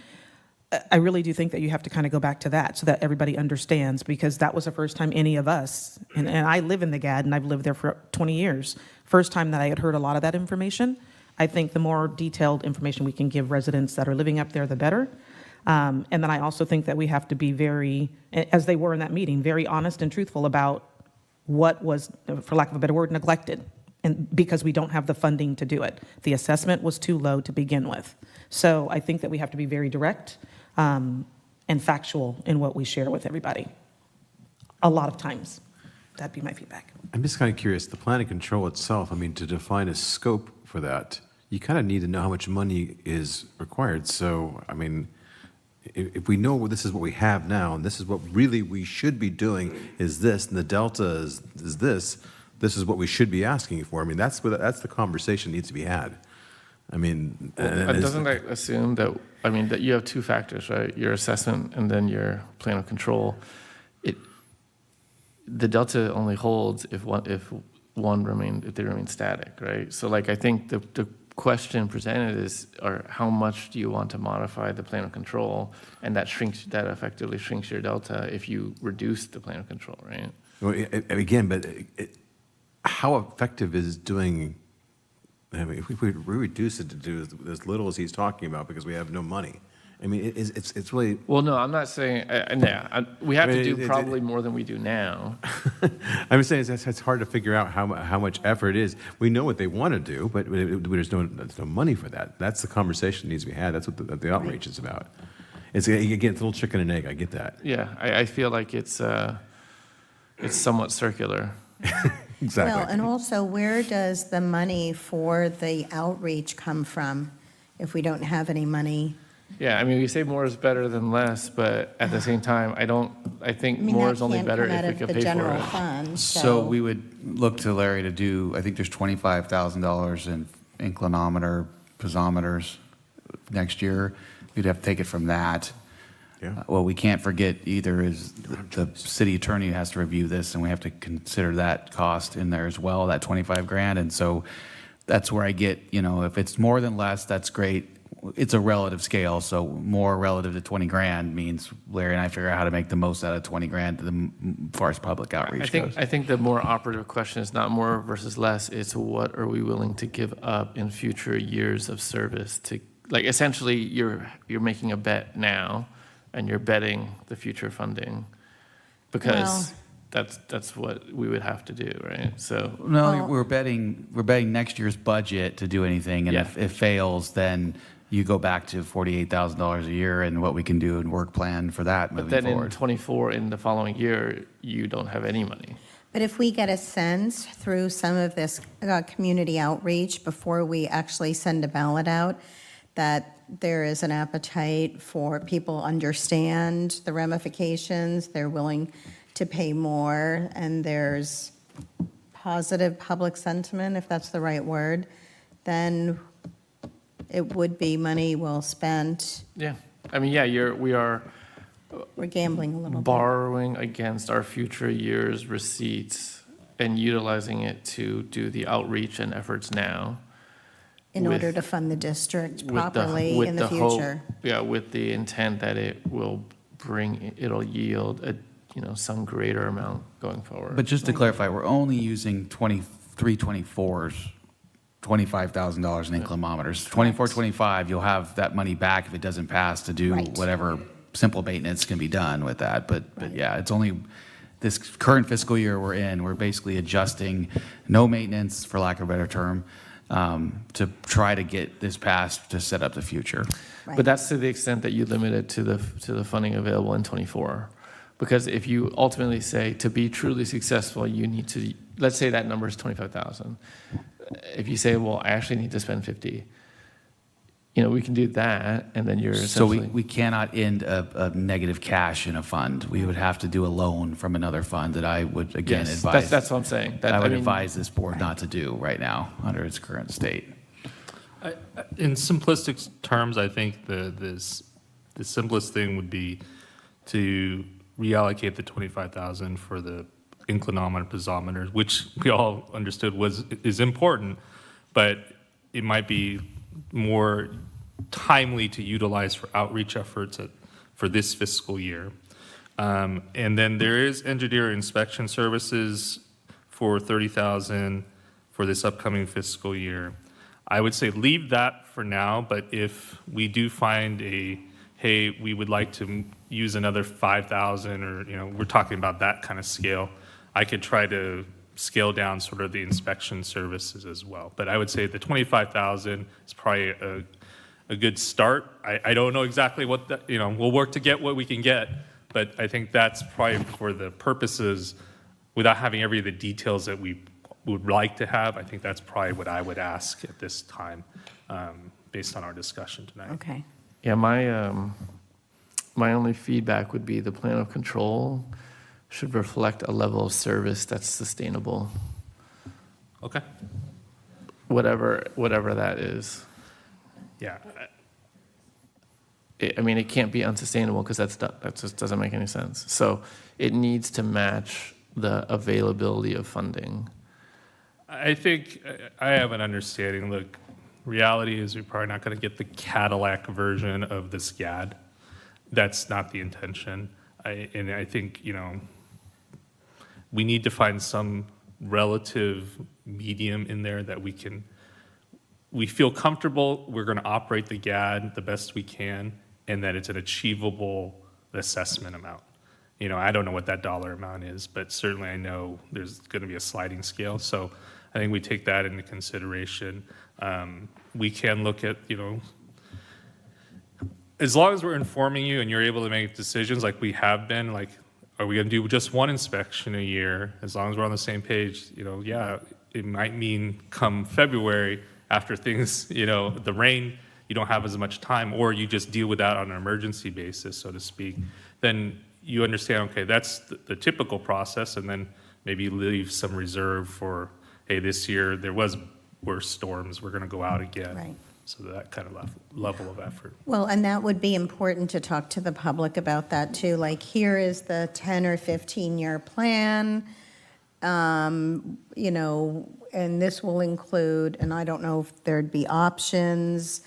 I really do think that you have to kind of go back to that so that everybody understands, because that was the first time any of us, and I live in the GAD and I've lived there for 20 years, first time that I had heard a lot of that information. I think the more detailed information we can give residents that are living up there, the better. And then I also think that we have to be very, as they were in that meeting, very honest and truthful about what was, for lack of a better word, neglected, and because we don't have the funding to do it. The assessment was too low to begin with. So I think that we have to be very direct and factual in what we share with everybody. A lot of times. That'd be my feedback. I'm just kind of curious, the plan and control itself, I mean, to define a scope for that, you kind of need to know how much money is required. So, I mean, if we know this is what we have now, and this is what really we should be doing is this, and the delta is this is what we should be asking for. I mean, that's the conversation that needs to be had. I mean, doesn't that assume that, I mean, that you have two factors, right? Your assessment and then your plan of control. The delta only holds if they remain static, right? So, like, I think the question presented is, or how much do you want to modify the plan of control, and that effectively shrinks your delta if you reduce the plan of control, right? Well, again, but how effective is doing? I mean, if we reduce it to do as little as he's talking about because we have no money, I mean, it's really. Well, no, I'm not saying. We have to do probably more than we do now. I'm saying it's hard to figure out how much effort it is. We know what they want to do, but there's no money for that. That's the conversation that needs to be had. That's what the outreach is about. It's again, it's a little chicken and egg. I get that. Yeah, I feel like it's somewhat circular. Exactly. Well, and also, where does the money for the outreach come from if we don't have any money? Yeah, I mean, we say more is better than less, but at the same time, I think more is only better if we could pay for it. Fund, So we would look to Larry to do, I think there's $25,000 in inclinometer, piezometers next year. We'd have to take it from that. Yeah. What we can't forget either is the city attorney has to review this, and we have to consider that cost in there as well, that 25 grand. And so that's where I get, if it's more than less, that's great. It's a relative scale, so more relative to 20 grand means Larry and I figure out how to make the most out of 20 grand as far as public outreach goes. I think the more operative question is not more versus less, it's what are we willing to give up in future years of service to, like, essentially you're making a bet now and you're betting the future funding because that's what we would have to do, right? So no, we're betting next year's budget to do anything, and if it fails, then you go back to $48,000 a year and what we can do and work plan for that moving forward. But then in 24, in the following year, you don't have any money. But if we get a sense through some of this community outreach before we actually send a ballot out, that there is an appetite for people understand the ramifications, they're willing to pay more, and there's positive public sentiment, if that's the right word, then it would be money well spent. Yeah. I mean, we're gambling a little bit. Borrowing against our future year's receipts and utilizing it to do the outreach and efforts now. In order to fund the district properly in the future. With the intent that it'll yield some greater amount going forward. But just to clarify, we're only using 23-24's $25,000 in inclinometers. 24-25, you'll have that money back if it doesn't pass to do whatever simple maintenance can be done with that. But yeah, it's only this current fiscal year we're in. We're basically adjusting no maintenance, for lack of a better term, to try to get this passed to set up the future. Right. But that's to the extent that you limit it to the funding available in 24. Because if you ultimately say to be truly successful, you need to, let's say that number is 25,000. If you say, well, I actually need to spend 50, we can do that, and then you're essentially. So we cannot end a negative cash in a fund. We would have to do a loan from another fund that I would, again, advise. That's what I'm saying. I would advise this board not to do right now under its current state. In simplistic terms, I think this the simplest thing would be to reallocate the 25,000 for the inclinometer piezometers, which we all understood is important, but it might be more timely to utilize for outreach efforts for this fiscal year. And then there is engineer inspection services for 30,000 for this upcoming fiscal year. I would say leave that for now, but if we do find hey, we would like to use another 5,000, or, we're talking about that kind of scale, I could try to scale down sort of the inspection services as well. But I would say the 25,000 is probably a good start. I don't know exactly what we'll work to get what we can get, but I think that's probably for the purposes, without having every of the details that we would like to have. I think that's probably what I would ask at this time, based on our discussion tonight. Okay. Yeah, my only feedback would be the plan of control should reflect a level of service that's sustainable. Okay. Whatever that is. Yeah. It can't be unsustainable because that just doesn't make any sense. So it needs to match the availability of funding. I think I have an understanding. Look, reality is we're probably not going to get the Cadillac version of the SCAD. That's not the intention. I think, we need to find some relative medium in there that we feel comfortable we're going to operate the GAD the best we can, and that it's an achievable assessment amount. I don't know what that dollar amount is, but certainly I know there's going to be a sliding scale. So I think we take that into consideration. We can look at, as long as we're informing you and you're able to make decisions like we have been, like, are we going to do just one inspection a year? As long as we're on the same page, it might mean come February, after things, the rain, you don't have as much time, or you just deal with that on an emergency basis, so to speak. Then you understand, okay, that's the typical process, and then maybe leave some reserve for, hey, this year there was worse storms, we're going to go out again. Right. So that kind of level of effort. Well, and that would be important to talk to the public about that too. Like, here is the 10 or 15-year plan, and this will include, and I don't know if there'd be options,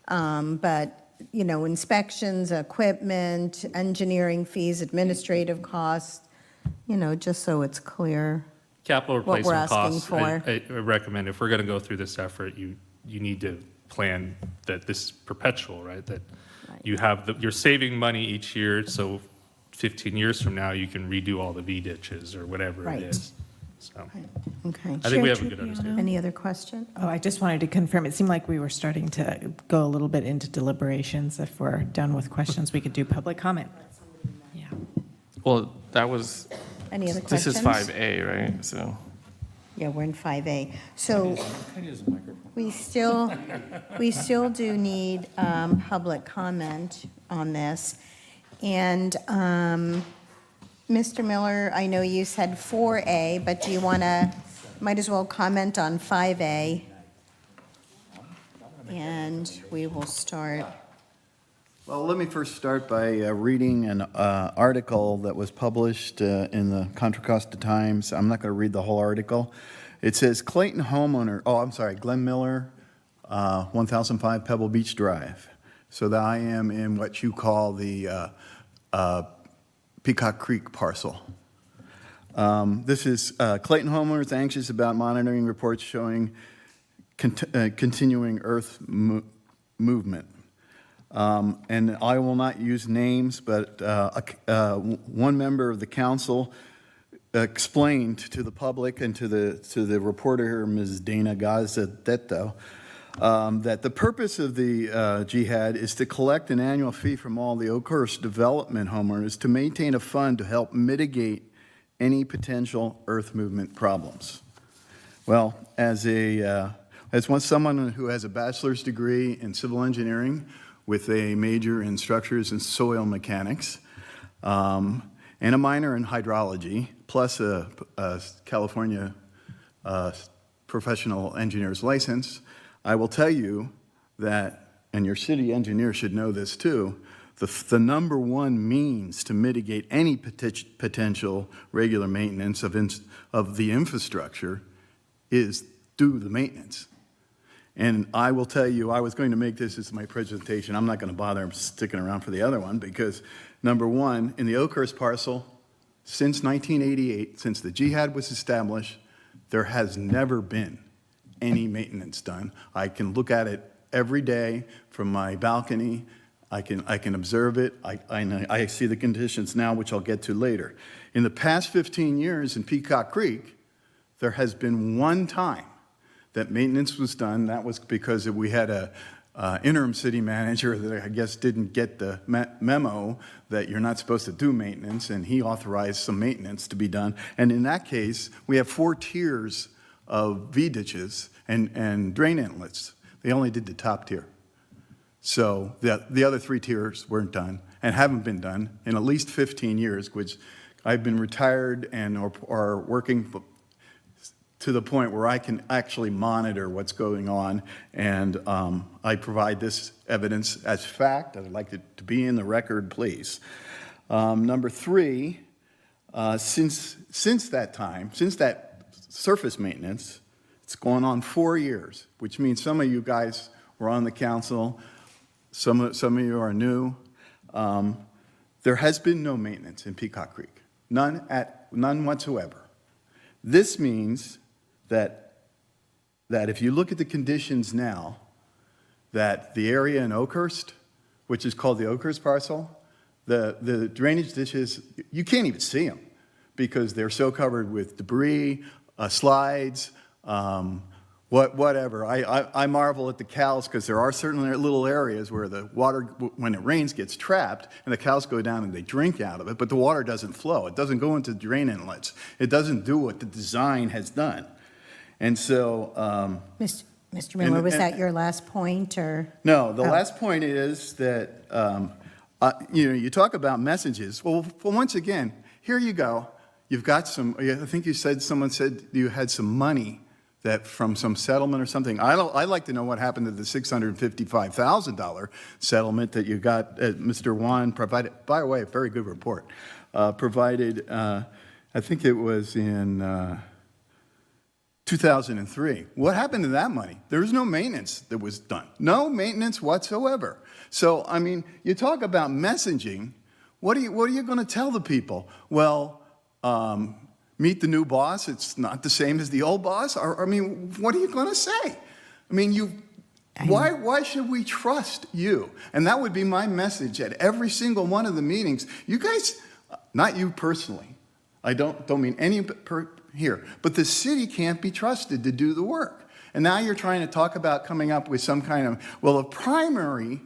but, inspections, equipment, engineering fees, administrative costs, just so it's clear. Capital What we're replacement asking costs, for. I recommend if we're going to go through this effort, you need to plan that this is perpetual, right? That you have you're saving money each year, so 15 years from now you can redo all the V ditches or whatever Right. it is. So Okay. I think we have a good understanding. Any other question? Oh, I just wanted to confirm, it seemed like we were starting to go a little bit into deliberations. If we're done with questions, we could do public comment. Yeah. Well, that was, Any other this is questions? 5A, right? So Yeah, we're in 5A. So we still do need public comment on this. And Mr. Miller, I know you said 4A, but do you want to, might as well comment on 5A. And we will start. Well, let me first start by reading an article that was published in the Contra Costa Times. I'm not going to read the whole article. It says, Clayton homeowner, Glenn Miller, 1005 Pebble Beach Drive. So that I am in what you call the Peacock Creek parcel. This is Clayton homeowners anxious about monitoring reports showing continuing earth movement. And I will not use names, but one member of the council explained to the public and to the reporter here, Ms. Dana Gazzetto, that the purpose of the jihad is to collect an annual fee from all the Oakhurst development homeowners to maintain a fund to help mitigate any potential earth movement problems. Well, as someone who has a bachelor's degree in civil engineering with a major in structures and soil mechanics, and a minor in hydrology, plus a California professional engineer's license, I will tell you that, and your city engineer should know this too, the number one means to mitigate any potential regular maintenance of the infrastructure is do the maintenance. And I will tell you, I was going to make this as my presentation. I'm not going to bother sticking around for the other one because, number one, in the Oakhurst parcel, since 1988, since the jihad was established, there has never been any maintenance done. I can look at it every day from my balcony. I can observe it. I see the conditions now, which I'll get to later. In the past 15 years in Peacock Creek, there has been one time that maintenance was done. That was because we had a interim city manager that I guess didn't get the memo that you're not supposed to do maintenance, and he authorized some maintenance to be done. And in that case, we have 4 tiers of V-ditches and drain inlets. They only did the top tier. So the other 3 tiers weren't done and haven't been done in at least 15 years, which I've been retired and are working to the point where I can actually monitor what's going on, and I provide this evidence as fact. I'd like it to be in the record, please. Number 3, since that time, since that surface maintenance, it's going on 4 years, which means some of you guys were on the council, some of you are new. There has been no maintenance in Peacock Creek, none whatsoever. This means that if you look at the conditions now, that the area in Oakhurst, which is called the Oakhurst parcel, the drainage ditches, you can't even see them because they're so covered with debris, slides, whatever. I marvel at the cows because there are certain little areas where the water, when it rains, gets trapped, and the cows go down and they drink out of it, but the water doesn't flow. It doesn't go into drain inlets. It doesn't do what the design has done. And so... Mr. Miller, was that your last point, or? No, the last point is that, you talk about messages. Well, once again, here you go. You've got some, I think someone said you had some money that from some settlement or something. I'd like to know what happened to the $655,000 settlement that you got, Mr. Juan provided. By the way, a very good report. Provided, I think it was in 2003. What happened to that money? There was no maintenance that was done. No maintenance whatsoever. So, I mean, you talk about messaging. What are you going to tell the people? Well, meet the new boss. It's not the same as the old boss. Or, I mean, what are you going to say? I mean, why should we trust you? And that would be my message at every single one of the meetings. You guys, not you personally. I don't mean any here, but the city can't be trusted to do the work. And now you're trying to talk about coming up with some kind of, well, a primary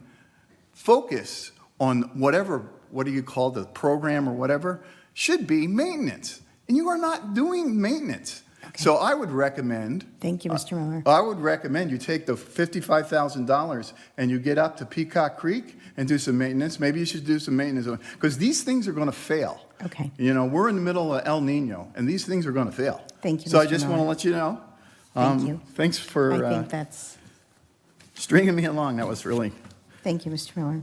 focus on whatever, what do you call the program or whatever, should be maintenance. And you are not doing maintenance. Okay. So I would recommend. Thank you, Mr. Miller. I would recommend you take the $55,000 and you get up to Peacock Creek and do some maintenance. Maybe you should do some maintenance because these things are going to fail. Okay. You know, we're in the middle of El Nino and these things are going to fail. Thank you, So Mr. I just Miller. want to let you know. Thank you. Thanks for I think that's. stringing me along. That was really. Thank you, Mr. Miller.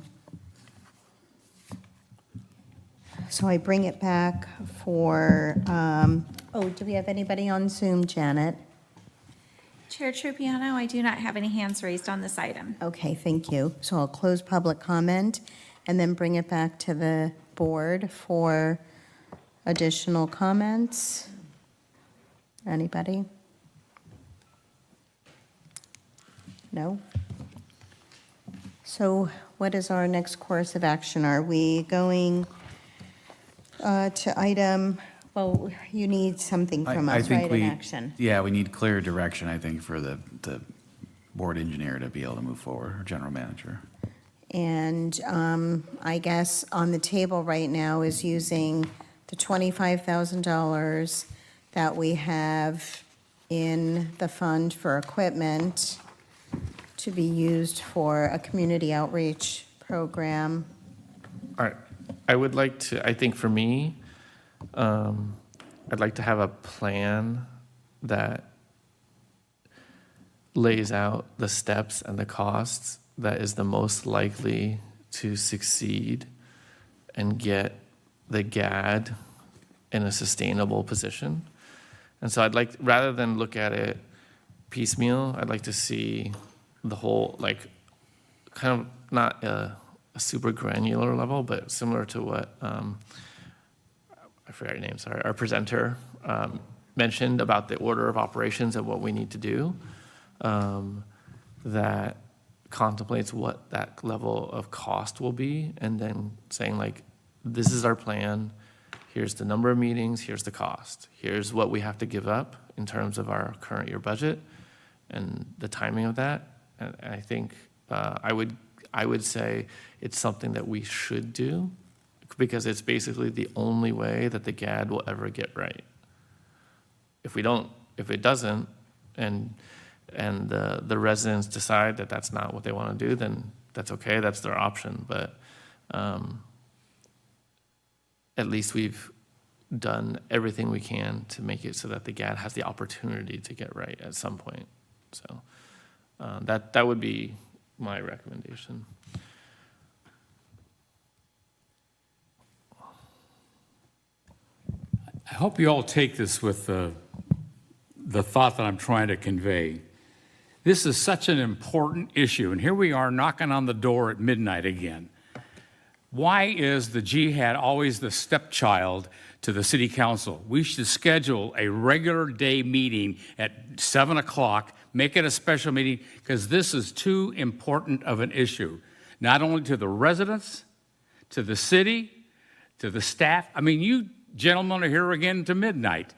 So I bring it back for, do we have anybody on Zoom, Janet? Chair Trupiano, I do not have any hands raised on this item. Okay, thank you. So I'll close public comment and then bring it back to the board for additional comments. Anybody? No? So what is our next course of action? Are we going to item, well, you need something from us, right, in action? Yeah, we need clear direction, I think, for the board engineer to be able to move forward, or general manager. And I guess on the table right now is using the $25,000 that we have in the fund for equipment to be used for a community outreach program. All right. I would like to, I think for me, I'd like to have a plan that lays out the steps and the costs that is the most likely to succeed and get the GAD in a sustainable position. And so I'd like, rather than look at it piecemeal, I'd like to see the whole, like, kind of not a super granular level, but similar to what, I forgot your name, sorry, our presenter mentioned about the order of operations and what we need to do, that contemplates what that level of cost will be, and then saying, like, this is our plan, here's the number of meetings, here's the cost, here's what we have to give up in terms of our current year budget and the timing of that. And I think I would say it's something that we should do, because it's basically the only way that the GAD will ever get right. If it doesn't, and the residents decide that that's not what they want to do, then that's okay, that's their option. But at least we've done everything we can to make it so that the GAD has the opportunity to get right at some point. So that would be my recommendation. I hope you all take this with the thought that I'm trying to convey. This is such an important issue, and here we are knocking on the door at midnight again. Why is the jihad always the stepchild to the city council? We should schedule a regular day meeting at 7 o'clock, make it a special meeting, because this is too important of an issue, not only to the residents, to the city, to the staff. I mean, you gentlemen are here again to midnight.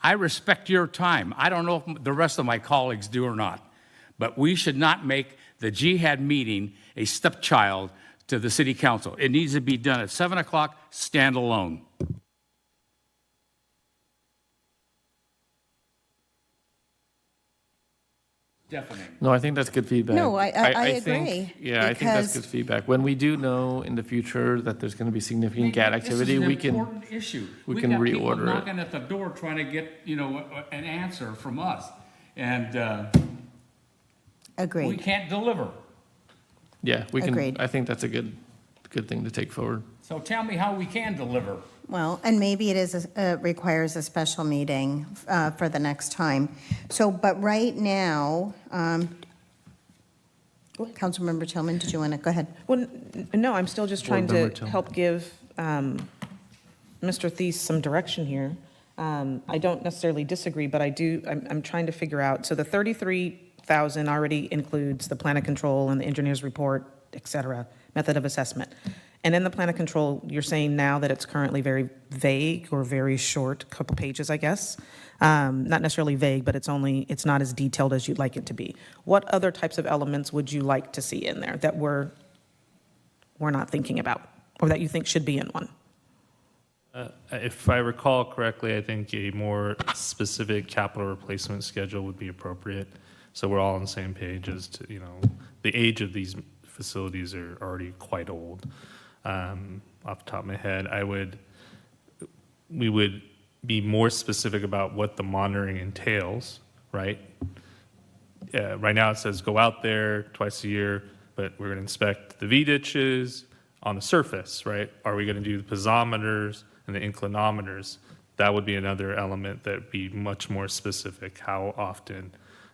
I respect your time. I don't know if the rest of my colleagues do or not, but we should not make the jihad meeting a stepchild to the city council. It needs to be done at 7 o'clock, stand alone. Definitely. No, I think that's good feedback. No, I agree. Think, yeah, I think that's good feedback. When we do know in the future that there's going to be significant GAD activity, we can important issue. we can got people reorder it. knocking at the door trying to get, an answer from us, and we Agreed. can't deliver. Yeah, we can. Agreed. I think that's a good thing to take forward. So tell me how we can deliver. Well, and maybe it is, requires a special meeting for the next time. So, but right now, Councilmember Tillman, did you want to, go ahead. Well, no, I'm still just trying Board Member to Tillman. help give Mr. Thies some direction here. I don't necessarily disagree, but I'm trying to figure out, so the 33,000 already includes the plan of control and the engineer's report, et cetera, method of assessment. And in the plan of control, you're saying now that it's currently very vague or very short, couple pages, I guess. Not necessarily vague, but it's not as detailed as you'd like it to be. What other types of elements would you like to see in there that we're not thinking about, or that you think should be in one? If I recall correctly, I think a more specific capital replacement schedule would be appropriate. So we're all on the same page as to, the age of these facilities are already quite old. Off the top of my head, we would be more specific about what the monitoring entails, right? Right now it says go out there twice a year, but we're going to inspect the V ditches on the surface, right? Are we going to do the piezometers and the inclinometers? That would be another element that would be much more specific. How often?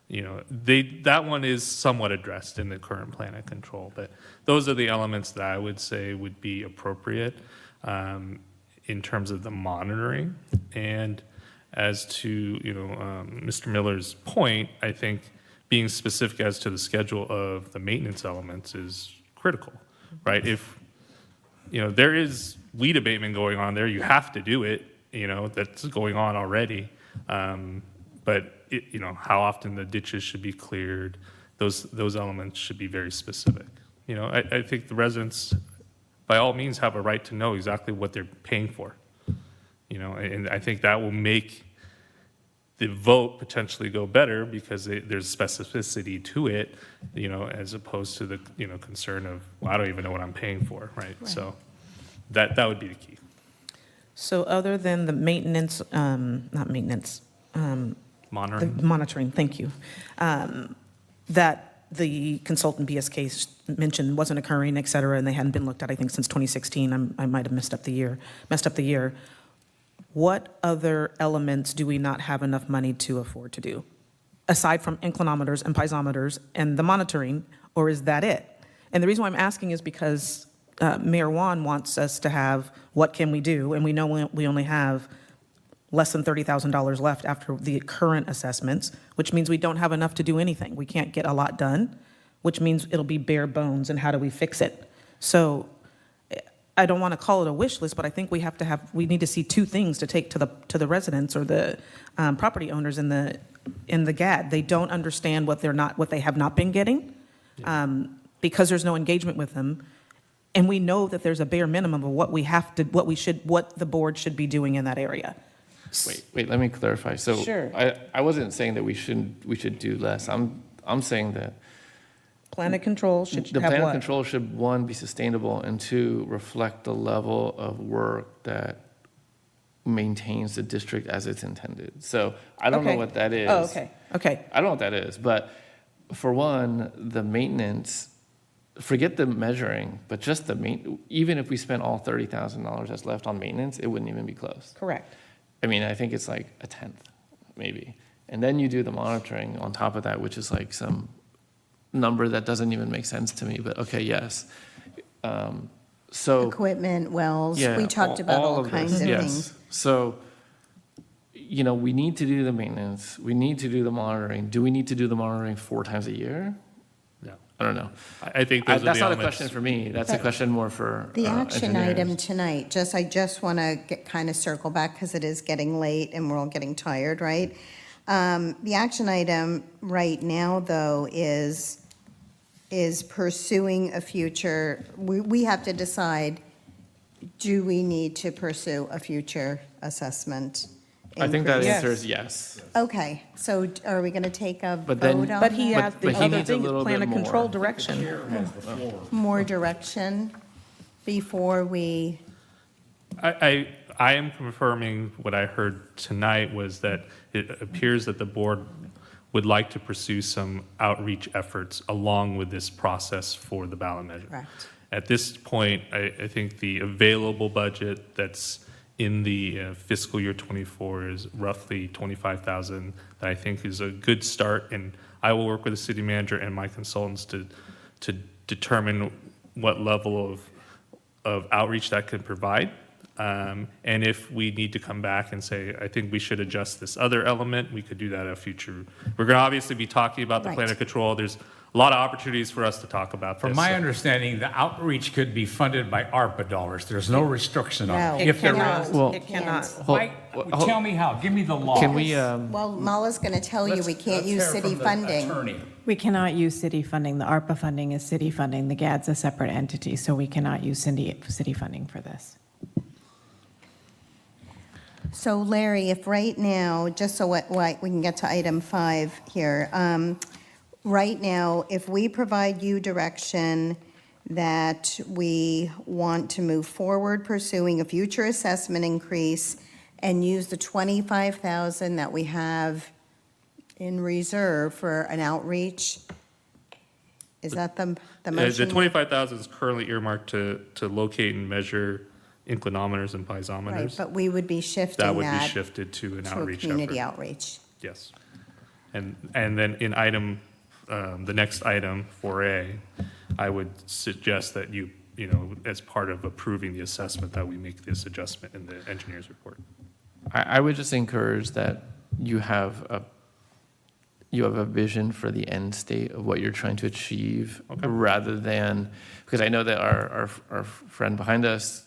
That one is somewhat addressed in the current plan of control, but those are the elements that I would say would be appropriate in terms of the monitoring. And as to, Mr. Miller's point, I think being specific as to the schedule of the maintenance elements is critical, right? If, there is weed abatement going on there, you have to do it, that's going on already. But how often the ditches should be cleared, those elements should be very specific. I think the residents, by all means, have a right to know exactly what they're paying for. And I think that will make the vote potentially go better because there's specificity to it, as opposed to the, concern of, well, I don't even know what I'm paying for, right? So that would be the key. So other than the maintenance, Monitoring. the monitoring, thank you, that the consultant BSK mentioned wasn't occurring, et cetera, and they hadn't been looked at, I think, since 2016. I might have messed up the year. What other elements do we not have enough money to afford to do? Aside from inclinometers and piezometers and the monitoring, or is that it? And the reason why I'm asking is because Mayor Juan wants us to have, what can we do? And we know we only have less than $30,000 left after the current assessments, which means we don't have enough to do anything. We can't get a lot done, which means it'll be bare bones, and how do we fix it? So I don't want to call it a wish list, but I think we need to see two things to take to the residents or the property owners in the GAD. They don't understand what they have not been getting because there's no engagement with them. And we know that there's a bare minimum of what the board should be doing in that area. Wait, let me clarify. So Sure. I wasn't saying that we should do less. I'm saying that Plan of control should the have plan of what? control should, one, be sustainable, and two, reflect the level of work that maintains the district as it's intended. So I don't know Okay. what that is. Oh, okay. I don't know what that is, but for one, the maintenance, forget the measuring, but just even if we spent all $30,000 that's left on maintenance, it wouldn't even be close. Correct. I mean, I think it's like a tenth, maybe. And then you do the monitoring on top of that, which is like some number that doesn't even make sense to me, but okay, yes. So Equipment, wells, yeah, we talked about all of kinds this, of yes. things. So, we need to do the maintenance. We need to do the monitoring. Do we need to do the monitoring 4 times a year? No. I don't know. I think those are That's the not a elements. question for me. That's a question more for The action engineers. item tonight, I just want to kind of circle back because it is getting late and we're all getting tired, right? The action item right now, though, is pursuing a future, we have to decide, do we need to pursue a future assessment I think that increase? answer is yes. Okay, so are we going to take a But vote then- on that? But he But- has but the he other needs a thing, little plan bit of control more. direction. More direction before we, I am confirming what I heard tonight was that it appears that the board would like to pursue some outreach efforts along with this process for the ballot measure. correct. At this point, I think the available budget that's in the fiscal year '24 is roughly $25,000. That I think is a good start, and I will work with the city manager and my consultants to determine what level of outreach that can provide. And if we need to come back and say, I think we should adjust this other element, we could do that at a future. We're going to obviously be talking about the plan Right. of control. There's a lot of opportunities for us to talk about this. From my so- understanding, the outreach could be funded by ARPA dollars. There's no restriction on No. it. It If there cannot. is, Well, It cannot. Why- tell me how. Give me the law. Can we, Well, Mala's going to tell you we can't use city funding. We cannot use city funding. The ARPA funding is city funding. The GAD's a separate entity, so we cannot use city funding for this. So Larry, if right now, just so we can get to item 5 here, right now, if we provide you direction that we want to move forward pursuing a future assessment increase and use the $25,000 that we have in reserve for an outreach, is that the The motion? 25,000 is currently earmarked to locate and measure inclinometers and Right, piezometers. but we would be shifting That would be that shifted to an to a outreach community effort. outreach. Yes. And then in item, the next item, 4A, I would suggest that you know, as part of approving the assessment, that we make this adjustment in the engineer's report. I would just encourage that you have a vision for the end state of what you're trying to achieve, rather than, because I know that our friend behind us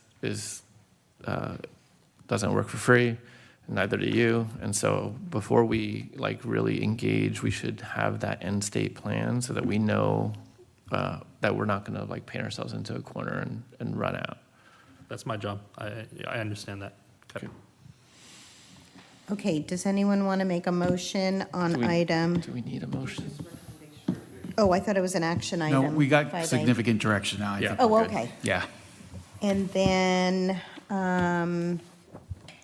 doesn't work for free, neither do you. And so before we really engage, we should have that end state plan so that we know that we're not going to paint ourselves into a corner and run out. That's my job. I understand that. Okay. Okay, does anyone want to make a motion on item? Do we need a motion? Oh, I thought it was an action item. No, we got 5A. significant direction now. I think Oh, we're good. okay. Yeah. And then,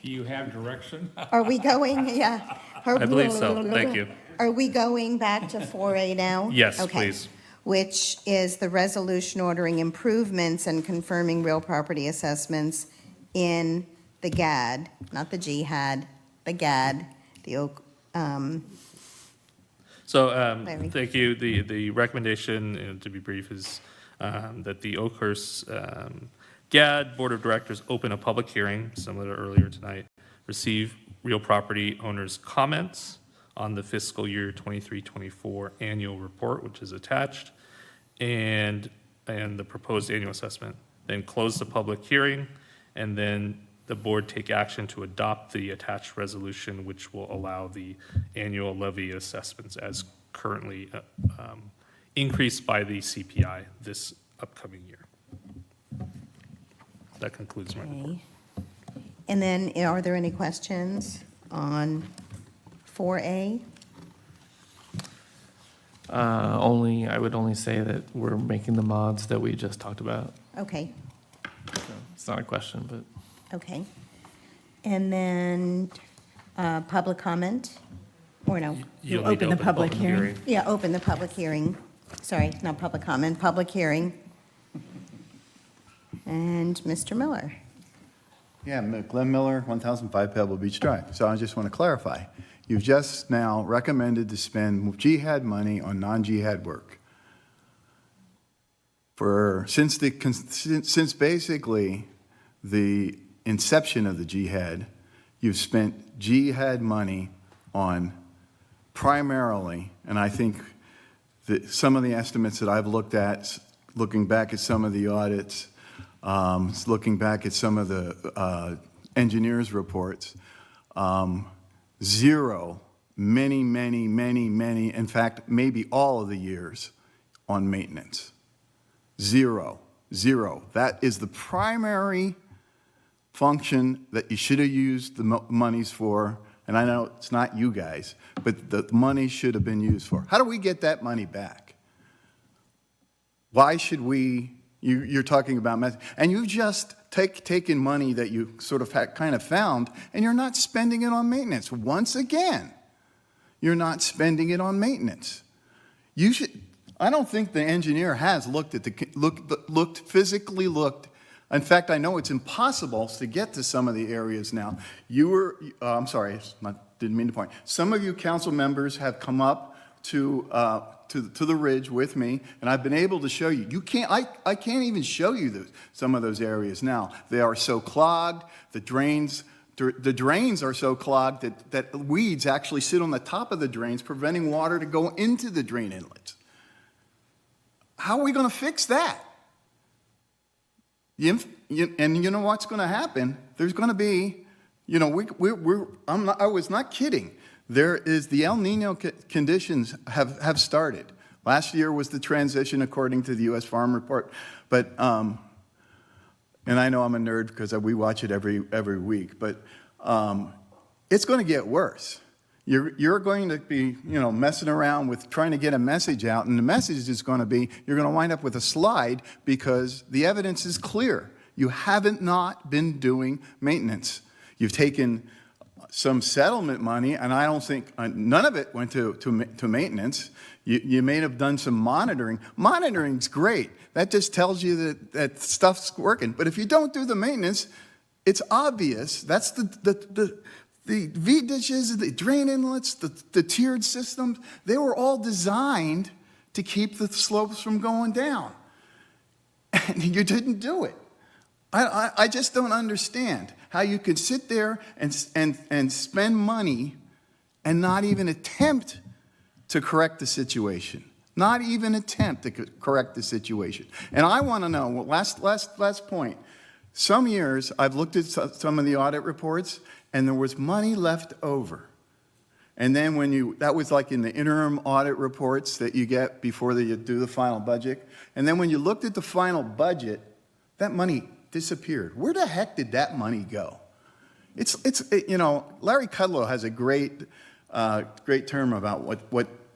Do you have direction? are we going, yeah. I believe so. Thank you. Are we going back to 4A now? Yes, Okay. please. Which is the resolution ordering improvements and confirming real property assessments in the GAD, not the Jihad, the GAD, the Oak, So, Larry. thank you. The recommendation, to be brief, is that the Oakhurst GAD Board of Directors open a public hearing, similar to earlier tonight, receive real property owners' comments on the fiscal year 23-24 annual report, which is attached, and the proposed annual assessment, then close the public hearing, and then the board take action to adopt the attached resolution, which will allow the annual levy assessments as currently increased by the CPI this upcoming year. That concludes my report. Okay. And then are there any questions on 4A? I would only say that we're making the mods that we just talked about. Okay, So it's not a question, but okay. And then public comment, or no? You'll need to open the public hearing. Yeah, open the public hearing. Sorry, not public comment, public hearing. And Mr. Miller. Yeah, Glenn Miller, 1005 Pebble Beach Drive. So I just want to clarify. You've just now recommended to spend jihad money on non-jihad work. Since basically the inception of the jihad, you've spent jihad money on primarily, and I think that some of the estimates that I've looked at, looking back at some of the audits, looking back at some of the engineers' reports, zero, many, in fact, maybe all of the years on maintenance. Zero. That is the primary function that you should have used the monies for, and I know it's not you guys, but the money should have been used for. How do we get that money back? Why should we, you're talking about, and you've just taken money that you sort of kind of found, and you're not spending it on maintenance. Once again, you're not spending it on maintenance. You should, I don't think the engineer has looked at physically looked. In fact, I know it's impossible to get to some of the areas now. I'm sorry, didn't mean to point. Some of you council members have come up to the ridge with me, and I've been able to show you. I can't even show you some of those areas now. They are so clogged. The drains are so clogged that weeds actually sit on the top of the drains, preventing water to go into the drain inlets. How are we going to fix that? And you know what's going to happen? There's going to be, I was not kidding. The El Nino conditions have started. Last year was the transition according to the U.S. Farm Report, but and I know I'm a nerd because we watch it every week, but it's going to get worse. You're going to be, messing around with trying to get a message out, and the message is going to be you're going to wind up with a slide because the evidence is clear. You haven't not been doing maintenance. You've taken some settlement money, and I don't think none of it went to maintenance. You may have done some monitoring. Monitoring's great. That just tells you that stuff's working. But if you don't do the maintenance, it's obvious. That's the V ditches, the drain inlets, the tiered systems, they were all designed to keep the slopes from going down. And you didn't do it. I just don't understand how you could sit there and spend money and not even attempt to correct the situation. Not even attempt to correct the situation. And I want to know, last point, some years I've looked at some of the audit reports, and there was money left over. And then that was like in the interim audit reports that you get before you do the final budget. And then when you looked at the final budget, that money disappeared. Where the heck did that money go? Larry Kudlow has a great term about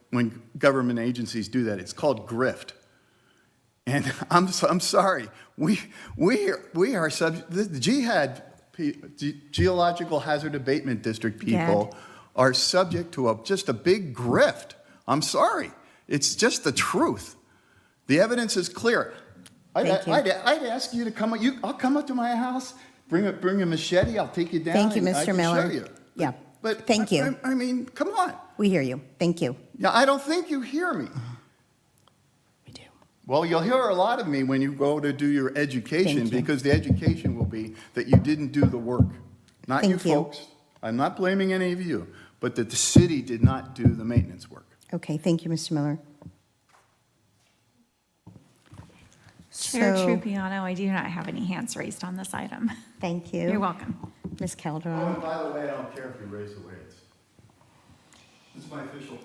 when government agencies do that. It's called grift. And I'm sorry, we are subject. The Jihad Geological Hazard Abatement District people are subject to just a big grift. I'm sorry. It's just the truth. The evidence is clear. I'd ask you to come. I'll come up to my house, bring a machete. I'll take you down. Thank you, and Mr. I can Miller. show you. Yeah. But Thank you. I mean, come on. We hear you. Thank you. Yeah, I don't think you hear me. We do. Well, you'll hear a lot of me when you go to do your education, Thank you. because the education will be that you didn't do the work. Not you Thank you. folks. I'm not blaming any of you, but that the city did not do the maintenance work. Okay, thank you, Mr. Miller. Chair So- Trupiano, I do not have any hands raised on this item. Thank you. You're welcome. Ms. Oh, Calderon. by the way, I don't care if you raise the rates. This is my official.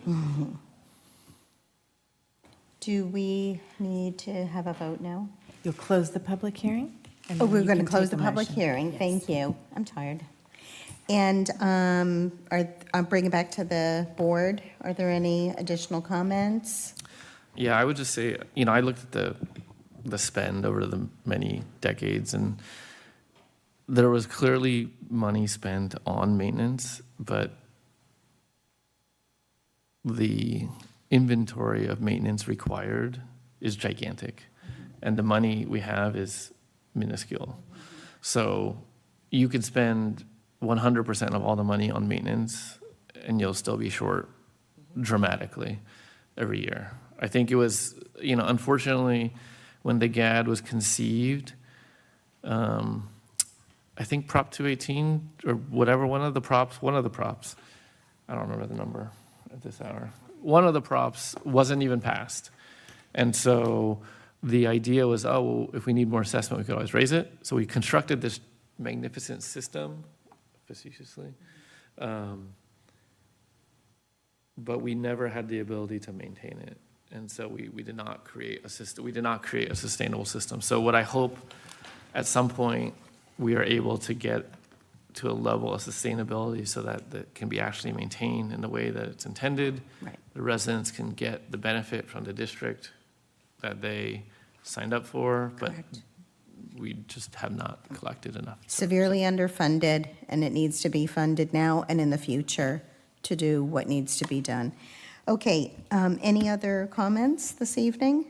Do we need to have a vote now? You'll close the public hearing? and Oh, then we're you going to can close take the a public motion. hearing. Yes. Thank you. I'm tired. And I'll bring it back to the board. Are there any additional comments? Yeah, I would just say, I looked at the spend over the many decades, and there was clearly money spent on maintenance, but the inventory of maintenance required is gigantic, and the money we have is minuscule. So you could spend 100% of all the money on maintenance, and you'll still be short dramatically every year. I think it was, unfortunately, when the GAD was conceived, I think Prop 218 or whatever, one of the props, I don't remember the number at this hour. One of the props wasn't even passed. And so the idea was, if we need more assessment, we could always raise it. So we constructed this magnificent system, facetiously. But we never had the ability to maintain it. And so we did not create a system. We did not create a sustainable system. So what I hope at some point we are able to get to a level of sustainability so that that can be actually maintained in the way that it's intended. Right. The residents can get the benefit from the district that they signed up for, but we just have not collected enough. Severely underfunded, and it needs to be funded now and in the future to do what needs to be done. Okay, any other comments this evening?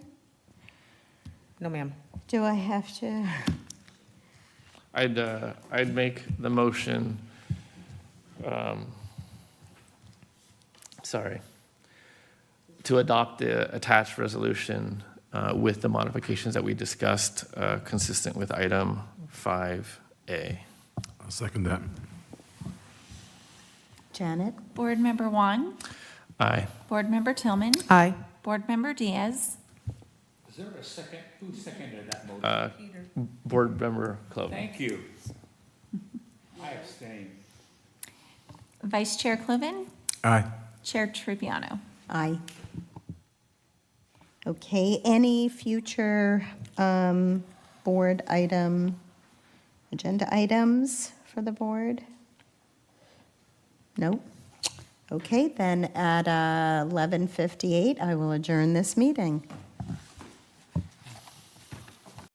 No, ma'am. Do I have to? I'd make the motion, to adopt the attached resolution with the modifications that we discussed, consistent with item 5A. I'll second that. Janet? Board Member Juan? Aye. Board Member Tillman? Aye. Board Member Diaz? Is there a second? Who seconded that motion? Board Member Clover. Thank you. I abstain. Vice Chair Cloven? Aye. Chair Trupiano? Aye. Okay, any future board item, agenda items for the board? No? Okay, then at 11:58, I will adjourn this meeting.